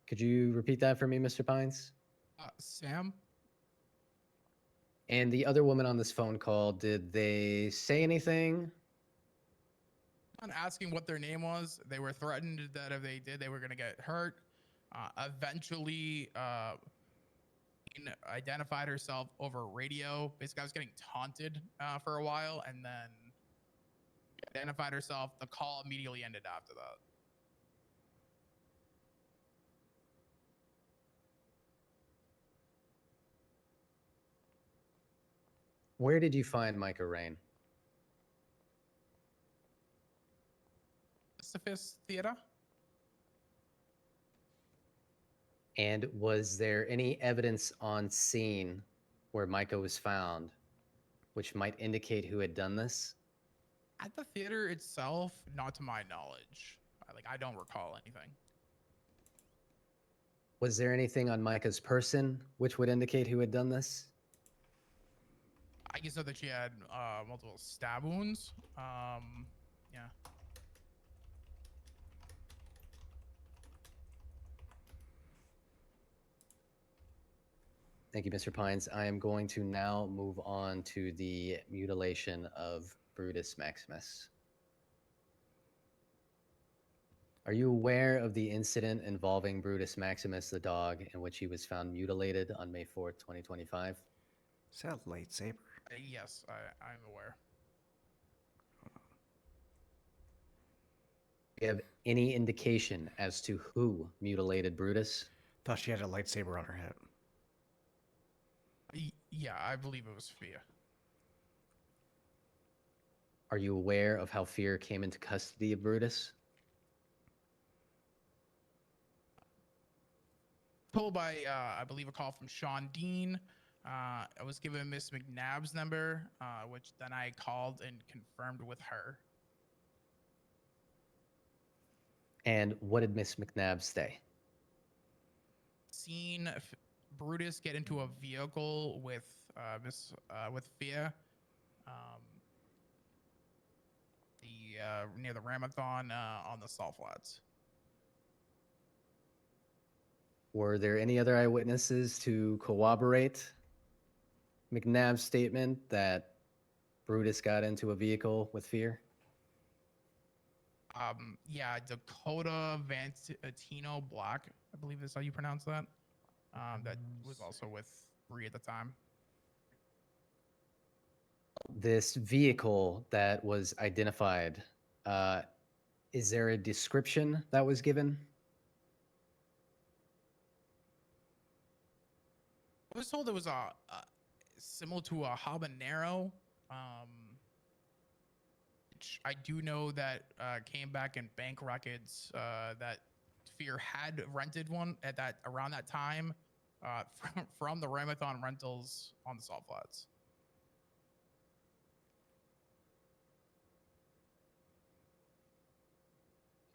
Could you repeat that for me, Mr. Pines? Sam? And the other woman on this phone call, did they say anything? On asking what their name was, they were threatened that if they did, they were going to get hurt. Eventually, identified herself over radio. Basically, I was getting taunted for a while, and then identified herself. The call immediately ended after that. Where did you find Micah Rain? Sophist Theater. And was there any evidence on scene where Micah was found, which might indicate who had done this? At the theater itself, not to my knowledge. I don't recall anything. Was there anything on Micah's person which would indicate who had done this? I guess that she had multiple stab wounds. Yeah. Thank you, Mr. Pines. I am going to now move on to the mutilation of Brutus Maximus. Are you aware of the incident involving Brutus Maximus the dog in which he was found mutilated on May 4th, 2025? Is that a lightsaber? Yes, I'm aware. Do you have any indication as to who mutilated Brutus? Thought she had a lightsaber on her head. Yeah, I believe it was Fÿrr. Are you aware of how Fÿrr came into custody of Brutus? Told by, I believe, a call from Sean Dean. I was given Miss McNabb's number, which then I called and confirmed with her. And what did Miss McNabb say? Seen Brutus get into a vehicle with with Fÿrr, near the Ramathon on the Salt Flats. Were there any other eyewitnesses to corroborate McNabb's statement that Brutus got into a vehicle with Fÿrr? Yeah, Dakota Vantino Black, I believe is how you pronounce that. That was also with Bree at the time. This vehicle that was identified, is there a description that was given? I was told it was similar to a habanero. Which I do know that came back in bank records that Fÿrr had rented one at around that time from the Ramathon rentals on the Salt Flats.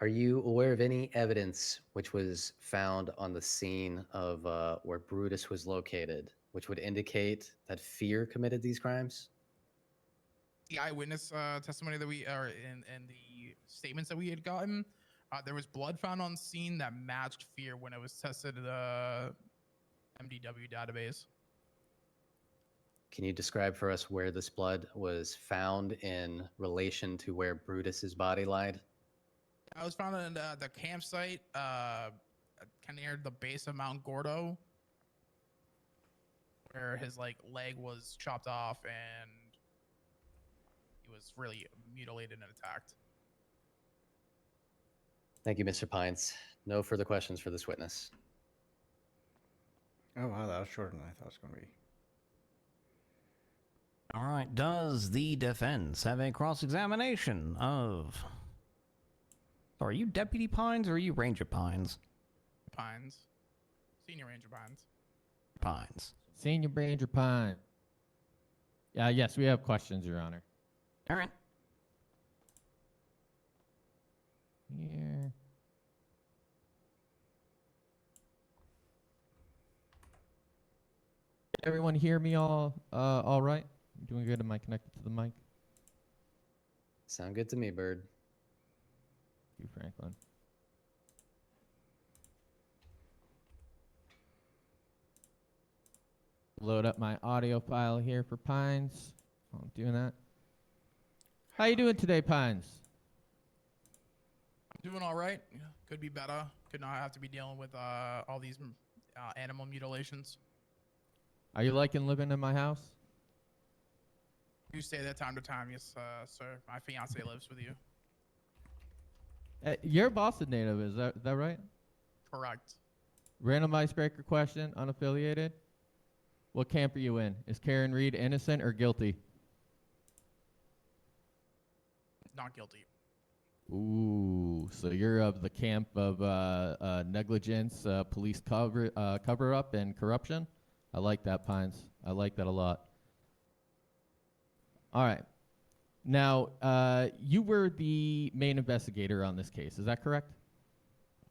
Are you aware of any evidence which was found on the scene of where Brutus was located, which would indicate that Fÿrr committed these crimes? The eyewitness testimony that we are in the statements that we had gotten, there was blood found on scene that matched Fÿrr when it was tested in the MDW database. Can you describe for us where this blood was found in relation to where Brutus's body lied? I was found in the campsite, kind of near the base of Mount Gordo, where his leg was chopped off and he was really mutilated and attacked. Thank you, Mr. Pines. No further questions for this witness. Oh, wow, that was shorter than I thought it was going to be. All right. Does the defense have a cross-examination of... So are you Deputy Pines or are you Ranger Pines? Pines. Senior Ranger Pines. Pines. Senior Ranger Pine. Yes, we have questions, Your Honor. All right. Here. Did everyone hear me all right? I'm doing good. Am I connected to the mic? Sound good to me, Bird. Thank you, Franklin. Load up my audio file here for Pines. While I'm doing that. How you doing today, Pines? I'm doing all right. Yeah, could be better. Could not have to be dealing with all these animal mutilations. Are you liking living in my house? You stay there time to time, yes, sir. My fiance lives with you. You're a Boston native, is that right? Correct. Random icebreaker question, unaffiliated. What camp are you in? Is Karen Reed innocent or guilty? Not guilty. Ooh, so you're of the camp of negligence, police cover-up, and corruption? I like that, Pines. I like that a lot. All right. Now, you were the main investigator on this case. Is that correct?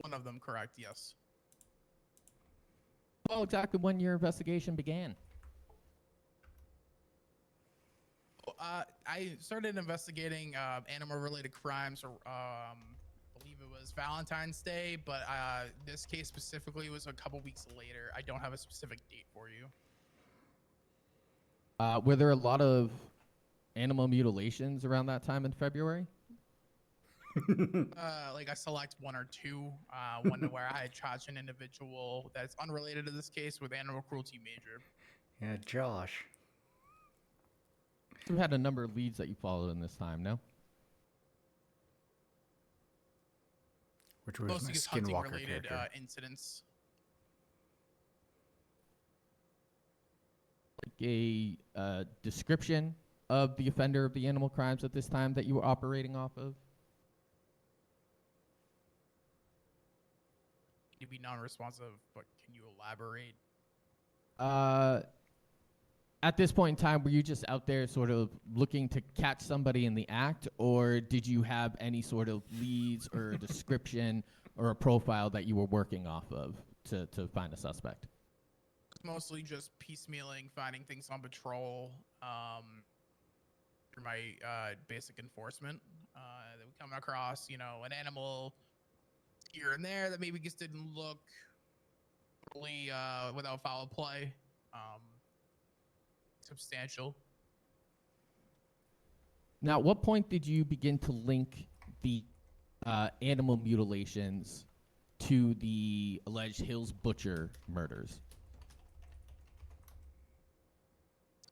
One of them, correct, yes. Well, exactly when your investigation began. I started investigating animal-related crimes, I believe it was Valentine's Day, but this case specifically was a couple weeks later. I don't have a specific date for you. Were there a lot of animal mutilations around that time in February? Like I select one or two. One where I charge an individual that's unrelated to this case with animal cruelty major. Yeah, Josh. You've had a number of leads that you followed in this time, no? Which was Mostly my just hunting Skinwalker related character. incidents. Like a description of the offender of the animal crimes at this time that you were operating off of? You'd be non-responsive, but can you elaborate? At this point in time, were you just out there sort of looking to catch somebody in the act, or did you have any sort of leads or a description or a profile that you were working off of to find a suspect? Mostly just piecemealing, finding things on patrol through my basic enforcement. That we come across, you know, an animal here and there that maybe just didn't look really without foul play. Substantial. Now, at what point did you begin to link the animal mutilations to the alleged Hills Butcher murders?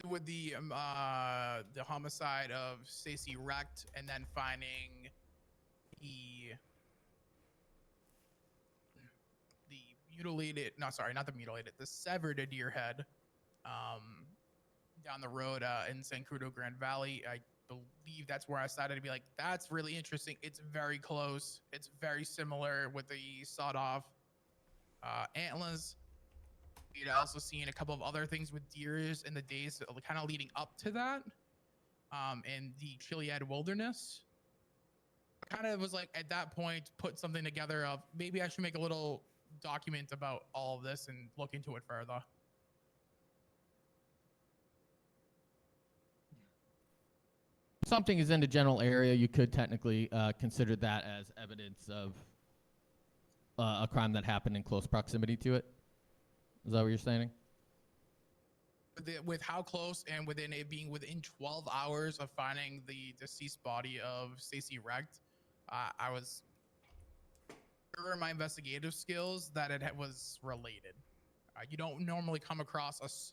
With the homicide of Stacey Wright, and then finding the mutilated, no, sorry, not the mutilated, the severed deer head down the road in San Crudo Grand Valley. I believe that's where I started to be like, that's really interesting. It's very close. It's very similar with the sawed off antlers. We'd also seen a couple of other things with deers in the days kind of leading up to that in the Chiliad wilderness. Kind of was like, at that point, put something together of maybe I should make a little document about all of this and look into it further. Something is in the general area, you could technically consider that as evidence of a crime that happened in close proximity to it. Is that what you're saying? With how close and within it being within 12 hours of finding the deceased body of Stacey Wright, I was sure in my investigative skills that it was related. You don't normally come across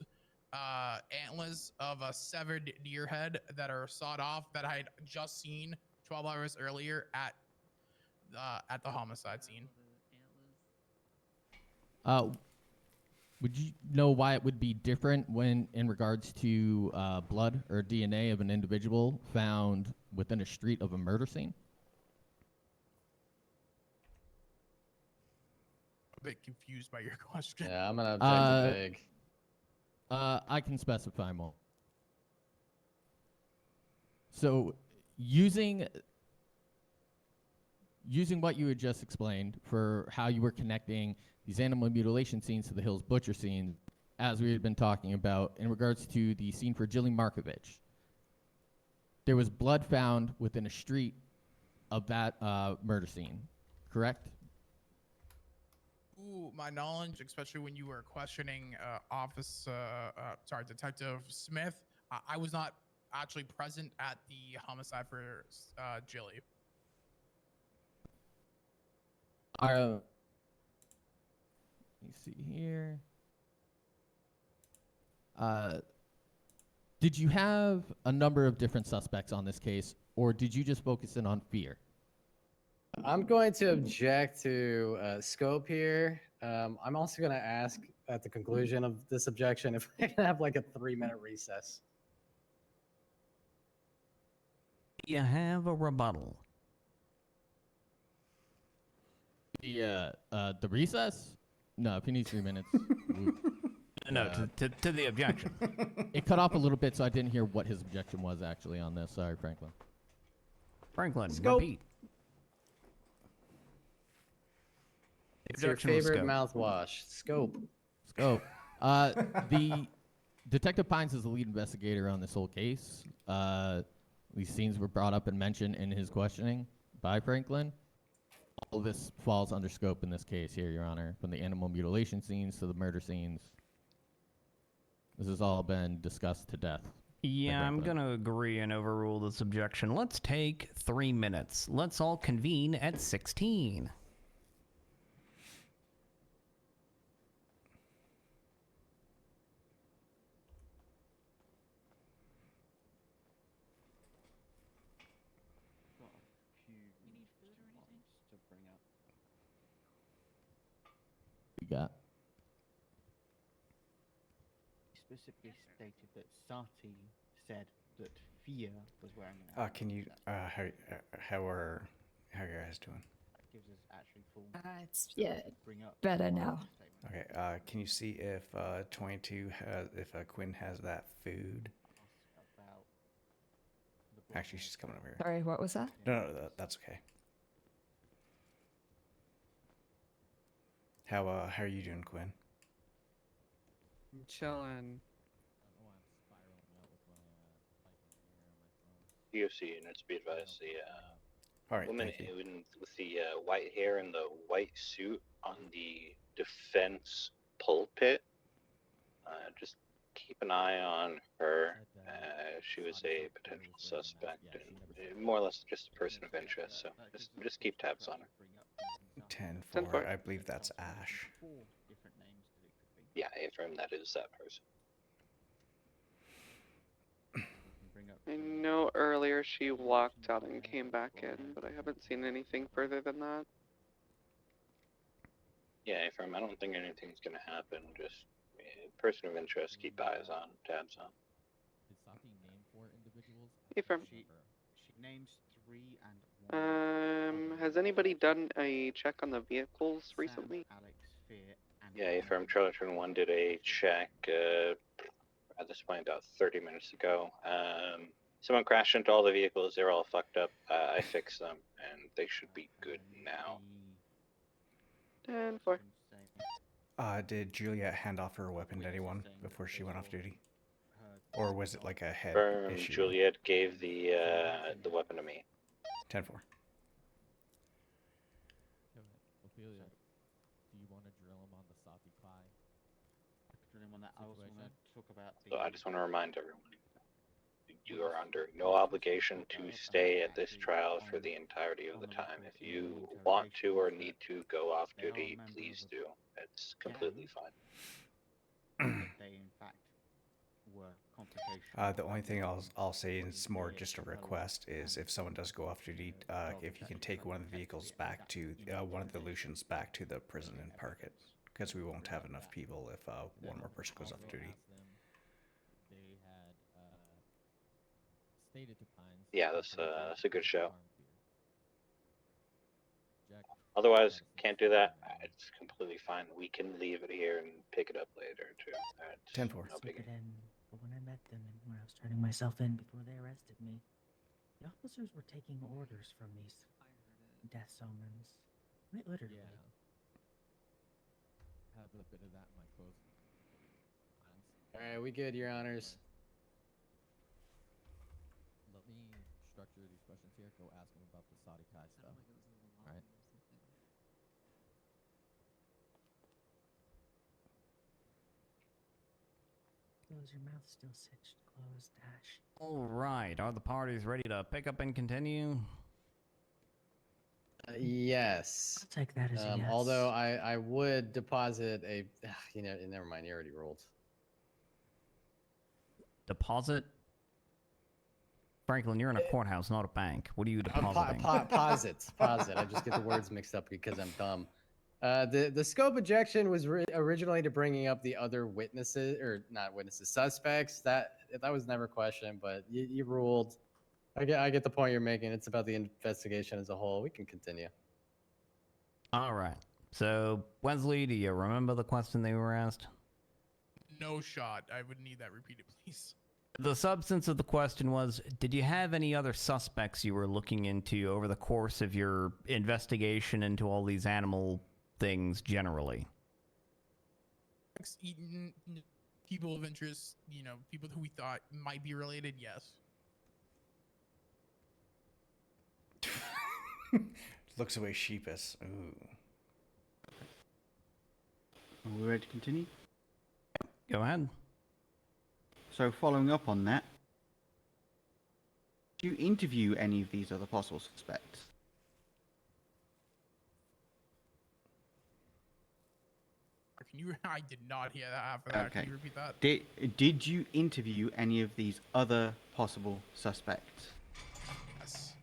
antlers of a severed deer head that are sawed off that I had just seen 12 hours earlier at the homicide scene. Would you know why it would be different when in regards to blood or DNA of an individual found within a street of a murder scene? A bit confused by your question. Yeah, I'm gonna object to big. I can specify more. So, using what you had just explained for how you were connecting these animal mutilation scenes to the Hills Butcher scene, as we had been talking about in regards to the scene for Jilly Markovich, there was blood found within a street of that murder scene, correct? Ooh, my knowledge, especially when you were questioning Detective Smith, I was not actually present at the homicide for Jilly. Let me see here. Did you have a number of different suspects on this case, or did you just focus in on Fÿrr? I'm going to object to scope here. I'm also going to ask at the conclusion of this objection if we can have like a 3-minute recess. You have a rebuttal. The recess? No, if you need 3 minutes. No, to the objection. It cut off a little bit, so I didn't hear what his objection was actually on this. Sorry, Franklin. Franklin, Scope. repeat. It's your favorite mouthwash. Scope. Scope. The Detective Pines is the lead investigator on this whole case. These scenes were brought up and mentioned in his questioning by Franklin. All of this falls under scope in this case here, Your Honor, from the animal mutilation scenes to the murder scenes. This has all been discussed to death Yeah, I'm going to agree and overrule this objection. Let's take 3 minutes. Let's all convene at 16. Got a few points to bring up. You got. He specifically stated that Sati said that Fÿrr was wearing an Can you, how are you guys doing? That gives us actually full. It's stuff yeah, to bring up better in the now. statement. Okay, can you see if 22 has, if Quinn has that food? About Actually, she's coming over here. Sorry, what was that? No, that's okay. How are you doing, Quinn? I'm chilling. UFC units, be advised, the All right, woman thank you. with the white hair and the white suit on the defense pulpit, just keep an eye on her. She was a potential suspect and more or less just a person of interest, so just keep tabs on her. 10-4, I believe that's Ash. Yeah, Ephraim, that is that person. I know earlier she walked out and came back in, but I haven't seen anything further than that. Yeah, Ephraim, I don't think anything's gonna happen. Just person of interest, keep eyes on, tabs on. Did Sati name 4 individuals? Ephraim. She names 3 and 1. Has anybody done a check on the vehicles recently? Alex, Fÿrr, and Yeah, Ephraim, Charlie 1 did a check at this point about 30 minutes ago. Someone crashed into all the vehicles. They're all fucked up. I fixed them, and they should be good now. 10-4. Did Juliet hand off her weapon to anyone before she went off duty? Or was it like a head issue? Juliet gave the weapon to me. 10-4. Ophelia, do you want to drill him on the Sati Kai? I also want to talk about So I just want to remind everyone, you are under no obligation to stay at this trial for the entirety of the time. If you want to or need to go off duty, please do. It's completely fine. They in fact were complications. The only thing I'll say, and it's more just a request, is if someone does go off duty, if you can take one of the vehicles back to, one of the Lucians back to the prison and park it. Because we won't have enough people if one more person goes off duty. They had stated to Pines. Yeah, that's a good show. Otherwise, can't do that. It's completely fine. We can leave it here and pick it up later too. 10-4. No biggie. But when I met them and when I was turning myself in before they arrested me, the officers were taking orders from these death omens. Quite literally. Yeah. Have a bit of that in my clothes. All right, we good, Your Honors. Let me structure these questions here. Go ask him about the Sati Kai stuff. All right. Is your mouth still stitched closed, Ash? All right, are the parties ready to pick up and continue? Yes. I'll take that as a yes. Although I would deposit a, never mind, you already rolled. Deposit? Franklin, you're in a courthouse, not a bank. What are you depositing? Posit. I just get the words mixed up because I'm dumb. The scope objection was originally to bringing up the other witnesses, or not witnesses, suspects. That was never questioned, but you ruled. I get the point you're making. It's about the investigation as a whole. We can continue. All right. So, Wesley, do you remember the question they were asked? No shot. I would need that repeated, please. The substance of the question was, did you have any other suspects you were looking into over the course of your investigation into all these animal things generally? People of interest, people who we thought might be related, yes. Looks away sheepish. Ooh. Are we ready to continue? Go ahead. So following up on that, Did you interview any of these other possible suspects? Can you? I did not hear that after that. Okay. Can you repeat that? Did you interview any of these other possible suspects? Yes.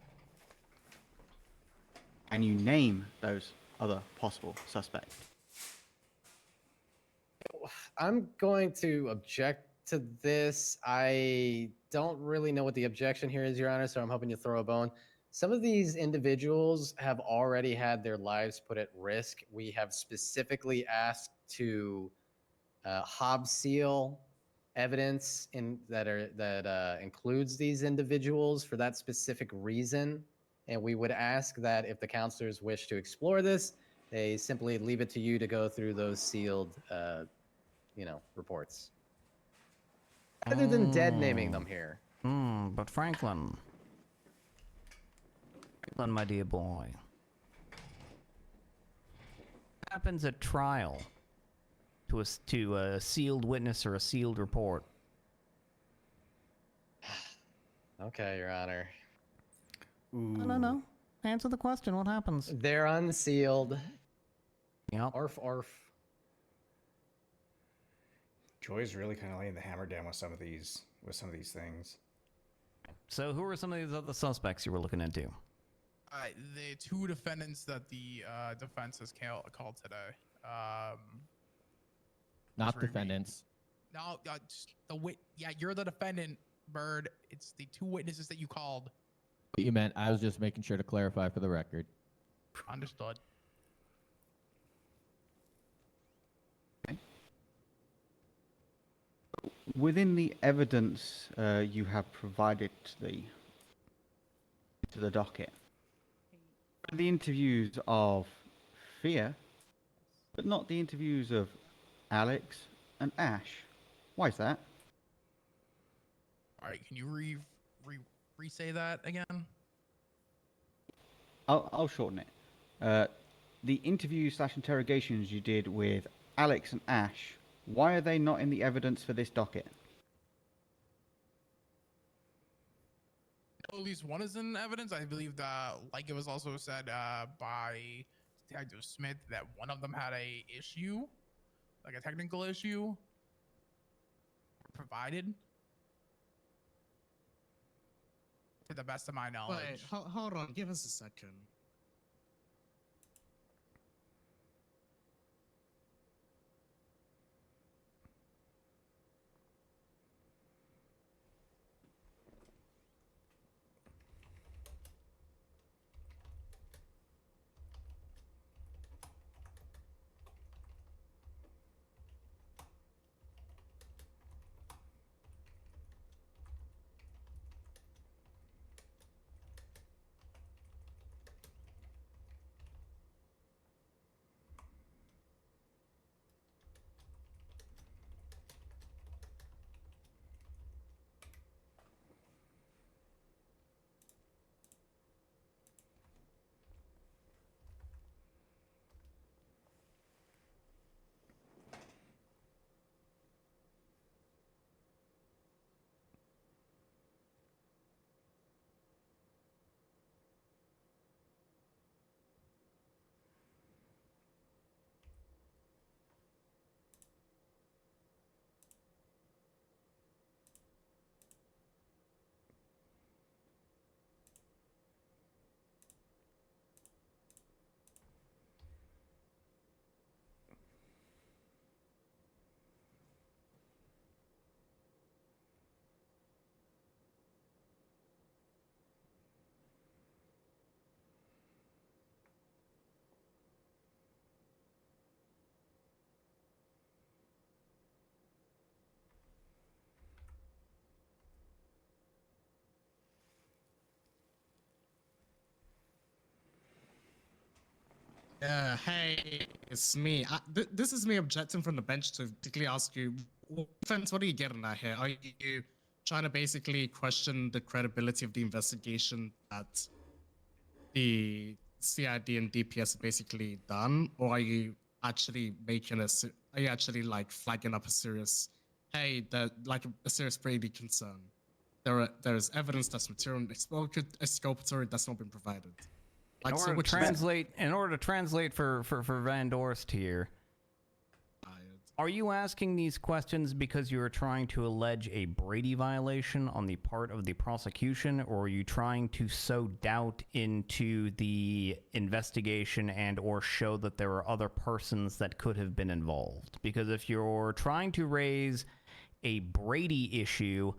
Can you name those other possible suspects? I'm going to object to this. I don't really know what the objection here is, Your Honor, so I'm hoping you throw a bone. Some of these individuals have already had their lives put at risk. We have specifically asked to hob seal evidence that includes these individuals for that specific reason. And we would ask that if the counselors wish to explore this, they simply leave it to you to go through those sealed reports. Other than dead naming them here. But Franklin, my dear boy, what happens at trial to a sealed witness or a sealed report? Okay, Your Honor. No. Answer the question. What happens? They're unsealed. Yep. Orf. Joy's really kind of laying the hammer down with some of these things. So who are some of these other suspects you were looking into? The two defendants that the defense has called today. Not defendants. No, just yeah, you're the defendant, Bird. It's the two witnesses that you called. What you meant, I was just making sure to clarify for the record. Understood. Within the evidence you have provided to the docket, the interviews of Fÿrr, but not the interviews of Alex and Ash. Why is that? All right, can you re-say that again? I'll shorten it. The interview/interrogations you did with Alex and Ash, why are they not in the evidence for this docket? At least one is in evidence. I believe that, like it was also said by Detective Smith, that one of them had a issue, like a technical issue, provided. To the best of my knowledge. Wait, hold on. Give us a second. Hey, it's me. This is me objecting from the bench to particularly ask you, defense, what are you getting at here? Are you trying to basically question the credibility of the investigation that the CID and DPS have basically done, or are you actually like flagging up a serious, hey, like a serious Brady concern there's evidence that's material and exculpatory that's not been provided. In so order to which translate for Van Dorst here, are you asking these questions because you are trying to allege a Brady violation on the part of the prosecution, or are you trying to sow doubt into the investigation and or show that there are other persons that could have been involved? Because if you're trying to raise a Brady issue,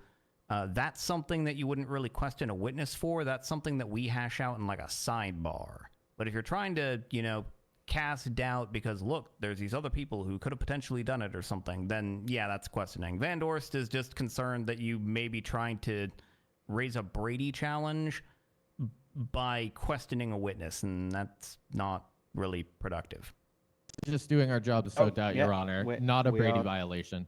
that's something that you wouldn't really question a witness for. That's something that we hash out in like a sidebar. But if you're trying to, you know, cast doubt because, look, there's these other people who could have potentially done it or something, then yeah, that's questioning. Van Dorst is just concerned that you may be trying to raise a Brady challenge by questioning a witness, and that's not really productive. Just doing our job to sow doubt, Your Honor. Not a we Brady are- violation.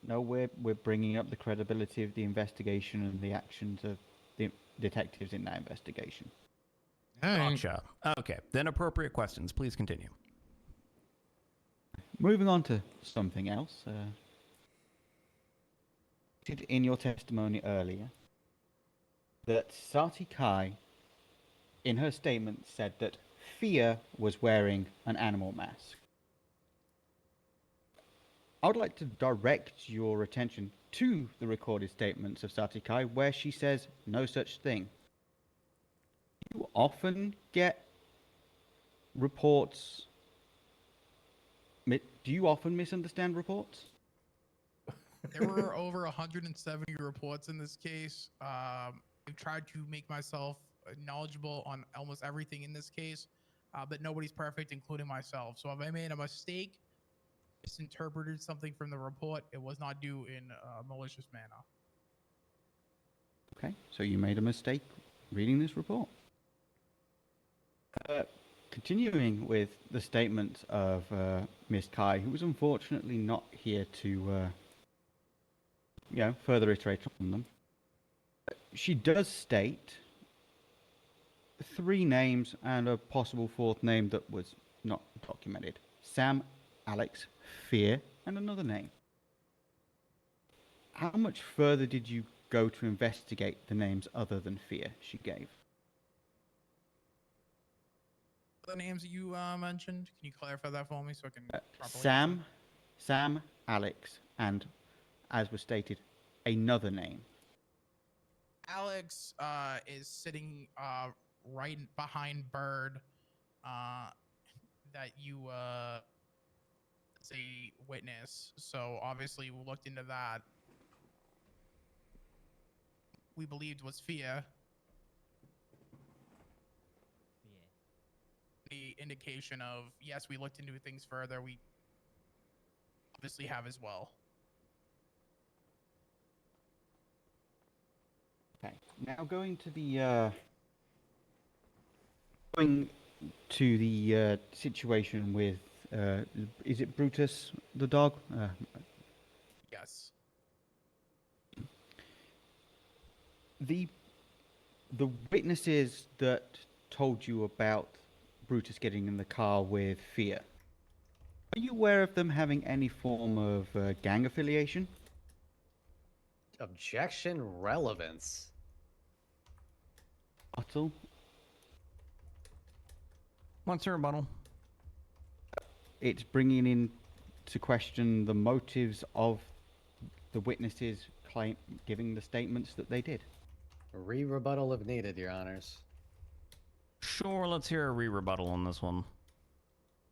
No, we're bringing up the credibility of the investigation and the actions of the detectives in that investigation. Gotcha. Okay, then appropriate questions. Please continue. Moving on to something else. In your testimony earlier, that Sati Kai, in her statement, said that Fÿrr was wearing an animal mask. I would like to direct your attention to the recorded statements of Sati Kai, where she says no such thing. You often get reports. Do you often misunderstand reports? There were over 170 reports in this case. I've tried to make myself knowledgeable on almost everything in this case, but nobody's perfect, including myself. So if I made a mistake, misinterpreted something from the report, it was not due in a malicious manner. Okay, so you made a mistake reading this report. Continuing with the statements of Miss Kai, who was unfortunately not here to further iterate on them. She does state 3 names and a possible 4th name that was not documented. Sam, Alex, Fÿrr, and another name. How much further did you go to investigate the names other than Fÿrr she gave? The names that you mentioned, can you clarify that for me so I can properly Sam, Alex, and, as was stated, another name. Alex is sitting right behind Bird that you as a witness. So obviously we looked into that. We believed was Fÿrr. The indication of, yes, we looked into things further. We obviously have as well. Okay. Now going to the situation with is it Brutus the dog? Yes. The witnesses that told you about Brutus getting in the car with Fÿrr, are you aware of them having any form of gang affiliation? Objection relevance. Otto? What's your rebuttal? It's bringing in to question the motives of the witnesses giving the statements that they did. Re-rebuttal if needed, Your Honors. Sure, let's hear a re-rebuttal on this one.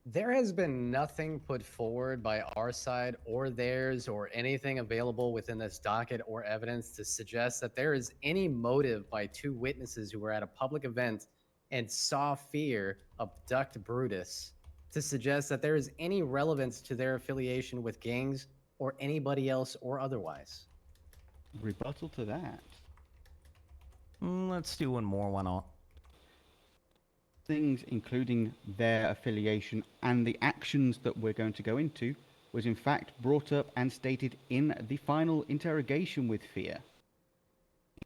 There has been nothing put forward by our side or theirs or anything available within this docket or evidence to suggest that there is any motive by 2 witnesses who were at a public event and saw Fÿrr abduct Brutus to suggest that there is any relevance to their affiliation with gangs or anybody else or otherwise. Rebuttal to that. Let's do one more, why not? Things including their affiliation and the actions that we're going to go into was in fact brought up and stated in the final interrogation with Fÿrr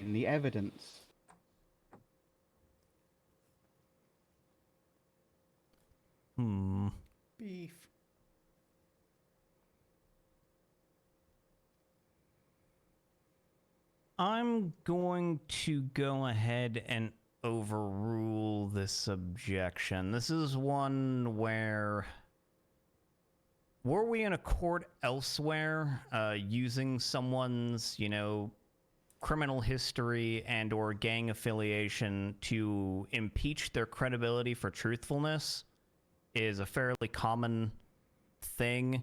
in the evidence. Beef. I'm going to go ahead and overrule this objection. This is one where... Were we in a court elsewhere using someone's, criminal history and or gang affiliation to impeach their credibility for truthfulness is a fairly common thing.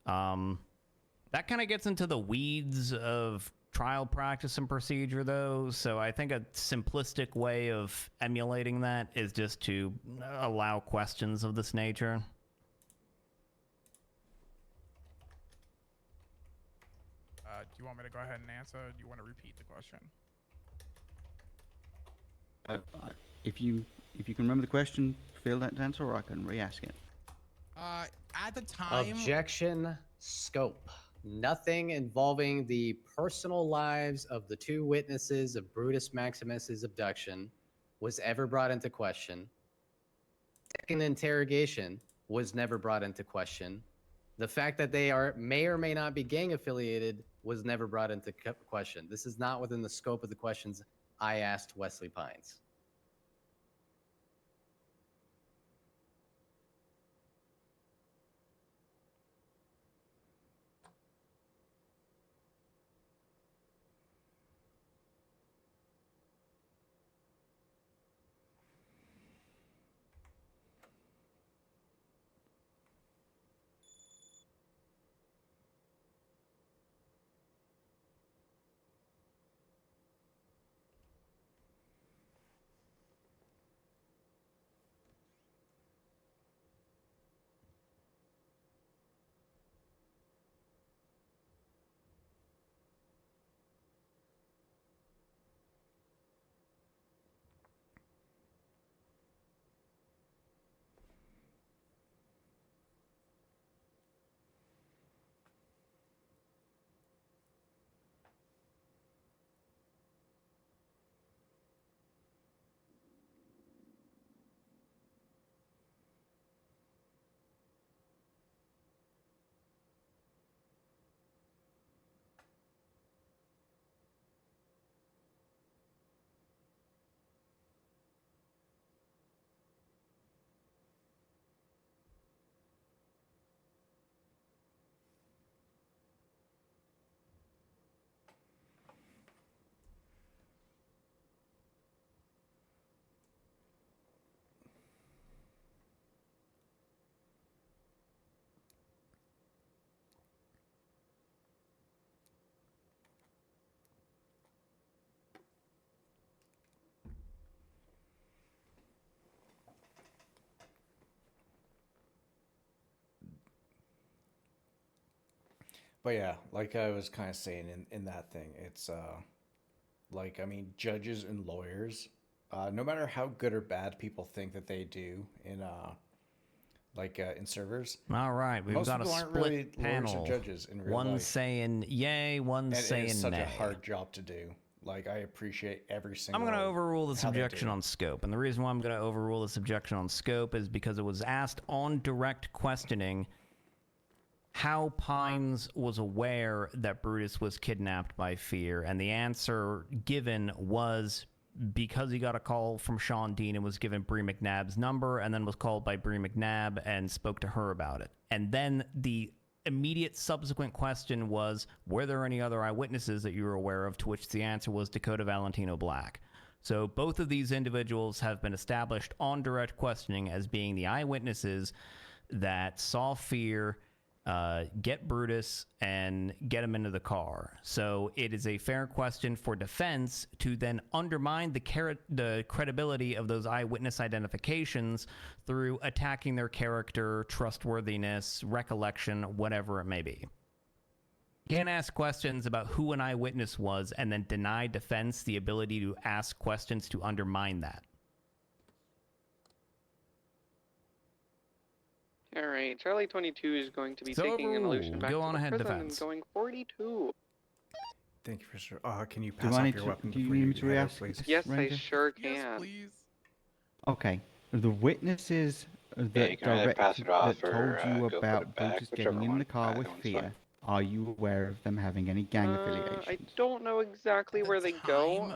That kind of gets into the weeds of trial practice and procedure, though, so I think a simplistic way of emulating that is just to allow questions of this nature. Do you want me to go ahead and answer? Or do you want to repeat the question? If you can remember the question, feel that to answer, or I can re-ask it. At the time... Objection scope. Nothing involving the personal lives of the two witnesses of Brutus Maximus's abduction was ever brought into question. Second interrogation was never brought into question. The fact that they may or may not be gang affiliated was never brought into question. This is not within the scope of the questions I asked Wesley Pines. But yeah, like I was kind of saying in that thing, it's judges and lawyers, no matter how good or bad people think that they do in in servers. All right, we've most got a people aren't split really panel. lawyers or judges in real One life. saying yay, one And saying it is such nay. a hard job to do. Like, I appreciate every I'm single. going to overrule this how they objection do. on scope. And the reason why I'm going to overrule this objection on scope is because it was asked on direct questioning how Pines was aware that Brutus was kidnapped by Fÿrr. And the answer given was because he got a call from Sean Dean and was given Bree McNabb's number and then was called by Bree McNabb and spoke to her about it. And then the immediate subsequent question was, were there any other eyewitnesses that you were aware of? To which the answer was Dakota Valentino Black. So both of these individuals have been established on direct questioning as being the eyewitnesses that saw Fÿrr get Brutus and get him into the car. So it is a fair question for defense to then undermine the credibility of those eyewitness identifications through attacking their character, trustworthiness, recollection, whatever it may be. You can't ask questions about who an eyewitness was and then deny defense the ability to ask questions to undermine that. All right, Charlie 22 is going to be So taking an illusion overruled. back Go to on the ahead, prison defense. and going 42. Thank you, Fÿrr. Can you Do pass I off need your to- weapon do you before need you me to head out, re-ask please? this? Yes, I Ranger? sure can. Yes, please. Okay. The witnesses Yeah, that you can either pass it off that told or you go put about it back, Brutus whichever getting in one the car with one's Fÿrr fine. Are you aware of them having any gang affiliation? I don't know exactly where they go.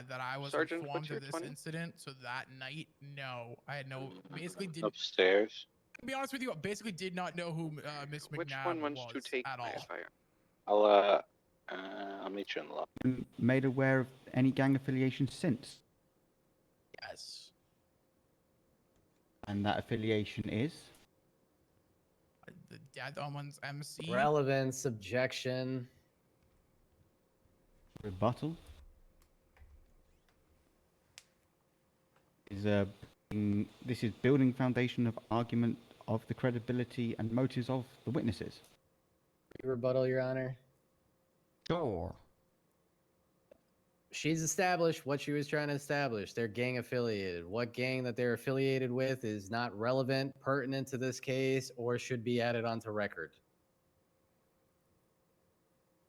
That I was Sergeant, informed what's your of this 20? incident, so that night, no, I had no. Basically, didn't. Upstairs. To be honest with you, I basically did not know who Miss Which McNabb one wants was to take at my all. fire? I'll meet you in the lobby. Been made aware of any gang affiliation since? Yes. And that affiliation is? The Death Omens MC. Relevance, objection. Rebuttal? This is building foundation of argument of the credibility and motives of the witnesses. Rebuttal, Your Honor. Sure. She's established what she was trying to establish. They're gang affiliated. What gang that they're affiliated with is not relevant, pertinent to this case, or should be added onto record.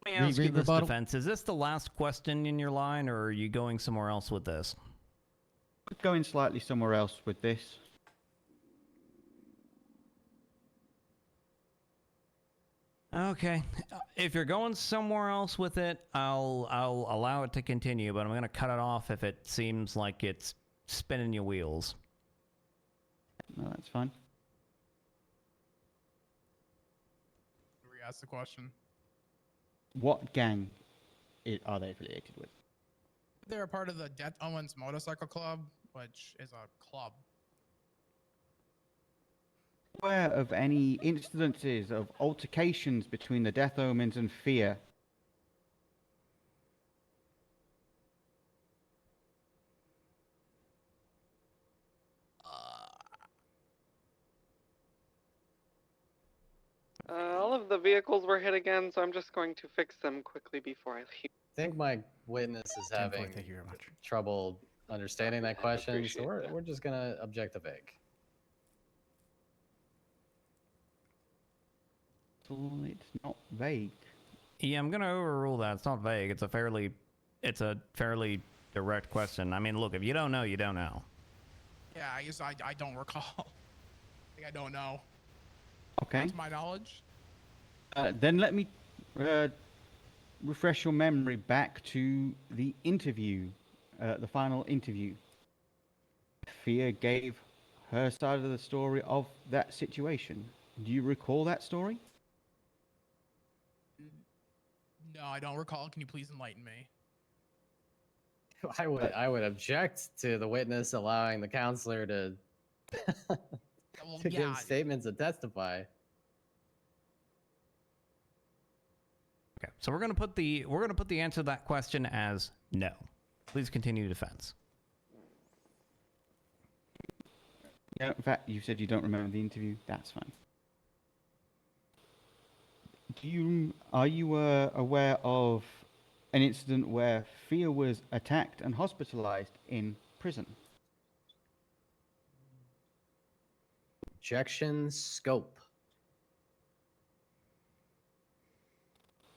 Let me ask you this, defense. Is this the last question in your line, or are you going somewhere else with this? We're going slightly somewhere else with this. Okay. If you're going somewhere else with it, I'll allow it to continue, but I'm going to cut it off if it seems like it's spinning your wheels. No, that's fine. Re-ask the question. What gang are they affiliated with? They're a part of the Death Owens Motorcycle Club, which is a club. Aware of any incidences of altercations between the Death Omens and Fÿrr? All of the vehicles were hit again, so I'm just going to fix them quickly before I leave. I think my witness is having Thank you very much. trouble understanding that question, so we're just going to object to vague. It's not vague. Yeah, I'm gonna overrule that. It's not vague. It's a fairly direct question. I mean, look, if you don't know, you don't know. Yeah, I guess I don't recall. I think I don't know. Okay. To my knowledge. Then let me refresh your memory back to the interview, the final interview. Fÿrr gave her side of the story of that situation. Do you recall that story? No, I don't recall. Can you please enlighten me? I would object to the witness allowing the counselor to give statements and testify. Okay, so we're gonna put the answer to that question as no. Please continue defense. Yeah, in fact, you said you don't remember the interview. That's fine. Are you aware of an incident where Fÿrr was attacked and hospitalized in prison? Objection, scope.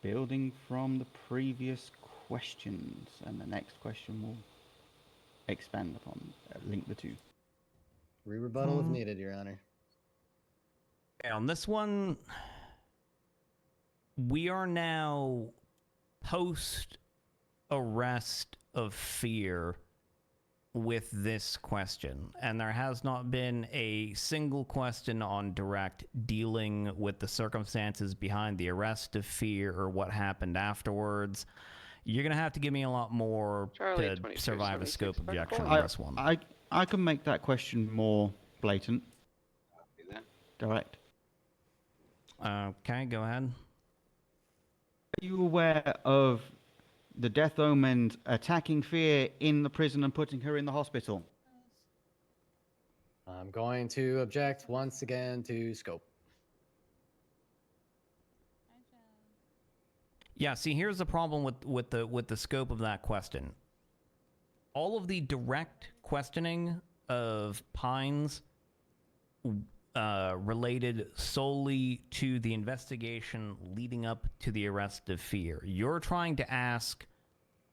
Building from the previous questions, and the next question will expand upon, link the two. Rebuttal if needed, Your Honor. Okay, on this one, we are now post-arrest of Fÿrr with this question, and there has not been a single question on direct dealing with the circumstances behind the arrest of Fÿrr or what happened afterwards. You're going to have to give me a lot more to survive a scope objection on this one. I can make that question more blatant. Direct. Okay, go ahead. Are you aware of the Death Omens attacking Fÿrr in the prison and putting her in the hospital? I'm going to object once again to scope. Yeah, see, here's the problem with the scope of that question. All of the direct questioning of Pines related solely to the investigation leading up to the arrest of Fÿrr. You're trying to ask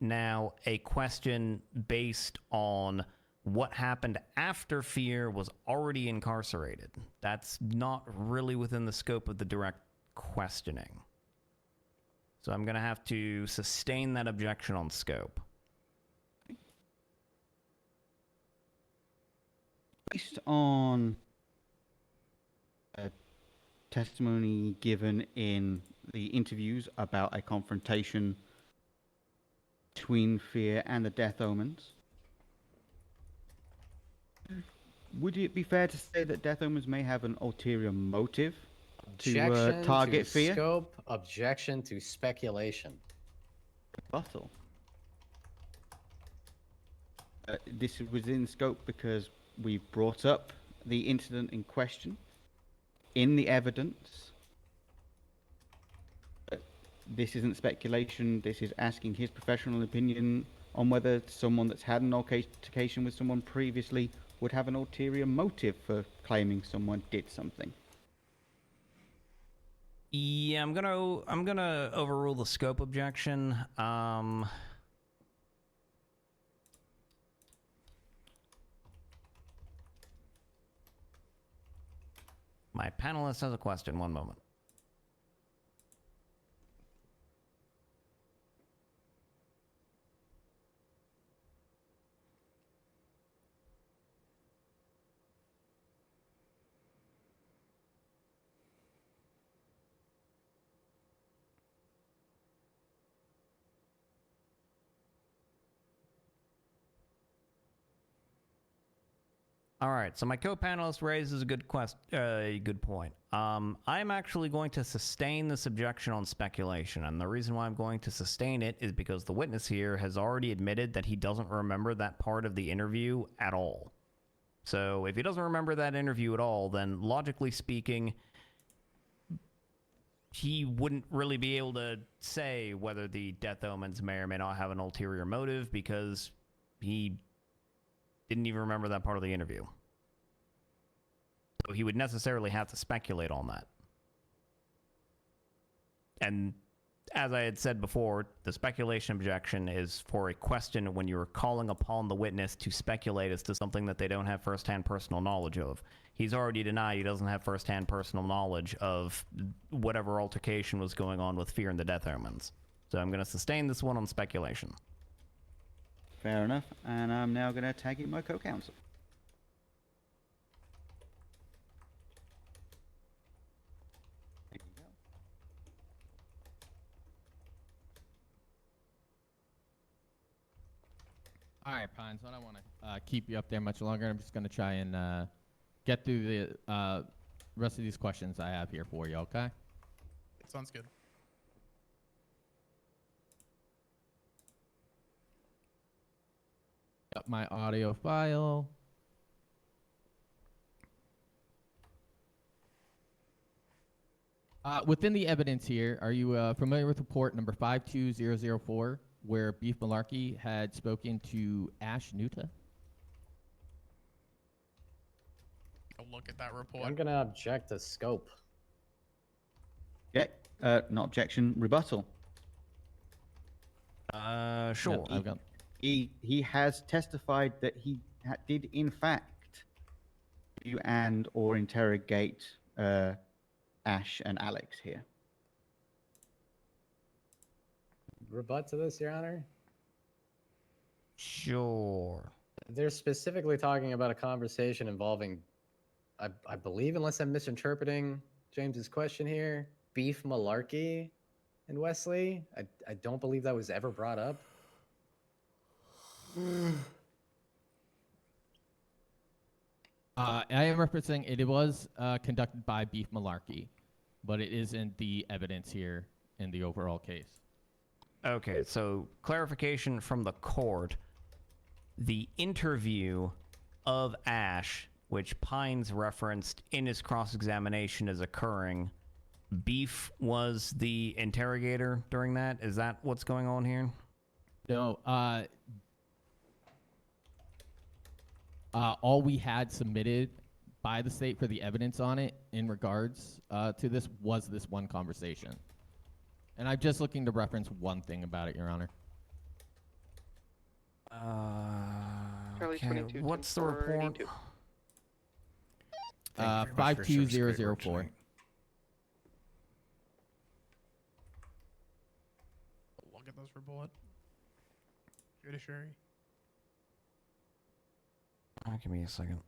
now a question based on what happened after Fÿrr was already incarcerated. That's not really within the scope of the direct questioning. So I'm going to have to sustain that objection on scope. Based on testimony given in the interviews about a confrontation between Fÿrr and the Death Omens, would it be fair to say that Death Omens may have an ulterior motive Objection to target to Fÿrr? scope. Objection to speculation. Rebuttal. This is within scope because we brought up the incident in question in the evidence. This isn't speculation. This is asking his professional opinion on whether someone that's had an altercation with someone previously would have an ulterior motive for claiming someone did something. Yeah, I'm gonna overrule the scope objection. My panelist has a question. One moment. All right, so my co-panelist raises a good point. I'm actually going to sustain this objection on speculation, and the reason why I'm going to sustain it is because the witness here has already admitted that he doesn't remember that part of the interview at all. So if he doesn't remember that interview at all, then logically speaking, he wouldn't really be able to say whether the Death Omens may or may not have an ulterior motive because he didn't even remember that part of the interview. So he would necessarily have to speculate on that. And as I had said before, the speculation objection is for a question when you're calling upon the witness to speculate as to something that they don't have firsthand personal knowledge of. He's already denied he doesn't have firsthand personal knowledge of whatever altercation was going on with Fÿrr and the Death Omens. So I'm going to sustain this one on speculation. Fair enough, and I'm now going to tag in my co-counsel. There you go. All right, Pines, I don't want to keep you up there much longer. I'm just going to try and get through the rest of these questions I have here for you, okay? Sounds good. Got my audio file. Within the evidence here, are you familiar with report number 52004, where Beef Malarkey had spoken to Ash Nuta? I'll look at that report. I'm gonna object to scope. Yeah, not objection, rebuttal. Sure. He has testified that he did in fact view and or interrogate Ash and Alex here. Rebut to this, Your Honor? Sure. They're specifically talking about a conversation involving, I believe, unless I'm misinterpreting James's question here, Beef Malarkey and Wesley. I don't believe that was ever brought up. I am referencing it was conducted by Beef Malarkey, but it isn't the evidence here in the overall case. Okay, so clarification from the court. The interview of Ash, which Pines referenced in his cross-examination as occurring, Beef was the interrogator during that? Is that what's going on here? No, all we had submitted by the state for the evidence on it in regards to this was this one conversation. And I'm just looking to reference one thing about it, Your Honor. Okay. What's the report? 52004. Close report. Judiciary. Give me a second.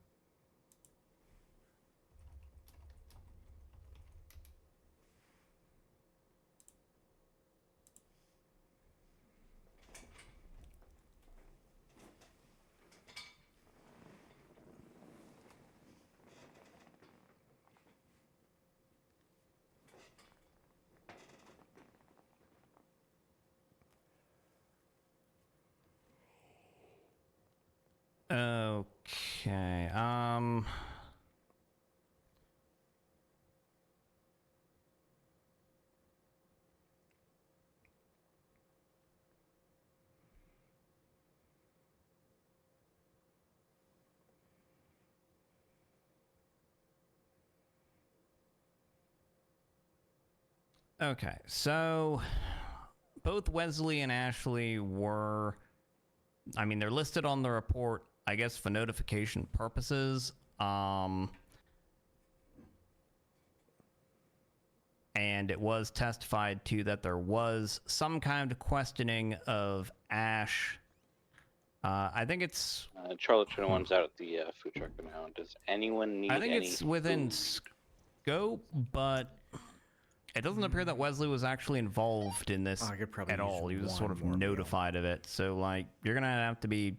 Okay. Okay, so both Wesley and Ashley were, I mean, they're listed on the report, I guess, for notification purposes. And it was testified to that there was some kind of questioning of Ash. I think it's... Charlotte 21's out at the food truck now. Does anyone need I think any it's within food? scope, but it doesn't appear that Wesley was actually involved in this at all. He was sort of notified of it. So, like, you're going to have to be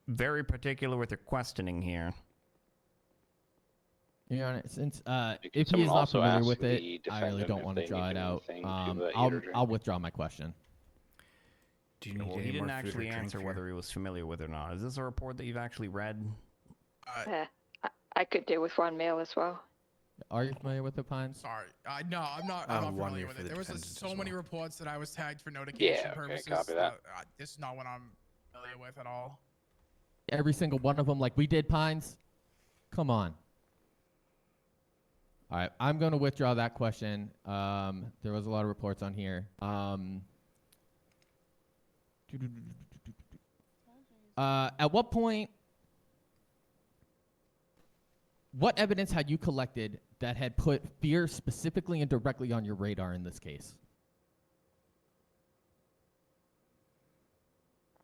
very particular with your questioning here. Your Honor, since if he someone is not also familiar ask with it, the I really defendant don't if want they to draw need it out. anything to eat or drink? I'll withdraw my question. Do you need Well, any he didn't more food or actually drink answer here? whether he was familiar with it or not. Is this a report that you've actually read? Yeah, I could do with one meal as well. Are you familiar with the Pines? Sorry. No, I'm not. I'm not familiar with it. There was so many reports that I was tagged for notification purposes. copy that. This is not what I'm familiar with at all. Every single one of them, like we did Pines? Come on. All right, I'm going to withdraw that question. There was a lot of reports on here. At what point, what evidence had you collected that had put Fÿrr specifically and directly on your radar in this case?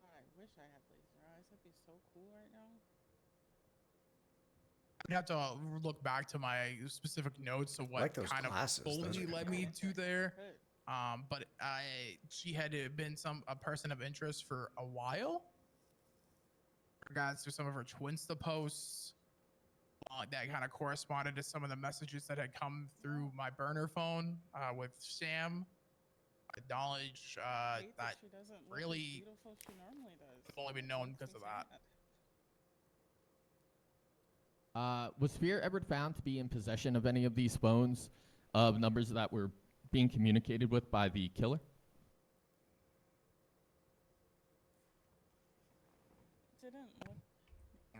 I wish I had laser eyes. That'd be so cool right now. I'd have to look back to my specific notes of what like those kind glasses. of Those fully are led me to there. But she had been a person of interest for a while. In regards to some of her Twinsta posts, that kind of corresponded to some of the messages that had come through my burner phone with Sam. I acknowledge that she doesn't look as really beautiful as she normally does. I've only been known because of that. Was Fÿrr ever found to be in possession of any of these phones of numbers that were being communicated with by the killer? Didn't look.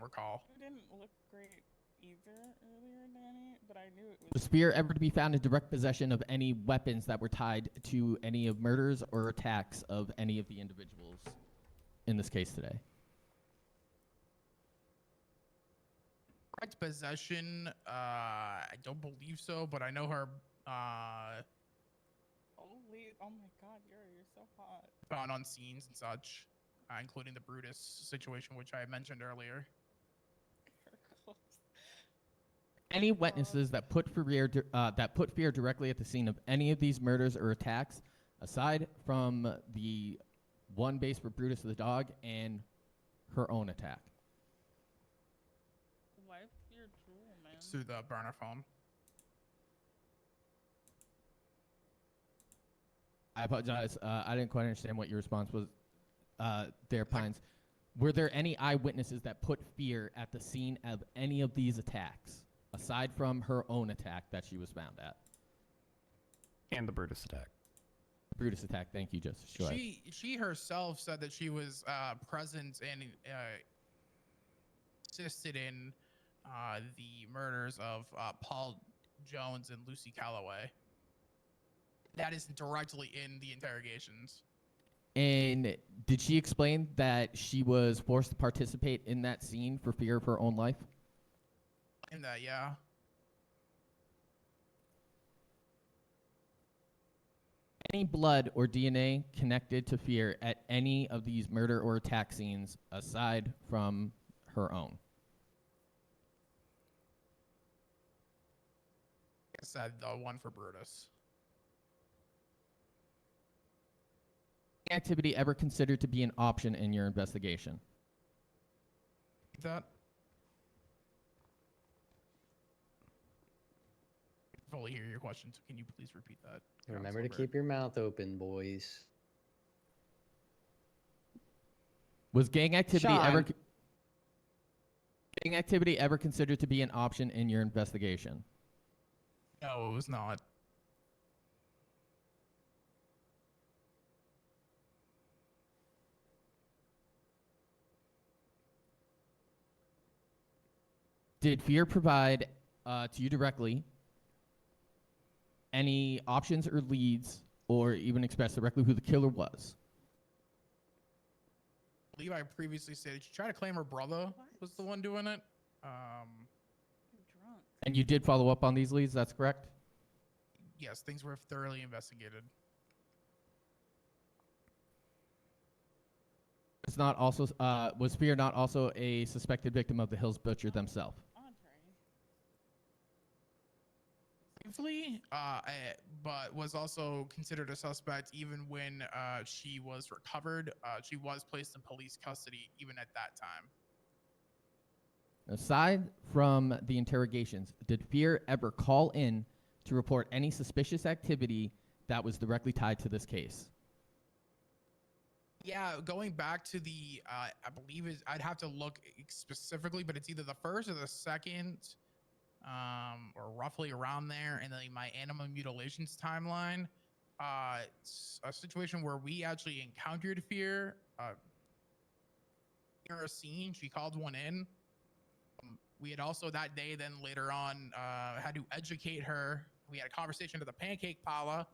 Recall. It didn't look great either earlier, Danny, but I knew it was. Was Fÿrr ever to be found in direct possession of any weapons that were tied to any of murders or attacks of any of the individuals in this case today? Correct possession, I don't believe so, but I know her Holy, oh my God, you're so hot. found on scenes and such, including the Brutus situation, which I mentioned earlier. Any witnesses that put Fÿrr directly at the scene of any of these murders or attacks, aside from the one base for Brutus the dog and her own attack? Wipe your drool, man. It's through the burner phone. I apologize. I didn't quite understand what your response was there, Pines. Were there any eyewitnesses that put Fÿrr at the scene of any of these attacks, aside from her own attack that she was found at? And the Brutus attack. Brutus attack, thank you, Justice. Go ahead. She herself said that she was present and assisted in the murders of Paul Jones and Lucy Calloway. That is directly in the interrogations. And did she explain that she was forced to participate in that scene for fear of her own life? In that, yeah. Any blood or DNA connected to Fÿrr at any of these murder or attack scenes aside from her own? I said the one for Brutus. Activity ever considered to be an option in your investigation? That. I fully hear your question, so can you please repeat that? Remember to keep your mouth open, boys. Was gang activity Sean. ever considered to be an option in your investigation? No, it was not. Did Fÿrr provide to you directly any options or leads, or even express directly who the killer was? I believe I previously said she tried to claim her brother was the one doing it. And you did follow up on these leads, that's correct? Yes, things were thoroughly investigated. It's not also was Fÿrr not also a suspected victim of the Hills Butcher themselves? Briefly, but was also considered a suspect even when she was recovered. She was placed in police custody even at that time. Aside from the interrogations, did Fÿrr ever call in to report any suspicious activity that was directly tied to this case? Yeah, going back to the, I believe I'd have to look specifically, but it's either the first or the second, or roughly around there, and then my animal mutilations timeline. It's a situation where we actually encountered Fÿrr near a scene. She called one in. We had also that day, then later on, had to educate her. We had a conversation to the pancake parlor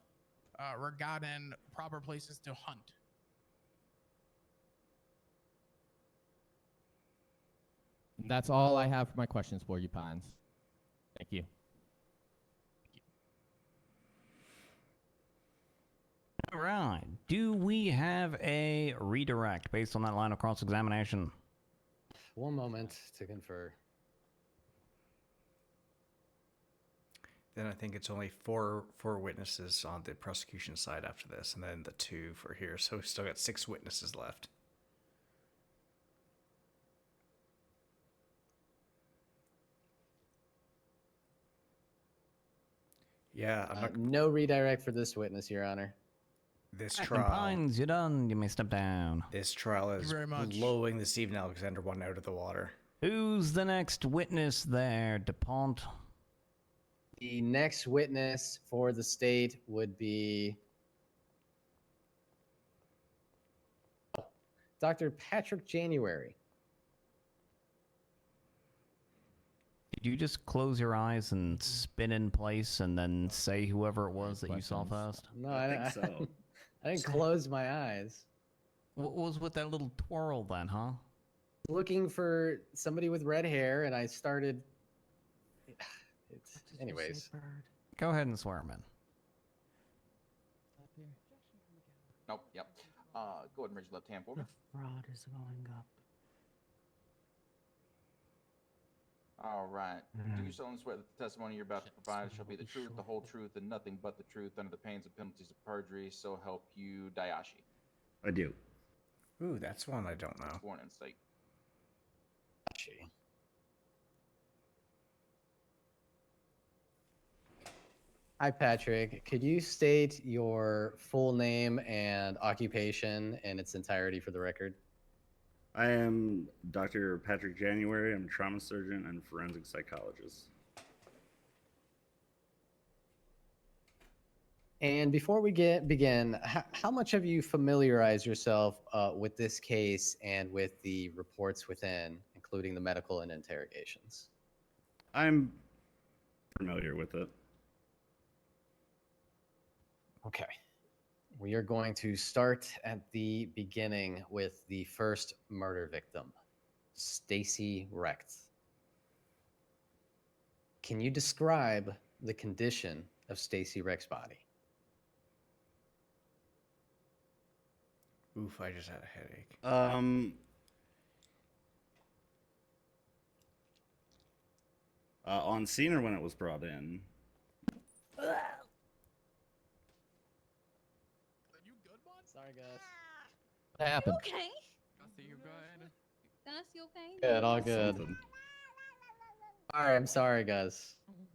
regarding proper places to hunt. That's all I have for my questions for you, Pines. Thank you. All right. Do we have a redirect based on that line of cross-examination? One moment to confer. Then I think it's only four witnesses on the prosecution side after this, and then the 2 for here. So we've still got 6 witnesses left. Yeah, I'm not. No redirect for this witness, Your Honor. This Captain trial. Pines, you're done. You may step down. This trial is blowing the Stephen Alexander one out of the water. Who's the next witness there, DuPont? The next witness for the state would be Dr. Patrick January. Did you just close your eyes and spin in place and then say whoever it was that you saw first? No, I think so. I didn't close my eyes. What was with that little twirl then, huh? Looking for somebody with red hair, and I started. Anyways. Go ahead and swear him in. Nope, yep. Go ahead and raise your left hand for me. Fraud is going up. All right. Do you solemnly swear that the testimony you're about to provide shall be the truth, the whole truth, and nothing but the truth under the pains and penalties of perjury, so help you, Dayashi? I do. Ooh, that's one I don't know. Sworn in state. Hi, Patrick. Could you state your full name and occupation in its entirety for the record? I am Dr. Patrick January. I'm a trauma surgeon and forensic psychologist. And before we begin, how much have you familiarized yourself with this case and with the reports within, including the medical and interrogations? I'm familiar with it. Okay. We are going to start at the beginning with the first murder victim, Stacy Wright. Can you describe the condition of Stacy Wright's body? Oof, I just had a headache. On scene or when it was brought in? Sorry, guys. What happened? Okay. Gussie, you good? Gus, you okay? Good, all good. Something. All right, I'm sorry, guys. Oh my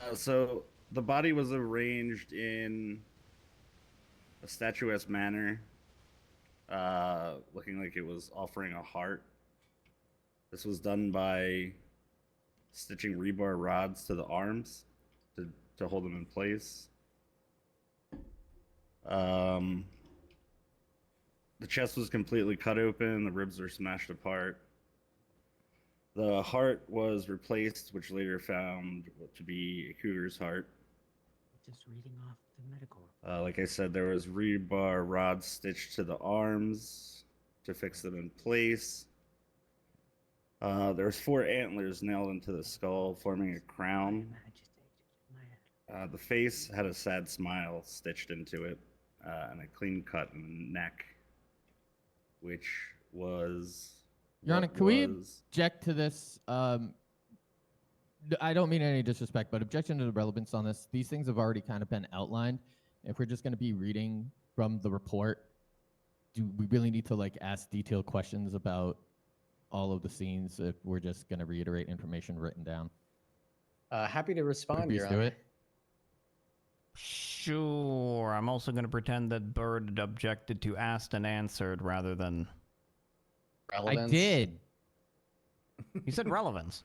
goodness. So the body was arranged in a statuesque manner, looking like it was offering a heart. This was done by stitching rebar rods to the arms to hold them in place. The chest was completely cut open, the ribs were smashed apart. The heart was replaced, which later found to be a cougar's heart. Just reading off the medical. Like I said, there was rebar rods stitched to the arms to fix them in place. There was 4 antlers nailed into the skull, forming a crown. The face had a sad smile stitched into it, and a clean cut in the neck, which was... Your Honor, can we object to this? I don't mean any disrespect, but objection to the relevance on this. These things have already kind of been outlined. If we're just going to be reading from the report, do we really need to like ask detailed questions about all of the scenes if we're just going to reiterate information written down? Happy to respond, Please Your do Honor. it. Sure. I'm also going to pretend that Bird objected to asked and answered rather than... Relevance. I did. You said relevance.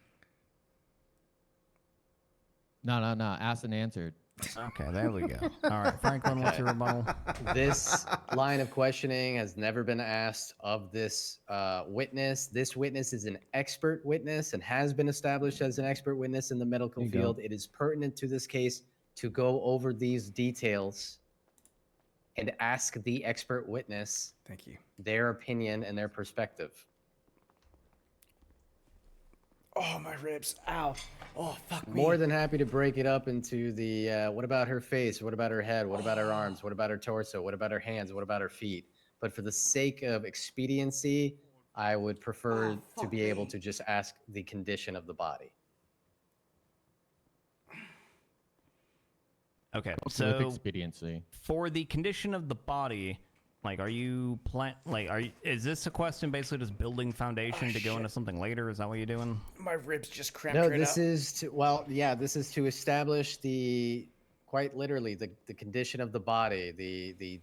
No. Asked and answered. Okay, there we go. All right, Franklin, what's your rebuttal? This line of questioning has never been asked of this witness. This witness is an expert witness and has been established as an expert witness in the medical There you field. go. It is pertinent to this case to go over these details and ask the expert witness Thank you. their opinion and their perspective. Oh, my ribs. Ow. Oh, fuck me. More than happy to break it up into the what about her face? What about her head? What about her arms? What about her torso? What about her hands? What about her feet? But for the sake of expediency, I would prefer to be able to just ask the condition of the body. Okay, With so expediency. for the condition of the body, like, is this a question basically just building foundation to go into something later? Is that what you're doing? My ribs just cramped No, right this up. is to, well, yeah, this is to establish quite literally the condition of the body, the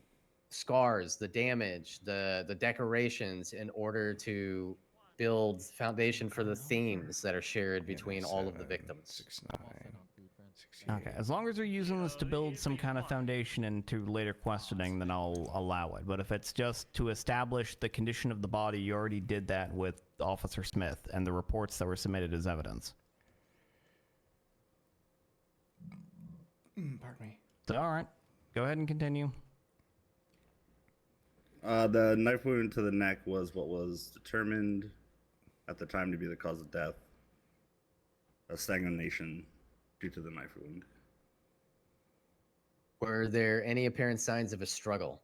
scars, the damage, the decorations, in order to build foundation for the themes that are shared between all of the victims. 6'9". Okay, as long as we're using this to build some kind of foundation into later questioning, then I'll allow it. But if it's just to establish the condition of the body, you already did that with Officer Smith and the reports that were submitted as evidence. Pardon me. So, all right, go ahead and continue. The knife wound to the neck was what was determined at the time to be the cause of death. A stagnation due to the knife wound. Were there any apparent signs of a struggle?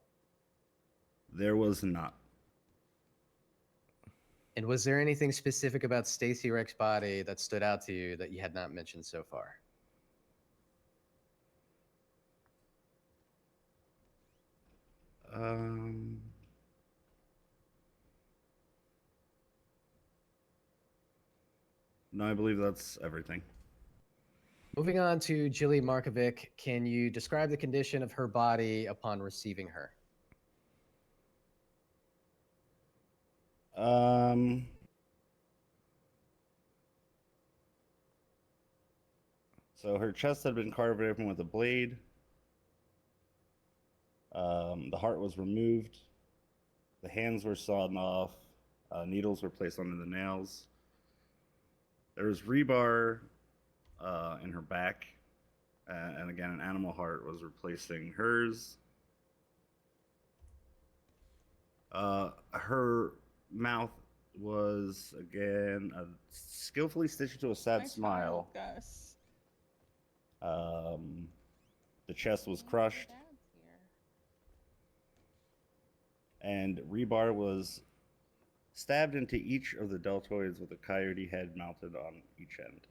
There was not. And was there anything specific about Stacy Reck's body that stood out to you that you had not mentioned so far? No, I believe that's everything. Moving on to Jilly Markovic, can you describe the condition of her body upon receiving her? So her chest had been carved open with a blade. The heart was removed. The hands were sawn off. Needles were placed under the nails. There was rebar in her back. And again, an animal heart was replacing hers. Her mouth was, again, skillfully stitched to a sad smile. The chest was crushed, and rebar was stabbed into each of the deltoids with a coyote head mounted on each end.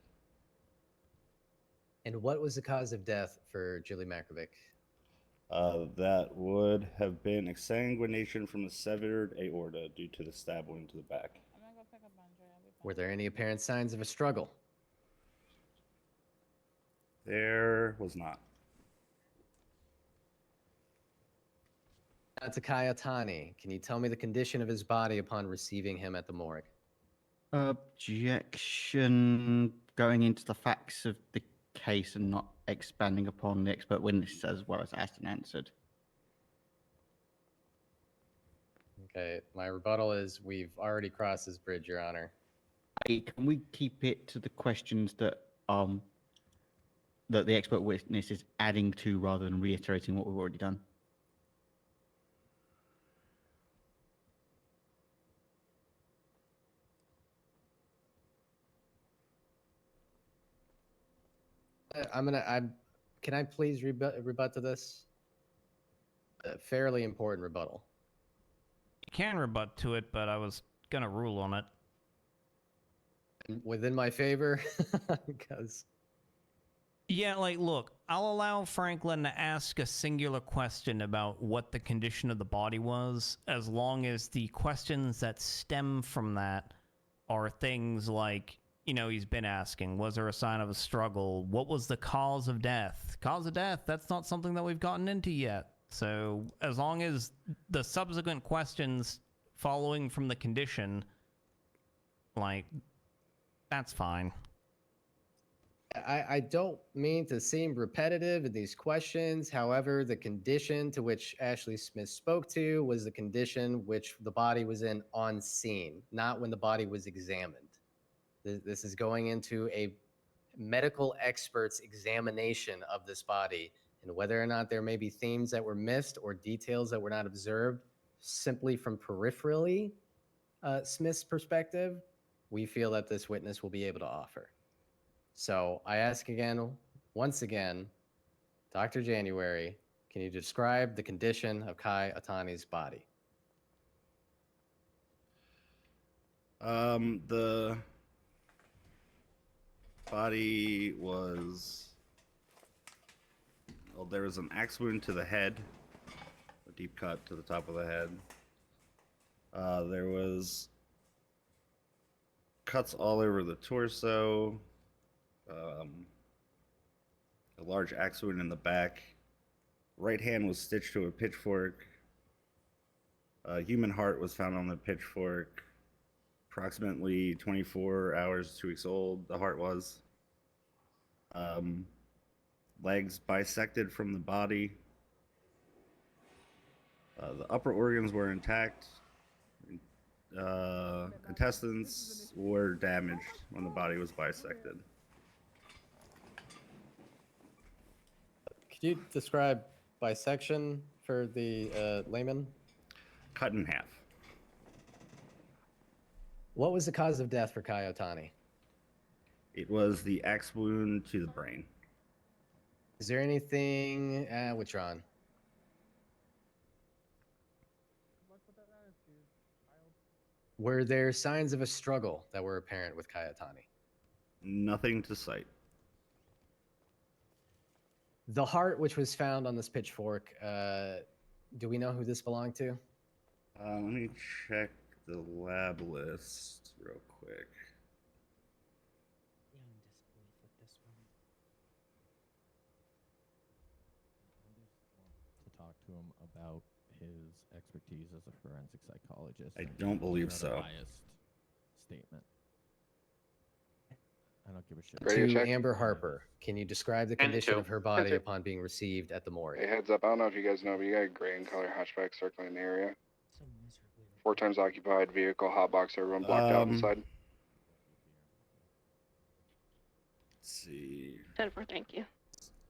And what was the cause of death for Julie Makovic? That would have been exsanguination from the severed aorta due to the stab wound to the back. Were there any apparent signs of a struggle? There was not. Takai Atani, can you tell me the condition of his body upon receiving him at the morgue? Objection. Going into the facts of the case and not expanding upon the expert witness as well as asked and answered. Okay, my rebuttal is we've already crossed this bridge, Your Honor. Can we keep it to the questions that that the expert witness is adding to rather than reiterating what we've already done? Can I please rebut to this? A fairly important rebuttal. You can rebut to it, but I was gonna rule on it. Within my favor, because... Yeah, like, look, I'll allow Franklin to ask a singular question about what the condition of the body was, as long as the questions that stem from that are things like, you know, he's been asking, was there a sign of a struggle? What was the cause of death? Cause of death, that's not something that we've gotten into yet. So as long as the subsequent questions following from the condition, like, that's fine. I don't mean to seem repetitive in these questions. However, the condition to which Ashley Smith spoke to was the condition which the body was in on scene, not when the body was examined. This is going into a medical expert's examination of this body, and whether or not there may be themes that were missed or details that were not observed simply from peripherally Smith's perspective, we feel that this witness will be able to offer. So I ask again, once again, Dr. January, can you describe the condition of Kai Atani's body? The body was... Well, there was an axe wound to the head, a deep cut to the top of the head. There was cuts all over the torso, a large axe wound in the back. Right hand was stitched to a pitchfork. A human heart was found on the pitchfork. Approximately 24 hours, 2 weeks old, the heart was. Legs bisected from the body. The upper organs were intact. Intestines were damaged when the body was bisected. Could you describe bisection for the layman? Cut in half. What was the cause of death for Kai Otani? It was the axe wound to the brain. Is there anything withdrawn? Were there signs of a struggle that were apparent with Kai Otani? Nothing to cite. The heart which was found on this pitchfork, do we know who this belonged to? Let me check the lab list real quick. To talk to him about his expertise as a forensic psychologist. I don't believe Not a so. biased statement. I don't give a shit. To Amber Harper, can you describe the condition of her body upon being received at the morgue? Hey, heads up, I don't know if you guys know, but you got a gray and color hatchback circling the area. 4 times occupied vehicle, hotbox, everyone blocked out inside. Let's see. 10-4, thank you.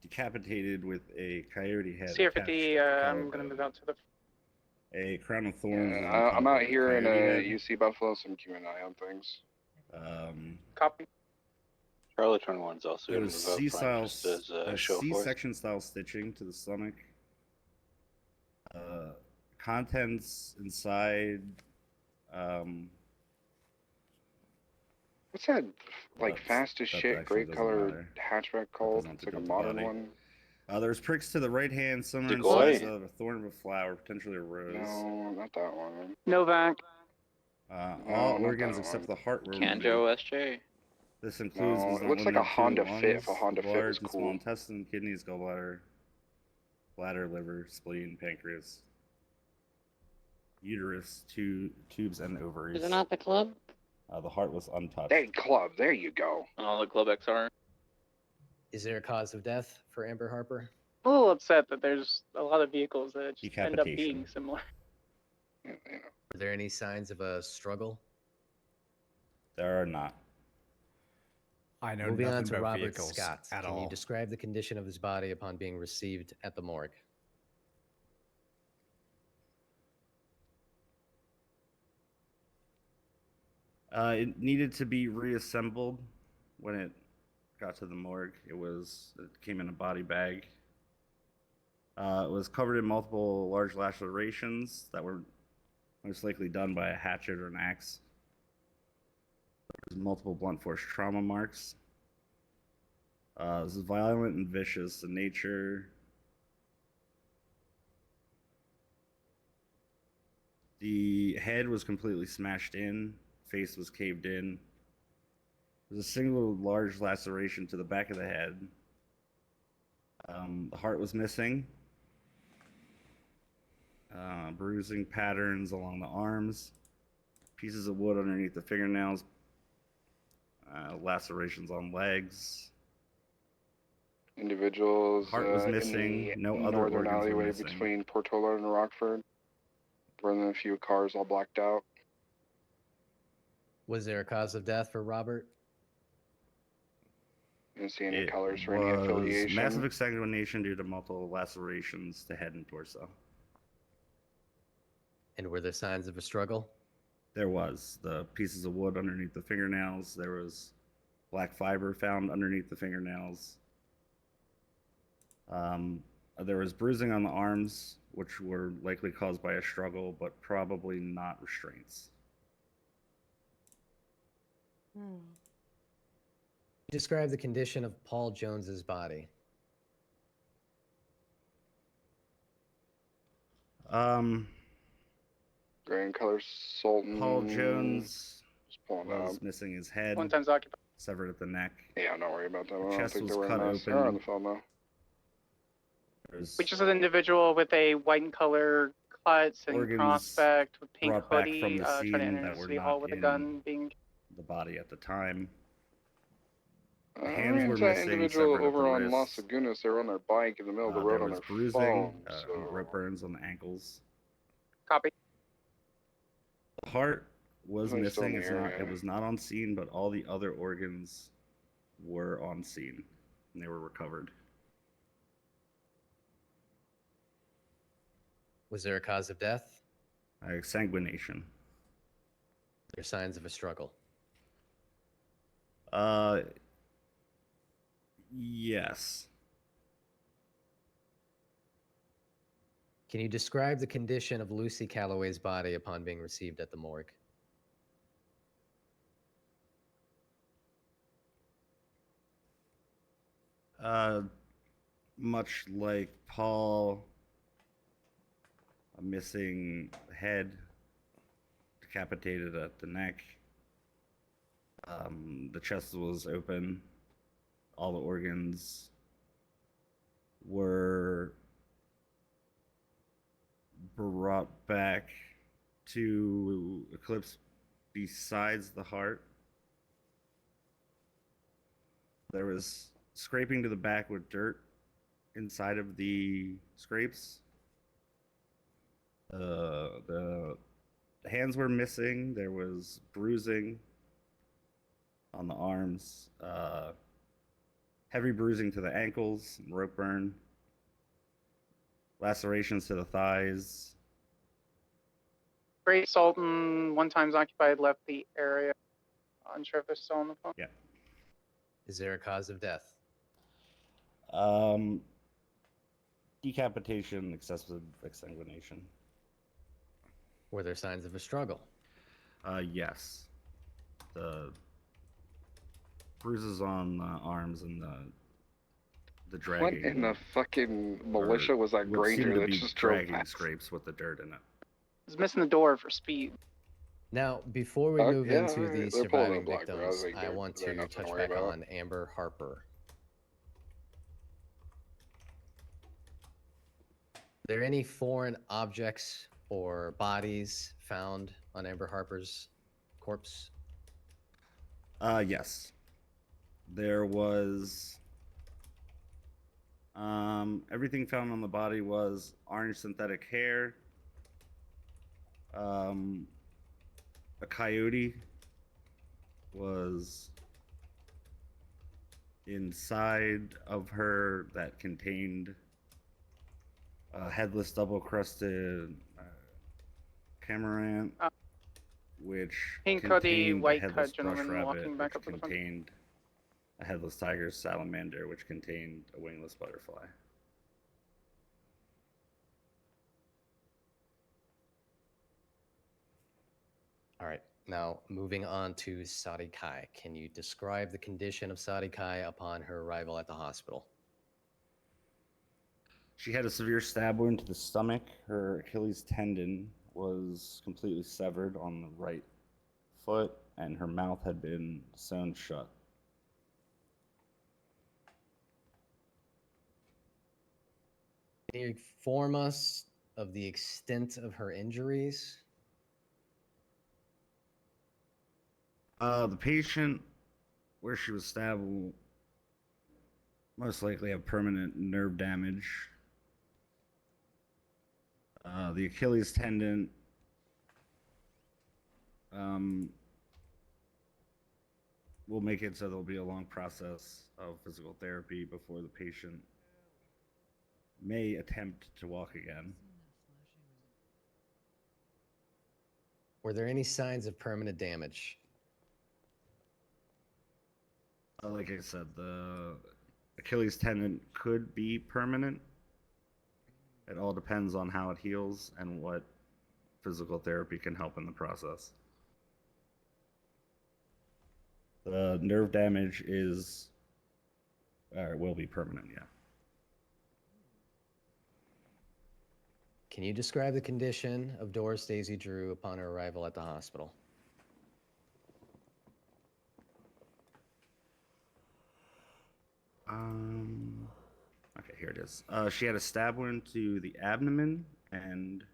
Decapitated with a coyote head. CR50, I'm gonna move out to the... A crown of thorns. Yeah, I'm out here in coyote head. UC Buffalo, so I'm keeping an eye on things. Copy. Charlie 21 is also There going to was move up front just as a show force. C-section style stitching to the stomach. Contents inside. What's that, like, That's- fast as that shit, actually great doesn't color matter. hatchback called? nothing It's to like do a with the modern body. one. There's pricks to the right hand, similar in Decoy? size of a thorn of a flower, potentially a rose. No, not that one. Novak. All not organs that except one. the heart were Canjo removed. SJ. This includes, No, but is it not looks like a limited to, Honda lungs, Fit if a Honda the Fit was large and small cool. intestine, kidneys, gallbladder, bladder, liver, spleen, pancreas, uterus, tubes, and ovaries. Is it not the club? The heart was untouched. Hey, club, there you go. And all the Club XR. Is there a cause of death for Amber Harper? I'm a little upset that there's a lot of vehicles that just end up Decapitation. being similar. Were there any signs of a struggle? There are not. I know Moving on nothing to about Robert vehicles Scott. at Can all. you describe the condition of his body upon being received at the morgue? It needed to be reassembled when it got to the morgue. It came in a body bag. It was covered in multiple large lacerations that were most likely done by a hatchet or an axe. There's multiple blunt force trauma marks. This is violent and vicious in nature. The head was completely smashed in. Face was caved in. There's a single large laceration to the back of the head. The heart was missing. Bruising patterns along the arms. Pieces of wood underneath the fingernails. Lacerations on legs. Individuals Heart was in missing. the No other northern organs were alleyway missing. between Portola and Rockford. Running a few cars all blacked out. Was there a cause of death for Robert? Didn't see any It colors for any was affiliation. massive exsanguination due to multiple lacerations to head and torso. And were there signs of a struggle? There was the pieces of wood underneath the fingernails. There was black fiber found underneath the fingernails. There was bruising on the arms, which were likely caused by a struggle, but probably not restraints. Describe the condition of Paul Jones's body. Gray and color Sultan. Paul Jones Just pulling was up. missing his head, One time's occupied. severed at the neck. Yeah, don't worry about that. I don't chest think was they're wearing cut masks. They're on open. the phone though. We just had an individual with a white and color cuts and Organs prospect with pink brought back hoodie from the trying to scene enter that the were city not hall with a in gun being. the body at the time. I Hands mean, were that missing, individual severed at the over on Las wrist. Lagunas, they were on their bike in the middle of the road There on was their bruising, phone. So rope burns on the ankles. Copy. The heart was Definitely still in missing. the It's not. area. It was not on scene, but all the other organs were on scene, and they were recovered. Was there a cause of death? Exsanguination. Are there signs of a struggle? Yes. Can you describe the condition of Lucy Calloway's body upon being received at the morgue? Much like Paul, a missing head, decapitated at the neck. The chest was open. All the organs were brought back to eclipse besides the heart. There was scraping to the back with dirt inside of the scrapes. The hands were missing. There was bruising on the arms. Heavy bruising to the ankles, rope burn. Lacerations to the thighs. Great Sultan, one time's occupied, left the area. Unsure if they're still on the phone. Yeah. Is there a cause of death? Decapitation, excessive exsanguination. Were there signs of a struggle? Yes. The bruises on the arms and the What dragging. in the fucking militia was that what seemed Granger to that be just drove dragging past? scrapes with the dirt in it. It's missing the door for speed. Now, before we move Yeah, into the alright, they're pulling surviving up black, bro. I victims, think I they're want to nothing touch to worry back about. on Amber Harper. Are there any foreign objects or bodies found on Amber Harper's corpse? Yes. There was everything found on the body was orange synthetic hair, a coyote was inside of her that contained a headless double-crusted cormorant, which Pink hoodie, contained a white headless cut brush gentleman rabbit, walking back which up to the front. contained a headless tiger salamander, which contained a wingless butterfly. All right. Now, moving on to Sadi Kai. Can you describe the condition of Sadi Kai upon her arrival at the hospital? She had a severe stab wound to the stomach. Her Achilles tendon was completely severed on the right foot, and her mouth had been sewn shut. Can you inform us of the extent of her injuries? The patient where she was stabbed will most likely have permanent nerve damage. The Achilles tendon will make it so there'll be a long process of physical therapy before the patient may attempt to walk again. Were there any signs of permanent damage? Like I said, the Achilles tendon could be permanent. It all depends on how it heals and what physical therapy can help in the process. The nerve damage is, will be permanent, yeah. Can you describe the condition of Doris Daisy Drew upon her arrival at the hospital? Okay, here it is. She had a stab wound to the abdomen and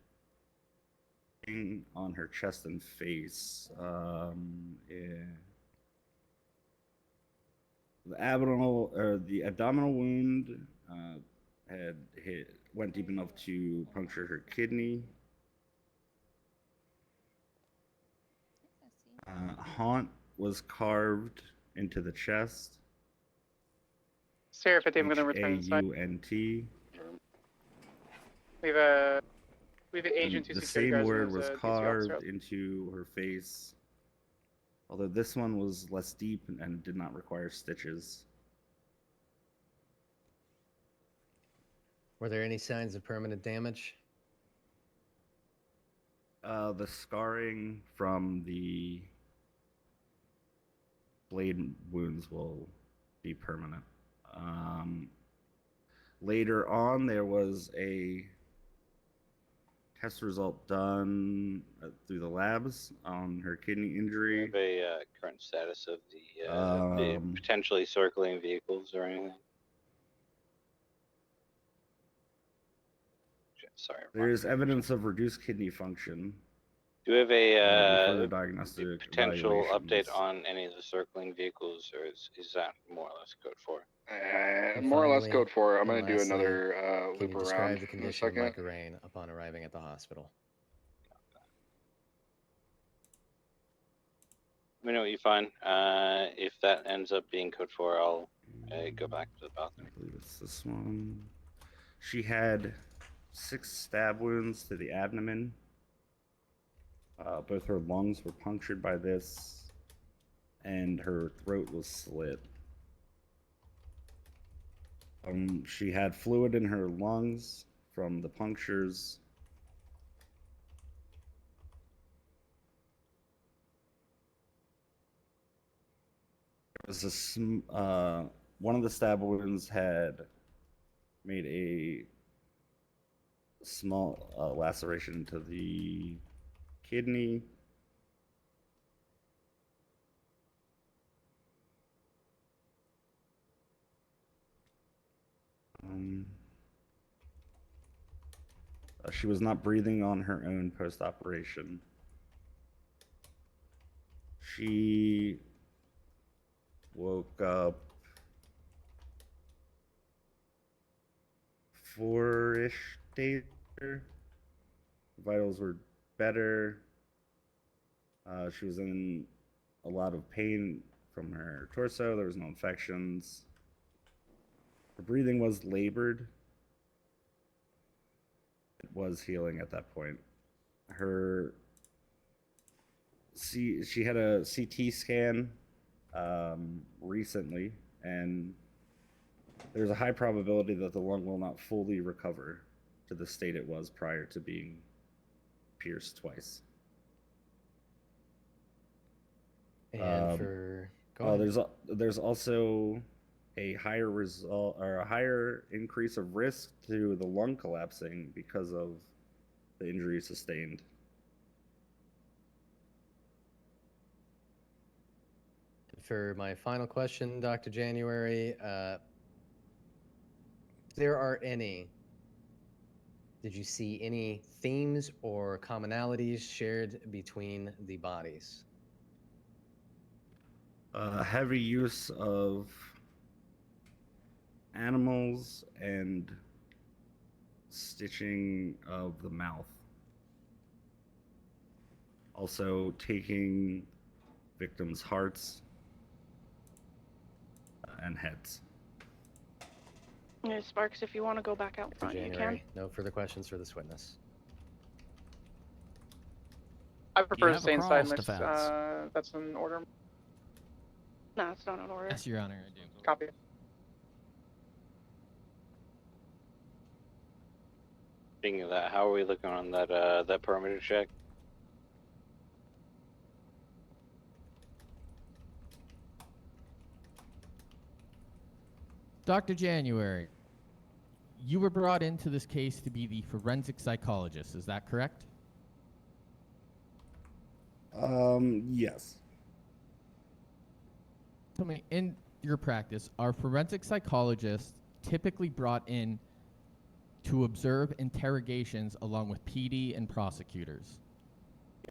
on her chest and face. Yeah. The abdominal wound went deep enough to puncture her kidney. Haunt was carved into the chest. Sarah 50, I'm going to return inside. H-A-U-N-T. We have an agent who's The security same guards word and was there's a DC carved officer. into her face, although this one was less deep and did not require stitches. Were there any signs of permanent damage? The scarring from the blade wounds will be permanent. Later on, there was a test result done through the labs on her kidney injury. Do you have a current status of the potentially circling vehicles or anything? Sorry. There is evidence of reduced kidney function. Do we have further a diagnostic potential update evaluations. on any of the circling vehicles, or is that more or less code for? More or less Finally, code for. I'm and going to do lastly, another Can loop you describe around the in a condition of second. Micah Rain upon arriving at the hospital? Let me know what you find. If that ends up being code 4, I'll go back to the balcony. I believe it's this one. She had 6 stab wounds to the abdomen. Both her lungs were punctured by this, and her throat was slit. She had fluid in her lungs from the punctures. There was one of the stab wounds had made a small laceration to the kidney. She was not breathing on her own post-operation. She woke up 4-ish days later. Vitals were better. She was in a lot of pain from her torso. There was no infections. Her breathing was labored. It was healing at that point. She had a CT scan recently, and there's a high probability that the lung will not fully recover to the state it was prior to being pierced twice. And go ahead. There's also a higher result or a higher increase of risk to the lung collapsing because of the injury sustained. For my final question, Dr. January, did you see any themes or commonalities shared between the bodies? Heavy use of animals and stitching of the mouth. Also taking victims' hearts and heads. Yeah, Sparks, if you want to go back out front, you can. January, no further questions for this witness. I prefer to have a stay inside. cross defense. That's an order. No, it's not an order. Yes, Your Honor, I do. Copy. Speaking of that, how are we looking on that that perimeter check? Dr. January, you were brought into this case to be the forensic psychologist, is that correct? Yes. Tell me, in your practice, are forensic psychologists typically brought in to observe interrogations along with PD and prosecutors?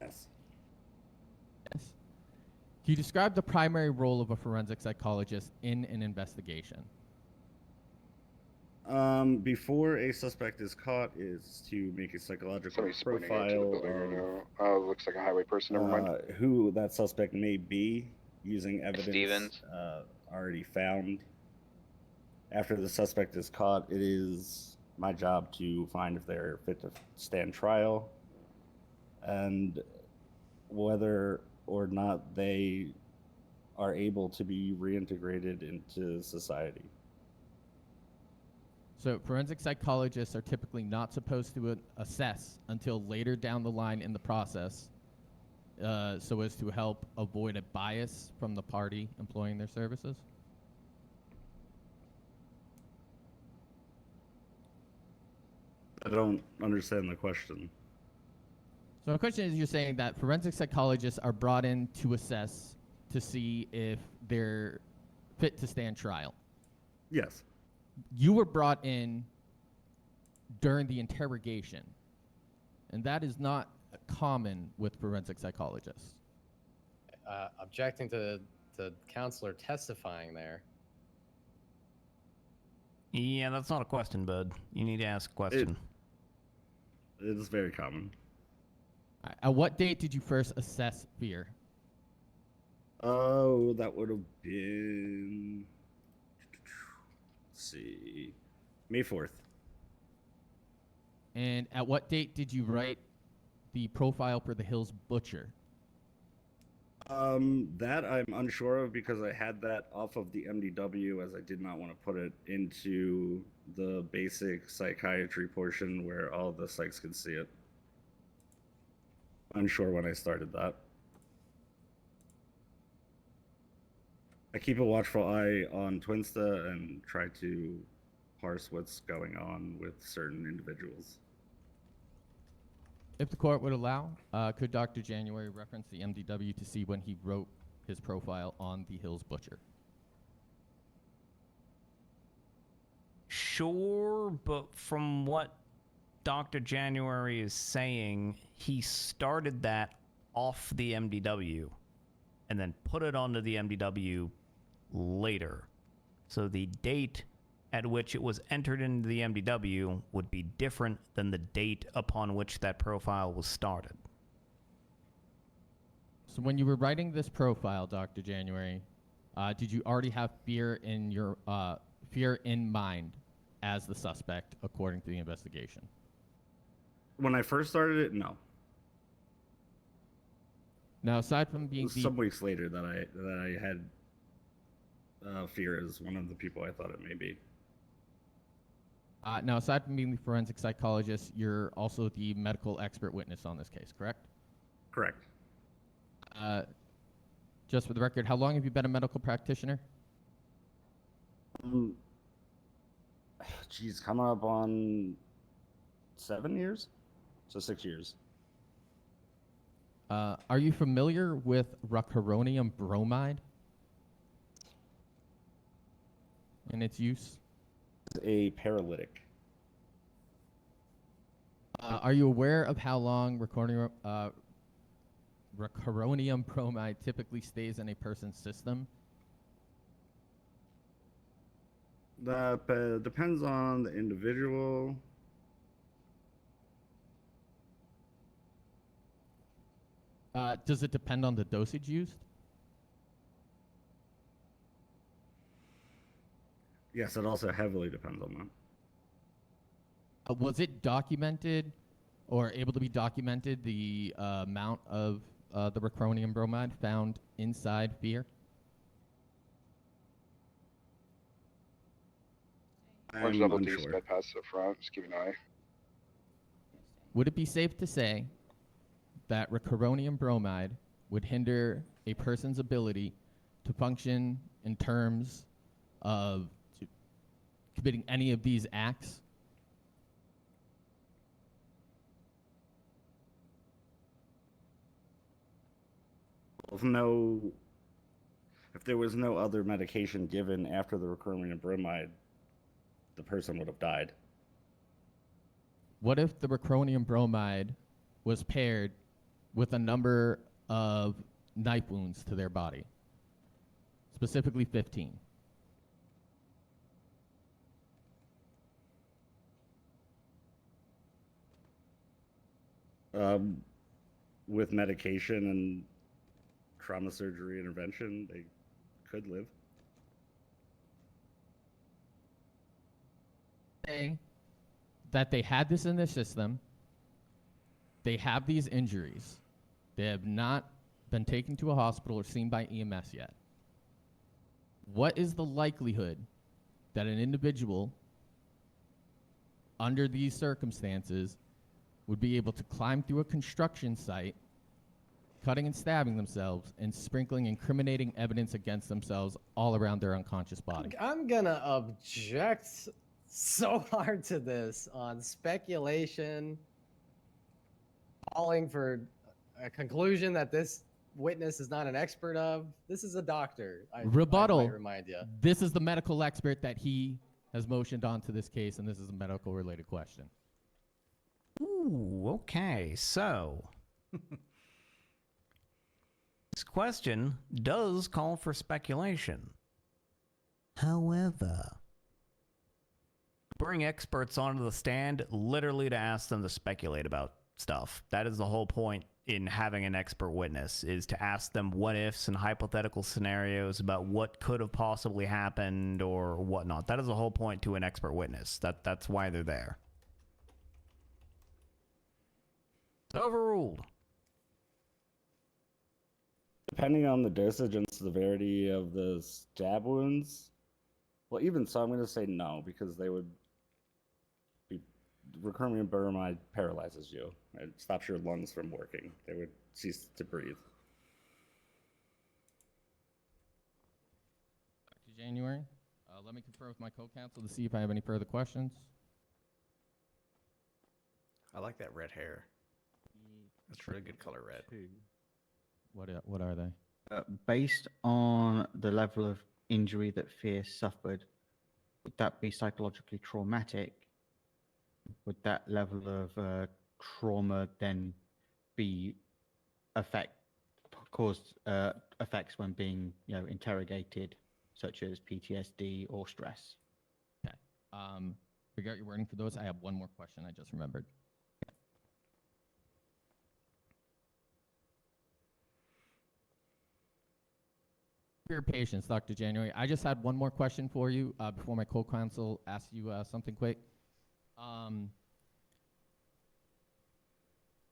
Yes. Yes. Can you describe the primary role of a forensic psychologist in an investigation? Before a suspect is caught, is to make a psychological Somebody's pointing out to the profile building right of now. Looks like a highway person. Never mind. who that suspect may be, using evidence Stevens. Already found. After the suspect is caught, it is my job to find if they're fit to stand trial and whether or not they are able to be reintegrated into society. So forensic psychologists are typically not supposed to assess until later down the line in the process, so as to help avoid a bias from the party employing their services? I don't understand the question. So the question is, you're saying that forensic psychologists are brought in to assess to see if they're fit to stand trial. Yes. You were brought in during the interrogation, and that is not common with forensic psychologists. Objecting to the counselor testifying there. Yeah, that's not a question, bud. You need to ask a question. It is very common. At what date did you first assess Fÿrr? Oh, that would have been, let's see, May 4th. And at what date did you write the profile for the Hills Butcher? That I'm unsure of because I had that off of the MDW as I did not want to put it into the basic psychiatry portion where all the psychs could see it. Unsure when I started that. I keep a watchful eye on Twinsta and try to parse what's going on with certain individuals. If the court would allow, could Dr. January reference the MDW to see when he wrote his profile on the Hills Butcher? Sure, but from what Dr. January is saying, he started that off the MDW and then put it onto the MDW later. So the date at which it was entered into the MDW would be different than the date upon which that profile was started. So when you were writing this profile, Dr. January, did you already have Fÿrr in your Fÿrr in mind as the suspect according to the investigation? When I first started it, no. Now, aside from It being was some weeks later that I had Fÿrr as one of the people I thought it may be. Now, aside from being the forensic psychologist, you're also the medical expert witness on this case, correct? Correct. Just for the record, how long have you been a medical practitioner? Geez, coming up on 7 years? So 6 years. Are you familiar with rocuronium bromide and its use? A paralytic. Are you aware of how long rocuronium bromide typically stays in a person's system? That depends on the individual. Does it depend on the dosage used? Yes, it also heavily depends on that. Was it documented or able to be documented the amount of the rocuronium bromide found inside Fÿrr? Orange double D, sped past the front, just keep an eye. Would it be safe to say that rocuronium bromide would hinder a person's ability to function in terms of committing any of these acts? If there was no other medication given after the rocuronium bromide, the person would have died. What if the rocuronium bromide was paired with a number of knife wounds to their body, specifically 15? With medication and trauma surgery intervention, they could live. Saying that they had this in their system, they have these injuries, they have not been taken to a hospital or seen by EMS yet. What is the likelihood that an individual under these circumstances would be able to climb through a construction site, cutting and stabbing themselves, and sprinkling incriminating evidence against themselves all around their unconscious body? I'm gonna object so hard to this on speculation, calling for a conclusion that this witness is not an expert of. This is a doctor. Rebuttal. I might remind you. This is the medical expert that he has motioned onto this case, and this is a medical related question. Ooh, okay, so this question does call for speculation. However, bring experts onto the stand literally to ask them to speculate about stuff. That is the whole point in having an expert witness, is to ask them what ifs and hypothetical scenarios about what could have possibly happened or whatnot. That is the whole point to an expert witness. That's why they're there. Overruled. Depending on the dosage and severity of the stab wounds, well, even so, I'm going to say no, because they would be recurrent bromide paralyzes you. It stops your lungs from working. They would cease to breathe. Dr. January, let me confer with my co-counsel to see if I have any further questions. I like that red hair. That's really good color red. What are they? Based on the level of injury that Fÿrr suffered, would that be psychologically traumatic? Would that level of trauma then be cause effects when being interrogated, such as PTSD or stress? Okay. Figure out your wording for those. I have one more question I just remembered. For your patience, Dr. January, I just had one more question for you before my co-counsel asks you something quick.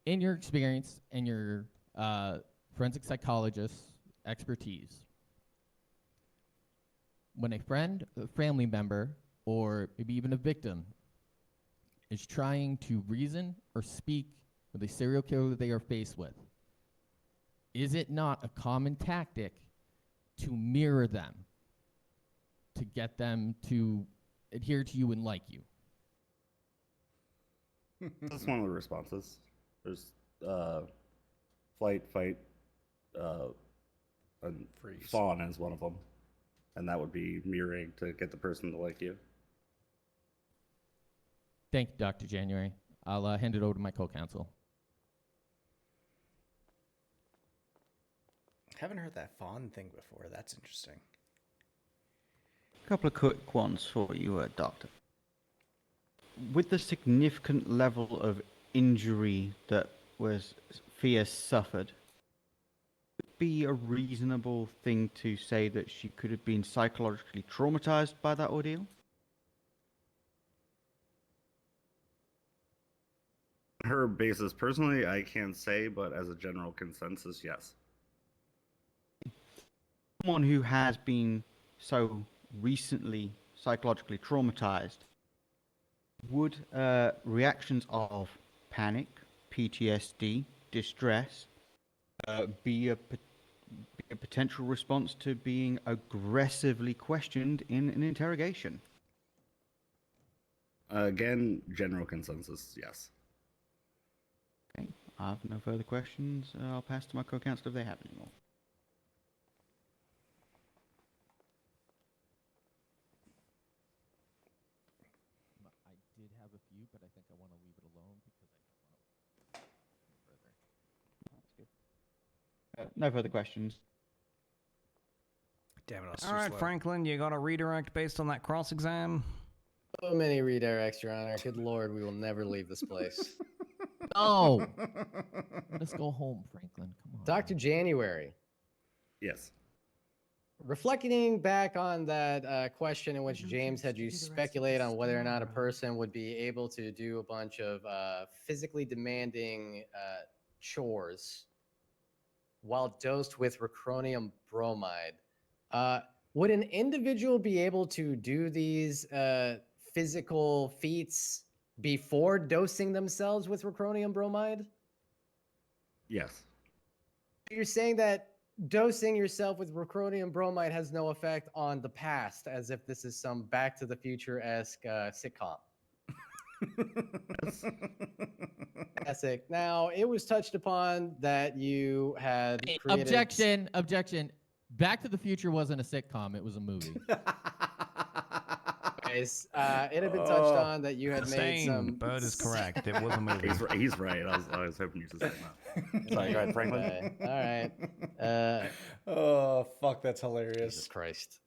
In your experience and your forensic psychologist expertise, when a friend, a family member, or maybe even a victim is trying to reason or speak with a serial killer that they are faced with, is it not a common tactic to mirror them, to get them to adhere to you and like you? That's one of the responses. There's flight, fight, and freeze. fawn is one of them. And that would be mirroring to get the person to like you. Thank you, Dr. January. I'll hand it over to my co-counsel. Haven't heard that fawn thing before. That's interesting. A couple of quick ones for you, Doctor. With the significant level of injury that Fÿrr suffered, would it be a reasonable thing to say that she could have been psychologically traumatized by that ordeal? Her basis, personally, I can't say, but as a general consensus, yes. Someone who has been so recently psychologically traumatized, would reactions of panic, PTSD, distress be a potential response to being aggressively questioned in an interrogation? Again, general consensus, yes. Okay, I have no further questions. I'll pass to my co-counsel if they have any more. I did have a few, but I think I want to leave it alone because I don't want to further. That's good. No further questions. Damn it, I was too All right, slow. Franklin, you got a redirect based on that cross exam? So many redirects, Your Honor. Good Lord, we will never leave this place. No! Let's go home, Franklin. Come on. Dr. January. Yes. Reflecting back on that question in which James had you speculate on whether or not a person would be able to do a bunch of physically demanding chores while dosed with recronium bromide, would an individual be able to do these physical feats before dosing themselves with recronium bromide? Yes. You're saying that dosing yourself with recronium bromide has no effect on the past, as if this is some Back to the Future-esque sitcom. Classic. Now, it was touched upon that you had created... Objection. Back to the Future wasn't a sitcom. It was a movie. Anyways, it had been touched on that you had made some... Bird is correct. It was a movie. He's right. I was hoping you to say that. Sorry, go ahead, Franklin. Okay. All right. Oh, fuck, that's hilarious. Jesus Christ.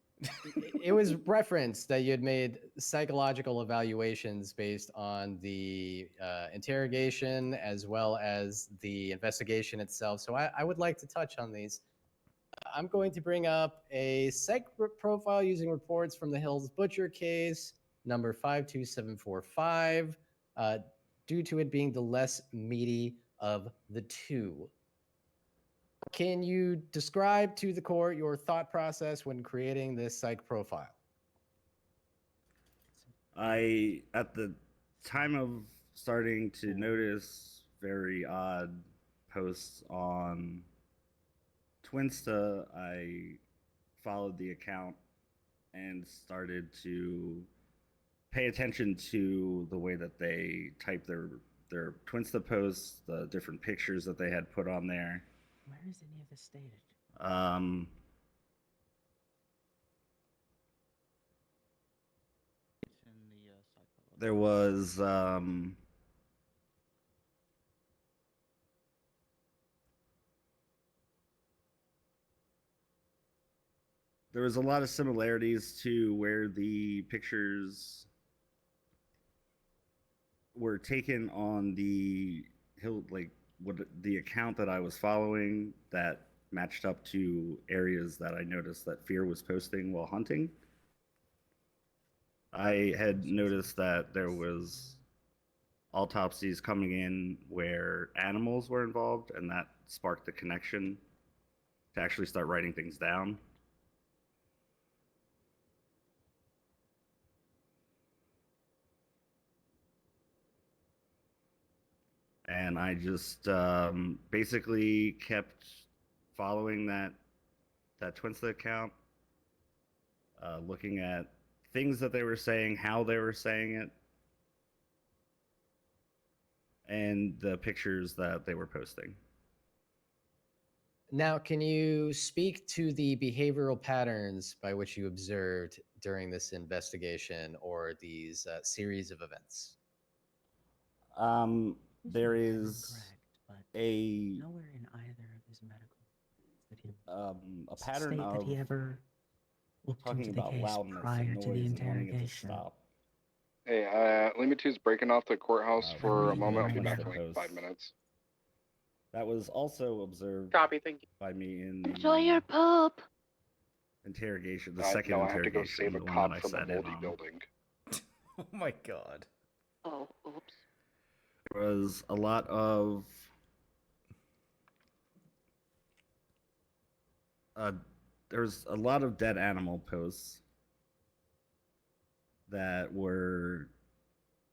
It was referenced that you had made psychological evaluations based on the interrogation as well as the investigation itself. So I would like to touch on these. I'm going to bring up a psych profile using reports from the Hills Butcher case, number 52745, due to it being the less meaty of the two. can you describe to the court your thought process when creating this psych profile? At the time of starting to notice very odd posts on Twinsta, I followed the account and started to pay attention to the way that they type their Twinsta posts, the different pictures that they had put on there. Where is any of this stated? There was there was a lot of similarities to where the pictures were taken on the hill, like what the account that I was following that matched up to areas that I noticed that Fÿrr was posting while hunting. I had noticed that there was autopsies coming in where animals were involved, and that sparked the connection to actually start writing things down. And I just basically kept following that Twinsta account, looking at things that they were saying, how they were saying it, and the pictures that they were posting. Now, can you speak to the behavioral patterns by which you observed during this investigation or these series of events? There is a Nowhere in either of his medical that he a pattern state of that he ever looked talking into the about case loudness prior and to noise the and wanting it to interrogation. stop. Hey, Lima 2's breaking off the courthouse for a Really moment. I'll be don't back in know. like 5 minutes. That was also observed Copy, thank you. by me in Enjoy the your poop. interrogation, the second No, I have to go interrogation, save a the one cop that I from a sat in moldy on. building. Oh my god. Oh, oops. There was a lot of there's a lot of dead animal posts that were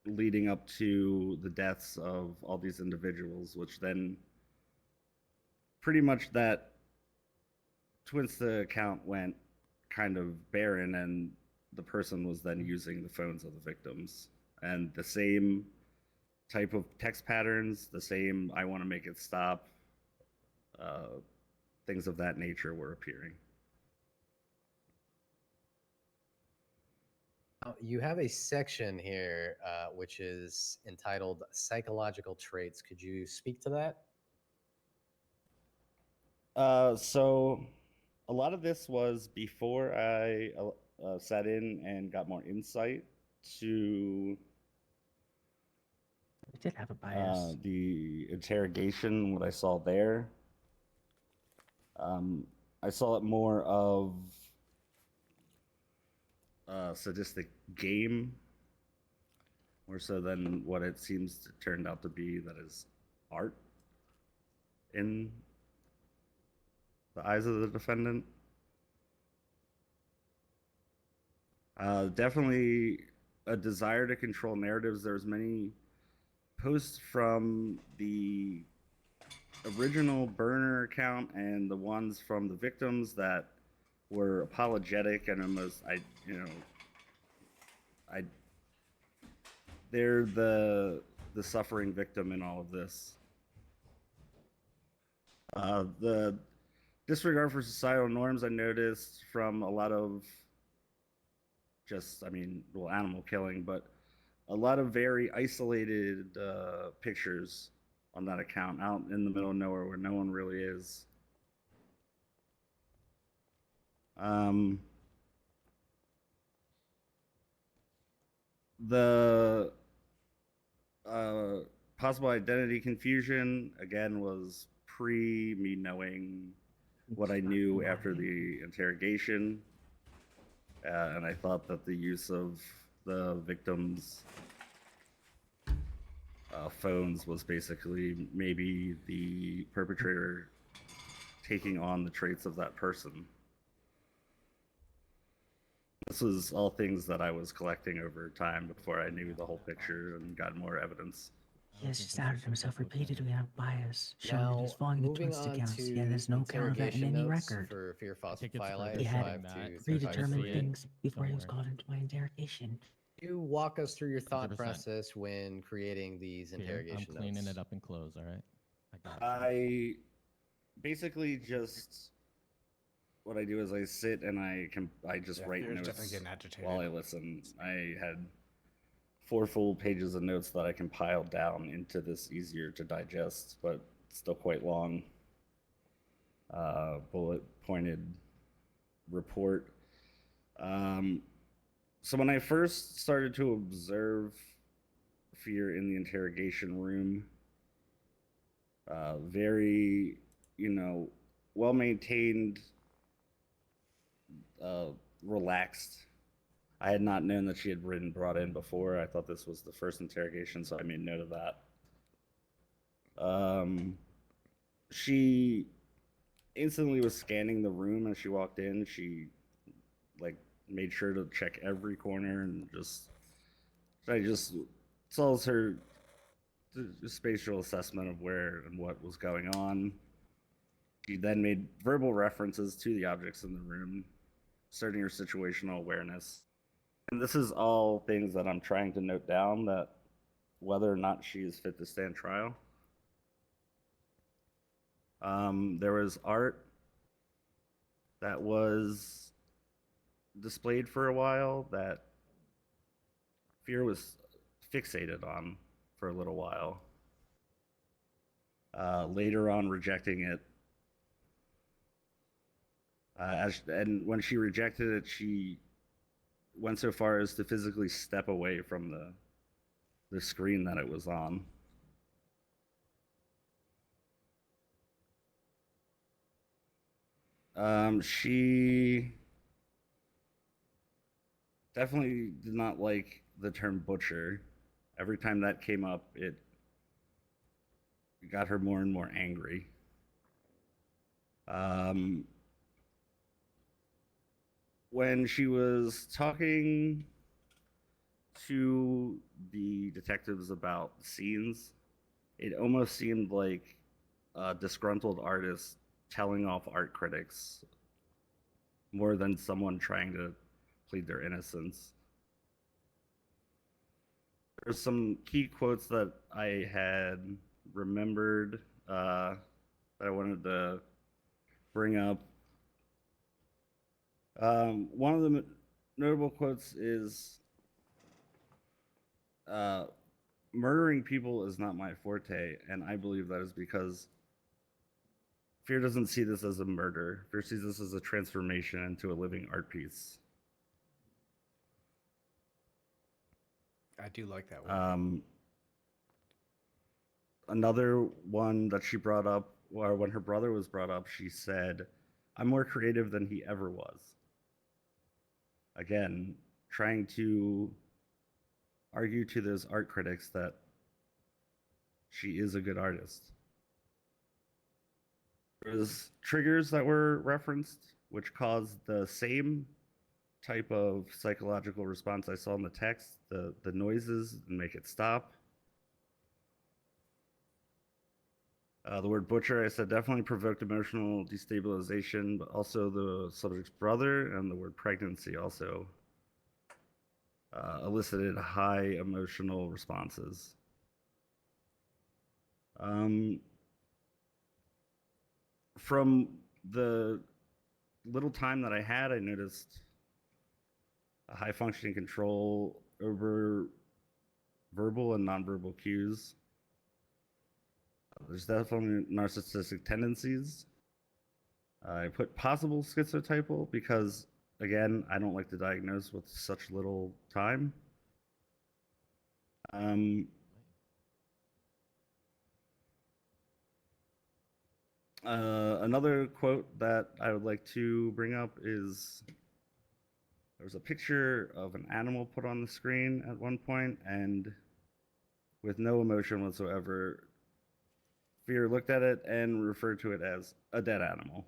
leading up to the deaths of all these individuals, which then pretty much that Twinsta account went kind of barren, and the person was then using the phones of the victims. And the same type of text patterns, the same I want to make it stop, things of that nature were appearing. You have a section here which is entitled Psychological Traits. Could you speak to that? So a lot of this was before I sat in and got more insight to We did have a bias. the interrogation, what I saw there. I saw it more of sadistic game, more so than what it seems to turned out to be, that is art in the eyes of the defendant. Definitely a desire to control narratives. There's many posts from the original burner account and the ones from the victims that were apologetic and almost, they're the suffering victim in all of this. The disregard for societal norms I noticed from a lot of animal killing, but a lot of very isolated pictures on that account out in the middle of nowhere where no one really is. The possible identity confusion, again, was pre me knowing what I knew after the interrogation. And I thought that the use of the victims' phones was basically maybe the perpetrator taking on the traits of that person. This was all things that I was collecting over time before I knew the whole picture and got more evidence. He has just outed himself repeatedly out of bias, showing that Now, he's following the moving twisted on counts, to yet there's no count of that in interrogation any notes record. for Fÿrr think it's Phosphøphylite further He had 5 that. to predetermined 35. things before he was Don't called into my interrogation. You walk us through your thought 100%. process when creating these Here, I'm interrogation cleaning notes. it up in clothes, all right? I got I basically just what I do is I sit and I just Yeah, write Fyrr's notes definitely getting agitated. while I listen. I had 4 full pages of notes that I compiled down into this easier to digest, but still quite long, bullet pointed report. So when I first started to observe Fÿrr in the interrogation room, very, well maintained, relaxed. I had not known that she had been brought in before. I thought this was the first interrogation, so I made note of that. She instantly was scanning the room as she walked in. She made sure to check every corner and I just saw her spatial assessment of where and what was going on. She then made verbal references to the objects in the room, starting her situational awareness. And this is all things that I'm trying to note down, that whether or not she is fit to stand trial. There was art that was displayed for a while that Fÿrr was fixated on for a little while. Later on, rejecting it. And when she rejected it, she went so far as to physically step away from the screen that it was on. She definitely did not like the term butcher. Every time that came up, it got her more and more angry. When she was talking to the detectives about scenes, it almost seemed like a disgruntled artist telling off art critics more than someone trying to plead their innocence. There's some key quotes that I had remembered that I wanted to bring up. One of the notable quotes is, murdering people is not my forte, and I believe that is because Fÿrr doesn't see this as a murder. Fÿrr sees this as a transformation into a living art piece. I do like that one. Another one that she brought up, or when her brother was brought up, she said, "I'm more creative than he ever was." Again, trying to argue to those art critics that she is a good artist. There's triggers that were referenced, which caused the same type of psychological response I saw in the text, the noises, and make it stop. The word butcher, I said, definitely provoked emotional destabilization, but also the subject's brother, and the word pregnancy also elicited high emotional responses. From the little time that I had, I noticed a high functioning control over verbal and nonverbal cues. There's definitely narcissistic tendencies. I put possible schizotypal because, again, I don't like to diagnose with such little time. Another quote that I would like to bring up is, there was a picture of an animal put on the screen at one point, and with no emotion whatsoever, Fÿrr looked at it and referred to it as a dead animal.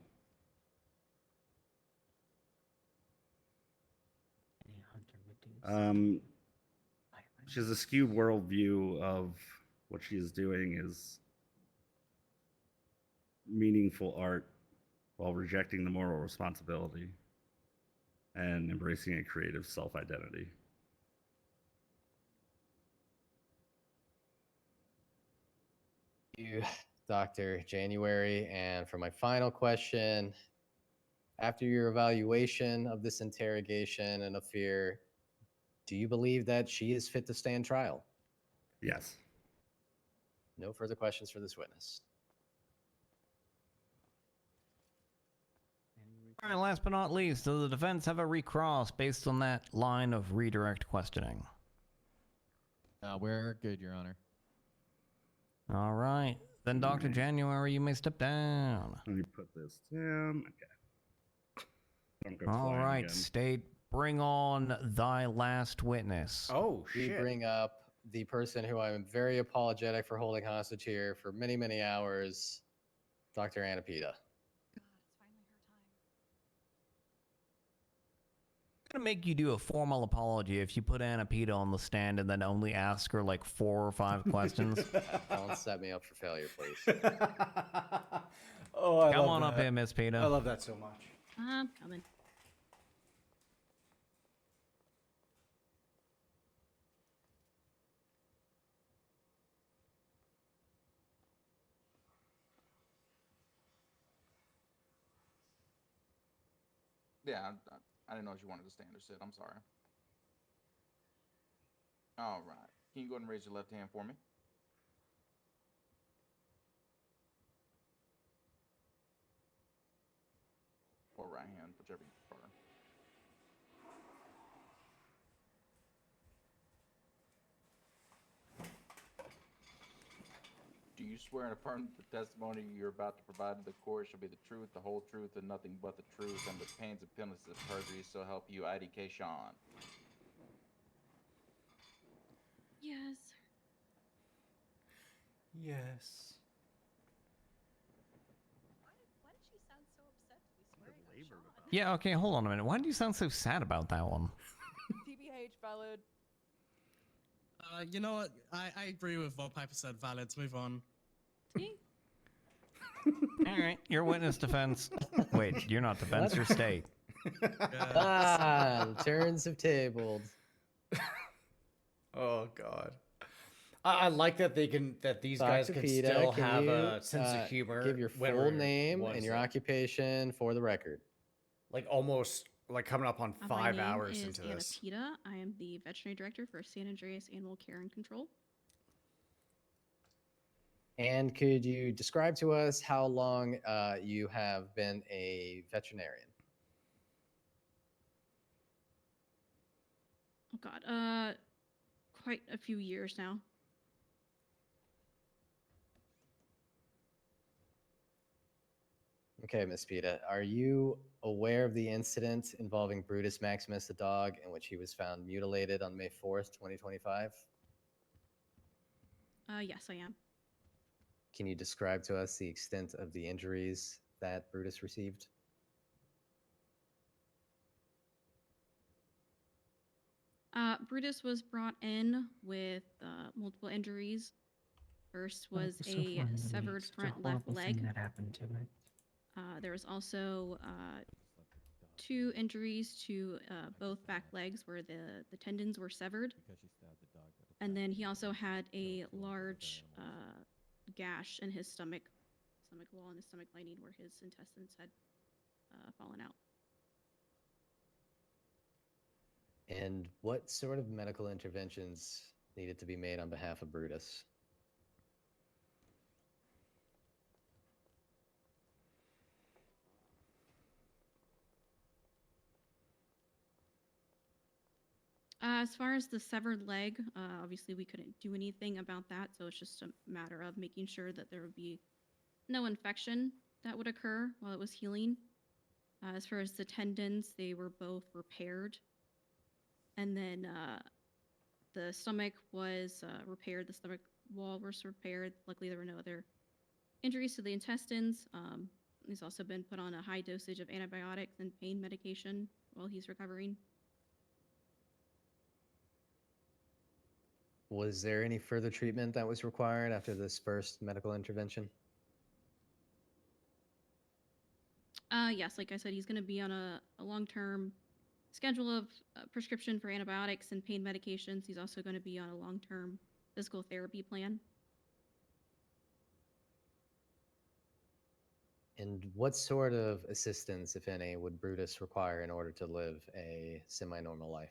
Any hunter would do so. She has a skewed worldview of what she is doing is meaningful art while rejecting the moral responsibility and embracing a creative self-identity. You, Dr. January, and for my final question, after your evaluation of this interrogation and of Fÿrr, do you believe that she is fit to stand trial? Yes. No further questions for this witness. All right, last but not least, does the defense have a recross based on that line of redirect questioning? We're good, Your Honor. All right. Then, Dr. January, you may step down. Let me put this down. Okay. Don't go All flying right, again. State, bring on thy last witness. Oh, We shit. bring up the person who I'm very apologetic for holding hostage here for many, many hours, Dr. Anapita. I'm gonna make you do a formal apology if you put Anna Peta on the stand and then only ask her like 4 or 5 questions. Don't set me up for failure, please. Oh, I Come love on that. up here, Miss Peta. I love that so much. I'm coming. Yeah, I didn't know if you wanted to stand or sit. I'm sorry. All right. Can you go ahead and raise your left hand for me? Or right hand, whichever you prefer. Do you swear and affirm that the testimony you're about to provide to the court shall be the truth, the whole truth, and nothing but the truth, and the pains and penalties of perjury, so help you, IDK Sean? Yes. Yes. Why did she sound so upset to be swearing on Sean? Yeah, okay, hold on a minute. Why do you sound so sad about that one? TBH, valid. You know what? I agree with what Piper said. Valid. Move on. All right, your witness defense. Wait, you're not defense, you're state. Ah, the turns have tabled. Oh God. I like that these guys Dr. can Peta, still can have you, a sense of humor. Give your when full we're- name what and is your it? occupation for the record. Like almost like coming up on My 5 name hours is into Anna this. Peta. I am the veterinary director for San Andreas Animal Care and Control. And could you describe to us how long you have been a veterinarian? Oh God, quite a few years now. Okay, Miss Peta, are you aware of the incident involving Brutus Maximus the dog in which he was found mutilated on May 4th, 2025? Yes, I am. Can you describe to us the extent of the injuries that Brutus received? Brutus was brought in with multiple injuries. First was So a far, severed it's a front left horrible thing leg. that happened to it. There was also 2 injuries to both back legs where the tendons were severed. And then he also had a large gash in his stomach wall and his stomach lining where his intestines had fallen out. And what sort of medical interventions needed to be made on behalf of Brutus? As far as the severed leg, obviously we couldn't do anything about that, so it's just a matter of making sure that there would be no infection that would occur while it was healing. As far as the tendons, they were both repaired. And then the stomach was repaired, the stomach wall was repaired. Luckily, there were no other injuries to the intestines. He's also been put on a high dosage of antibiotics and pain medication while he's recovering. Was there any further treatment that was required after this first medical intervention? Yes, like I said, he's going to be on a long-term schedule of prescription for antibiotics and pain medications. He's also going to be on a long-term physical therapy plan. And what sort of assistance, if any, would Brutus require in order to live a semi-normal life?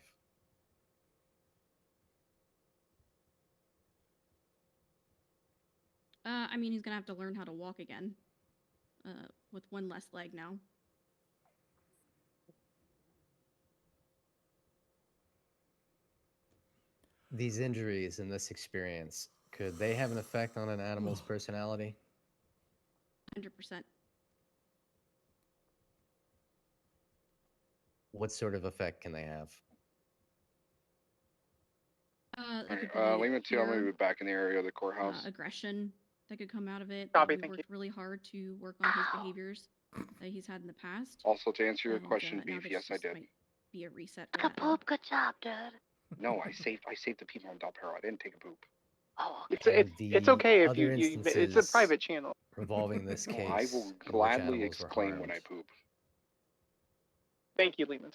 I mean, he's going to have to learn how to walk again with one less leg now. These injuries and this experience, could they have an effect on an animal's personality? 100%. What sort of effect can they have? It could be Lima 2, I'm going to fear, be back in the area of the courthouse. aggression that could come out of it. Copy, We thank you. worked really hard to work on his behaviors that he's had in the past. Also, to answer your And, question, now Beef, this yes, I just did. might be a reset for that. Good job, dude. No, I saved the people in Del Perro. I didn't take a poop. Oh, It's okay if other you it's a instances private channel. Revolving this No, case, I will in which gladly animals were exclaim when I harmed. poop. Thank you, Lima.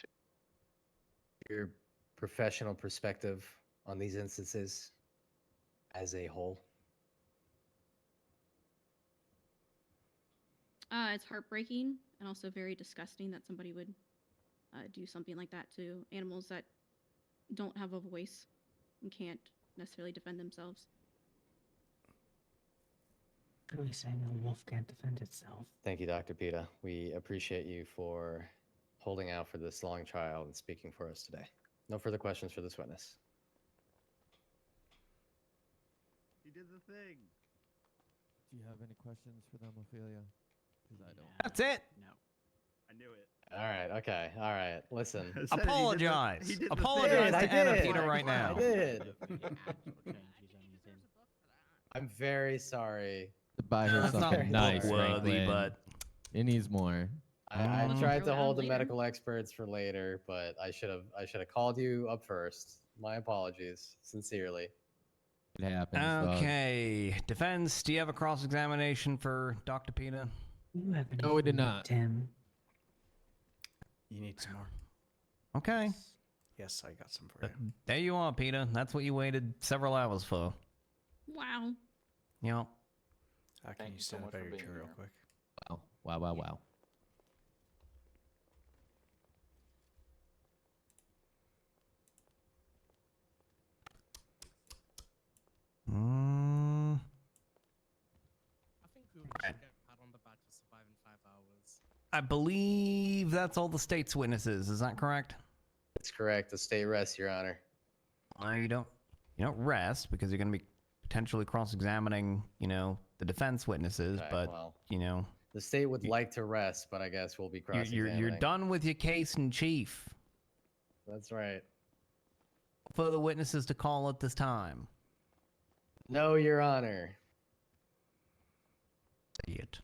Your professional perspective on these instances as a whole? It's heartbreaking and also very disgusting that somebody would do something like that to animals that don't have a voice and can't necessarily defend themselves. Could we say no wolf can't defend itself? Thank you, Dr. Pita. We appreciate you for holding out for this long trial and speaking for us today. No further questions for this witness. He did the thing. Do you have any questions for them, Ophelia? Because I don't. That's it. No. I knew it. All right, okay, all right. Listen. I said he did the- Apologize. he did the Apologize I to Anna did. Peter right now. I did. I'm very sorry. To buy her That's not something nice, worthy, Franklin. but It needs more. I Throw tried it to out hold the later. medical experts for later, but I should have called you up first. My apologies, sincerely. It happens. dog. Okay. Defense, do you have a cross-examination for Dr. Pita? You have No, we did anything, not. Tim. You need some more. Okay. Yes, I got some for you. There you are, Pita. That's what you waited several hours for. Wow. Yep. Can Thank you you so stand much up for your being chair real here. quick? Wow. Wow, wow, wow. Mm. I think we should get a pat on the back for surviving 5 hours. I believe that's all the state's witnesses. Is that correct? That's correct. The state rests, Your Honor. You don't rest because you're going to be potentially cross-examining, the defense witnesses. Okay, but well, the the state would like to rest, but I guess we'll be cross-examining. you're done with your case in chief. That's right. Further witnesses to call at this time. No, Your Honor. Say it.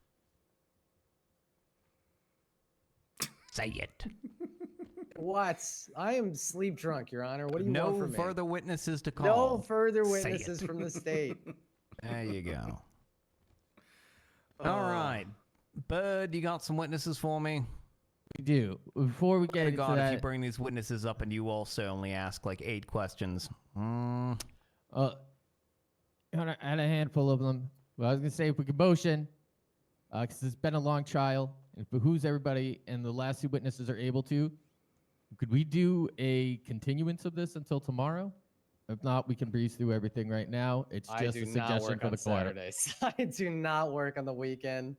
Say it. What? I am sleep drunk, Your Honor. What do you No want from me? further witnesses to call. No further Say witnesses it. from the state. There you go. All right. Bud, you got some witnesses for me? We do. Before we get into God, that, if you bring these witnesses up and you also only ask like 8 questions. I had a handful of them. Well, I was gonna say if we could motion, because it's been a long trial, and it behooves everybody, and the last 2 witnesses are able to. Could we do a continuance of this until tomorrow? If not, we can breeze through everything right now. It's I just do a not suggestion work for on the court. Saturdays. I do not work on the weekend.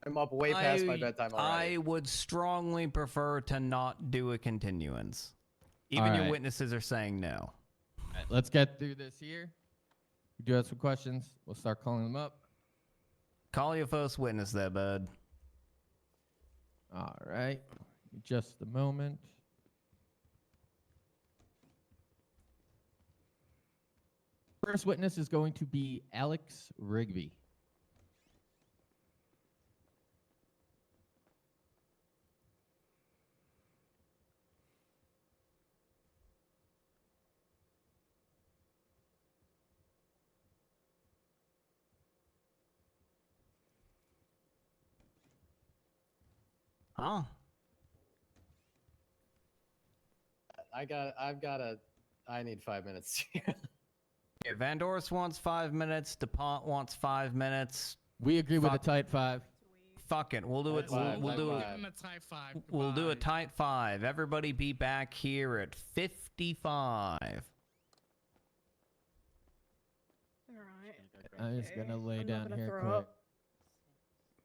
I'm up way past my bedtime already. I would strongly prefer to not do a continuance. Even All your right. witnesses are saying no. All right, let's get through this here. We do have some questions. We'll start calling them up. Call your first witness there, bud. All right. Just a moment. First witness is going to be Alex Rigby. Huh? I need 5 minutes. Yeah, Van Doris wants 5 minutes. DuPont wants 5 minutes. We agree with a tight 5. Fuck it. We'll do it. We'll do it. Give him a tight 5. We'll do a Goodbye. tight 5. Everybody be back here at 55. Alright. I'm just gonna lay I'm not down gonna here throw quick. up.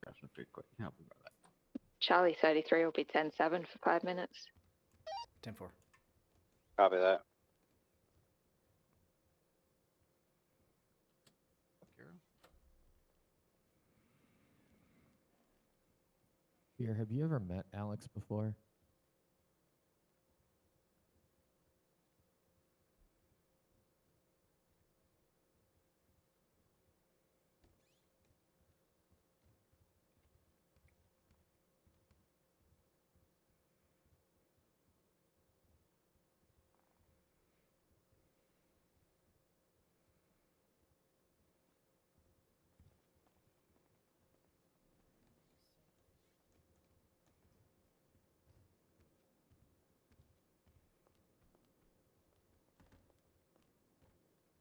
Grab some food quick. Help me about that. Charlie 33 will be 10-7 for 5 minutes. 10-4. Copy that. Fÿrr, have you ever met Alex before?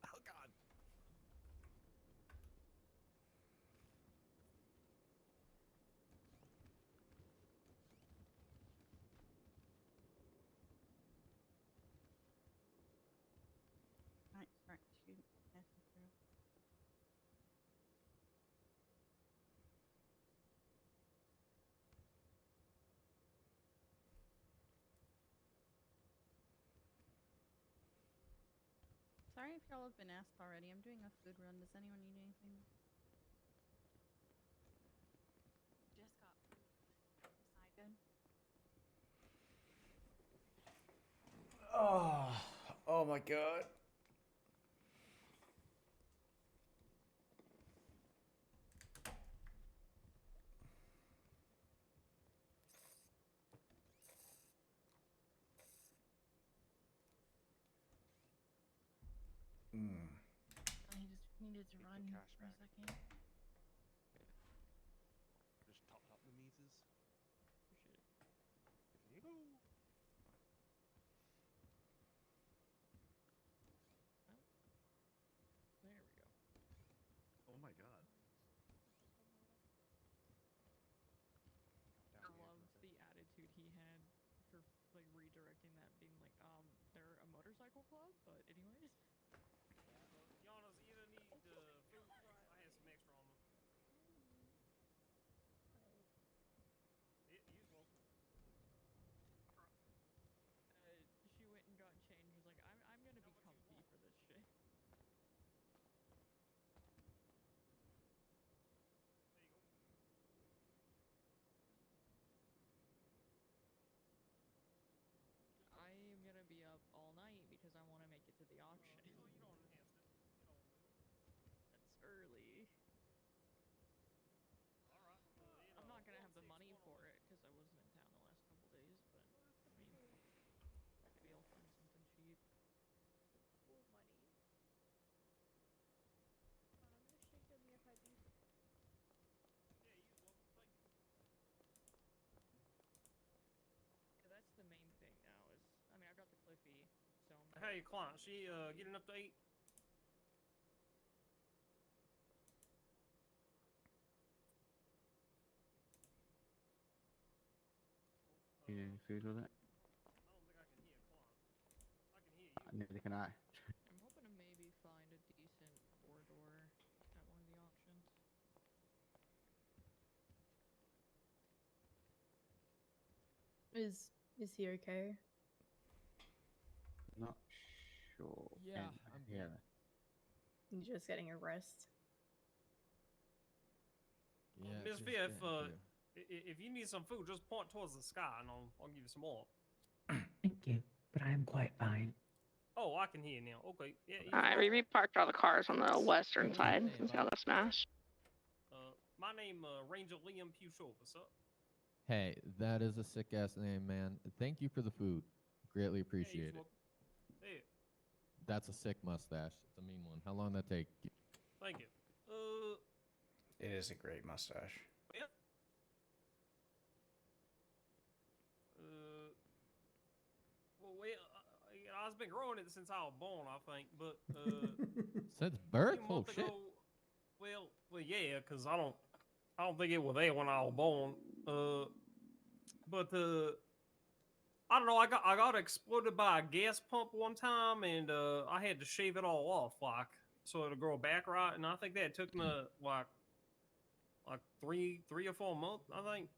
Oh God. Right, right, excuse me. Yes, yes, Sorry if y'all have been asked already. I'm doing a food run. Does anyone need anything? Just got food. Decided. Oh my God. I just needed to run for a second. Just top the meters. Appreciate it. Here you go. There we go. Oh my God. I love the attitude he had for like redirecting that, being like, they're a motorcycle club, but anyways. Gianna's either need food. I had some extra on me. Use welcome. She went and got changed. Was like, I'm gonna be comfy for this shit. I am gonna be up all night because I want to make it to the auction. You don't enhance it. You don't move. That's early. All right. I'm not gonna have the money for it because I wasn't in town the last couple days, but I mean, maybe I'll find something cheap. Cool money. I'm gonna shake them if I do. Yeah, use welcome. Thank you. Yeah, that's the main thing now. Is I mean, I got the Cliffy, so. Hey, client, she getting enough to eat? You need any food with it? I don't think I can hear client. I can hear you. Neither can I. I'm hoping to maybe find a decent four-door at one of the auctions. Is he okay? Not sure. Yeah, Can't I'm hear good. that. You just getting a rest? Yeah, Miss just Fÿrr, getting if you need some food, just point towards the sky and I'll give you some more. Thank you, but I am quite fine. Oh, I can hear you now. Okay. Yeah. Alright, we parked all the cars on the western side since y'all left Smash. My name Ranger Liam Pushova, sir. Hey, that is a sick ass name, man. Thank you for the food. Greatly appreciate it. Hey, That's a sick mustache. It's a mean one. How long did that take you? thank you. It is a great mustache. Yeah. I've been growing it since I was born, I think. But Since birth? a Oh month shit. ago, well, yeah, because I don't think it was there when I was born. But I don't know. I got exploded by a gas pump one time, and I had to shave it all off, like so it'll grow back right. And I think that took me like 3 or 4 months, I think.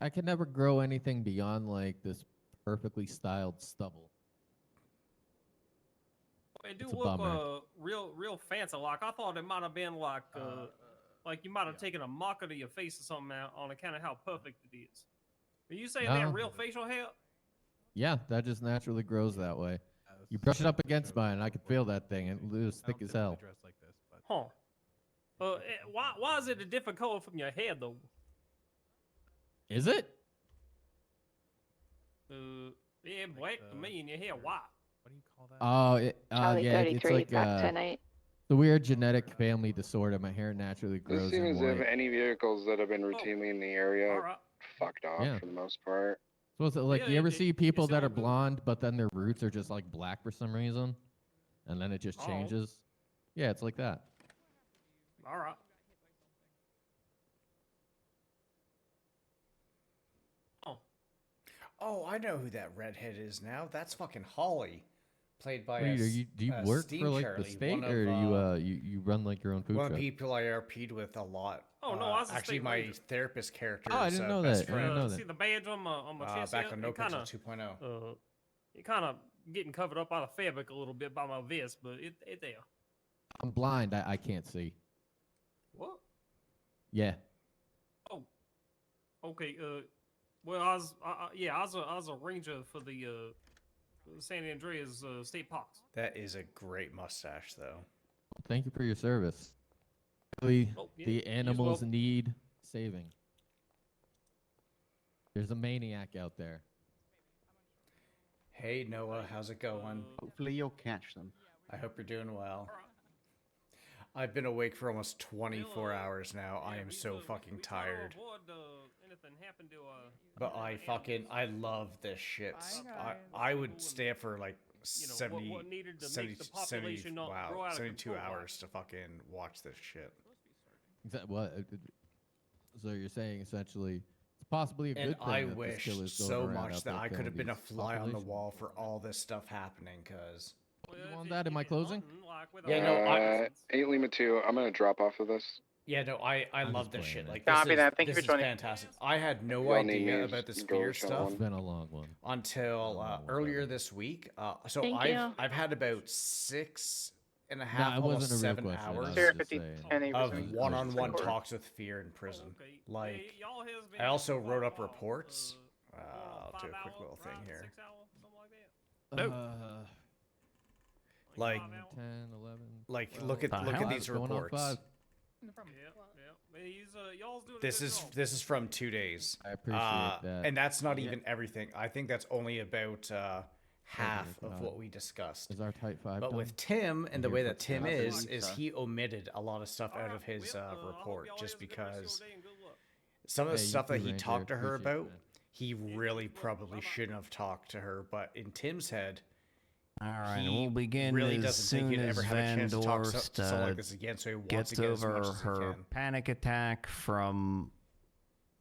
I can never grow anything beyond like this perfectly styled stubble. It do It's a look bummer. real fancy. Like I thought it might have been like you might have taken a marker to your face or something out on account of how perfect it is. Are you saying that No. real facial hair? Yeah, that just naturally grows that way. You brush it up against mine, I can feel that thing. It was thick as hell. Huh. Why is it a different color from your hair though? Is it? Yeah, black to me, and your hair white. What do you call that? Oh, Charlie yeah, it's 33 like back tonight. the weird genetic family disorder. My hair naturally Does grows seem in as if white. any vehicles that have been routinely in the area Alright. fucked off Yeah. for the most part. So it's like Yeah, you ever it see people that are sound good. blonde, but then their roots are just like black for some reason, and then it just Oh. changes? Yeah, it's like that. All right. Oh, I know who that redhead is now. That's fucking Holly, played by Wait, do you work Steam for like Charlie, the state, one of, or do you run like your own food one of truck? the people I RP'd with a lot. Oh, no, I was a actually state my ranger. therapist character. Oh, I didn't know best that. I didn't friend. know that. See the badge on my chest Back here? on It No kinda, Pixel 2.0. It kind of getting covered up by the fabric a little bit by my vest, but it there. I'm blind. I can't see. What? Yeah. Oh. Okay. Well, I was a ranger for the San Andreas State Parks. That is a great mustache, though. Thank you for your service. Really, Oh, yeah, the you as animals well. need saving. There's a maniac out there. Hey Noah, how's it going? Hopefully you'll catch them. I hope you're doing well. I've been awake for almost 24 hours now. I am so fucking tired. But I love this shit. I would stay up for like 70, what needed to make 70, the population not grow out of 72 control. hours to fucking watch this shit. What? So you're saying essentially it's possibly a And good thing I that this wish killer is going so around much out that there I could killing have been a these fly on the populations. wall for all this stuff happening, cause... You want that in my closing? Yeah, no, 8 Lima 2, I'm going to drop off of this. Yeah, no, I I'm love just this playing, shit. man. Like, Copy this that. is, Thank you this for is joining. fantastic. I had no Y'all need me idea as about this go Fÿrr show stuff on. It's been a long one. until earlier this week. So Thank you. I've had about 6 and a No, half, it almost wasn't a real 7 question. I hours was Sarah just 50 saying. Penny of was in- one-on-one Discord. talks with Fÿrr in prison. Okay. Like, Y'all has been I also active wrote for a up while. reports. I'll do a 5 quick hour little thing drive, here. 6 hour, something like that. Like, 10, 11. like 12, look at 5, these going on reports. 5. Yeah. Y'all's doing a This good is job. this is from 2 days. I appreciate that. And that's not Yeah. even everything. I think that's only about half of what we discussed. Is our Type 5 But done? with Tim and the Here way for that Tim Tim. is he omitted a lot of stuff out of his report just because some of the Hey, you stuff that too, he Ranger. talked to her Appreciate it, about, man. he really probably shouldn't have talked to her. But in Tim's head, All right, he we'll begin really as doesn't think soon he'd as ever had a Van chance to talk to Dorst someone like this again. So he wants gets to get as over much as he her can. panic attack from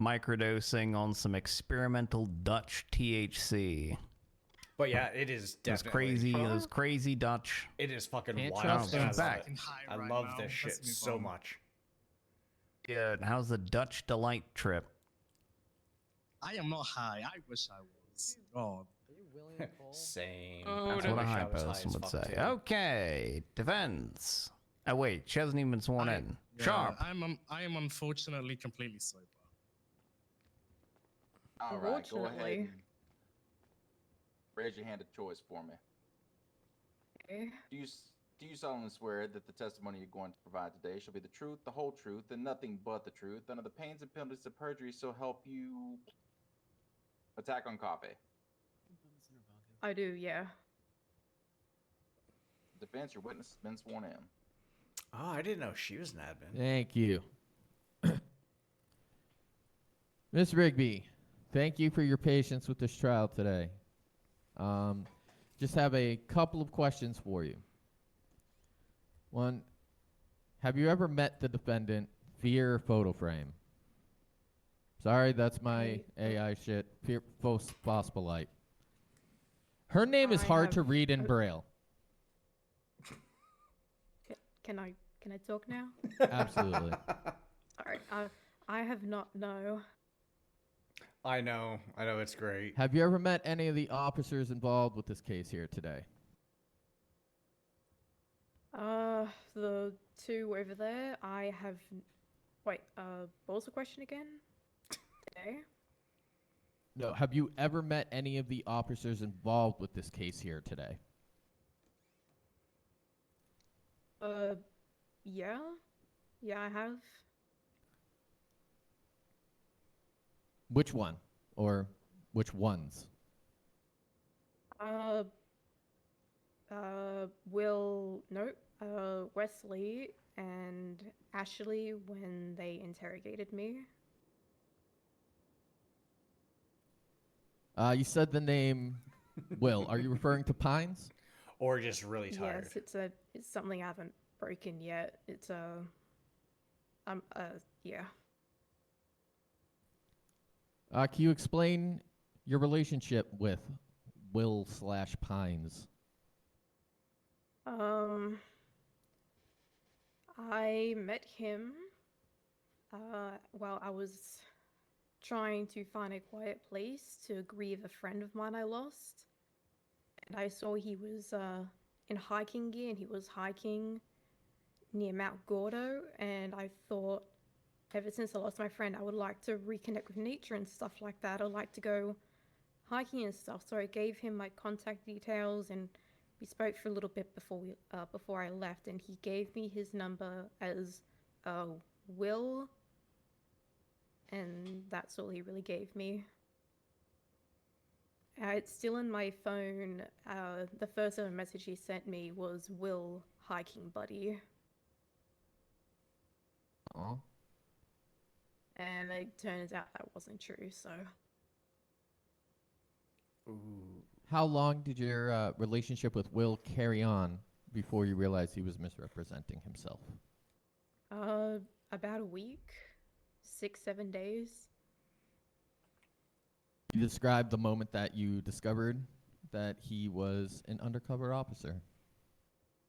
microdosing on some experimental Dutch THC. But yeah, it is Those definitely crazy Dutch. It is fucking Can't wild. trust and I them. love Back. it. I love this shit so much. Yeah, how's the Dutch delight trip? I am not high. I wish I was. God. Same. That's what a high person would say. Okay, defense. Oh wait, she hasn't even been sworn in. Yeah, Sharp. I am unfortunately completely sober. All right, go ahead. Unfortunately. And raise your hand of choice for me. Okay. Do you solemnly swear that the testimony you're going to provide today shall be the truth, the whole truth, and nothing but the truth, under the pains and penalties of perjury, so help you attack on copy? I do, yeah. Defense, your witness has been sworn in. Oh, I didn't know she was an admin. Thank you. Miss Rigby, thank you for your patience with this trial today. just have a couple of questions for you. One, have you ever met the defendant Fÿrr photo frame? Sorry, that's my AI shit. Fÿrr Phosphøphylite. Her name is hard to read in Braille. Can I talk now? Absolutely. Sorry, I have not no. I know it's great. Have you ever met any of the officers involved with this case here today? The two over there, I have. Wait, what was the question again? Today? No, have you ever met any of the officers involved with this case here today? Yeah. Yeah, I have. Which one? Or which ones? Wesley and Ashley when they interrogated me. You said the name Will. Are you referring to Pines? Or just really tired? Yes, it's something I haven't broken yet. It's yeah. Can you explain your relationship with Will/Pines? I met him while I was trying to find a quiet place to grieve a friend of mine I lost. And I saw he was in hiking gear and he was hiking near Mount Gordo, and I thought ever since I lost my friend I would like to reconnect with nature and stuff like that. I'd like to go hiking and stuff. So I gave him my contact details and we spoke for a little bit before I left, and he gave me his number as Will, and that's all he really gave me. It's still in my phone. The first ever message he sent me was Will hiking buddy. Oh. And it turns out that wasn't true, so. Ooh. How long did your relationship with Will carry on before you realized he was misrepresenting himself? About a week, 6-7 days. You described the moment that you discovered that he was an undercover officer.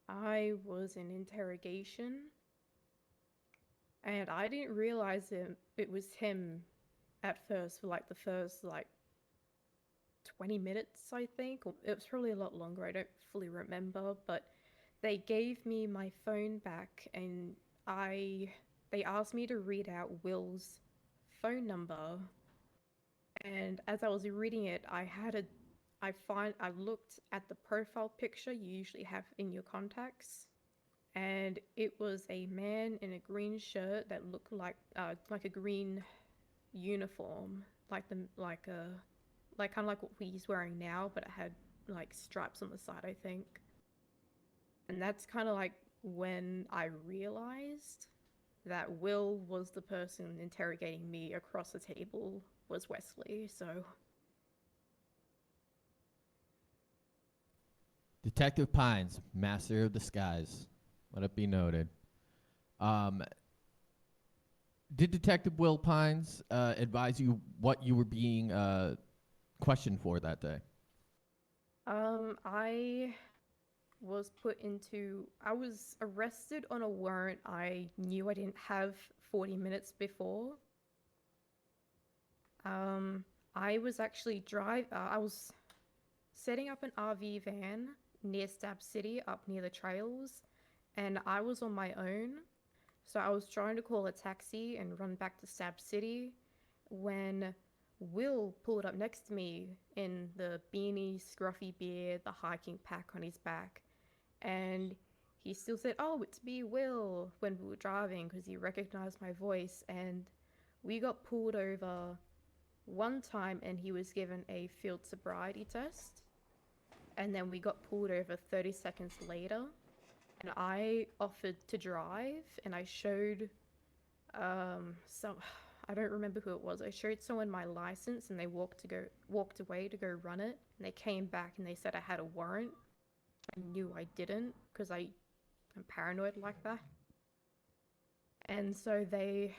I was in interrogation, and I didn't realize it was him at first for like the first 20 minutes, I think. Or it was probably a lot longer, I don't fully remember, but they gave me my phone back and they asked me to read out Will's phone number. And as I was reading it, I looked at the profile picture you usually have in your contacts, and it was a man in a green shirt that looked like a green uniform, kind of like what he's wearing now, but it had like stripes on the side, I think. And that's kind of like when I realized that Will was the person interrogating me across the table was Wesley, so. Detective Pines, master of disguise. Let it be noted. Did Detective Will Pines advise you what you were being questioned for that day? I was arrested on a warrant I knew I didn't have 40 minutes before. I was actually I was setting up an RV van near Stab City, up near the trails, and I was on my own. So I was trying to call a taxi and run back to Stab City when Will pulled up next to me in the beanie, scruffy beard, the hiking pack on his back. And he still said, "Oh, it's me, Will," when we were driving because he recognized my voice. And we got pulled over one time and he was given a field sobriety test. And then we got pulled over 30 seconds later. And I offered to drive and I showed I don't remember who it was. I showed someone my license and they walked away to go run it. And they came back and they said I had a warrant. I knew I didn't because I'm paranoid like that. And so they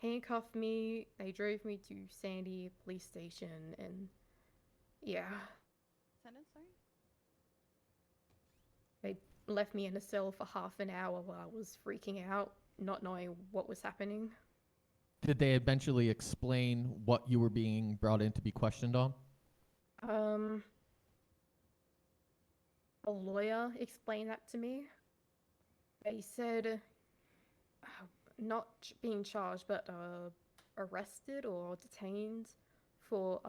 handcuffed me. They drove me to Sandy police station and yeah, Attendant, sorry? they left me in a cell for half an hour while I was freaking out, not knowing what was happening. Did they eventually explain what you were being brought in to be questioned on? A lawyer explained that to me. They said not being charged, but arrested or detained for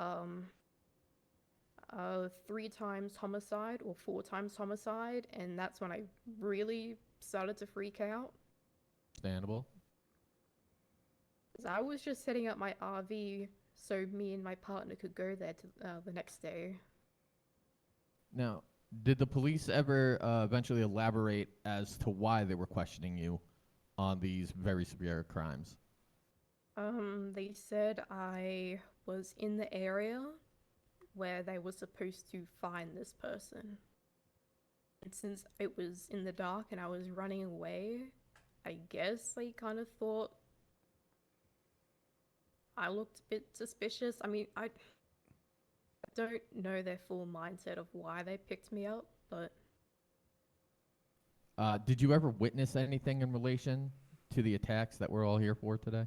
3 times homicide or 4 times homicide, and that's when I really started to freak out. Understandable. Because I was just setting up my RV so me and my partner could go there to the next day. Now, did the police ever eventually elaborate as to why they were questioning you on these very severe crimes? They said I was in the area where they were supposed to find this person. And since it was in the dark and I was running away, I guess they kind of thought I looked a bit suspicious. I mean, I don't know their full mindset of why they picked me up, but Did you ever witness anything in relation to the attacks that we're all here for today?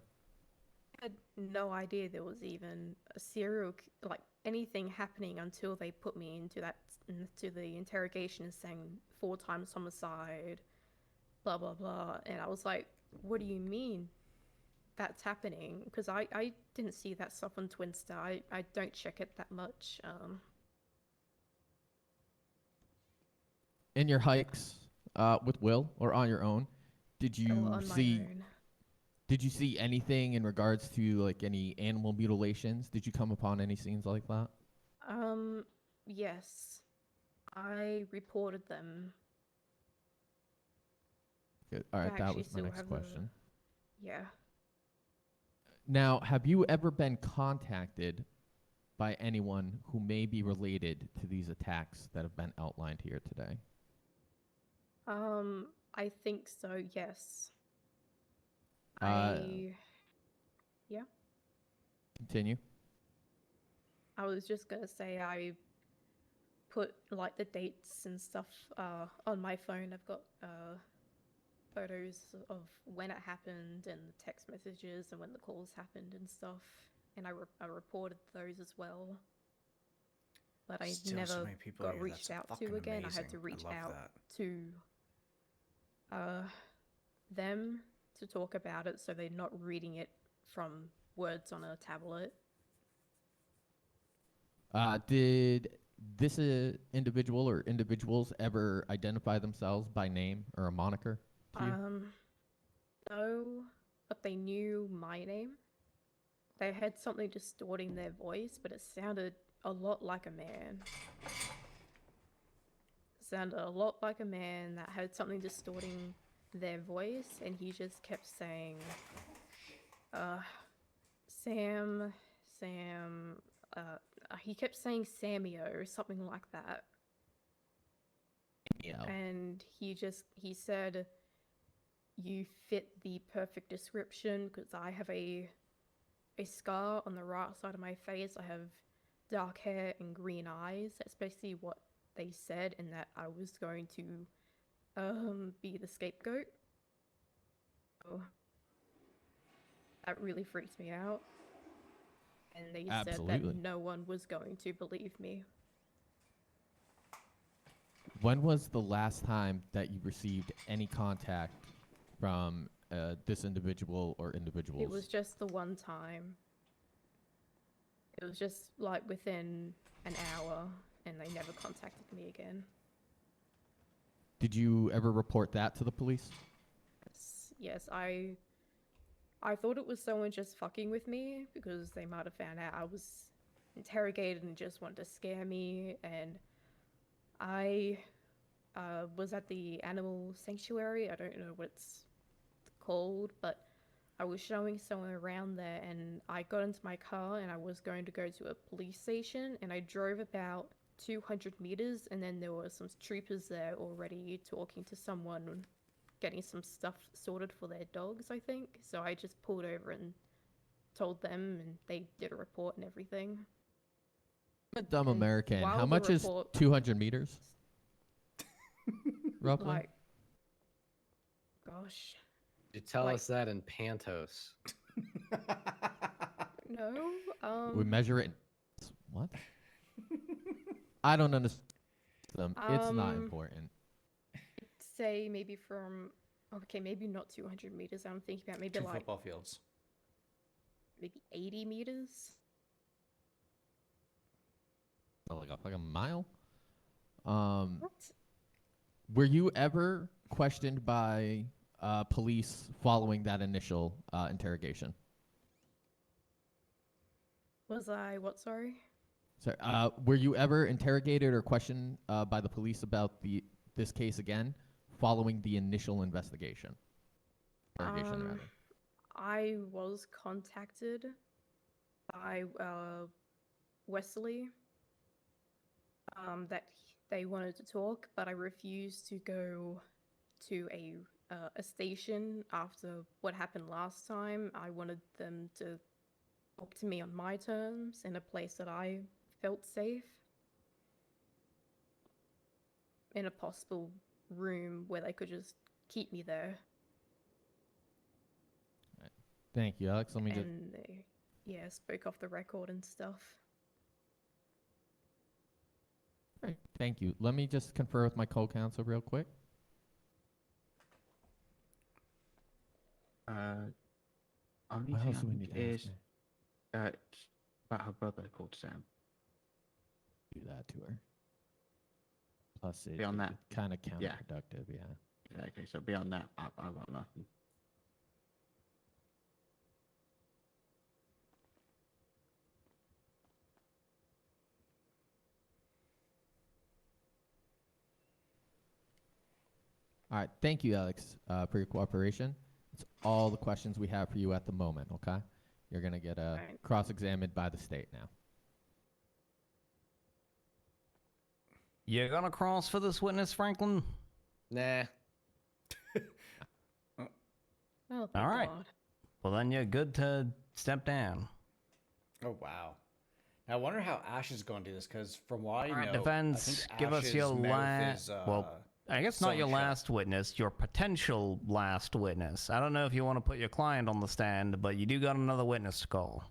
I had no idea there was even a like anything happening until they put me into the interrogation and saying 4 times homicide, blah blah blah, and I was like, what do you mean that's happening? Because I didn't see that stuff on Twinster. I don't check it that much. In your hikes with Will or on your own, did you on my see own. did you see anything in regards to like any animal mutilations? Did you come upon any scenes like that? Yes, I reported them. Good. All right, I that actually was my still next have the- question. Yeah. Now, have you ever been contacted by anyone who may be related to these attacks that have been outlined here today? I think so, yes. Uh, Yeah. Continue. I was just gonna say I put like the dates and stuff on my phone. I've got photos of when it happened and the text messages and when the calls happened and stuff, and I reported those as well. But I Still so never many people got here. reached That's out to fucking again. I amazing. had to I reach love out that. to them to talk about it, so they're not reading it from words on a tablet. Did this individual or individuals ever identify themselves by name or a moniker to you? No, but they knew my name. They had something distorting their voice, but it sounded a lot like a man. It sounded a lot like a man that had something distorting their voice, and he just kept saying, Sam, he kept saying Samio or something like that. Yeah. And he said, you fit the perfect description because I have a scar on the right side of my face. I have dark hair and green eyes. That's basically what they said, and that I was going to be the scapegoat. So that really freaked me out. And they said Absolutely. that no one was going to believe me. When was the last time that you received any contact from this individual or individuals? It was just the one time. It was just like within an hour, and they never contacted me again. Did you ever report that to the police? Yes, I thought it was someone just fucking with me because they might have found out I was interrogated and just wanted to scare me, and I was at the animal sanctuary. I don't know what it's called, but I was showing someone around there, and I got into my car, and I was going to go to a police station, and I drove about 200 meters, and then there were some troopers there already talking to someone, getting some stuff sorted for their dogs, I think. So I just pulled over and told them, and they did a report and everything. I'm a dumb And American. while How the much is report- 200 meters? Roughly? Like, gosh. You tell Like- us that in Pantos. No, We measure it in... What? I don't understand them. It's not important. say maybe from, okay, maybe not 200 meters. I'm thinking about maybe 2 like football fields. maybe 80 meters. Like a mile? Were you ever questioned by police following that initial interrogation? Was I what? Sorry. So, were you ever interrogated or questioned by the police about this case again, following the initial investigation? Interrogation, rather. I was contacted by Wesley that they wanted to talk, but I refused to go to a station after what happened last time. I wanted them to talk to me on my terms in a place that I felt safe, in a possible room where they could just keep me there. Thank you, Alex. Let me just... And they, yeah, spoke off the record and stuff. Right, thank you. Let me just confer with my co-counsel real quick. Only What thing else I do we think need to ask is about her brother called Sam. Do that to her. Plus, Beyond that, it's kind of counterproductive, yeah. Okay, so beyond that, I got nothing. All right, thank you, Alex, for your cooperation. That's all the questions we have for you at the moment, okay? You're going to get cross-examined by the state now. You gonna cross for this witness, Franklin? Nah. Oh, All right. Well, then you're good to step down. Oh, wow. Now, I wonder how Ash is going to do this, because from what I All right, know, defense, I think give us Ash's your mouth last. is, Well, I guess not sewn your shut. last witness, your potential last witness. I don't know if you want to put your client on the stand, but you do got another witness to call.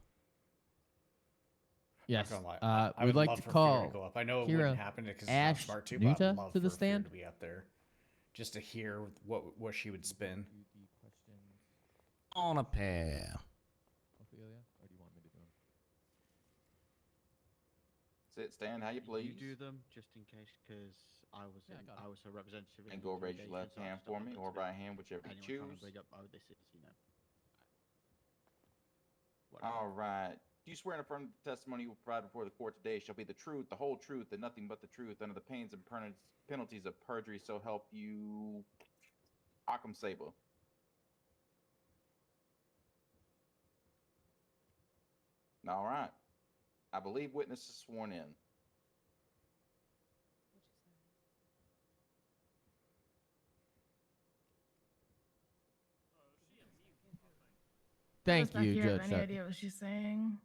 Yes, Not gonna lie, I we'd would like love to for Fÿrr call to go up. I know it Kira wouldn't happen because he's not Ash smart too, but I'd Nuta love to the for Fÿrr stand. to be up there, just to hear what she would spin. On a pair. Ophelia, or do you want me to do them? Sit, stand, how you please. You do them just in case, because I was a representative. And go raise your left hand for me, or right hand, whichever you choose. This is, All right. Do you swear and affirm the testimony you will provide before the court today shall be the truth, the whole truth, and nothing but the truth, under the pains and penalties of perjury, so help you, Occam Saber? All right. I believe witness is sworn in. Thank you, Do you have Judge. any Sutton. idea what she's saying?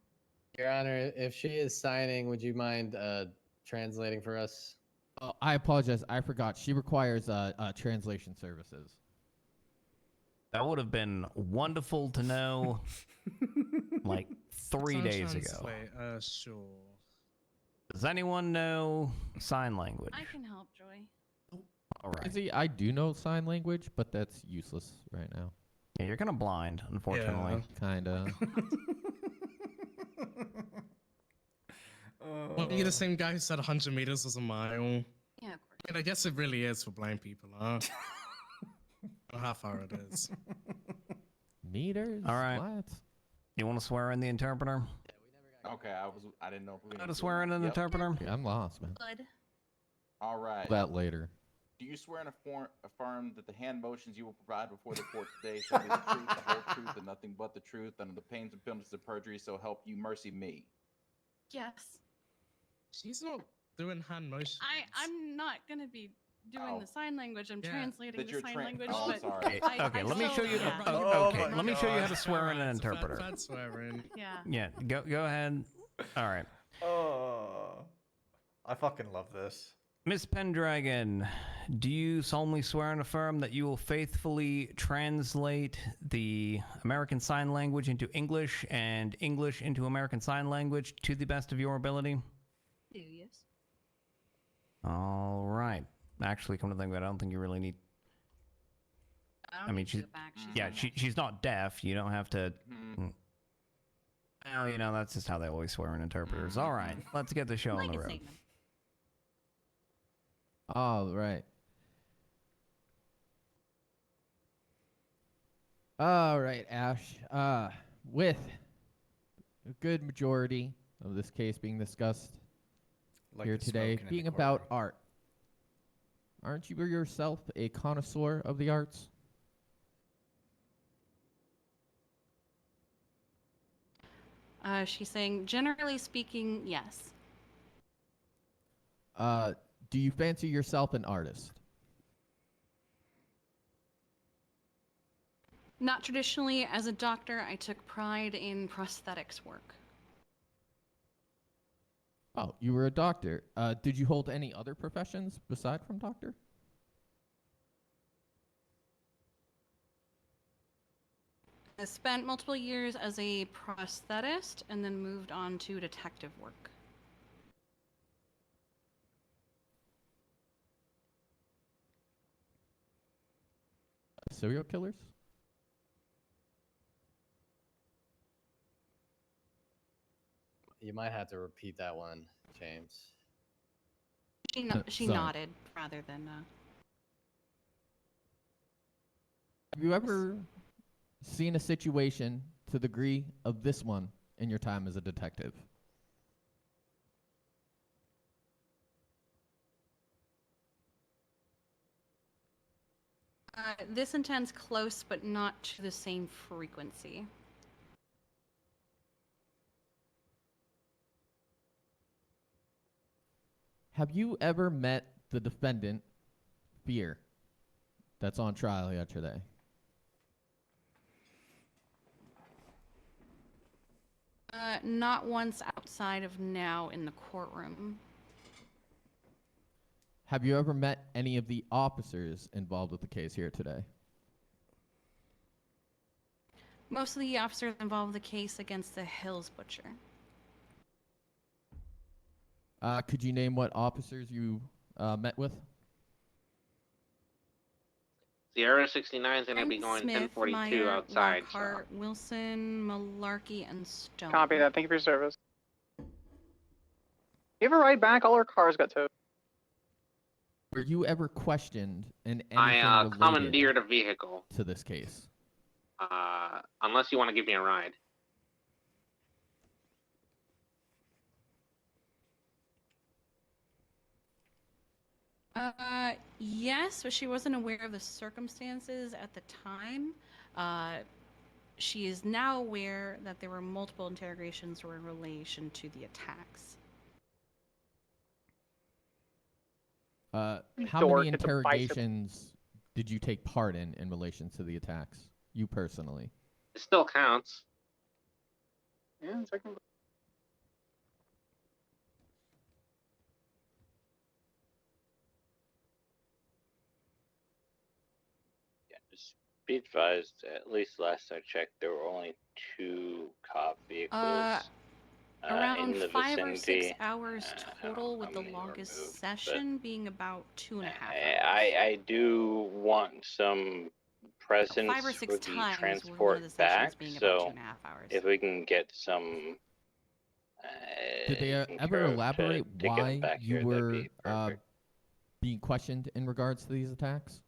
Your Honor, if she is signing, would you mind translating for us? Oh, I apologize. I forgot. She requires translation services. That would have been wonderful to know like 3 days ago. Sure. Does anyone know sign language? I can help, Joy. All right. See, I do know sign language, but that's useless right now. Yeah, you're kind of blind, unfortunately. Kinda. Well, you're the same guy who said 100 meters was a mile. Yeah, of course. I mean, I guess it really is for blind people, huh? I don't know how far it is. Meters? All right. What? You want to swear in the interpreter? Okay, I didn't know if we were How to swear in an interpreter? Yeah, I'm lost, man. Good. All right. That later. Do you swear and affirm that the hand motions you will provide before the court today shall be the truth, the whole truth, and nothing but the truth, under the pains and penalties of perjury, so help you mercy me? Yes. She's not doing hand motions. I'm not gonna be doing the sign language. I'm translating That the you're sign language. Oh, I'm but sorry. Okay, let me still- show you. yeah. Okay, let me show you how to swear in an interpreter. Bad swearing. Yeah. Yeah, go ahead. All right. Oh, I fucking love this. Miss Pendragon, do you solemnly swear and affirm that you will faithfully translate the American Sign Language into English and English into American Sign Language to the best of your ability? Do yes. All right. Actually, come to think of it, I don't think you really need. I mean, she's she's not deaf. You don't have to. Well, you know, that's just how they always swear in interpreters. All right, let's get the show on the road. All right. All right, Ash. With a good majority of this case being discussed here today being about art, aren't you yourself a connoisseur of the arts? She's saying, generally speaking, yes. Do you fancy yourself an artist? Not traditionally. As a doctor, I took pride in prosthetics work. Oh, you were a doctor. Did you hold any other professions beside from doctor? I spent multiple years as a prosthetist and then moved on to detective work. Serial killers? You might have to repeat that one, James. She Sorry. nodded rather than. Have you ever seen a situation to the degree of this one in your time as a detective? This intense close, but not to the same frequency. Have you ever met the defendant, Fÿrr, that's on trial here today? Not once outside of now in the courtroom. Have you ever met any of the officers involved with the case here today? Most of the officers involved in the case against the Hills Butcher. Could you name what officers you met with? Sierra 69 is going to be Frank going Smith, 1042 Meyer, outside. Lockhart, Wilson, Malarkey, and Stone. Copy that. Thank you for your service. You have a ride back? All our cars got towed. Were you ever questioned in anything I related commandeered a vehicle. to this case? Unless you want to give me a ride. Yes, but she wasn't aware of the circumstances at the time. She is now aware that there were multiple interrogations were in relation to the attacks. How many interrogations did you take part in relation to the attacks? You personally? It still counts. Yeah, second. Yeah, just be advised, at least last I checked, there were only 2 cop vehicles Around in the 5 or 6 vicinity. hours total, with the longest session being about 2.5 hours. I do want some presence 5 or 6 with the times with one of transport the sessions back, being about so 2.5 hours. if we can get some Did they ever drove to elaborate get 'em why back you here, that'd were be perfect. being questioned in regards to these attacks?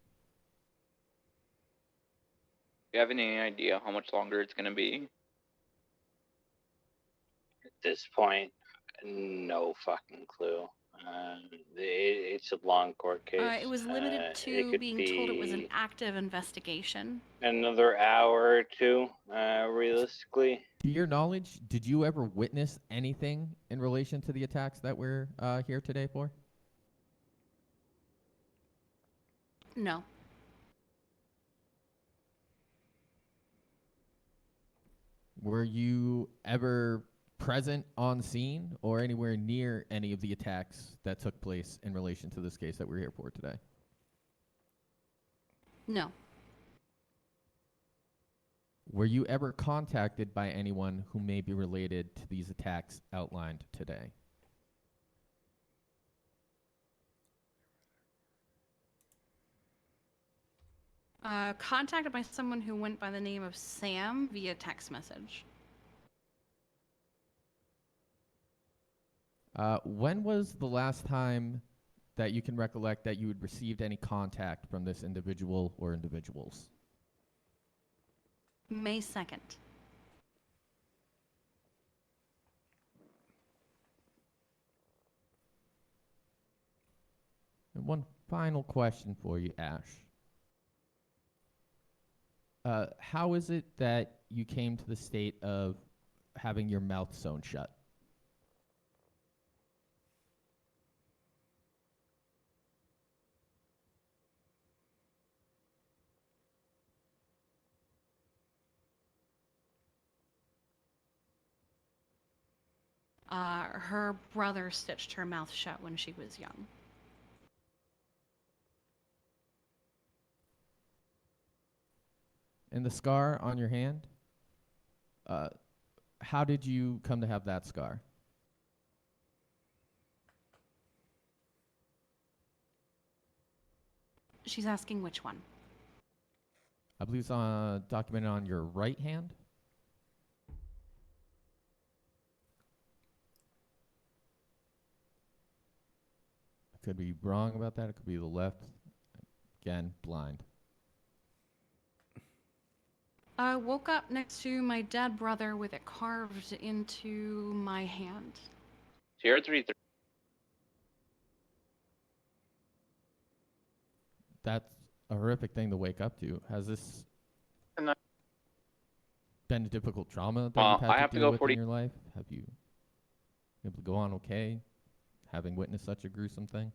Do you have any idea how much longer it's going to be? At this point, no fucking clue. It's a long court case. It was limited It to could being told it was an be active investigation. another hour or two, realistically. To your knowledge, did you ever witness anything in relation to the attacks that we're here today for? No. Were you ever present on scene or anywhere near any of the attacks that took place in relation to this case that we're here for today? No. Were you ever contacted by anyone who may be related to these attacks outlined today? Contacted by someone who went by the name of Sam via text message. When was the last time that you can recollect that you had received any contact from this individual or individuals? May 2nd. And one final question for you, Ash. How is it that you came to the state of having your mouth sewn shut? Her brother stitched her mouth shut when she was young. And the scar on your hand? How did you come to have that scar? She's asking which one. I believe it's documented on your right hand. I could be wrong about that. It could be the left. Again, blind. I woke up next to my dead brother with it carved into my hand. Sierra 3-3. That's a horrific thing to wake up to. Has this been a difficult trauma that you've had I have to deal go with 40. in your life? Have you been able to go on okay, having witnessed such a gruesome thing?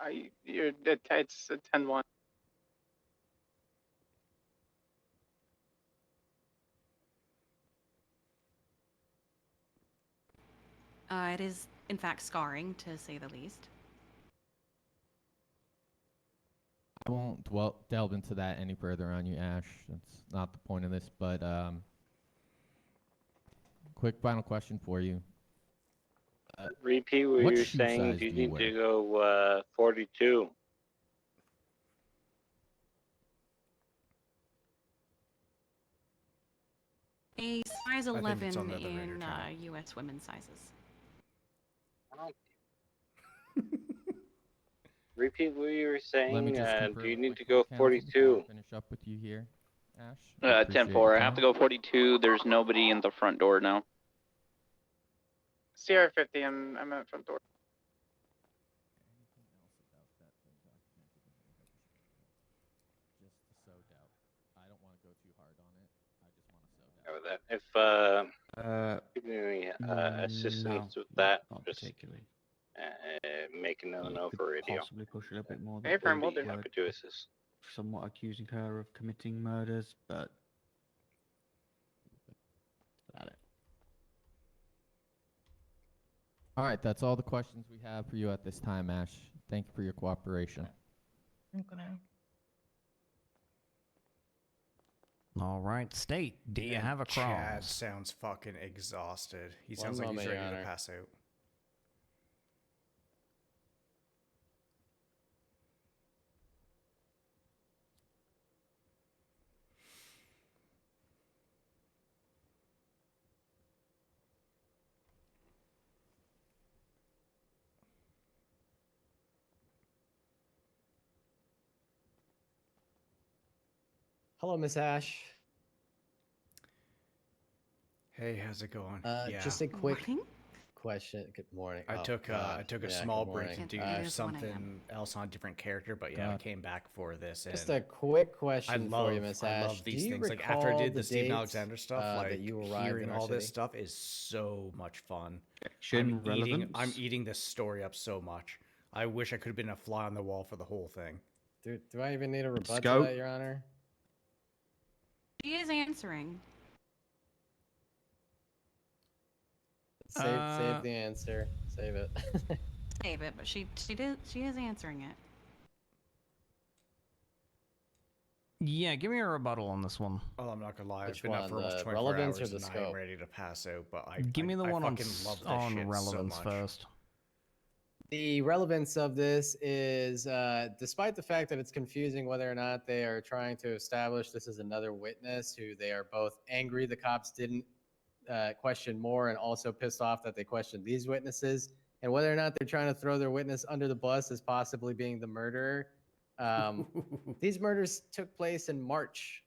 It's a 10-1. It is, in fact, scarring, to say the least. I won't delve into that any further on you, Ash. That's not the point of this, but quick final question for you. Repeat what what you're shoe saying. size Do you do you need wear? to go 42? A size think 11 it's on the other Raider in channel. U.S. women's sizes. Repeat what you were Let me saying. just Do confer you with need my to go co-counsel before 42? I finish up with you here, Ash. I appreciate 10-4. your I have to time. go 42. There's nobody in the front door now. Sierra 50, I'm at front door. Just to sow doubt. I don't want to go too hard on it. I just want to sow doubt. If give me any no, assistance with that, not just particularly. make a note Could for radio. possibly push it a bit more. Hey, Fern, They we'll do. were Happy to assist. somewhat accusing her of committing murders, but that's it. All right, that's all the questions we have for you at this time, Ash. Thank you for your cooperation. I'm gonna. All right, State, do you And have a Chad cross? sounds fucking exhausted. He One sounds like he's moment, ready Your to Honor. pass out. Hello, Miss Ash. Hey, how's it going? Just a quick question. Good morning. I Oh, took God. I took a Yeah, small good break to morning. do It is 1 a.m. something else on a different character, but yeah, I God. came back for this. Just and a quick question I love, for you, Miss I Ash. love Do these you things. Like after I recall did the Stephen date, Alexander stuff, that like you arrived hearing in our all this city? stuff is so much fun. Action I'm eating relevance? this story up so much. I wish I could have been a fly on the wall for the whole thing. Do I even need a rebut to Scope. that, Your Honor? She is answering. Save the answer. Save it. Save it, but she is answering it. Yeah, give me a rebuttal on this one. Oh, I'm not gonna lie. Which I've been up one, for almost the 24 relevance or hours the and I'm scope? ready to pass out. But Give me the I one on, fucking love this on shit relevance so much. first. The relevance of this is, despite the fact that it's confusing whether or not they are trying to establish this is another witness who they are both angry the cops didn't question more and also pissed off that they questioned these witnesses, and whether or not they're trying to throw their witness under the bus as possibly being the murderer. These murders took place in March.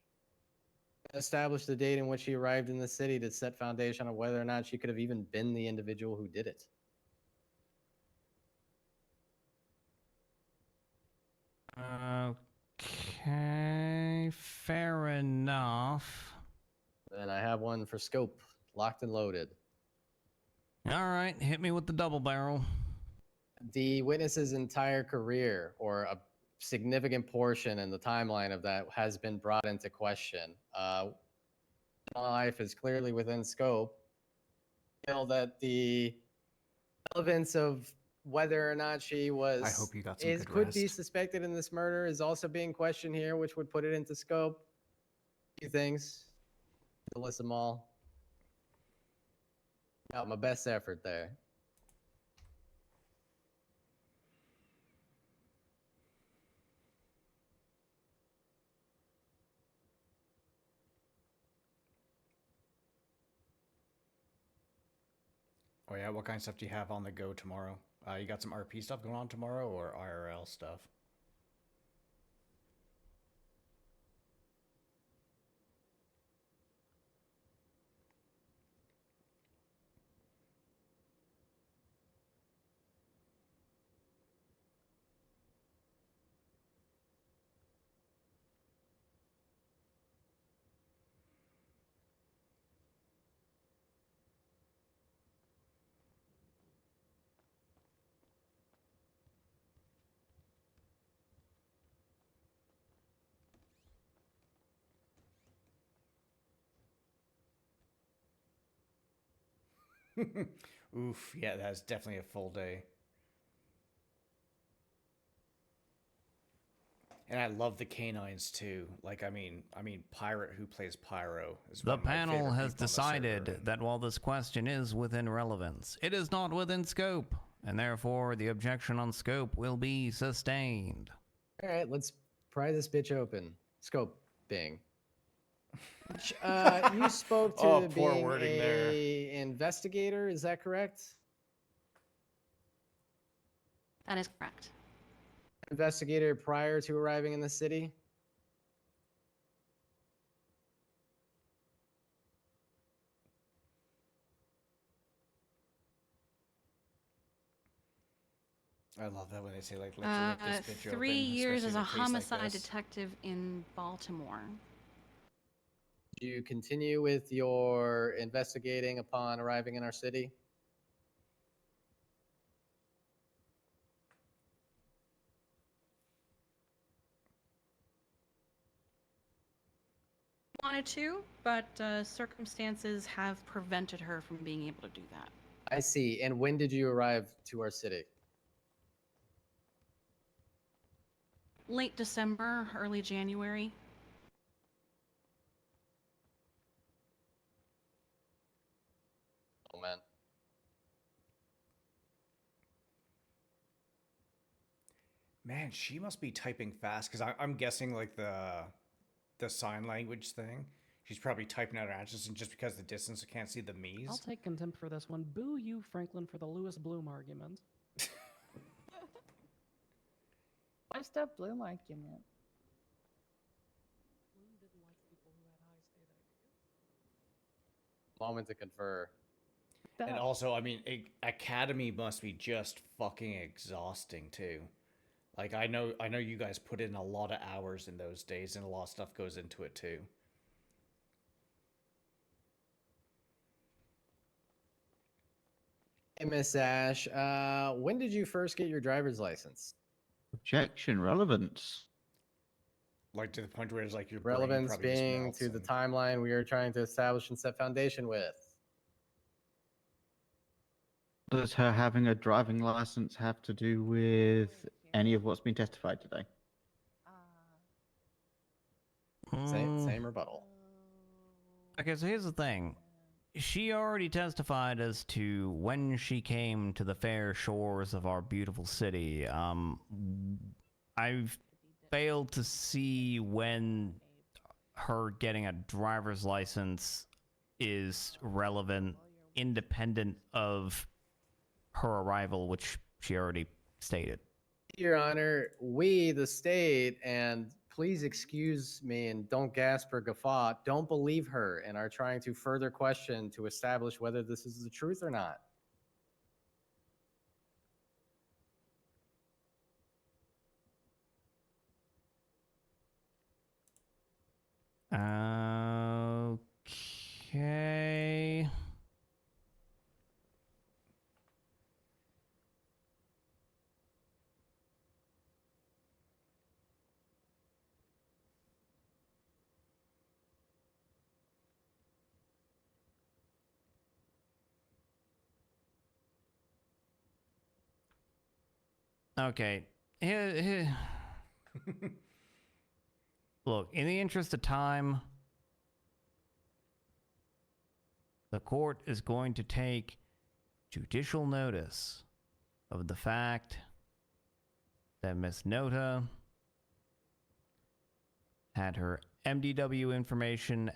Established the date in which she arrived in the city to set foundation on whether or not she could have even been the individual who did it. Okay, fair enough. And I have one for scope, locked and loaded. All right, hit me with the double barrel. The witness's entire career, or a significant portion in the timeline of that, has been brought into question. Life is clearly within scope. I feel that the relevance of whether or not she was I hope you got some good could be rest. suspected in this murder is also being questioned here, which would put it into scope. A few things to list them all. Got my best effort there. Oh yeah, what kind of stuff do you have on the go tomorrow? You got some RP stuff going on tomorrow or IRL stuff? Oof, yeah, that's definitely a full day. And I love the canines too. Like, I mean, Pirate, who plays Pyro, is The one of my panel favorite has people on the decided server. that while this question is within relevance, it is not within scope, and therefore the objection on scope will be sustained. All right, let's pry this bitch open. Scope Bing. You spoke to Oh, poor being wording there. investigator, is that correct? That is correct. Investigator prior to arriving in the city? I love that when they say, like, let's rip this bitch 3 open, years especially as in a case like homicide this. detective in Baltimore. Do you continue with your investigating upon arriving in our city? Wanted to, but circumstances have prevented her from being able to do that. I see. And when did you arrive to our city? Late December, early January. Oh, man. Man, she must be typing fast, because I'm guessing, like, the sign language thing. She's probably typing out her answers, and just because the distance I can't see the me's. I'll take contempt for this one. Boo you, Franklin, for the Lewis Bloom argument. What's the Bloom argument? Bloom didn't like people who had high state IDs. Moment to confer. And also, I mean, academy must be just fucking exhausting too. Like I know you guys put in a lot of hours in those days, and a lot of stuff goes into it too. Hey, Miss Ash, when did you first get your driver's license? Objection, relevance. Like to the point where it's like your brain Relevance probably just being melts to the and- timeline we are trying to establish and set foundation with. Does her having a driving license have to do with any of what's been testified today? Same rebuttal. Okay, so here's the thing. She already testified as to when she came to the fair shores of our beautiful city. I've failed to see when her getting a driver's license is relevant, independent of her arrival, which she already stated. Your Honor, we, the state, and please excuse me and don't gasp or guffaw, don't believe her and are trying to further question to establish whether this is the truth or not. Okay. Okay. Look, in the interest of time, the court is going to take judicial notice of the fact that Miss Nota had her MDW information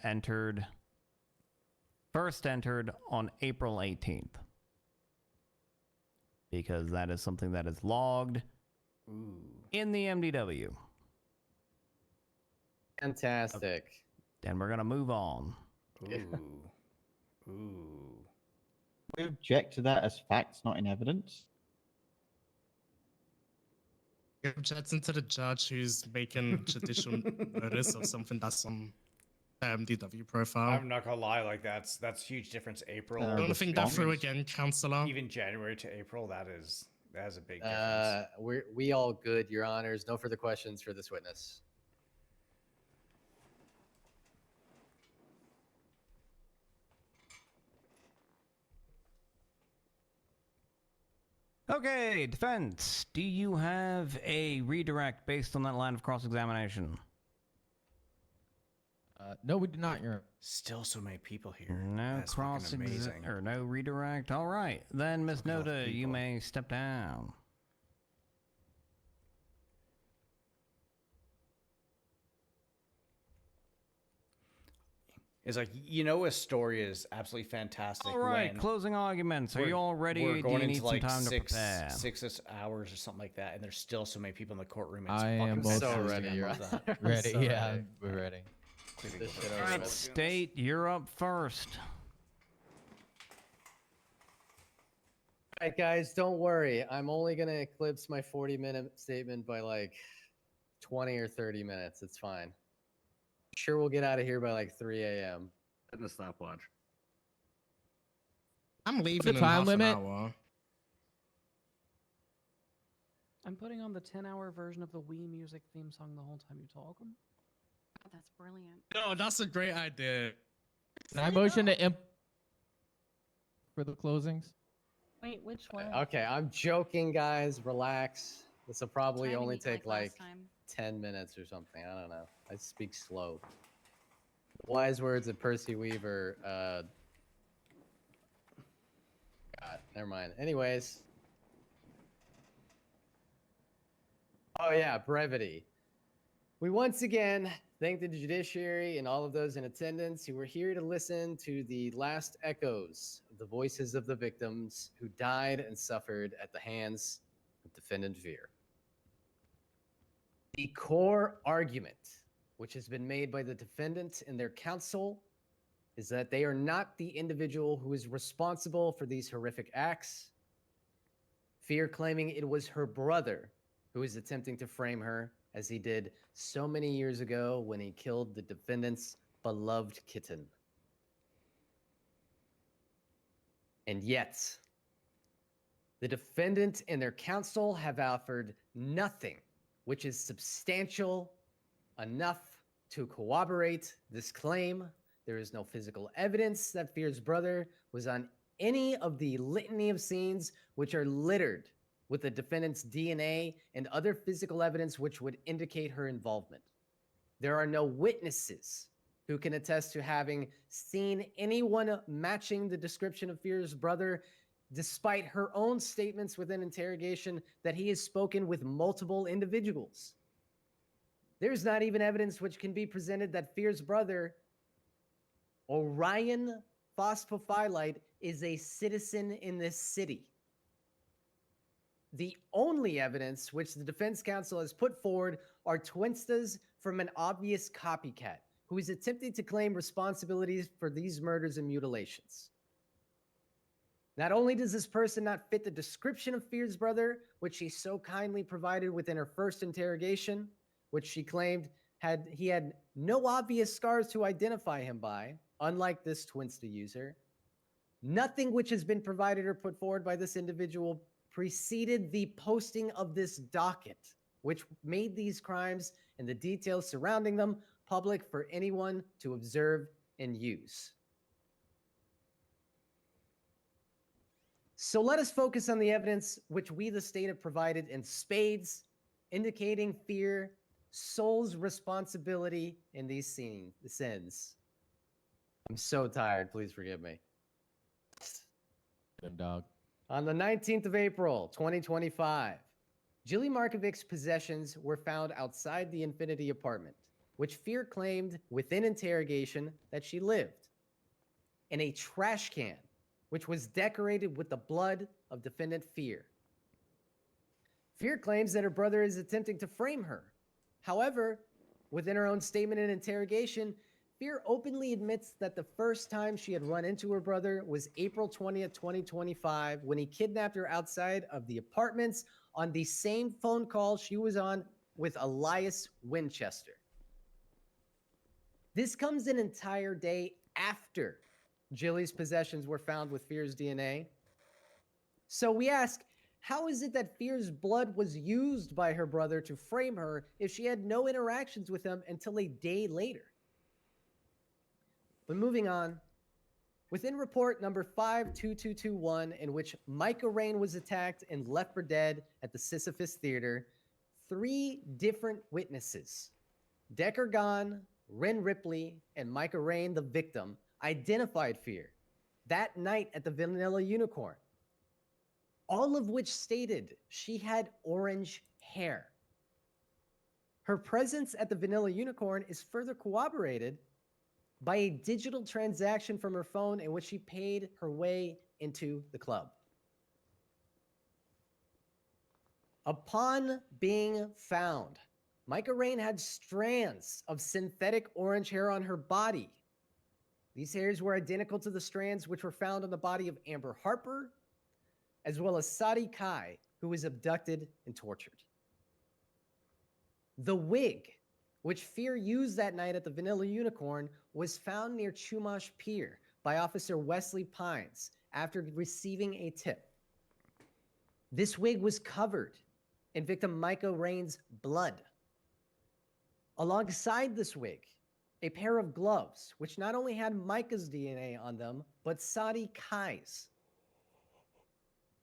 first entered on April 18th. Because that is something that is logged in the MDW. Fantastic. And we're going to move on. We object to that as facts, not in evidence. You're objecting to the judge who's making judicial notice of something that's on the MDW profile. I'm not gonna lie, like that's huge difference. April. Don't think that through again, Counselor. Even January to April, that is a big difference. We all good, Your Honors. No further questions for this witness. Okay, defense. Do you have a redirect based on that line of cross-examination? No, we do not, Your Honor. Still so many people here. No That's fucking cross amazing. or no redirect. All right, then Miss Look at all the Nota, you people. may step down. It's like, you know, Astoria is absolutely fantastic. All right, when closing arguments. Are we're- you all ready? We're Or do going you into need like some time to six prepare? hours or something like that, and there's still so many people in the courtroom. It's I am fucking both fantastic. ready, I Your love Honor. that. Ready? So Yeah, ready. we're ready. This shit All over right, with. State, you're up first. All right, guys, don't worry. I'm only going to eclipse my 40-minute statement by like 20 or 30 minutes. It's fine. Sure, we'll get out of here by like 3 a.m. Setting a stopwatch. I'm leaving the in time half limit? an hour. I'm putting on the 10-hour version of the Wii music theme song the whole time you talk. Oh, that's brilliant. No, that's a great idea. Can I motion to for the closings? Wait, which one? Okay, I'm joking, guys. Relax. This will probably Timing only it take like like last time. 10 minutes or something. I don't know. I speak slow. Wise words of Percy Weaver. God, never mind. Anyways. Oh, yeah, brevity. We once again thank the judiciary and all of those in attendance who were here to listen to the last echoes of the voices of the victims who died and suffered at the hands of defendant Fÿrr. The core argument, which has been made by the defendant and their counsel, is that they are not the individual who is responsible for these horrific acts. Fÿrr claiming it was her brother who is attempting to frame her, as he did so many years ago when he killed the defendant's beloved kitten. And yet, the defendant and their counsel have offered nothing which is substantial enough to corroborate this claim. There is no physical evidence that Fÿrr's brother was on any of the litany of scenes which are littered with the defendant's DNA and other physical evidence which would indicate her involvement. There are no witnesses who can attest to having seen anyone matching the description of Fÿrr's brother, despite her own statements within interrogation that he has spoken with multiple individuals. There's not even evidence which can be presented that Fÿrr's brother, Orion Phosphøphÿllite, is a citizen in this city. The only evidence which the defense counsel has put forward are twinstas from an obvious copycat who is attempting to claim responsibilities for these murders and mutilations. Not only does this person not fit the description of Fÿrr's brother, which she so kindly provided within her first interrogation, which she claimed he had no obvious scars to identify him by, unlike this twinsta user. Nothing which has been provided or put forward by this individual preceded the posting of this docket, which made these crimes and the details surrounding them public for anyone to observe and use. So let us focus on the evidence which we, the state, have provided in spades, indicating Fÿrr soul's responsibility in these sins. I'm so tired. Please forgive me. Good dog. On the 19th of April, 2025, Jilly Markovic's possessions were found outside the Infinity apartment, which Fÿrr claimed within interrogation that she lived, in a trash can, which was decorated with the blood of defendant Fÿrr. Fÿrr claims that her brother is attempting to frame her. However, within her own statement in interrogation, Fÿrr openly admits that the first time she had run into her brother was April 20th, 2025, when he kidnapped her outside of the apartments on the same phone call she was on with Elias Winchester. This comes an entire day after Jilly's possessions were found with Fÿrr's DNA. So we ask, how is it that Fÿrr's blood was used by her brother to frame her if she had no interactions with him until a day later? But moving on, within report number 52221, in which Micah Rain was attacked and left for dead at the Sisyphus Theater, 3 different witnesses, Decker Gahn, Ren Ripley, and Micah Rain, the victim, identified Fÿrr that night at the Vanilla Unicorn, all of which stated she had orange hair. Her presence at the Vanilla Unicorn is further corroborated by a digital transaction from her phone in which she paid her way into the club. Upon being found, Micah Rain had strands of synthetic orange hair on her body. These hairs were identical to the strands which were found on the body of Amber Harper, as well as Sadi Kai, who was abducted and tortured. The wig, which Fÿrr used that night at the Vanilla Unicorn, was found near Chumash Pier by Officer Wesley Pines after receiving a tip. This wig was covered in victim Micah Rain's blood. Alongside this wig, a pair of gloves, which not only had Micah's DNA on them, but Sadi Kai's.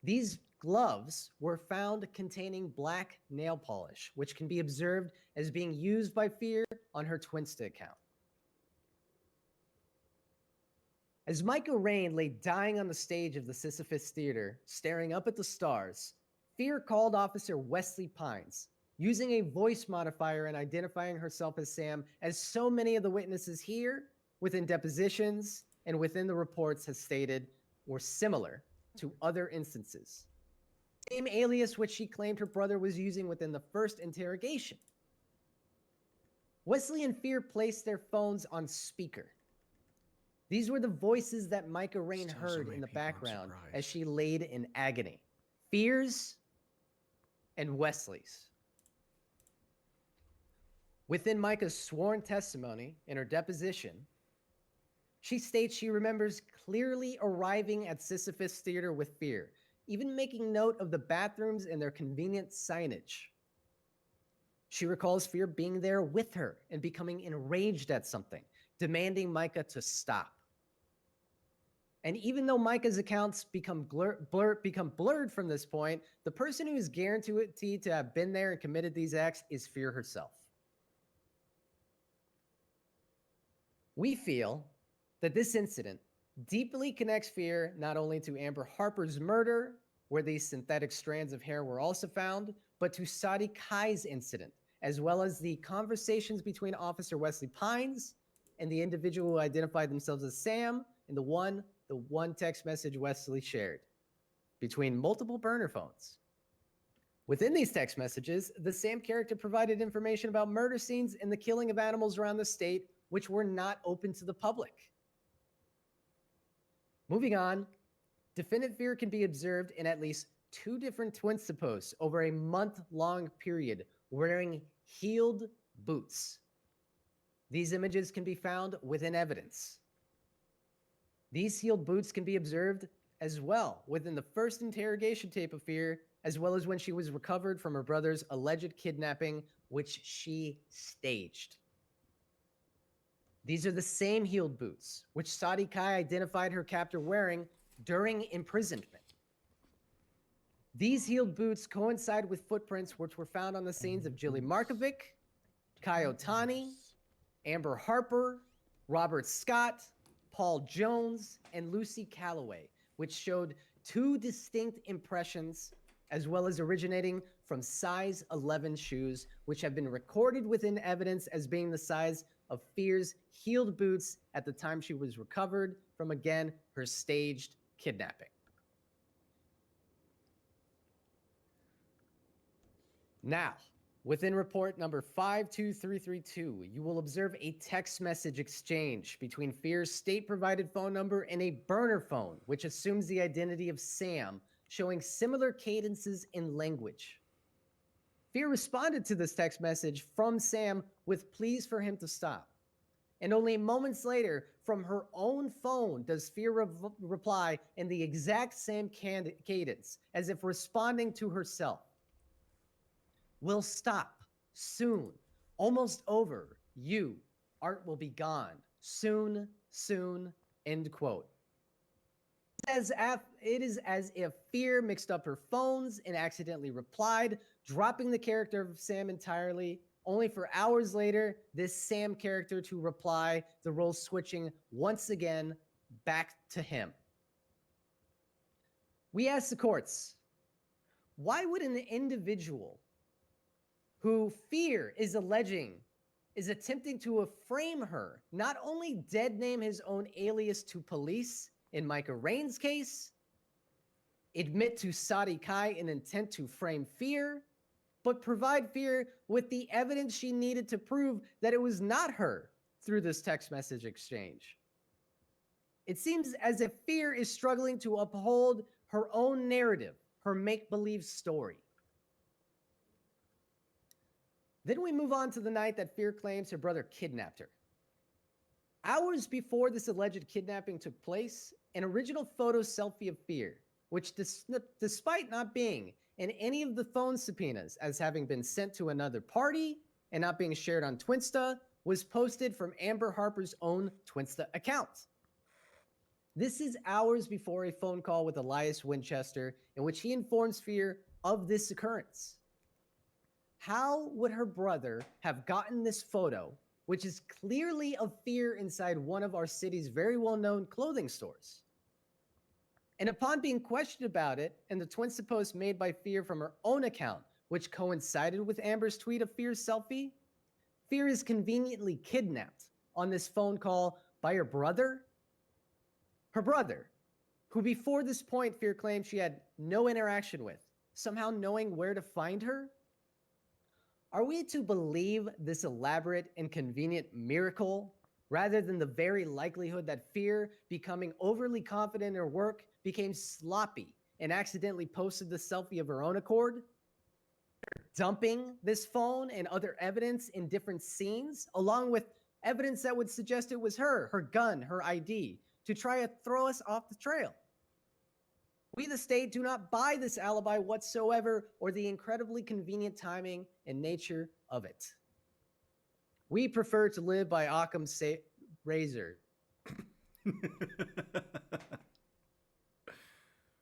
These gloves were found containing black nail polish, which can be observed as being used by Fÿrr on her Twinsta account. As Micah Rain lay dying on the stage of the Sisyphus Theater, staring up at the stars, Fÿrr called Officer Wesley Pines, using a voice modifier and identifying herself as Sam, as so many of the witnesses here, within depositions and within the reports has stated, were similar to other instances. Same alias which she claimed her brother was using within the first interrogation. Wesley and Fÿrr placed their phones on speaker. These were the voices that Micah Rain Still so heard many in the people, I'm background surprised. as she laid in agony. Fÿrr's and Wesley's. Within Micah's sworn testimony in her deposition, she states she remembers clearly arriving at Sisyphus Theater with Fÿrr, even making note of the bathrooms and their convenient signage. She recalls Fÿrr being there with her and becoming enraged at something, demanding Micah to stop. And even though Micah's accounts become blurred from this point, the person who is guaranteed to have been there and committed these acts is Fÿrr herself. We feel that this incident deeply connects Fÿrr not only to Amber Harper's murder, where these synthetic strands of hair were also found, but to Sadi Kai's incident, as well as the conversations between Officer Wesley Pines and the individual who identified themselves as Sam and the one text message Wesley shared between multiple burner phones. Within these text messages, the Sam character provided information about murder scenes and the killing of animals around the state, which were not open to the public. Moving on, defendant Fÿrr can be observed in at least 2 different Twinsta posts over a month-long period wearing heeled boots. These images can be found within evidence. These heeled boots can be observed as well within the first interrogation tape of Fÿrr, as well as when she was recovered from her brother's alleged kidnapping, which she staged. These are the same heeled boots which Sadi Kai identified her captor wearing during imprisonment. These heeled boots coincide with footprints which were found on the scenes of Jilly Markovic, Kai Otani, Amber Harper, Robert Scott, Paul Jones, and Lucy Calloway, which showed 2 distinct impressions, as well as originating from size 11 shoes, which have been recorded within evidence as being the size of Fÿrr's heeled boots at the time she was recovered from, again, her staged kidnapping. Now, within report number 52332, you will observe a text message exchange between Fÿrr's state-provided phone number and a burner phone, which assumes the identity of Sam, showing similar cadences in language. Fÿrr responded to this text message from Sam with pleas for him to stop. And only moments later, from her own phone, does Fÿrr reply in the exact same cadence, as if responding to herself. We'll stop soon, almost over. You, art will be gone soon, soon, end quote. It is as if Fÿrr mixed up her phones and accidentally replied, dropping the character of Sam entirely, only for hours later, this Sam character to reply, the role switching once again back to him. We ask the courts, why would an individual who Fÿrr is alleging is attempting to frame her, not only dead name his own alias to police in Micah Rain's case, admit to Sadi Kai an intent to frame Fÿrr, but provide Fÿrr with the evidence she needed to prove that it was not her through this text message exchange? It seems as if Fÿrr is struggling to uphold her own narrative, her make-believe story. Then we move on to the night that Fÿrr claims her brother kidnapped her. Hours before this alleged kidnapping took place, an original photo selfie of Fÿrr, which despite not being in any of the phone subpoenas as having been sent to another party and not being shared on Twinsta, was posted from Amber Harper's own Twinsta account. This is hours before a phone call with Elias Winchester in which he informs Fÿrr of this occurrence. How would her brother have gotten this photo, which is clearly of Fÿrr inside one of our city's very well-known clothing stores? And upon being questioned about it, and the Twinsta post made by Fÿrr from her own account, which coincided with Amber's tweet of Fyrr's selfie, Fÿrr is conveniently kidnapped on this phone call by her brother. Her brother, who before this point Fÿrr claimed she had no interaction with, somehow knowing where to find her? Are we to believe this elaborate and convenient miracle rather than the very likelihood that Fÿrr, becoming overly confident in her work, became sloppy and accidentally posted the selfie of her own accord, dumping this phone and other evidence in different scenes, along with evidence that would suggest it was her gun, her ID, to try to throw us off the trail. We, the state, do not buy this alibi whatsoever or the incredibly convenient timing and nature of it. We prefer to live by Occam's razor.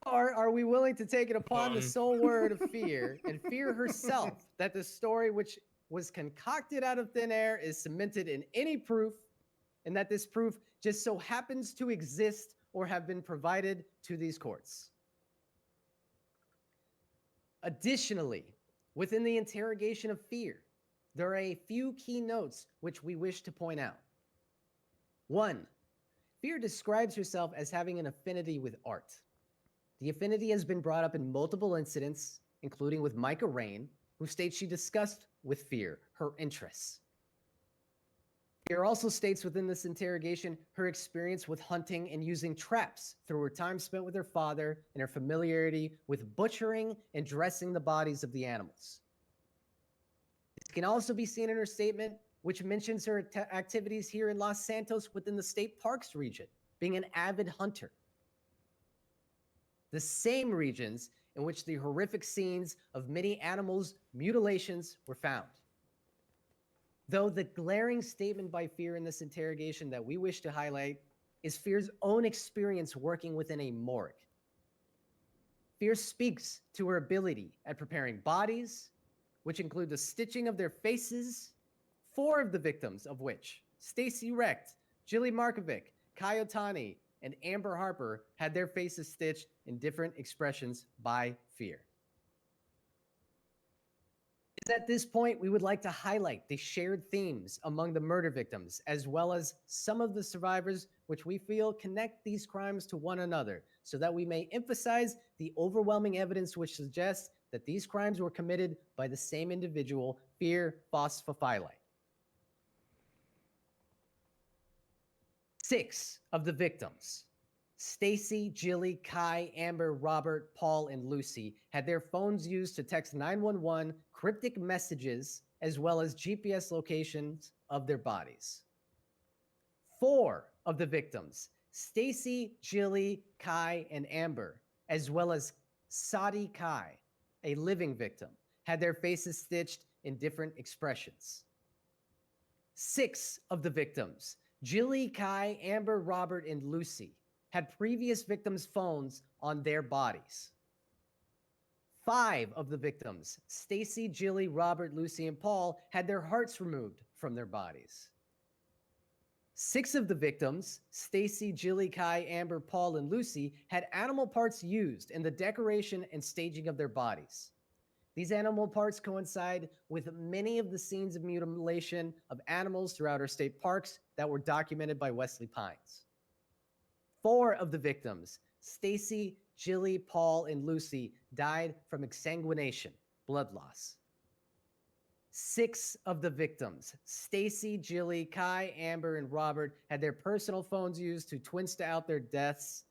Or are we willing to take it upon the sole word of Fÿrr and Fÿrr herself that the story which was concocted out of thin air is cemented in any proof, and that this proof just so happens to exist or have been provided to these courts? Additionally, within the interrogation of Fÿrr, there are a few key notes which we wish to point out. 1. Fÿrr describes herself as having an affinity with art. The affinity has been brought up in multiple incidents, including with Micah Rain, who states she discussed with Fÿrr her interests. Fÿrr also states within this interrogation her experience with hunting and using traps through her time spent with her father and her familiarity with butchering and dressing the bodies of the animals. This can also be seen in her statement, which mentions her activities here in Los Santos within the state parks region, being an avid hunter. The same regions in which the horrific scenes of many animals' mutilations were found. Though the glaring statement by Fÿrr in this interrogation that we wish to highlight is Fyrr's own experience working within a morgue. Fÿrr speaks to her ability at preparing bodies, which include the stitching of their faces, 4 of the victims of which, Stacy Recht, Jilly Markovic, Kai Otani, and Amber Harper, had their faces stitched in different expressions by Fÿrr. At this point, we would like to highlight the shared themes among the murder victims, as well as some of the survivors, which we feel connect these crimes to one another, so that we may emphasize the overwhelming evidence which suggests that these crimes were committed by the same individual, Fÿrr Phosphøphÿllite. 6 of the victims, Stacy, Jilly, Kai, Amber, Robert, Paul, and Lucy, had their phones used to text 911 cryptic messages as well as GPS locations of their bodies. 4 of the victims, Stacy, Jilly, Kai, and Amber, as well as Sadi Kai, a living victim, had their faces stitched in different expressions. 6 of the victims, Jilly, Kai, Amber, Robert, and Lucy, had previous victims' phones on their bodies. 5 of the victims, Stacy, Jilly, Robert, Lucy, and Paul, had their hearts removed from their bodies. 6 of the victims, Stacy, Jilly, Kai, Amber, Paul, and Lucy, had animal parts used in the decoration and staging of their bodies. These animal parts coincide with many of the scenes of mutilation of animals throughout our state parks that were documented by Wesley Pines. 4 of the victims, Stacy, Jilly, Paul, and Lucy, died from exsanguination, blood loss. 6 of the victims, Stacy, Jilly, Kai, Amber, and Robert, had their personal phones used to twinsta out their deaths.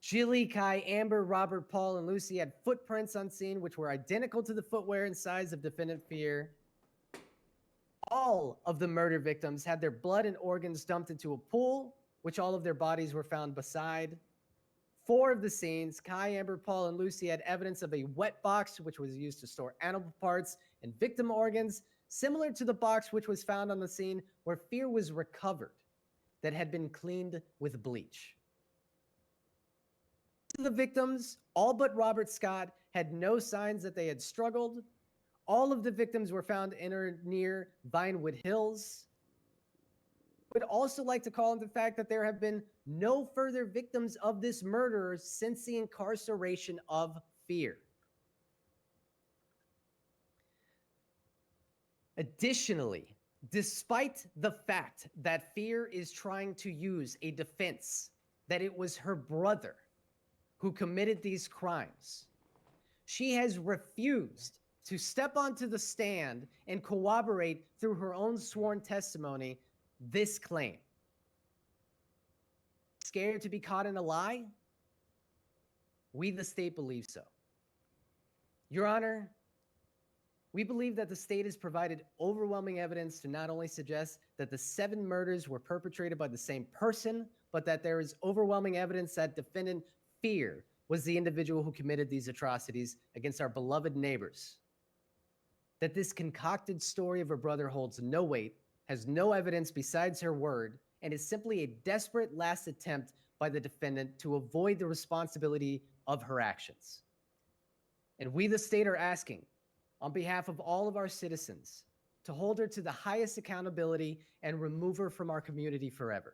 Jilly, Kai, Amber, Robert, Paul, and Lucy had footprints on scene which were identical to the footwear and size of defendant Fÿrr. All of the murder victims had their blood and organs dumped into a pool, which all of their bodies were found beside. 4 of the scenes, Kai, Amber, Paul, and Lucy, had evidence of a wet box which was used to store animal parts and victim organs, similar to the box which was found on the scene where Fÿrr was recovered, that had been cleaned with bleach. The victims, all but Robert Scott, had no signs that they had struggled. All of the victims were found in or near Vinewood Hills. Would also like to call into the fact that there have been no further victims of this murder since the incarceration of Fÿrr. Additionally, despite the fact that Fÿrr is trying to use a defense that it was her brother who committed these crimes, she has refused to step onto the stand and corroborate through her own sworn testimony this claim. Scared to be caught in a lie? We, the state, believe so. Your Honor, we believe that the state has provided overwhelming evidence to not only suggest that the 7 murders were perpetrated by the same person, but that there is overwhelming evidence that defendant Fÿrr was the individual who committed these atrocities against our beloved neighbors. That this concocted story of her brother holds no weight, has no evidence besides her word, and is simply a desperate last attempt by the defendant to avoid the responsibility of her actions. And we, the state, are asking, on behalf of all of our citizens, to hold her to the highest accountability and remove her from our community forever.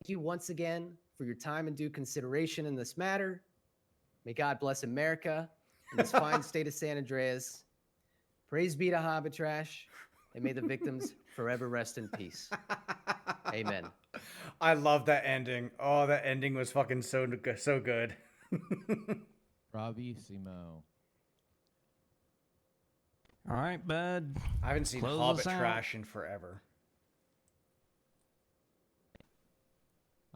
Thank you once again for your time and due consideration in this matter. May God bless America and this fine state of San Andreas. Praise be to Habitrash, and may the victims forever rest in peace. Amen. I love that ending. Oh, that ending was fucking so good. Bravissimo. All right, bud. I haven't seen Close Hobbit us out. trash in forever.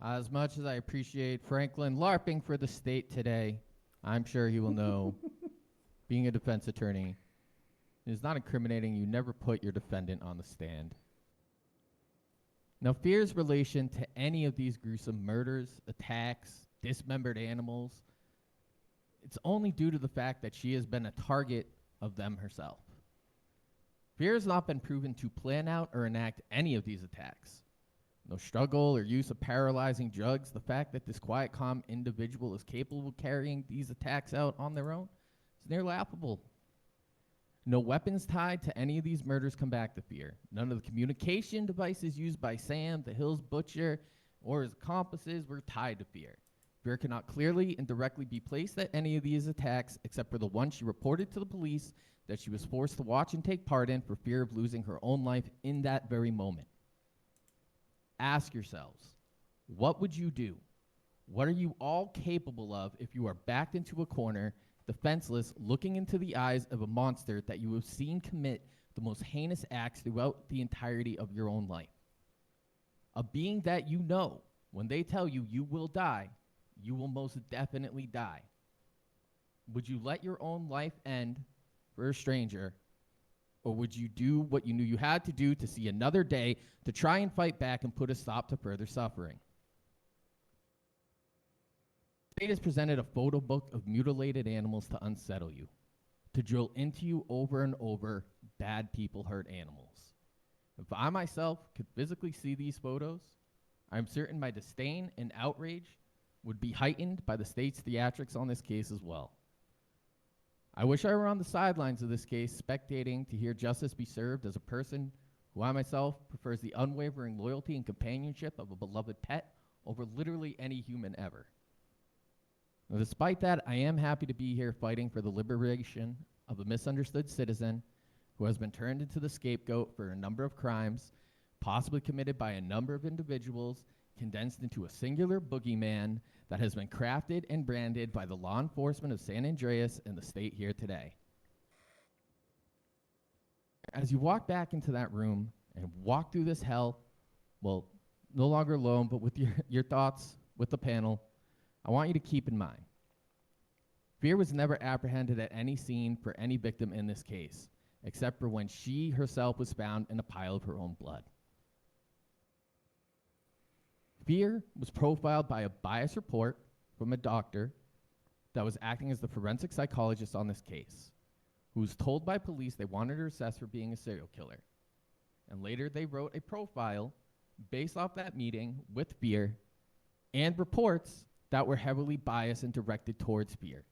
As much as I appreciate Franklin LARPing for the state today, I'm sure he will know, being a defense attorney, it is not incriminating. You never put your defendant on the stand. Now, Fÿrr's relation to any of these gruesome murders, attacks, dismembered animals, it's only due to the fact that she has been a target of them herself. Fÿrr has not been proven to plan out or enact any of these attacks. No struggle or use of paralyzing drugs. The fact that this quiet, calm individual is capable of carrying these attacks out on their own is near laughable. No weapons tied to any of these murders come back to Fÿrr. None of the communication devices used by Sam, the Hills Butcher, or his accomplices were tied to Fÿrr. Fÿrr cannot clearly and directly be placed at any of these attacks except for the one she reported to the police that she was forced to watch and take part in for fear of losing her own life in that very moment. Ask yourselves, what would you do? What are you all capable of if you are backed into a corner, defenseless, looking into the eyes of a monster that you have seen commit the most heinous acts throughout the entirety of your own life? A being that you know, when they tell you you will die, you will most definitely die. Would you let your own life end for a stranger, or would you do what you knew you had to do to see another day to try and fight back and put a stop to further suffering? Fate has presented a photo book of mutilated animals to unsettle you, to drill into you over and over, bad people hurt animals. If I myself could physically see these photos, I'm certain my disdain and outrage would be heightened by the state's theatrics on this case as well. I wish I were on the sidelines of this case, spectating to hear justice be served as a person who I myself prefers the unwavering loyalty and companionship of a beloved pet over literally any human ever. Now, despite that, I am happy to be here fighting for the liberation of a misunderstood citizen who has been turned into the scapegoat for a number of crimes, possibly committed by a number of individuals, condensed into a singular boogeyman that has been crafted and branded by the law enforcement of San Andreas and the state here today. As you walk back into that room and walk through this hell, well, no longer alone, but with your thoughts with the panel, I want you to keep in mind, Fÿrr was never apprehended at any scene for any victim in this case, except for when she herself was found in a pile of her own blood. Fÿrr was profiled by a biased report from a doctor that was acting as the forensic psychologist on this case, who was told by police they wanted her assessed for being a serial killer. And later they wrote a profile based off that meeting with Fÿrr and reports that were heavily biased and directed towards Fÿrr.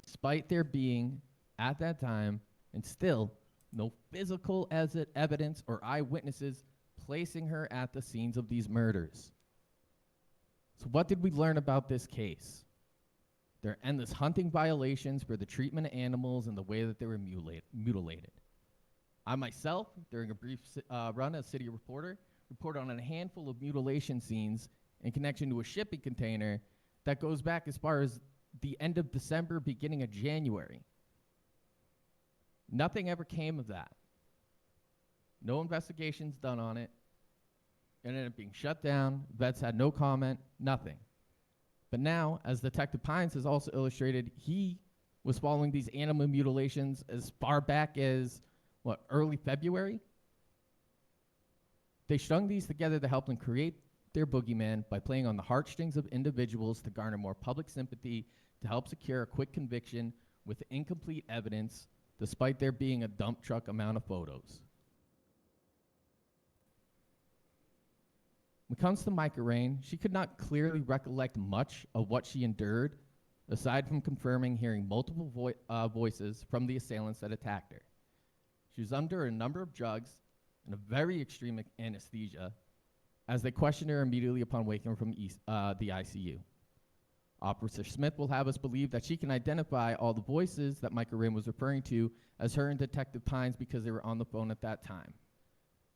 Despite there being, at that time, and still, no physical evidence or eyewitnesses placing her at the scenes of these murders. So what did we learn about this case? There are endless hunting violations for the treatment of animals and the way that they were mutilated. I myself, during a brief run as city reporter, reported on a handful of mutilation scenes in connection to a shipping container that goes back as far as the end of December, beginning of January. Nothing ever came of that. No investigations done on it. It ended up being shut down. Vets had no comment, nothing. But now, as Detective Pines has also illustrated, he was following these animal mutilations as far back as, early February? They strung these together to help them create their boogeyman by playing on the heartstrings of individuals to garner more public sympathy, to help secure a quick conviction with incomplete evidence, despite there being a dump truck amount of photos. When it comes to Micah Rain, she could not clearly recollect much of what she endured, aside from confirming hearing multiple voices from the assailants that attacked her. She was under a number of drugs and a very extreme anesthesia as they questioned her immediately upon waking from the ICU. Officer Smith will have us believe that she can identify all the voices that Micah Rain was referring to as her and Detective Pines because they were on the phone at that time.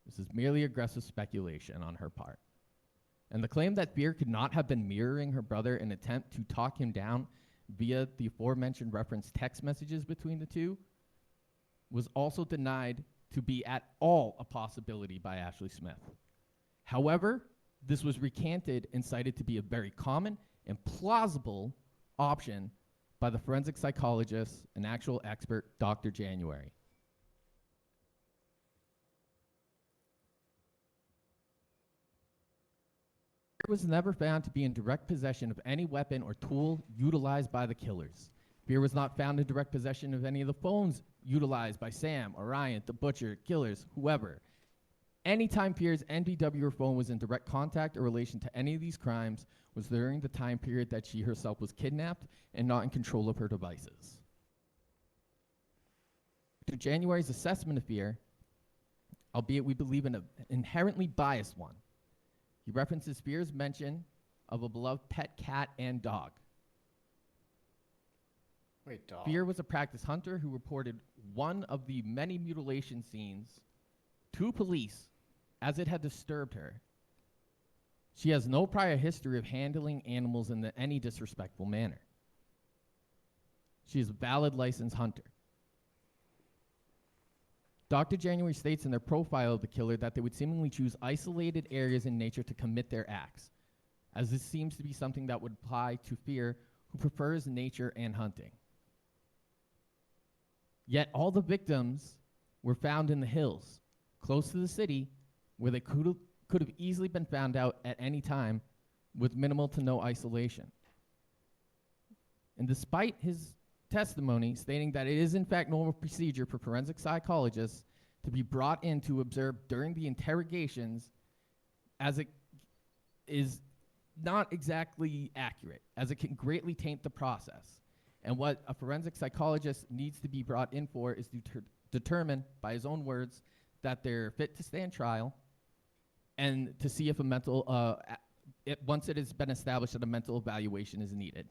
This is merely aggressive speculation on her part. And the claim that Fÿrr could not have been mirroring her brother in an attempt to talk him down via the aforementioned referenced text messages between the two was also denied to be at all a possibility by Ashley Smith. However, this was recanted and cited to be a very common and plausible option by the forensic psychologist and actual expert, Dr. January. Was never found to be in direct possession of any weapon or tool utilized by the killers. Fÿrr was not found in direct possession of any of the phones utilized by Sam, Orion, the Butcher, killers, whoever. Anytime Fÿrr's NPW phone was in direct contact or relation to any of these crimes was during the time period that she herself was kidnapped and not in control of her devices. To January's assessment of Fÿrr, albeit we believe in an inherently biased one, he references Fÿrr's mention of a beloved pet cat and dog. Wait, dog? Fÿrr was a practice hunter who reported one of the many mutilation scenes to police as it had disturbed her. She has no prior history of handling animals in any disrespectful manner. She is a valid licensed hunter. Dr. January states in their profile of the killer that they would seemingly choose isolated areas in nature to commit their acts, as this seems to be something that would apply to Fÿrr, who prefers nature and hunting. Yet all the victims were found in the hills, close to the city, where they could have easily been found out at any time with minimal to no isolation. And despite his testimony stating that it is in fact normal procedure for forensic psychologists to be brought in to observe during the interrogations, as it is not exactly accurate, as it can greatly taint the process. And what a forensic psychologist needs to be brought in for is to determine, by his own words, that they're fit to stand trial, and to see if a mental, once it has been established that a mental evaluation is needed.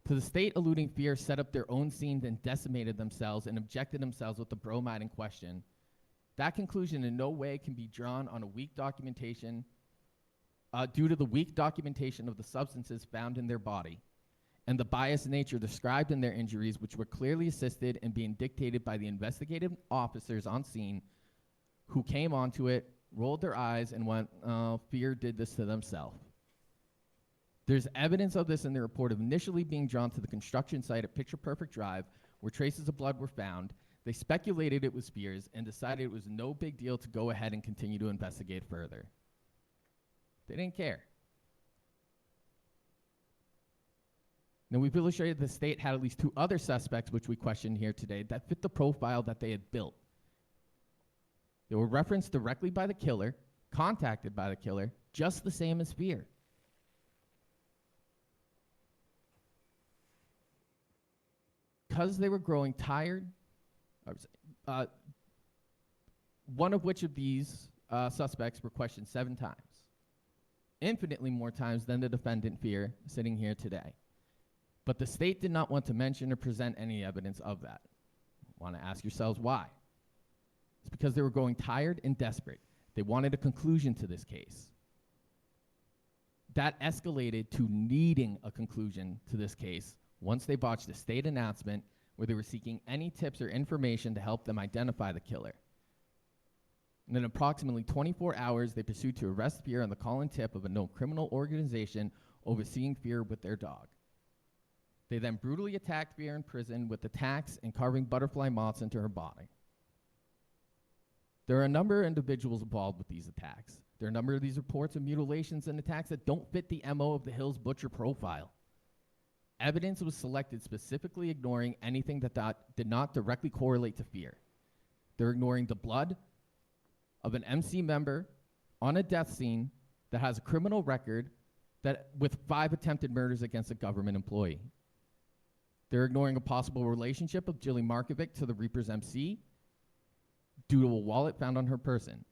To the state alluding Fÿrr set up their own scenes and decimated themselves and injected themselves with the bromide in question. That conclusion in no way can be drawn on a weak documentation, due to the weak documentation of the substances found in their body and the biased nature described in their injuries, which were clearly assisted and being dictated by the investigative officers on scene who came onto it, rolled their eyes, and went, "Oh, Fÿrr did this to themselves." There's evidence of this in the report of initially being drawn to the construction site at Picture Perfect Drive, where traces of blood were found. They speculated it was Fÿrr's and decided it was no big deal to go ahead and continue to investigate further. They didn't care. Now, we've illustrated the state had at least two other suspects, which we questioned here today, that fit the profile that they had built. They were referenced directly by the killer, contacted by the killer, just the same as Fÿrr. Because they were growing tired, one of which of these suspects were questioned 7 times, infinitely more times than the defendant Fÿrr sitting here today. But the state did not want to mention or present any evidence of that. Want to ask yourselves why? It's because they were growing tired and desperate. They wanted a conclusion to this case. That escalated to needing a conclusion to this case once they botched the state announcement where they were seeking any tips or information to help them identify the killer. And in approximately 24 hours, they pursued to arrest Fÿrr on the call and tip of a known criminal organization overseeing Fÿrr with their dog. They then brutally attacked Fÿrr in prison with attacks and carving butterfly moths into her body. There are a number of individuals involved with these attacks. There are a number of these reports of mutilations and attacks that don't fit the MO of the Hills Butcher profile. Evidence was selected specifically ignoring anything that did not directly correlate to Fÿrr. They're ignoring the blood of an MC member on a death scene that has a criminal record with 5 attempted murders against a government employee. They're ignoring a possible relationship of Jilly Markovic to the Reaper's MC due to a wallet found on her person.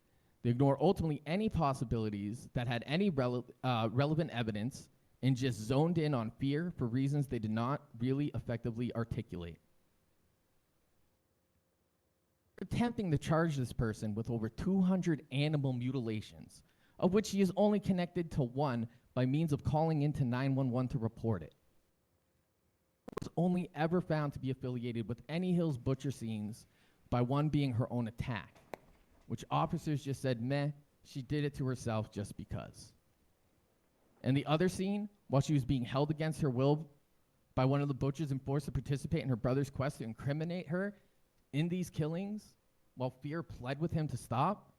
They ignore ultimately any possibilities that had any relevant evidence and just zoned in on Fÿrr for reasons they did not really effectively articulate. Attempting to charge this person with over 200 animal mutilations, of which he is only connected to 1 by means of calling into 911 to report it. Was only ever found to be affiliated with any Hills Butcher scenes by 1 being her own attack, which officers just said, meh, she did it to herself just because. And the other scene, while she was being held against her will by one of the butchers and forced to participate in her brother's quest to incriminate her in these killings, while Fÿrr pled with him to stop,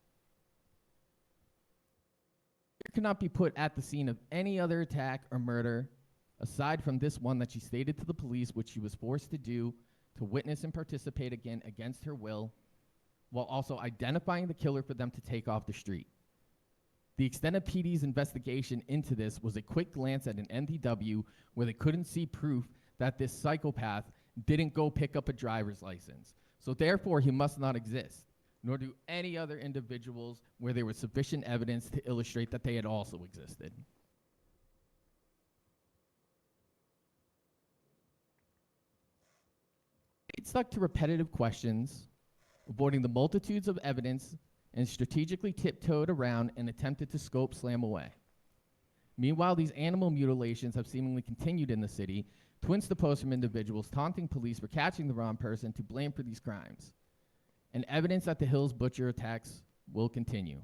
Fÿrr cannot be put at the scene of any other attack or murder aside from this one that she stated to the police, which she was forced to do to witness and participate again against her will, while also identifying the killer for them to take off the street. The extent of PD's investigation into this was a quick glance at an NDW where they couldn't see proof that this psychopath didn't go pick up a driver's license. So therefore, he must not exist, nor do any other individuals where there was sufficient evidence to illustrate that they had also existed. It stuck to repetitive questions, avoiding the multitudes of evidence, and strategically tiptoed around and attempted to scope slam away. Meanwhile, these animal mutilations have seemingly continued in the city, twins to post from individuals taunting police for catching the wrong person to blame for these crimes. And evidence that the Hills Butcher attacks will continue.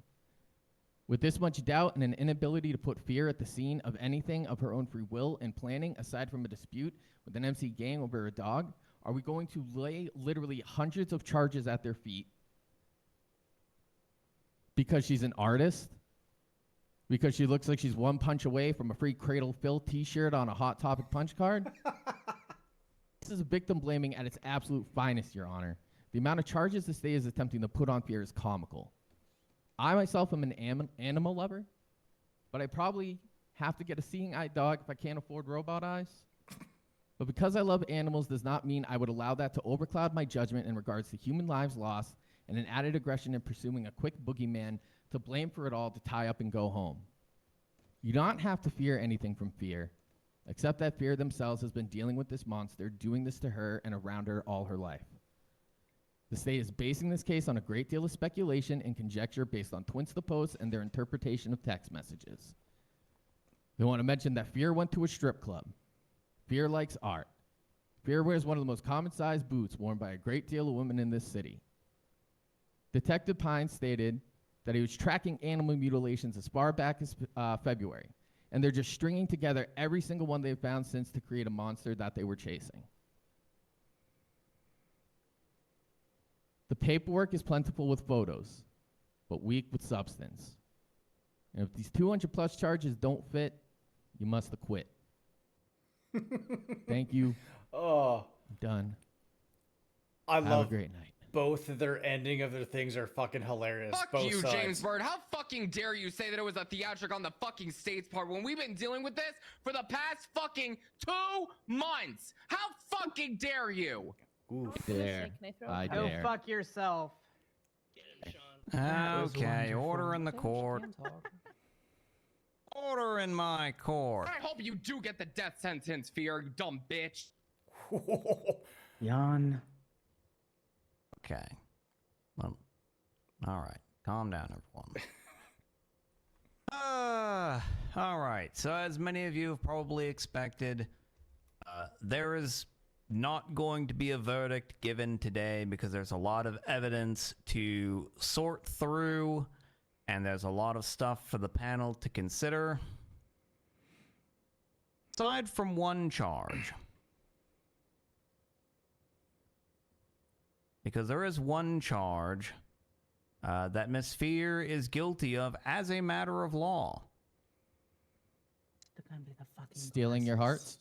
With this much doubt and an inability to put Fÿrr at the scene of anything of her own free will and planning, aside from a dispute with an MC gang over a dog, are we going to lay literally hundreds of charges at their feet because she's an artist? Because she looks like she's 1 punch away from a free Cradle Phil t-shirt on a Hot Topic punch card? This is victim blaming at its absolute finest, Your Honor. The amount of charges the state is attempting to put on Fÿrr is comical. I myself am an animal lover, but I probably have to get a seeing eye dog if I can't afford robot eyes. But because I love animals does not mean I would allow that to overcloud my judgment in regards to human lives lost and an added aggression in pursuing a quick boogeyman to blame for it all to tie up and go home. You don't have to fear anything from Fÿrr, except that Fÿrr themselves has been dealing with this monster, doing this to her and around her all her life. The state is basing this case on a great deal of speculation and conjecture based on twins to posts and their interpretation of text messages. They want to mention that Fÿrr went to a strip club. Fÿrr likes art. Fÿrr wears one of the most common-sized boots worn by a great deal of women in this city. Detective Pine stated that he was tracking animal mutilations as far back as February, and they're just stringing together every single one they've found since to create a monster that they were chasing. The paperwork is plentiful with photos, but weak with substance. And if these 200-plus charges don't fit, you must acquit. Thank you. Oh, I'm done. I Have love a great night. both of their ending of their things are fucking hilarious. Fuck both you, sides. James Bird. How fucking dare you say that it was a theatric on the fucking state's part when we've been dealing with this for the past fucking 2 months? How fucking dare you? Oof. There. I Go dare. fuck yourself. Okay, order in the court. Order in my court. I hope you do get the death sentence, Fÿrr, you dumb bitch. Jan. Okay. Well, all right. Calm down, everyone. All right. So as many of you have probably expected, there is not going to be a verdict given today because there's a lot of evidence to sort through, and there's a lot of stuff for the panel to consider. Aside from one charge. Because there is one charge that Miss Fÿrr is guilty of as a matter of law. Stealing your hearts?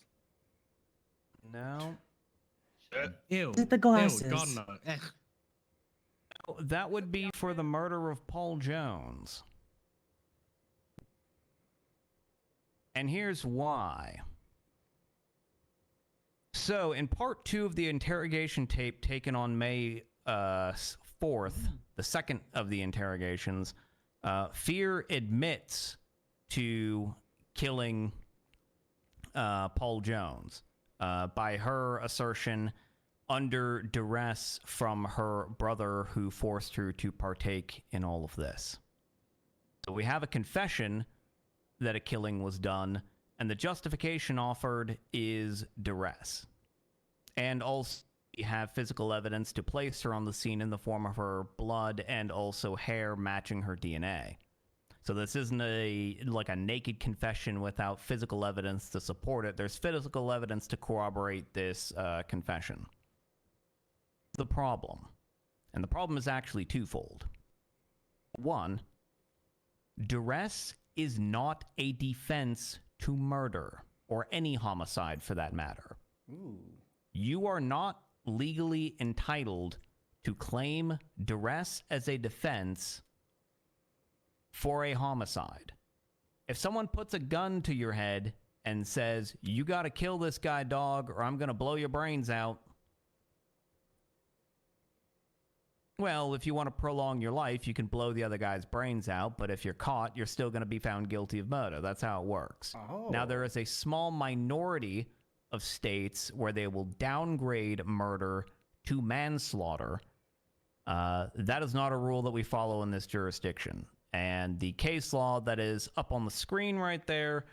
No. Ew. Is it the glasses? Ew, God no. Eh. That would be for the murder of Paul Jones. And here's why. So, in part 2 of the interrogation tape taken on May 4th, the second of the interrogations, Fÿrr admits to killing Paul Jones by her assertion under duress from her brother who forced her to partake in all of this. So we have a confession that a killing was done, and the justification offered is duress. And also we have physical evidence to place her on the scene in the form of her blood and also hair matching her DNA. So this isn't like a naked confession without physical evidence to support it. There's physical evidence to corroborate this confession. The problem, and the problem is actually twofold. One, duress is not a defense to murder, or any homicide for that matter. Ooh. You are not legally entitled to claim duress as a defense for a homicide. If someone puts a gun to your head and says, you gotta kill this guy, dog, or I'm gonna blow your brains out, well, if you want to prolong your life, you can blow the other guy's brains out, but if you're caught, you're still going to be found guilty of murder. That's how it works. Oh. Now, there is a small minority of states where they will downgrade murder to manslaughter. That is not a rule that we follow in this jurisdiction. And the case law that is up on the screen right there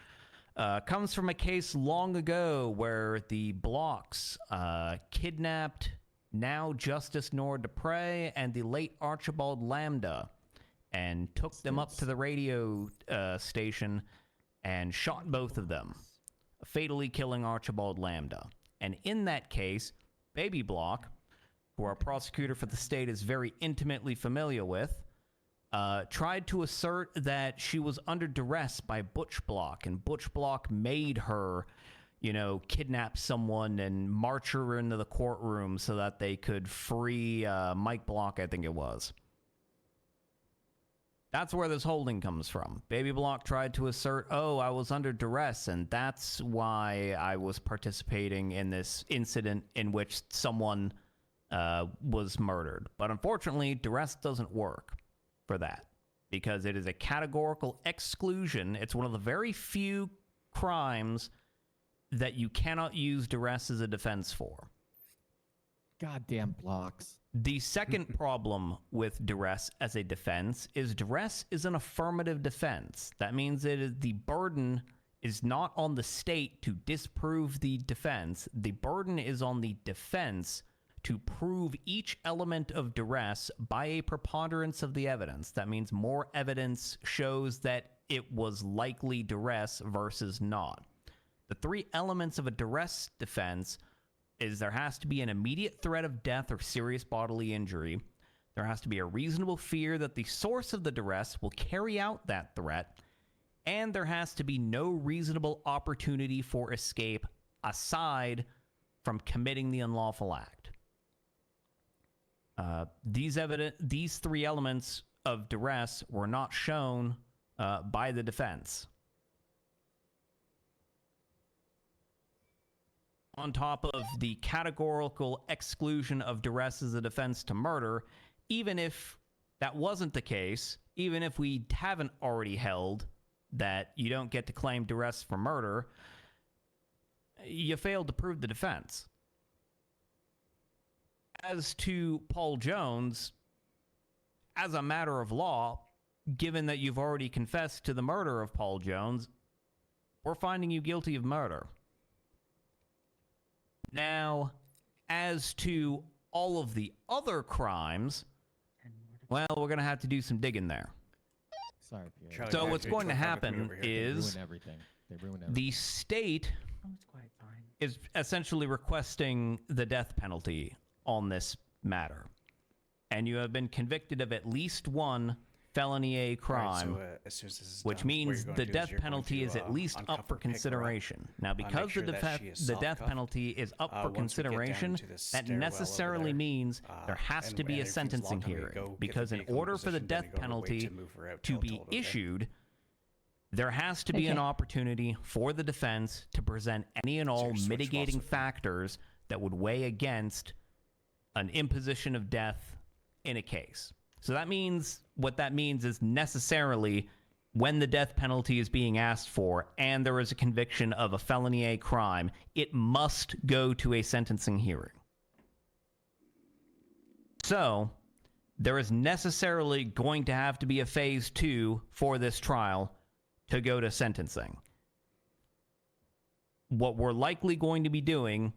comes from a case long ago where the Blocks kidnapped now Justice Nord Dupre and the late Archibald Lambda and took them up to the radio station and shot both of them, fatally killing Archibald Lambda. And in that case, Baby Block, who our prosecutor for the state is very intimately familiar with, tried to assert that she was under duress by Butch Block, and Butch Block made her, you know, kidnap someone and march her into the courtroom so that they could free Mike Block, I think it was. That's where this holding comes from. Baby Block tried to assert, oh, I was under duress, and that's why I was participating in this incident in which someone was murdered. But unfortunately, duress doesn't work for that because it is a categorical exclusion. It's one of the very few crimes that you cannot use duress as a defense for. Goddamn Blocks. The second problem with duress as a defense is duress is an affirmative defense. That means that the burden is not on the state to disprove the defense. The burden is on the defense to prove each element of duress by a preponderance of the evidence. That means more evidence shows that it was likely duress versus not. The three elements of a duress defense is there has to be an immediate threat of death or serious bodily injury. There has to be a reasonable fear that the source of the duress will carry out that threat. And there has to be no reasonable opportunity for escape aside from committing the unlawful act. These three elements of duress were not shown by the defense. On top of the categorical exclusion of duress as a defense to murder, even if that wasn't the case, even if we haven't already held that you don't get to claim duress for murder, you failed to prove the defense. As to Paul Jones, as a matter of law, given that you've already confessed to the murder of Paul Jones, we're finding you guilty of murder. Now, As to all of the other crimes, well, we're going to have to do some digging there. Sorry, Pierre. Charlie, So can I what's get going to 25 with me happen over here? They is ruin everything. They ruin everything. the state is essentially requesting the death penalty on this matter. And you have been convicted of at least one felony A crime, Alright, so, as soon as this is which done, what means you're the gonna do is death you're going penalty to, is at least uncuff up for her, pick her up, consideration. Now, make because sure that she is the death soft-cuffed. penalty is up for Once we get down consideration, to the that stairwell over necessarily there, means there has and to be a everything's sentencing locked, I'm gonna hearing. go get the Because in vehicle in order for the position, then death you're gonna wait penalty to move her out to till be told, okay? issued, there has to be an Okay. opportunity for the defense to present any and all your switch mitigating also. factors that would weigh against an imposition of death in a case. So that means, what that means is necessarily when the death penalty is being asked for and there is a conviction of a felony A crime, it must go to a sentencing hearing. So there is necessarily going to have to be a phase 2 for this trial to go to sentencing. What we're likely going to be doing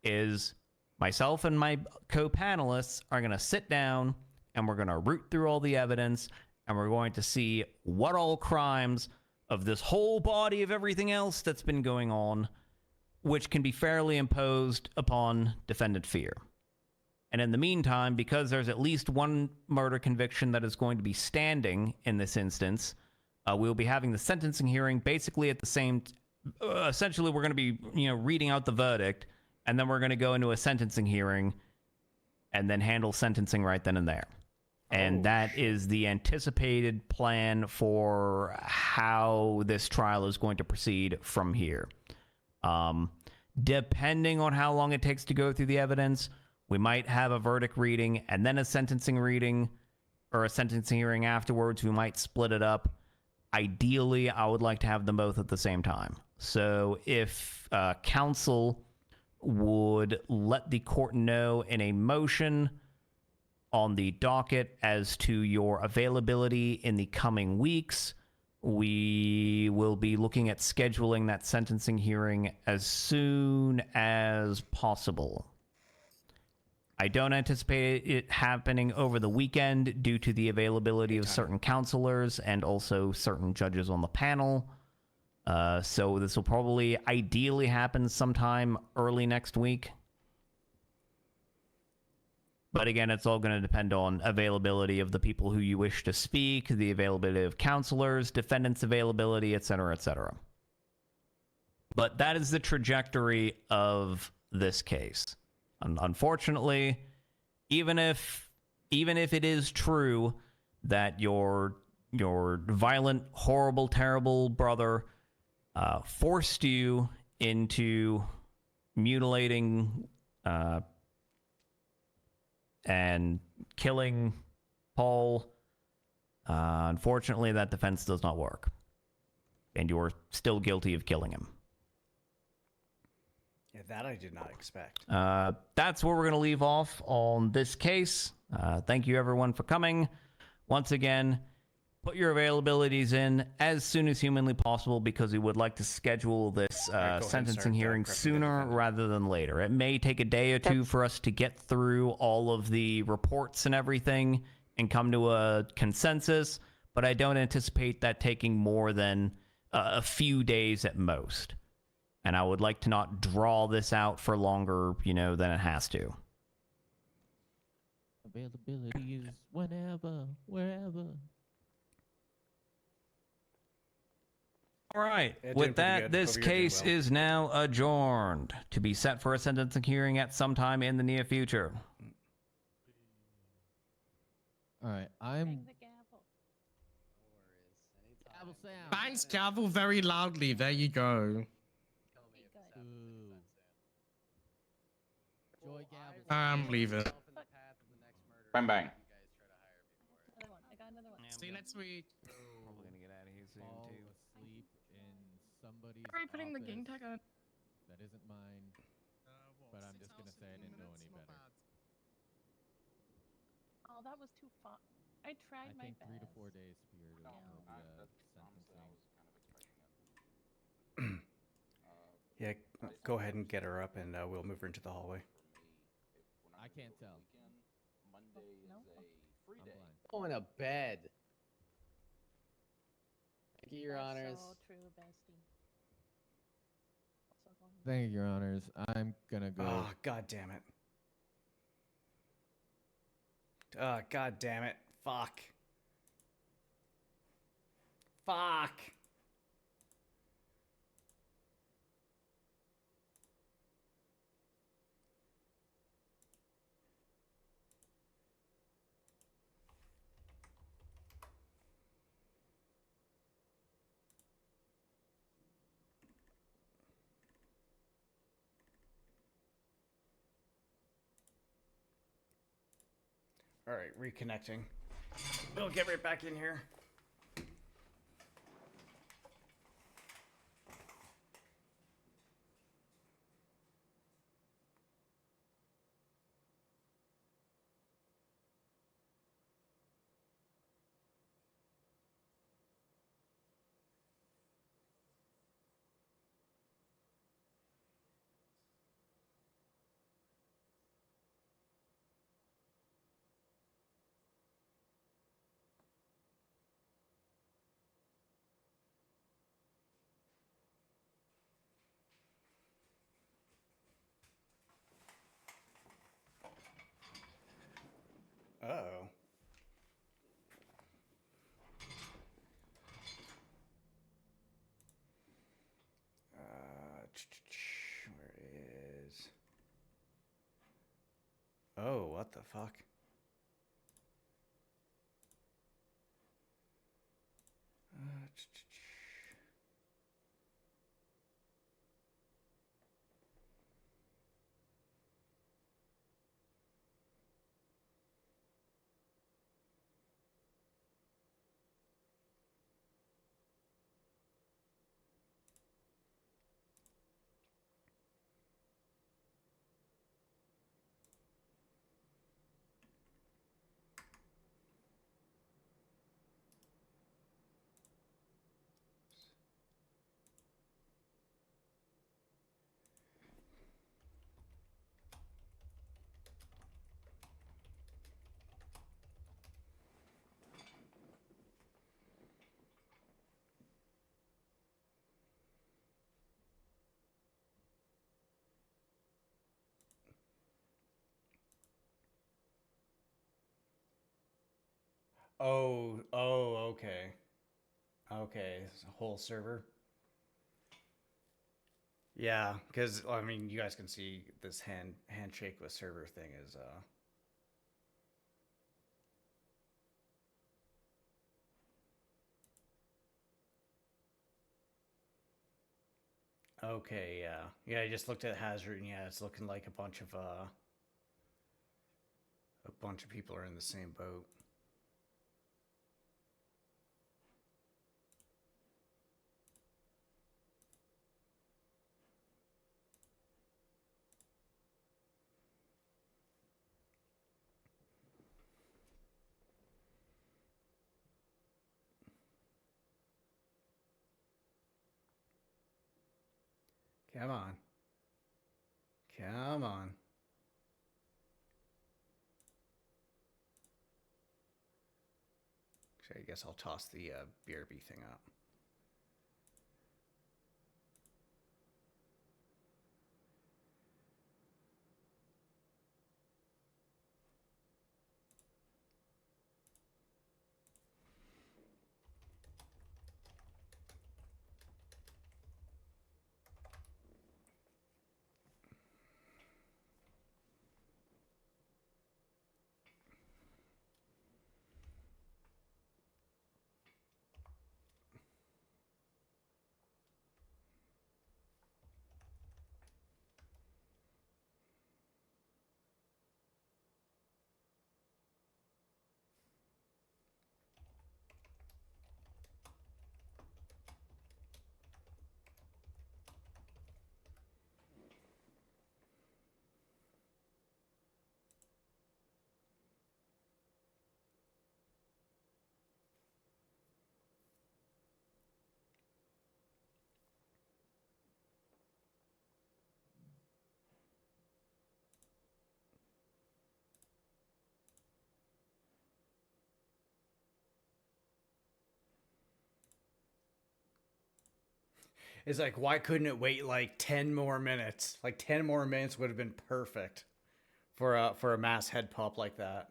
is myself and my co-panelists are going to sit down and we're going to root through all the evidence and we're going to see what all crimes of this whole body of everything else that's been going on, which can be fairly imposed upon defendant Fÿrr. And in the meantime, because there's at least one murder conviction that is going to be standing in this instance, we'll be having the sentencing hearing basically at the same... essentially, we're going to be, reading out the verdict, and then we're going to go into a sentencing hearing and then handle sentencing right then and there. And that is the anticipated plan for how this trial is going to proceed from here. Depending on how long it takes to go through the evidence, we might have a verdict reading and then a sentencing reading or a sentencing hearing afterwards. We might split it up. Ideally, I would like to have them both at the same time. So if counsel would let the court know in a motion on the docket as to your availability in the coming weeks, we will be looking at scheduling that sentencing hearing as soon as possible. I don't anticipate it happening over the weekend due to the availability of certain counselors and also certain judges on the panel. So this will probably ideally happen sometime early next week. But again, it's all going to depend on availability of the people who you wish to speak, the availability of counselors, defendants' availability, etc., etc. But that is the trajectory of this case. Unfortunately, even if it is true that your violent, horrible, terrible brother forced you into mutilating and killing Paul, unfortunately, that defense does not work. And you're still guilty of killing him. Yeah, that I did not expect. That's where we're going to leave off on this case. Thank you, everyone, for coming. Once again, put your availabilities in as soon as humanly possible because we would like to schedule this sentencing hearing sooner rather than later. It may take a day or two for us to get through all of the reports and everything and come to a consensus, but I don't anticipate that taking more than a few days at most. And I would like to not draw this out for longer, than it has to. Availability is whenever, wherever. All right. Yeah, doing With pretty that, good. this Hope you're doing case well. is now adjourned to be set for a sentencing hearing at some time in the near future. All right, I'm. Bangs gavel very loudly. There you go. I'm leaving. Bang bang. See you next week. Probably gonna get out of here soon Fall too. asleep in somebody's Are you putting the gang office tag on? that isn't mine, but I'm just gonna say I didn't know any better. Oh, that was too fun. I tried I my think best. 3 to 4 days period of sentencing. Yeah, go ahead and get her up, and we'll move her into the hallway. I can't tell. Weekend. Monday is a free I'm day. blind. Going to bed. Thank you, Your That's Honors. so true, bestie. Also going to Thank you, Your Honors. I'm gonna go. Oh, god damn it. God damn it. Fuck. Fuck. All right, reconnecting. We'll get right back in here. Uh-oh. Where is... Oh, what the fuck? Oh, okay. Okay, it's a whole server. Yeah, because I mean, you guys can see this handshake with server thing is okay, yeah. Yeah, I just looked at Hazard and yeah, it's looking like a bunch of people are in the same boat. Come on. Come on. Actually, I guess I'll toss the BRB thing up. It's like, why couldn't it wait like 10 more minutes? Like 10 more minutes would have been perfect for a mass head pop like that.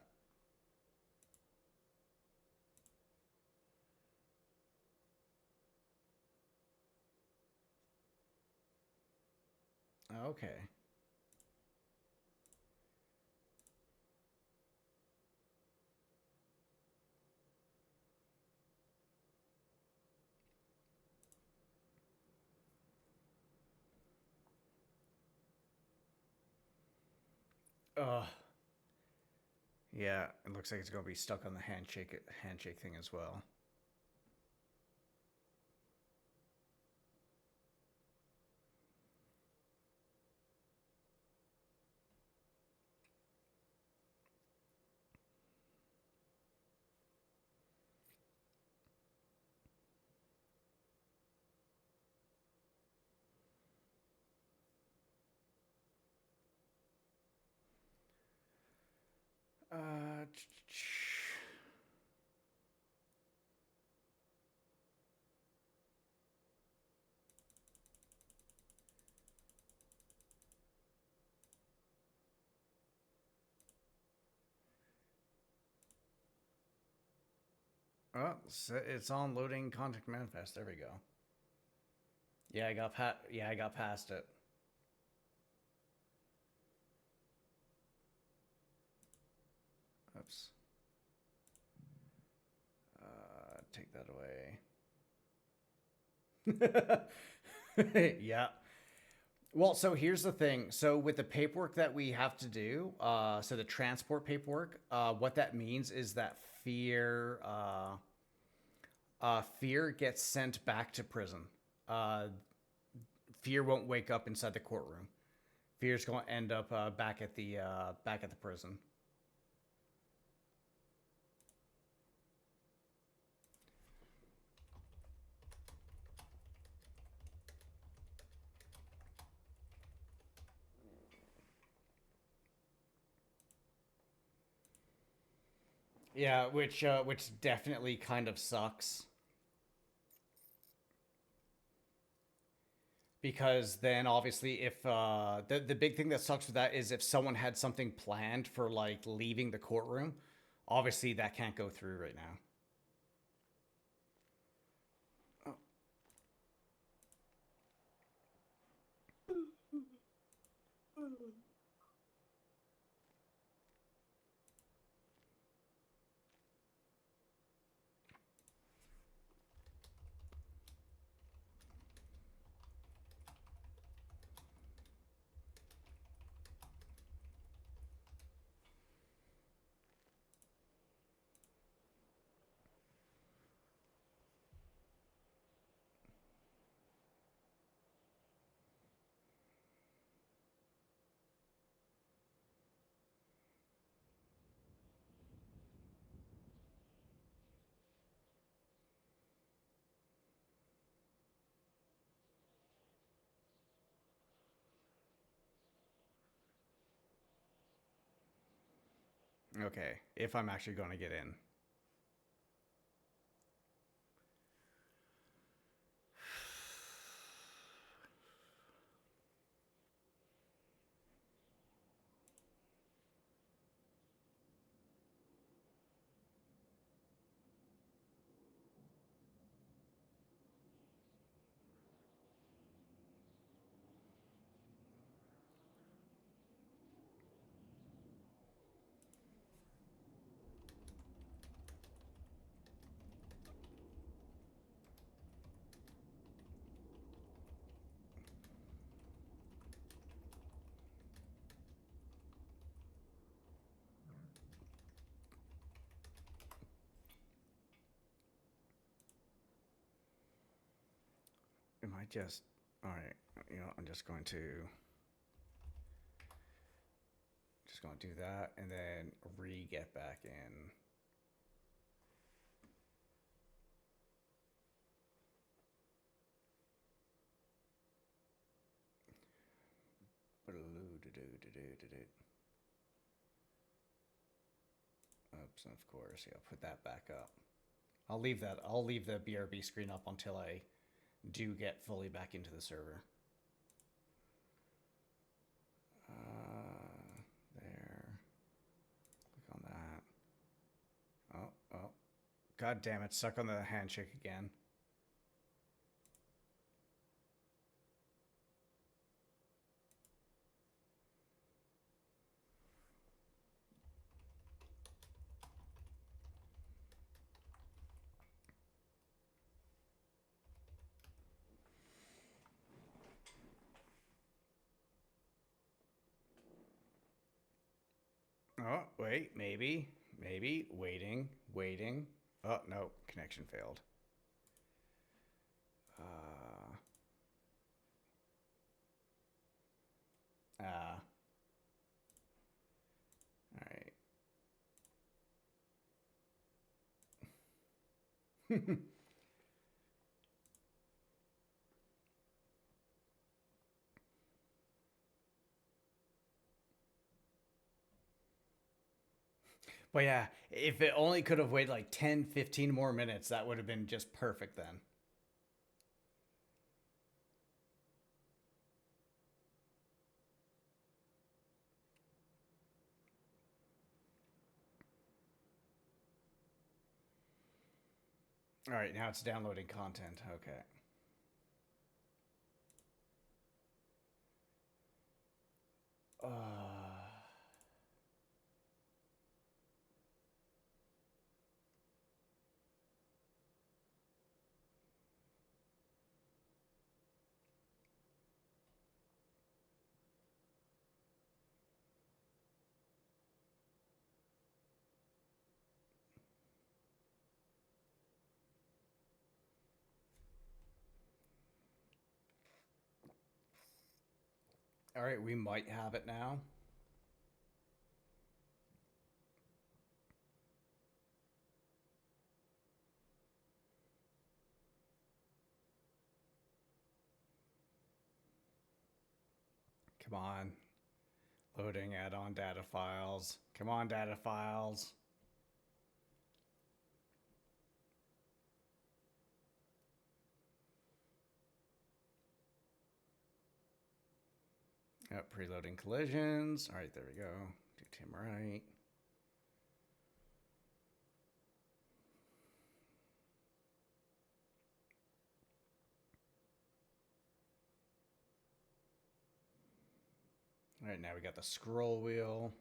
Okay. Yeah, it looks like it's gonna be stuck on the handshake thing as well. Uh, Oh, it's on loading contact manifest. There we go. Yeah, I got past it. Oops. Take that away. Yeah. Well, so here's the thing. So with the paperwork that we have to do, so the transport paperwork, what that means is that Fÿrr gets sent back to prison. Fÿrr won't wake up inside the courtroom. Fyr's going to end up back at the prison. Yeah, which definitely kind of sucks. Because then obviously if the big thing that sucks with that is if someone had something planned for like leaving the courtroom, obviously that can't go through right now. Okay, if I'm actually going to get in. Am I just... Alright, you know, I'm just going to do that and then get back in. Oops, and of course, yeah, put that back up. I'll leave the BRB screen up until I do get fully back into the server. There. Click on that. Oh. God damn it. Suck on the handshake again. Oh, wait, maybe, waiting. Oh, no, connection failed. All right. But yeah, if it only could have waited like 10, 15 more minutes, that would have been just perfect then. All right, now it's downloading content. Okay. All right, we might have it now. Come on. Loading add-on data files. Come on, data files. Yep, preloading collisions. All right, there we go. Do Tim Wright. All right, now we got the scroll wheel.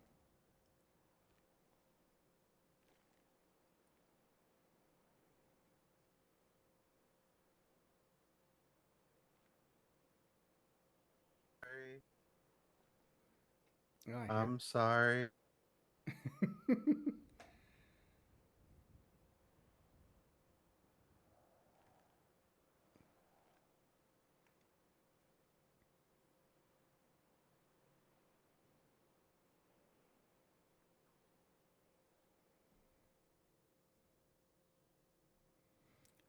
Oh, I'm sorry.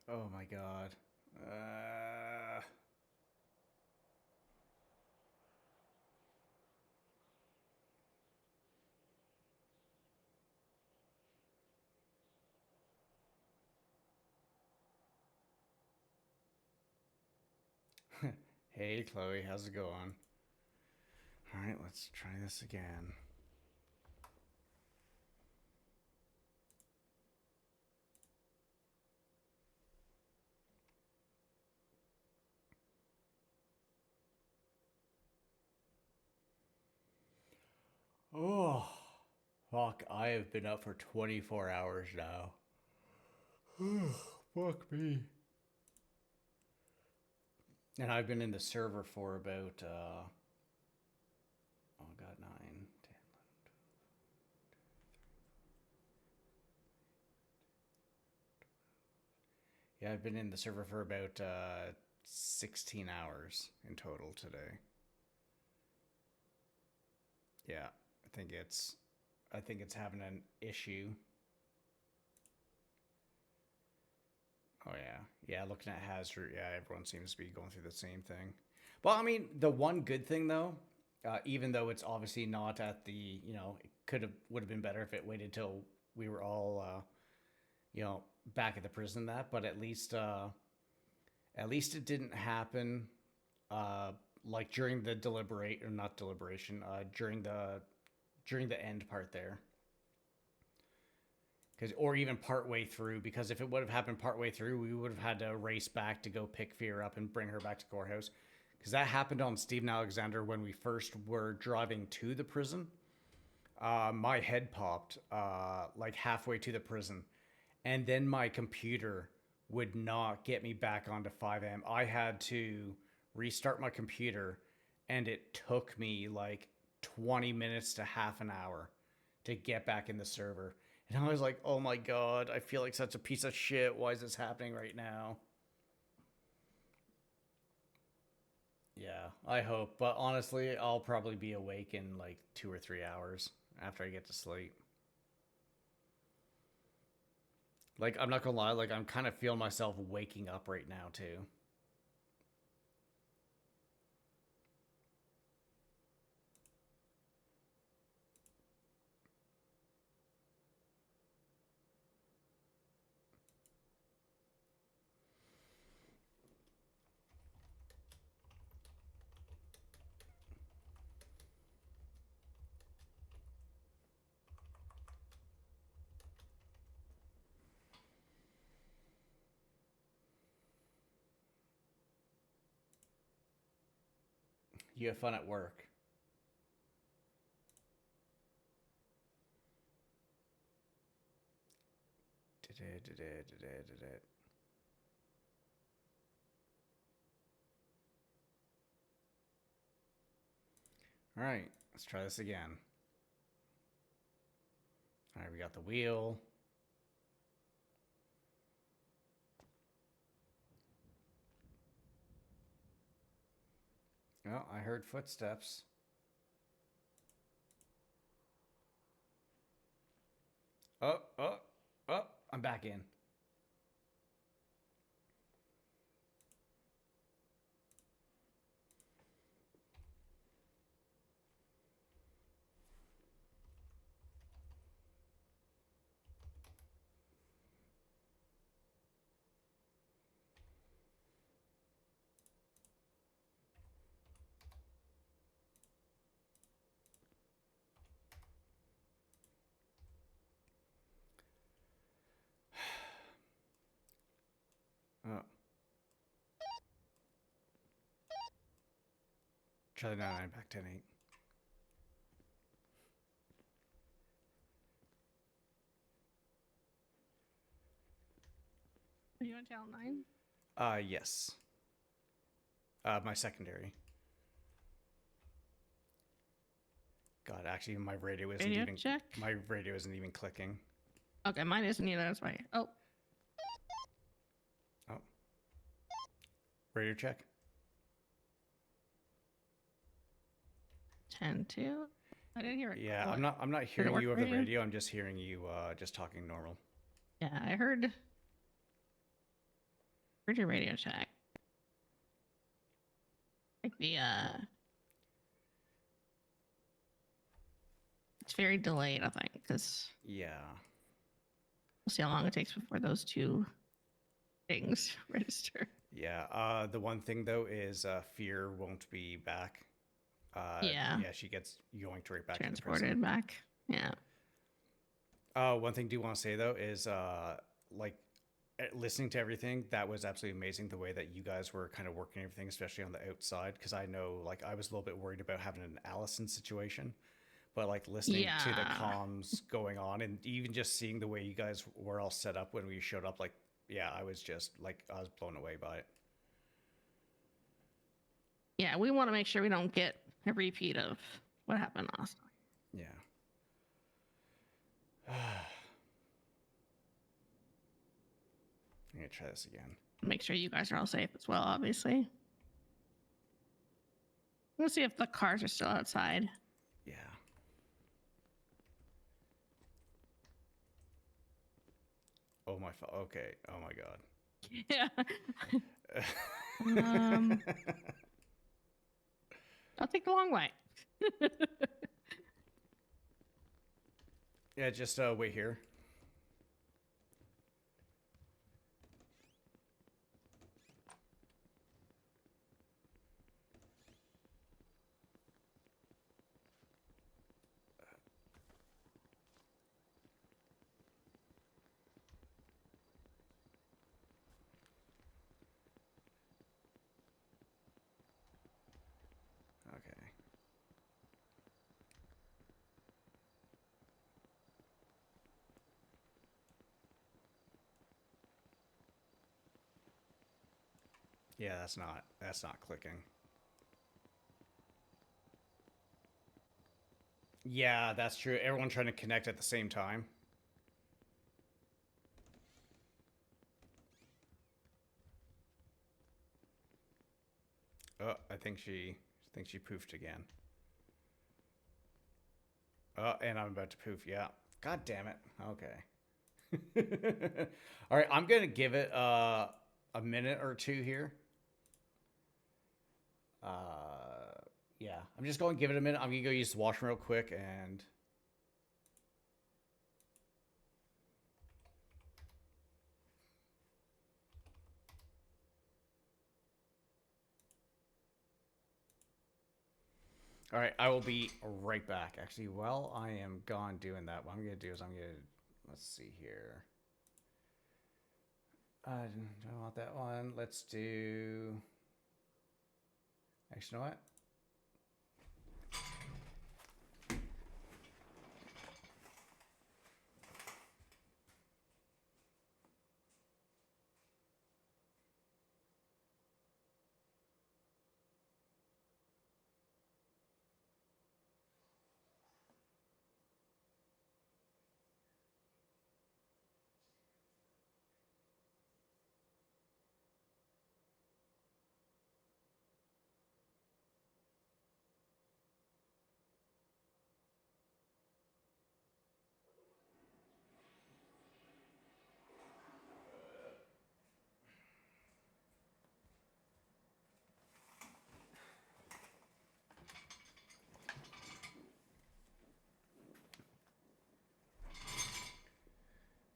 Oh my god. Hey, Chloe, how's it going? All right, let's try this again. Oh, fuck, I have been up for 24 hours now. Fuck me. And I've been in the server for about, oh god, 9, 10, 11, 12. Yeah, I've been in the server for about 16 hours in total today. Yeah, I think it's having an issue. Oh yeah, looking at Hazard, yeah, everyone seems to be going through the same thing. Well, I mean, the one good thing though, even though it's obviously not at the, it would have been better if it waited till we were all, back at the prison. But at least At least it didn't happen, like during the during the end part there. Or even part way through, because if it would have happened part way through, we would have had to race back to go pick Fÿrr up and bring her back to courthouse. Because that happened on Stephen Alexander when we first were driving to the prison. My head popped like halfway to the prison, and then my computer would not get me back onto 5M. I had to restart my computer, and it took me like 20 minutes to half an hour to get back in the server. And I was like, oh my god, I feel like such a piece of shit. Why is this happening right now? Yeah, I hope. But honestly, I'll probably be awake in like 2 or 3 hours after I get to sleep. Like, I'm not gonna lie, like, I'm kind of feeling myself waking up right now, too. You have fun at work. All right, let's try this again. All right, we got the wheel. Oh, I heard footsteps. Oh, I'm back in. Oh. Try the 99 back 10-8. Are you on channel 9? Yes. My secondary. God, actually, my radio isn't Radio even check? My radio isn't even clicking. Okay, mine isn't either. That's why. Oh. Oh. Radio check. 10-2. I didn't hear it. Yeah, What? I'm not Did it hearing work you for over the you? radio. I'm just hearing you just talking normal. Yeah, I heard. Heard your radio check. Like the it's very delayed, I think, because Yeah. we'll see how long it takes before those two things register. Yeah. The one thing though is Fÿrr won't be back. Yeah. Yeah, she gets yoinked right back to the Transported prison. back. Yeah. One thing I do want to say though is like listening to everything, that was absolutely amazing the way that you guys were kind of working everything, especially on the outside, because I know like I was a little bit worried about having an Allison situation, but like listening to the Yeah. comms going on and even just seeing the way you guys were all set up when we showed up, like yeah, I was just like I was blown away by it. Yeah, we want to make sure we don't get a repeat of what happened last time. Yeah. I'm gonna try this again. Make sure you guys are all safe as well, obviously. We'll see if the cars are still outside. Yeah. Oh my okay. Oh my god. Yeah. I'll take the long way. Yeah, just wait here. Yeah, that's not clicking. Yeah, that's true. Everyone trying to connect at the same time. Oh, I think she poofed again. Oh, and I'm about to poof. Yeah. God damn it. Okay. All right, I'm going to give it a minute or two here. Yeah, I'm just going to give it a minute. I'm going to go use the washroom real quick and... All right, I will be right back. Actually, while I am gone doing that, what I'm going to do is let's see here. I don't want that one. Let's do... Actually, you know what?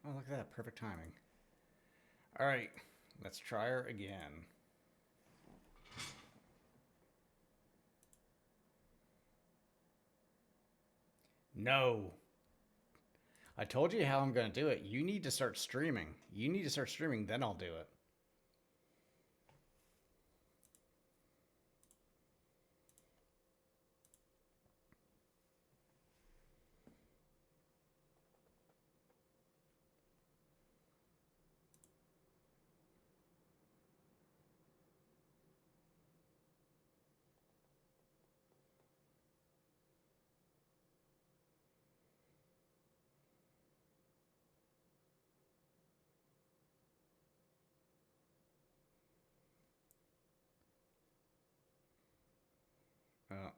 Oh, look at that. Perfect timing. All right, let's try her again. No. I told you how I'm going to do it. You need to start streaming. You need to start streaming, then I'll do it. Oh.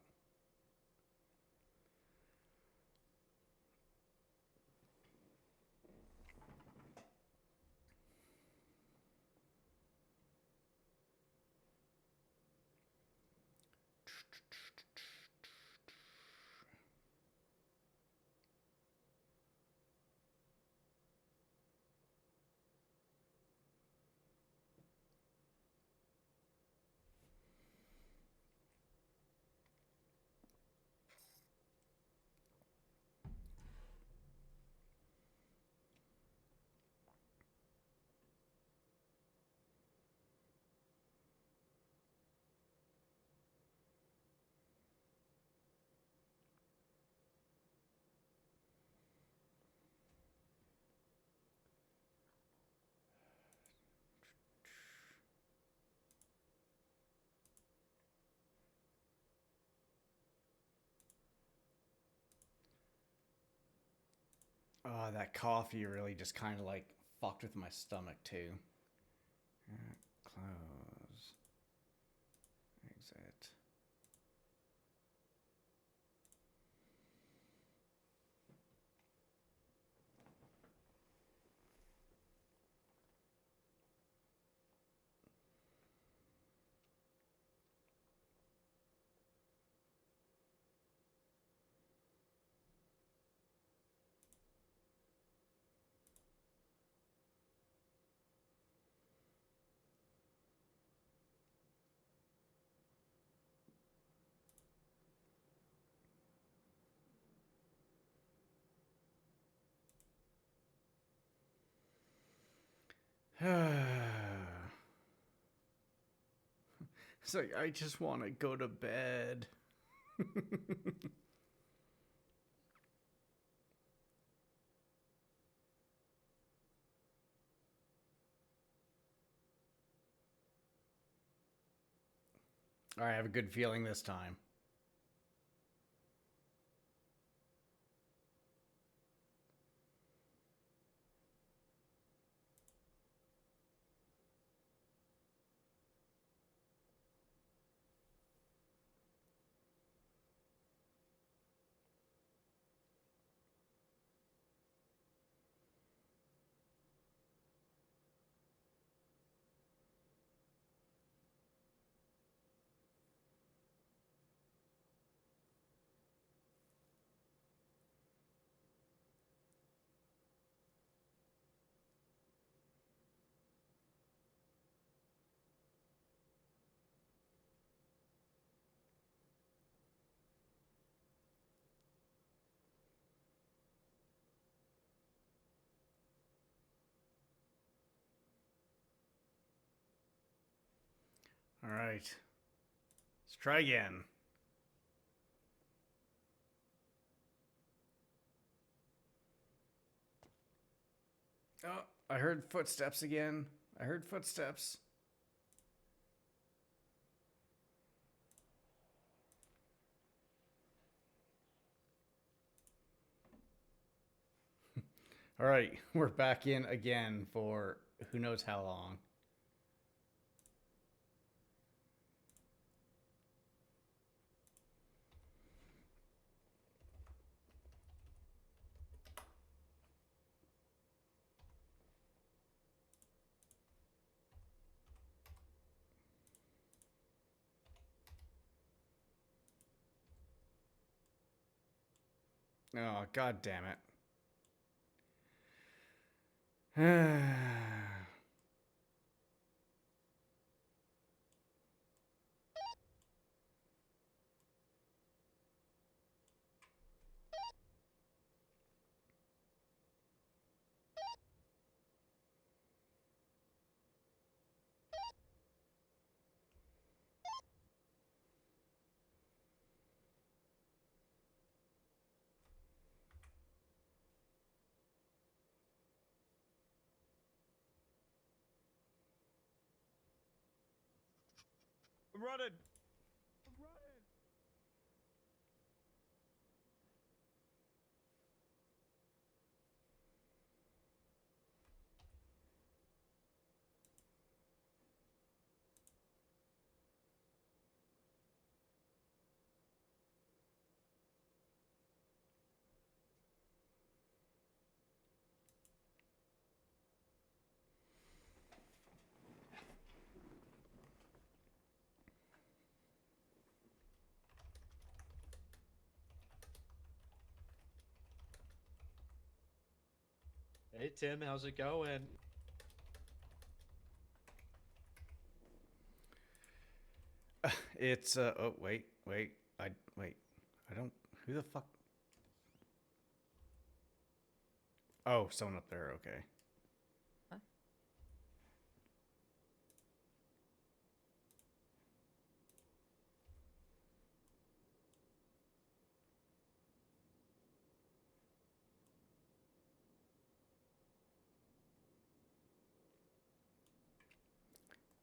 Oh, that coffee really just kind of like fucked with my stomach too. Close. Exit. It's like, I just want to go to bed. All right, I have a good feeling this time. All right. Let's try again. Oh, I heard footsteps again. I heard footsteps. All right, we're back in again for who knows how long. Oh, god damn it. I'm running. I'm running. Hey Tim, how's it going? It's oh wait. I don't who the fuck. Oh, someone up there, okay.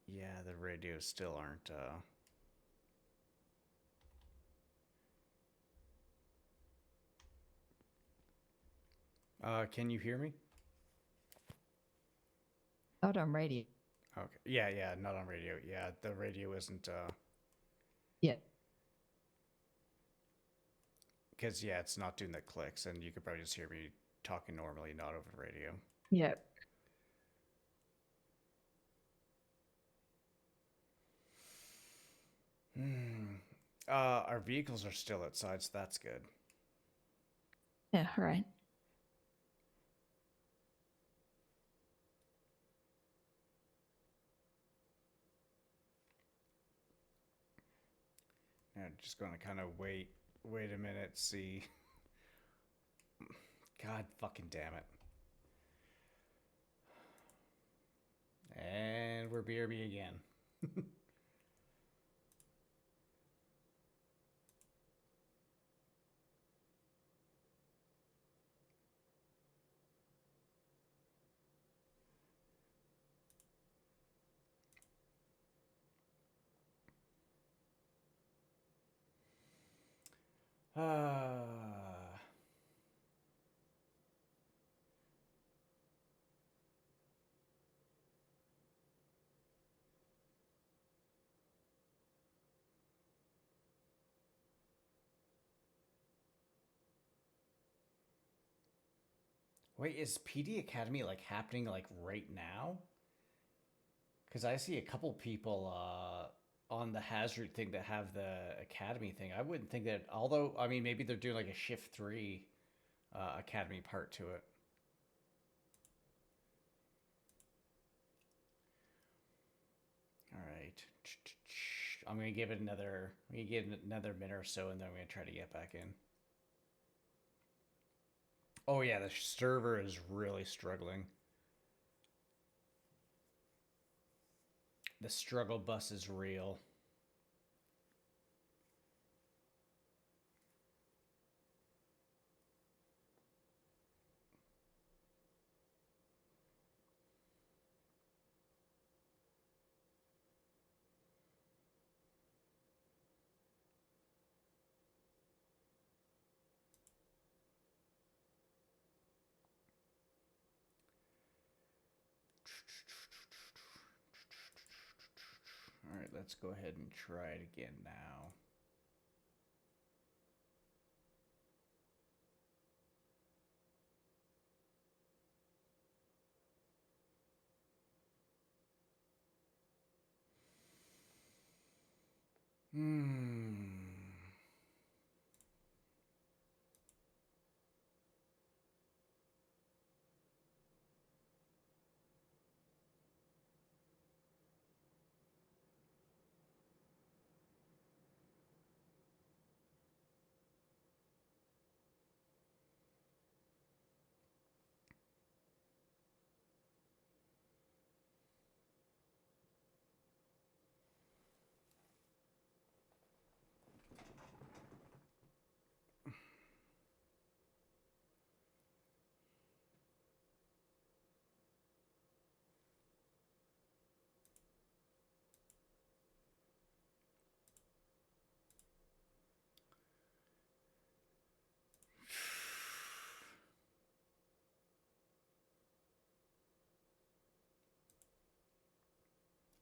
Yeah, the radios still aren't can you hear me? Not on radio. Okay. Yeah, not on radio. Yeah, the radio isn't Yeah. because yeah, it's not doing the clicks, and you could probably just hear me talking normally, not over radio. Yeah. Our vehicles are still outside, so that's good. Yeah, right. Yeah, just gonna kind of wait a minute, see. God fucking damn it. And we're BRB again. Wait, is PD Academy like happening like right now? Because I see a couple people on the hazard thing that have the academy thing. I wouldn't think that, although I mean maybe they're doing like a shift 3 academy part to it. All right, I'm gonna give it another. I'm gonna give it another minute or so, and then I'm gonna try to get back in. Oh yeah, the server is really struggling. The struggle bus is real. All right, let's go ahead and try it again now.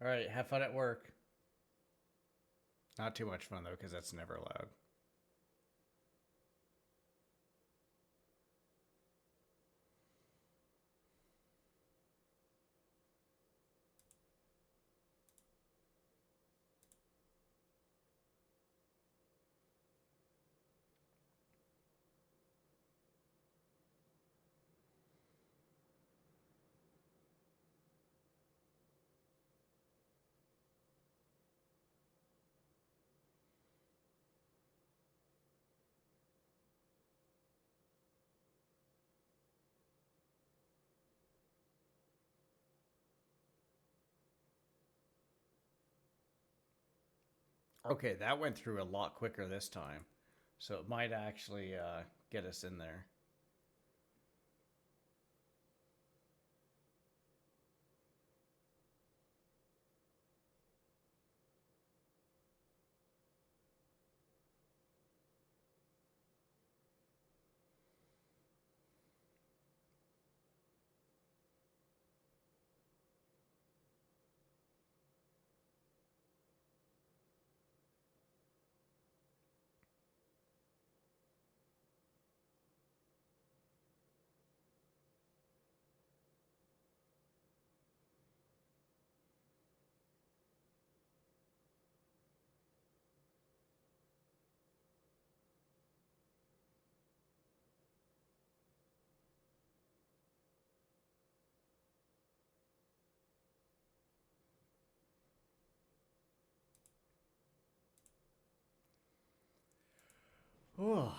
All right, have fun at work. Not too much fun though, because that's never allowed. Okay, that went through a lot quicker this time. So it might actually get us in there. Oh.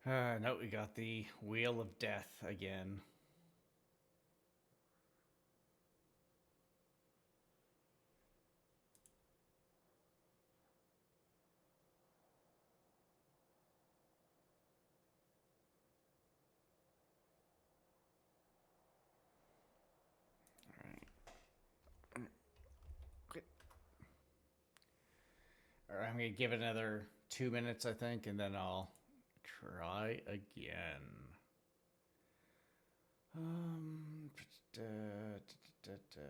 No, we got the Wheel of Death again. All right, I'm gonna give it another 2 minutes, I think, and then I'll try again. Da, da, da, da.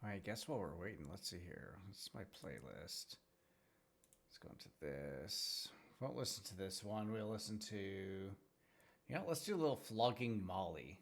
All right, guess while we're waiting, let's see here. This is my playlist. Let's go into this. Won't listen to this one. We'll listen to. Yeah, let's do a little Flogging Molly.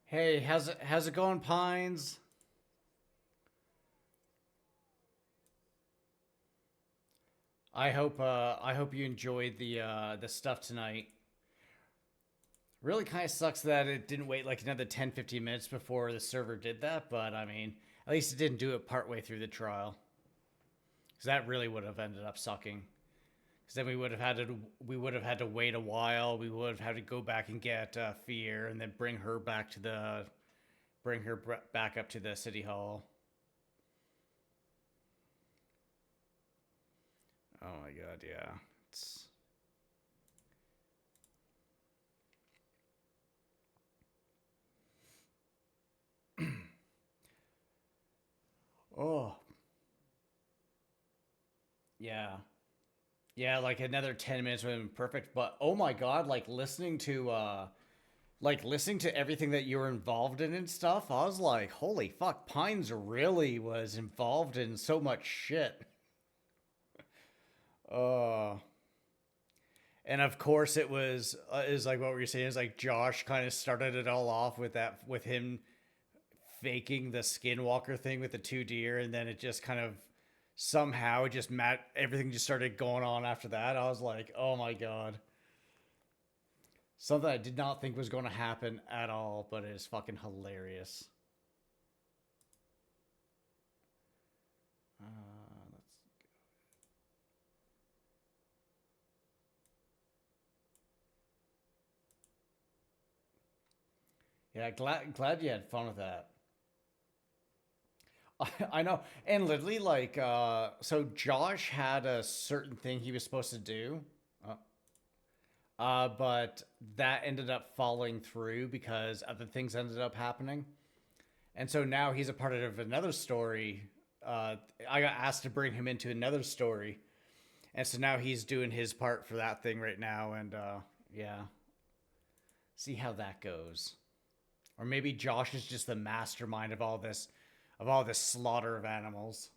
Hey, how's it going, Pines? I hope you enjoyed the stuff tonight. Really kind of sucks that it didn't wait like another 10-15 minutes before the server did that, but I mean, at least it didn't do it partway through the trial. Cuz that really would have ended up sucking. Cuz then we would have had to wait a while. We would have had to go back and get Fÿrr and then bring her back up to the city hall. Oh my god, yeah. It's Oh. Yeah. Yeah, like another 10 minutes would have been perfect, but oh my god, like listening to everything that you were involved in and stuff, I was like, holy fuck, Pines really was involved in so much shit. And of course it was is like what were you saying? Is like Josh kind of started it all off with him faking the skinwalker thing with the 2 deer, and then it just kind of somehow everything just started going on after that. I was like, oh my god. Something I did not think was going to happen at all, but it is fucking hilarious. Yeah, glad you had fun with that. I know, and literally, like, so Josh had a certain thing he was supposed to do, but that ended up falling through because other things ended up happening. And so now he's a part of another story. I got asked to bring him into another story. And so now he's doing his part for that thing right now. And yeah. See how that goes. Or maybe Josh is just the mastermind of all this slaughter of animals.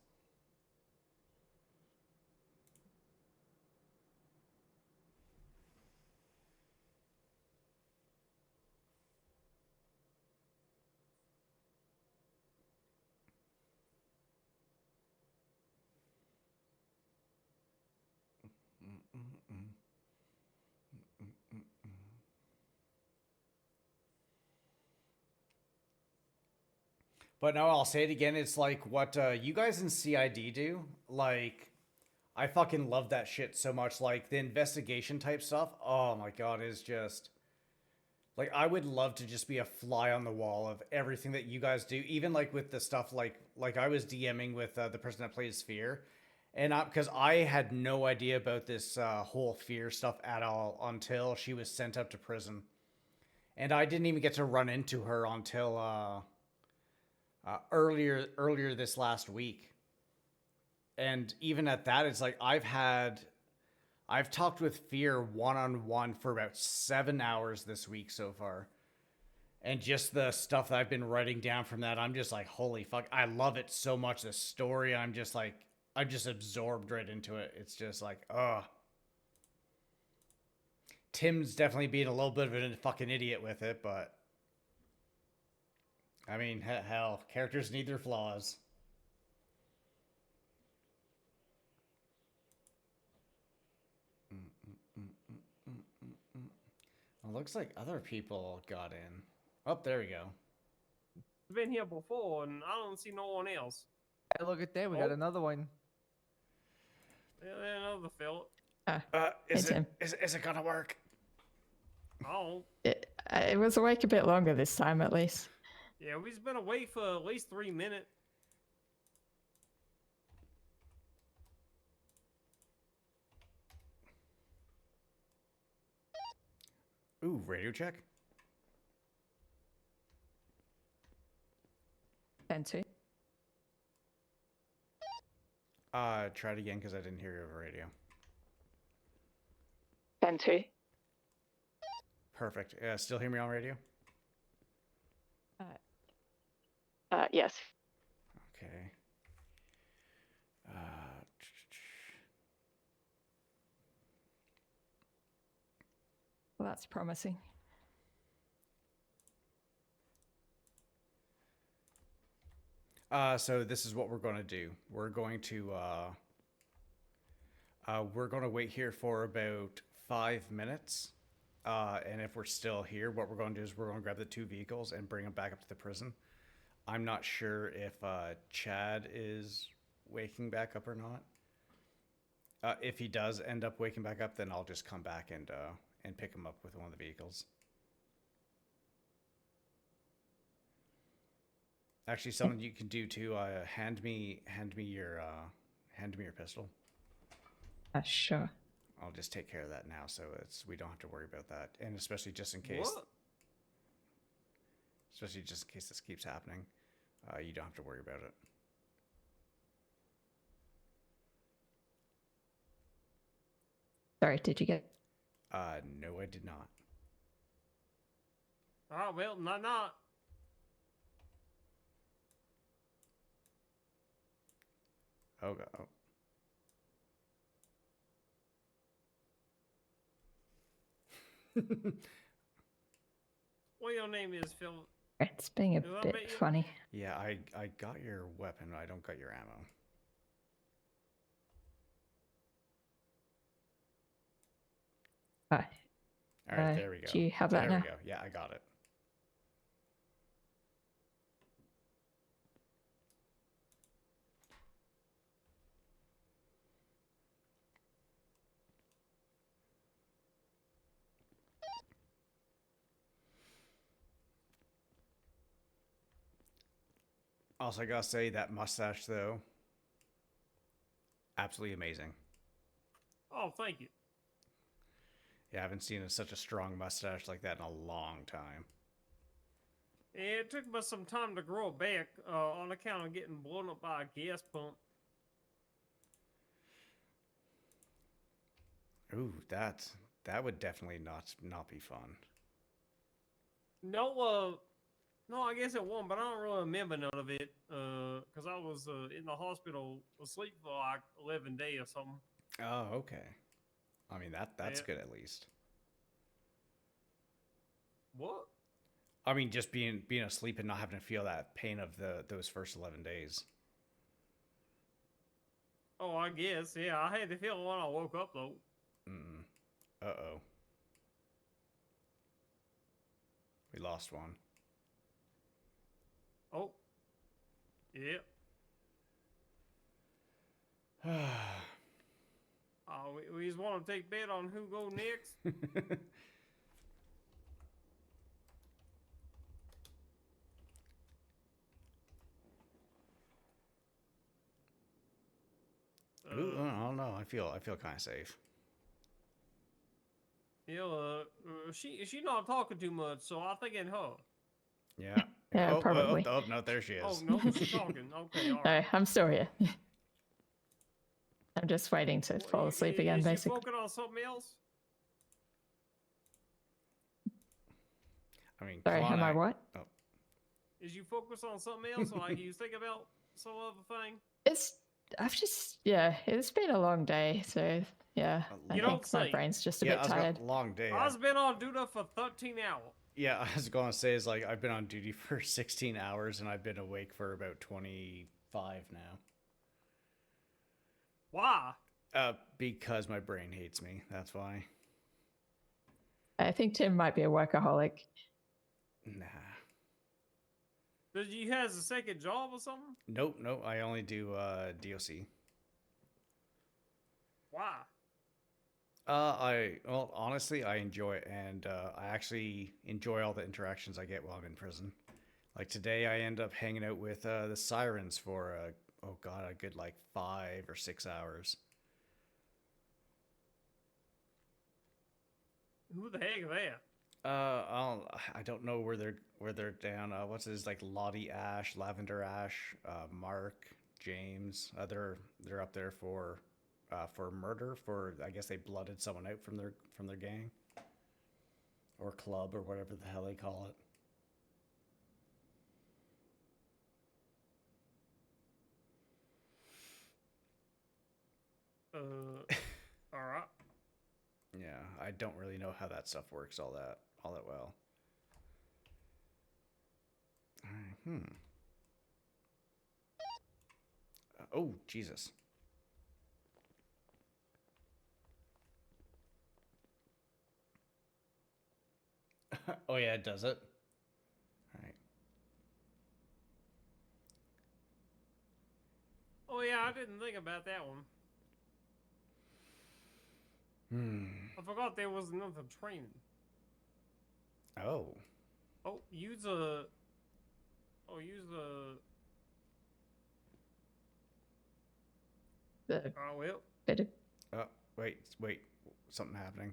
But no, I'll say it again. It's like what you guys in CID do. Like, I fucking love that shit so much. Like, the investigation type stuff. Oh my god, is just... Like, I would love to just be a fly on the wall of everything that you guys do. Even, like, with the stuff, like I was DMing with the person that plays Fÿrr. And because I had no idea about this whole Fÿrr stuff at all until she was sent up to prison. And I didn't even get to run into her until... earlier this last week. And even at that, it's like I've talked with Fÿrr one-on-one for about 7 hours this week so far. And just the stuff that I've been writing down from that, I'm just like, holy fuck, I love it so much. The story, I'm just absorbed right into it. It's just like, ugh. Tim's definitely being a little bit of a fucking idiot with it, but I mean, hell, characters need their flaws. It looks like other people got in. Oh, there we go. I've been here before, and I don't see no one else. Hey, look at that. We got another one. Yeah, another fella. Is it gonna work? Oh. It was awake a bit longer this time, at least. Yeah, we've been away for at least 3 minutes. Ooh, radio check. Enter. Try it again because I didn't hear you over radio. 10-2. Perfect. Still hear me on radio? Yes. Okay. Well, that's promising. So this is what we're going to do. We're going to wait here for about 5 minutes. And if we're still here, what we're going to do is we're going to grab the 2 vehicles and bring them back up to the prison. I'm not sure if Chad is waking back up or not. If he does end up waking back up, then I'll just come back and pick him up with one of the vehicles. Actually, something you can do too. Hand me your pistol. Sure. I'll just take care of that now, so we don't have to worry about that, and especially just in case. What? Especially just in case this keeps happening, you don't have to worry about it. Sorry, did you get? No, I did not. Oh, well, not. Oh, oh. What your name is, Phil? It's being a Did I bit bet you- funny. Yeah, I got your weapon. I don't got your ammo. Hi. All right, there we go. Do you have that there now? we go. Yeah, I got it. Also, I gotta say that mustache though, absolutely amazing. Oh, thank you. Yeah, I haven't seen such a strong mustache like that in a long time. It took me some time to grow it back on account of getting blown up by a gas pump. Ooh, that would definitely not be fun. No, no, I guess it won't, but I don't really remember none of it. Cause I was in the hospital asleep for like 11 days or something. Oh, okay. I mean that's Yeah. good at least. What? I mean, just being asleep and not having to feel that pain of those first 11 days. Oh, I guess. Yeah, I had the feeling when I woke up though. Uh-oh. We lost one. Oh. Yeah. We just want to take bet on who go next. Ooh, I don't know. I feel kind of safe. Yeah, she not talking too much, so I think in her. Yeah. Yeah, probably. Oh, no, there she is. Oh no, she's talking. Okay, all No, right. I'm still here. I'm just waiting to fall asleep again, Is basically. she focusing on something else? I mean, Sorry, come on, am I what? Oh. Is you focused on something else, or like you think about some other thing? It's been a long day, so yeah, I You think don't my say. brain's just a Yeah, bit I was tired. long day. I've been on duty for 13 hours. Yeah, I was going to say is like I've been on duty for 16 hours and I've been awake for about 25 now. Why? Because my brain hates me. That's why. I think Tim might be a workaholic. Nah. Does you has a second job or something? Nope. I only do DOC. Why? Well, honestly, I enjoy it, and I actually enjoy all the interactions I get while I'm in prison. Like today, I end up hanging out with the sirens for a good like 5 or 6 hours. Who the heck are they? I don't know where they're down. What's his like Lottie Ash, Lavender Ash, Mark, James. They're up there for murder. For I guess they blooded someone out from their gang or club or whatever the hell they call it? All right. Yeah, I don't really know how that stuff works all that well. All right, oh, Jesus. Oh yeah, it does it. All right. Oh yeah, I didn't think about that one. I forgot there was another training. Oh. Oh, use the. Oh well. Oh, wait, something happening.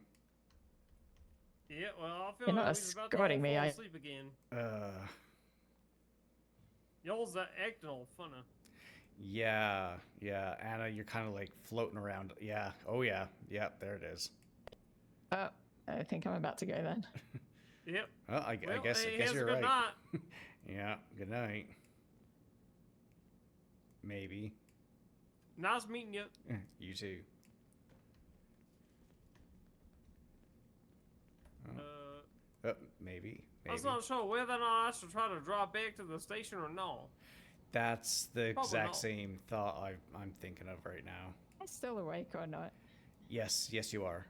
Yeah, well, I feel You're like not we was about to escorting me, fall I- asleep again. Y'all's acting all funny. Yeah, Anna, you're kind of like floating around. Yeah, oh yeah, there it is. Oh, I think I'm about to go then. Yep. Well, I guess here's you're a good right. night. Yeah, good night. Maybe. Nice meeting you. You too. Maybe. I was not sure whether or not I should try to drive back to the station or no. That's the Probably exact not. same thought I'm thinking of right now. Am I still awake or not? Yes, you are.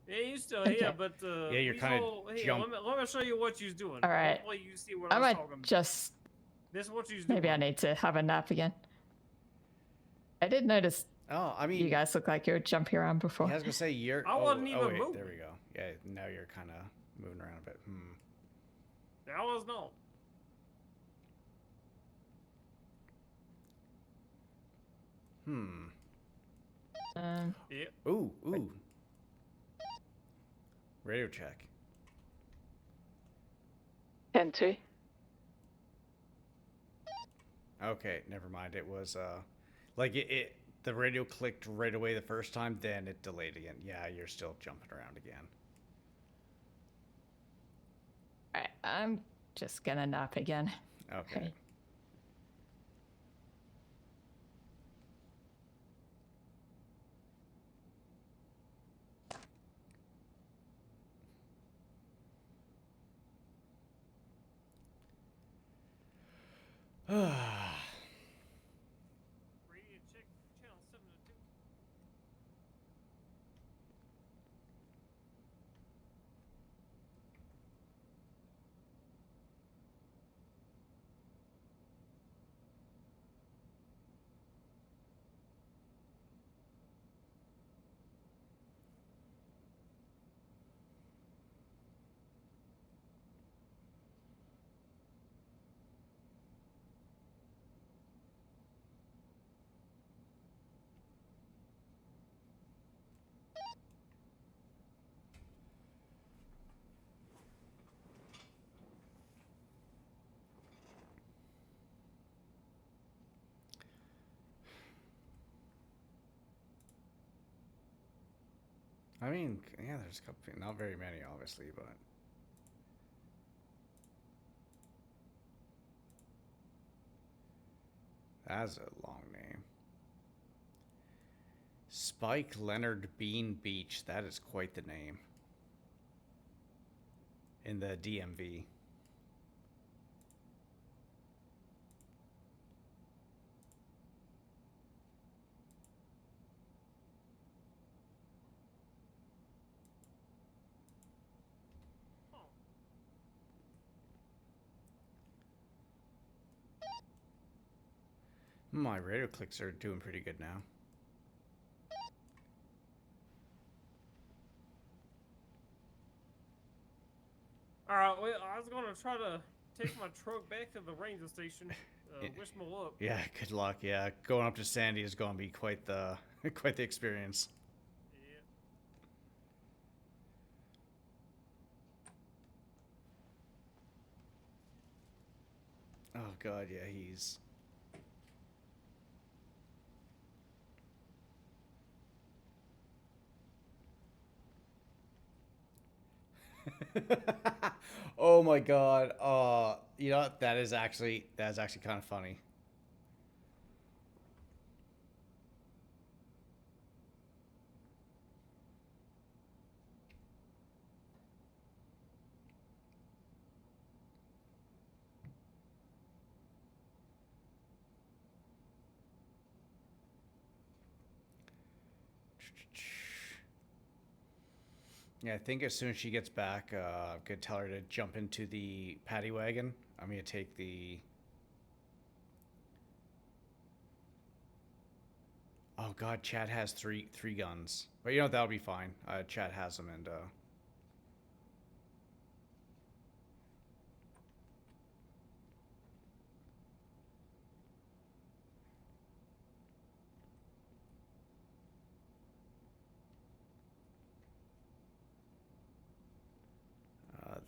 Yeah, you still Okay. here, but Yeah, you're these kinda all- here, jump- let me show you what you're doing. All right. Hopefully you see what I I'm might talking about. just. This is what you're doing. Maybe I need to have a nap again. I did notice. Oh, I mean, you guys look like you were jumping around before. I was gonna say you're. I wasn't even wait, moving. there we go. Yeah, now you're kind of moving around a bit. I was not. Yeah. Ooh. Radio check. 10-2. Okay, never mind. It was like it the radio clicked right away the first time, then it delayed again. Yeah, you're still jumping around again. Alright, I'm just gonna nap again. Okay. Radio check channel 702. I mean, yeah, there's a couple, not very many, obviously, but that's a long name. Spike Leonard Bean Beach. That is quite the name. In the DMV. My radio clicks are doing pretty good now. Alright, well, I was gonna try to take my truck back to the ranger station. Wish me luck. Yeah, good luck. Yeah, going up to Sandy is going to be quite the quite the experience. Oh god, yeah, he's oh my god. You know what? That's actually kind of funny. Yeah, I think as soon as she gets back, I'm gonna tell her to jump into the paddy wagon. I'm gonna take the. Oh god, Chad has three guns, but you know that'll be fine. Chad has them, and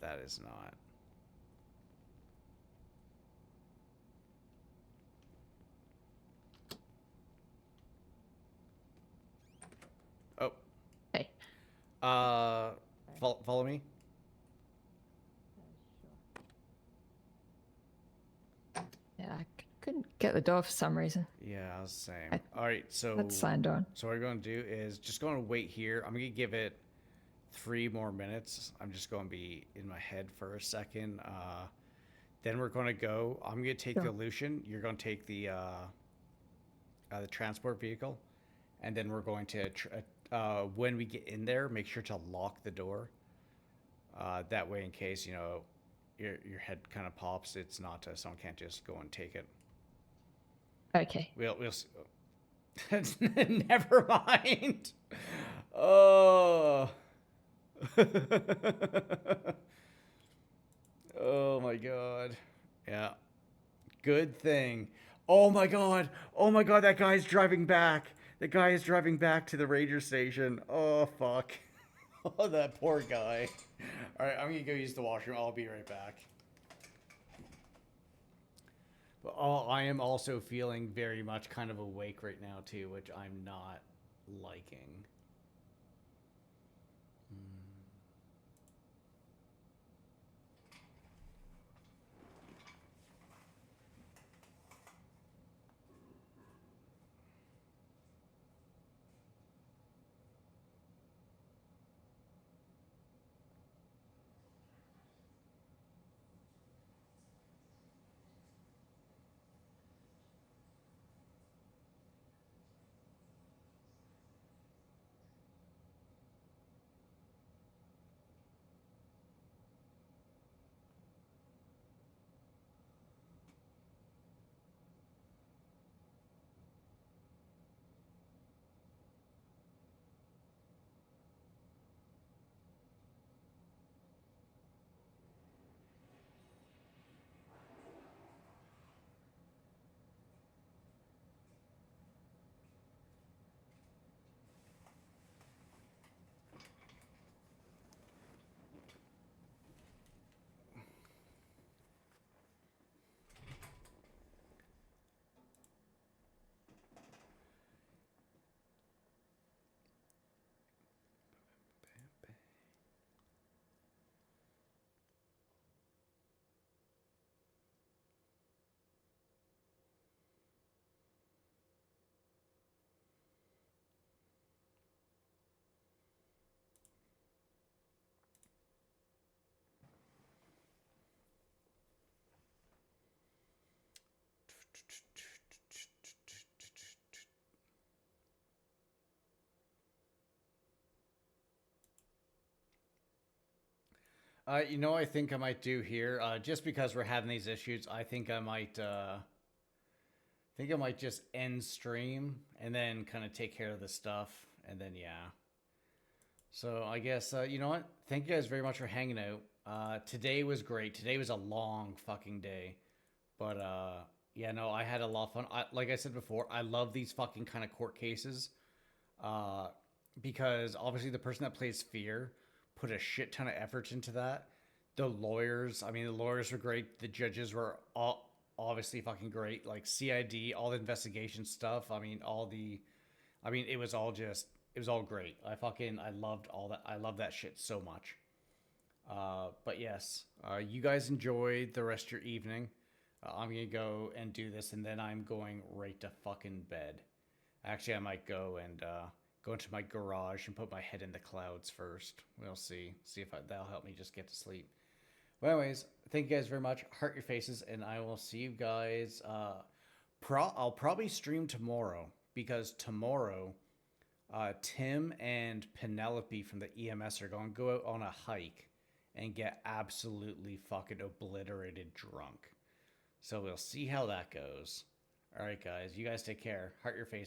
that is not. Oh. Hey. Follow me. Yeah, I couldn't get the door for some reason. Yeah, I was the same. All right, so That's signed on. So what we're going to do is just going to wait here. I'm going to give it 3 more minutes. I'm just going to be in my head for a second. Then we're going to go. I'm going to take the Lucian. You're going to take the transport vehicle, and then we're going to when we get in there, make sure to lock the door. That way, in case your head kind of pops, it's not someone can't just go and take it. Okay. We'll never mind. Oh. Oh my god. Yeah. Good thing. Oh my god. Oh my god, that guy's driving back. The guy is driving back to the ranger station. Oh fuck. Oh, that poor guy. All right, I'm going to go use the washroom. I'll be right back. But I am also feeling very much kind of awake right now too, which I'm not liking. You know, I think I might do here, just because we're having these issues. I think I might just end stream and then kind of take care of the stuff, and then yeah. So I guess you know what? Thank you guys very much for hanging out. Today was great. Today was a long fucking day, but yeah, no, I had a lot of fun. Like I said before, I love these fucking kind of court cases, because obviously the person that plays Fÿrr put a shit ton of effort into that. The lawyers, I mean, the lawyers were great. The judges were all obviously fucking great. Like CID, all the investigation stuff. I mean, it was all great. I loved all that. I love that shit so much. But yes, you guys enjoy the rest of your evening. I'm gonna go and do this, and then I'm going right to fucking bed. Actually, I might go and go into my garage and put my head in the clouds first. We'll see. See if that'll help me just get to sleep. But anyways, thank you guys very much. Heart your faces, and I will see you guys. I'll probably stream tomorrow, because tomorrow, Tim and Penelope from the EMS are going to go out on a hike and get absolutely fucking obliterated drunk. So we'll see how that goes. All right, guys. You guys take care. Heart your faces.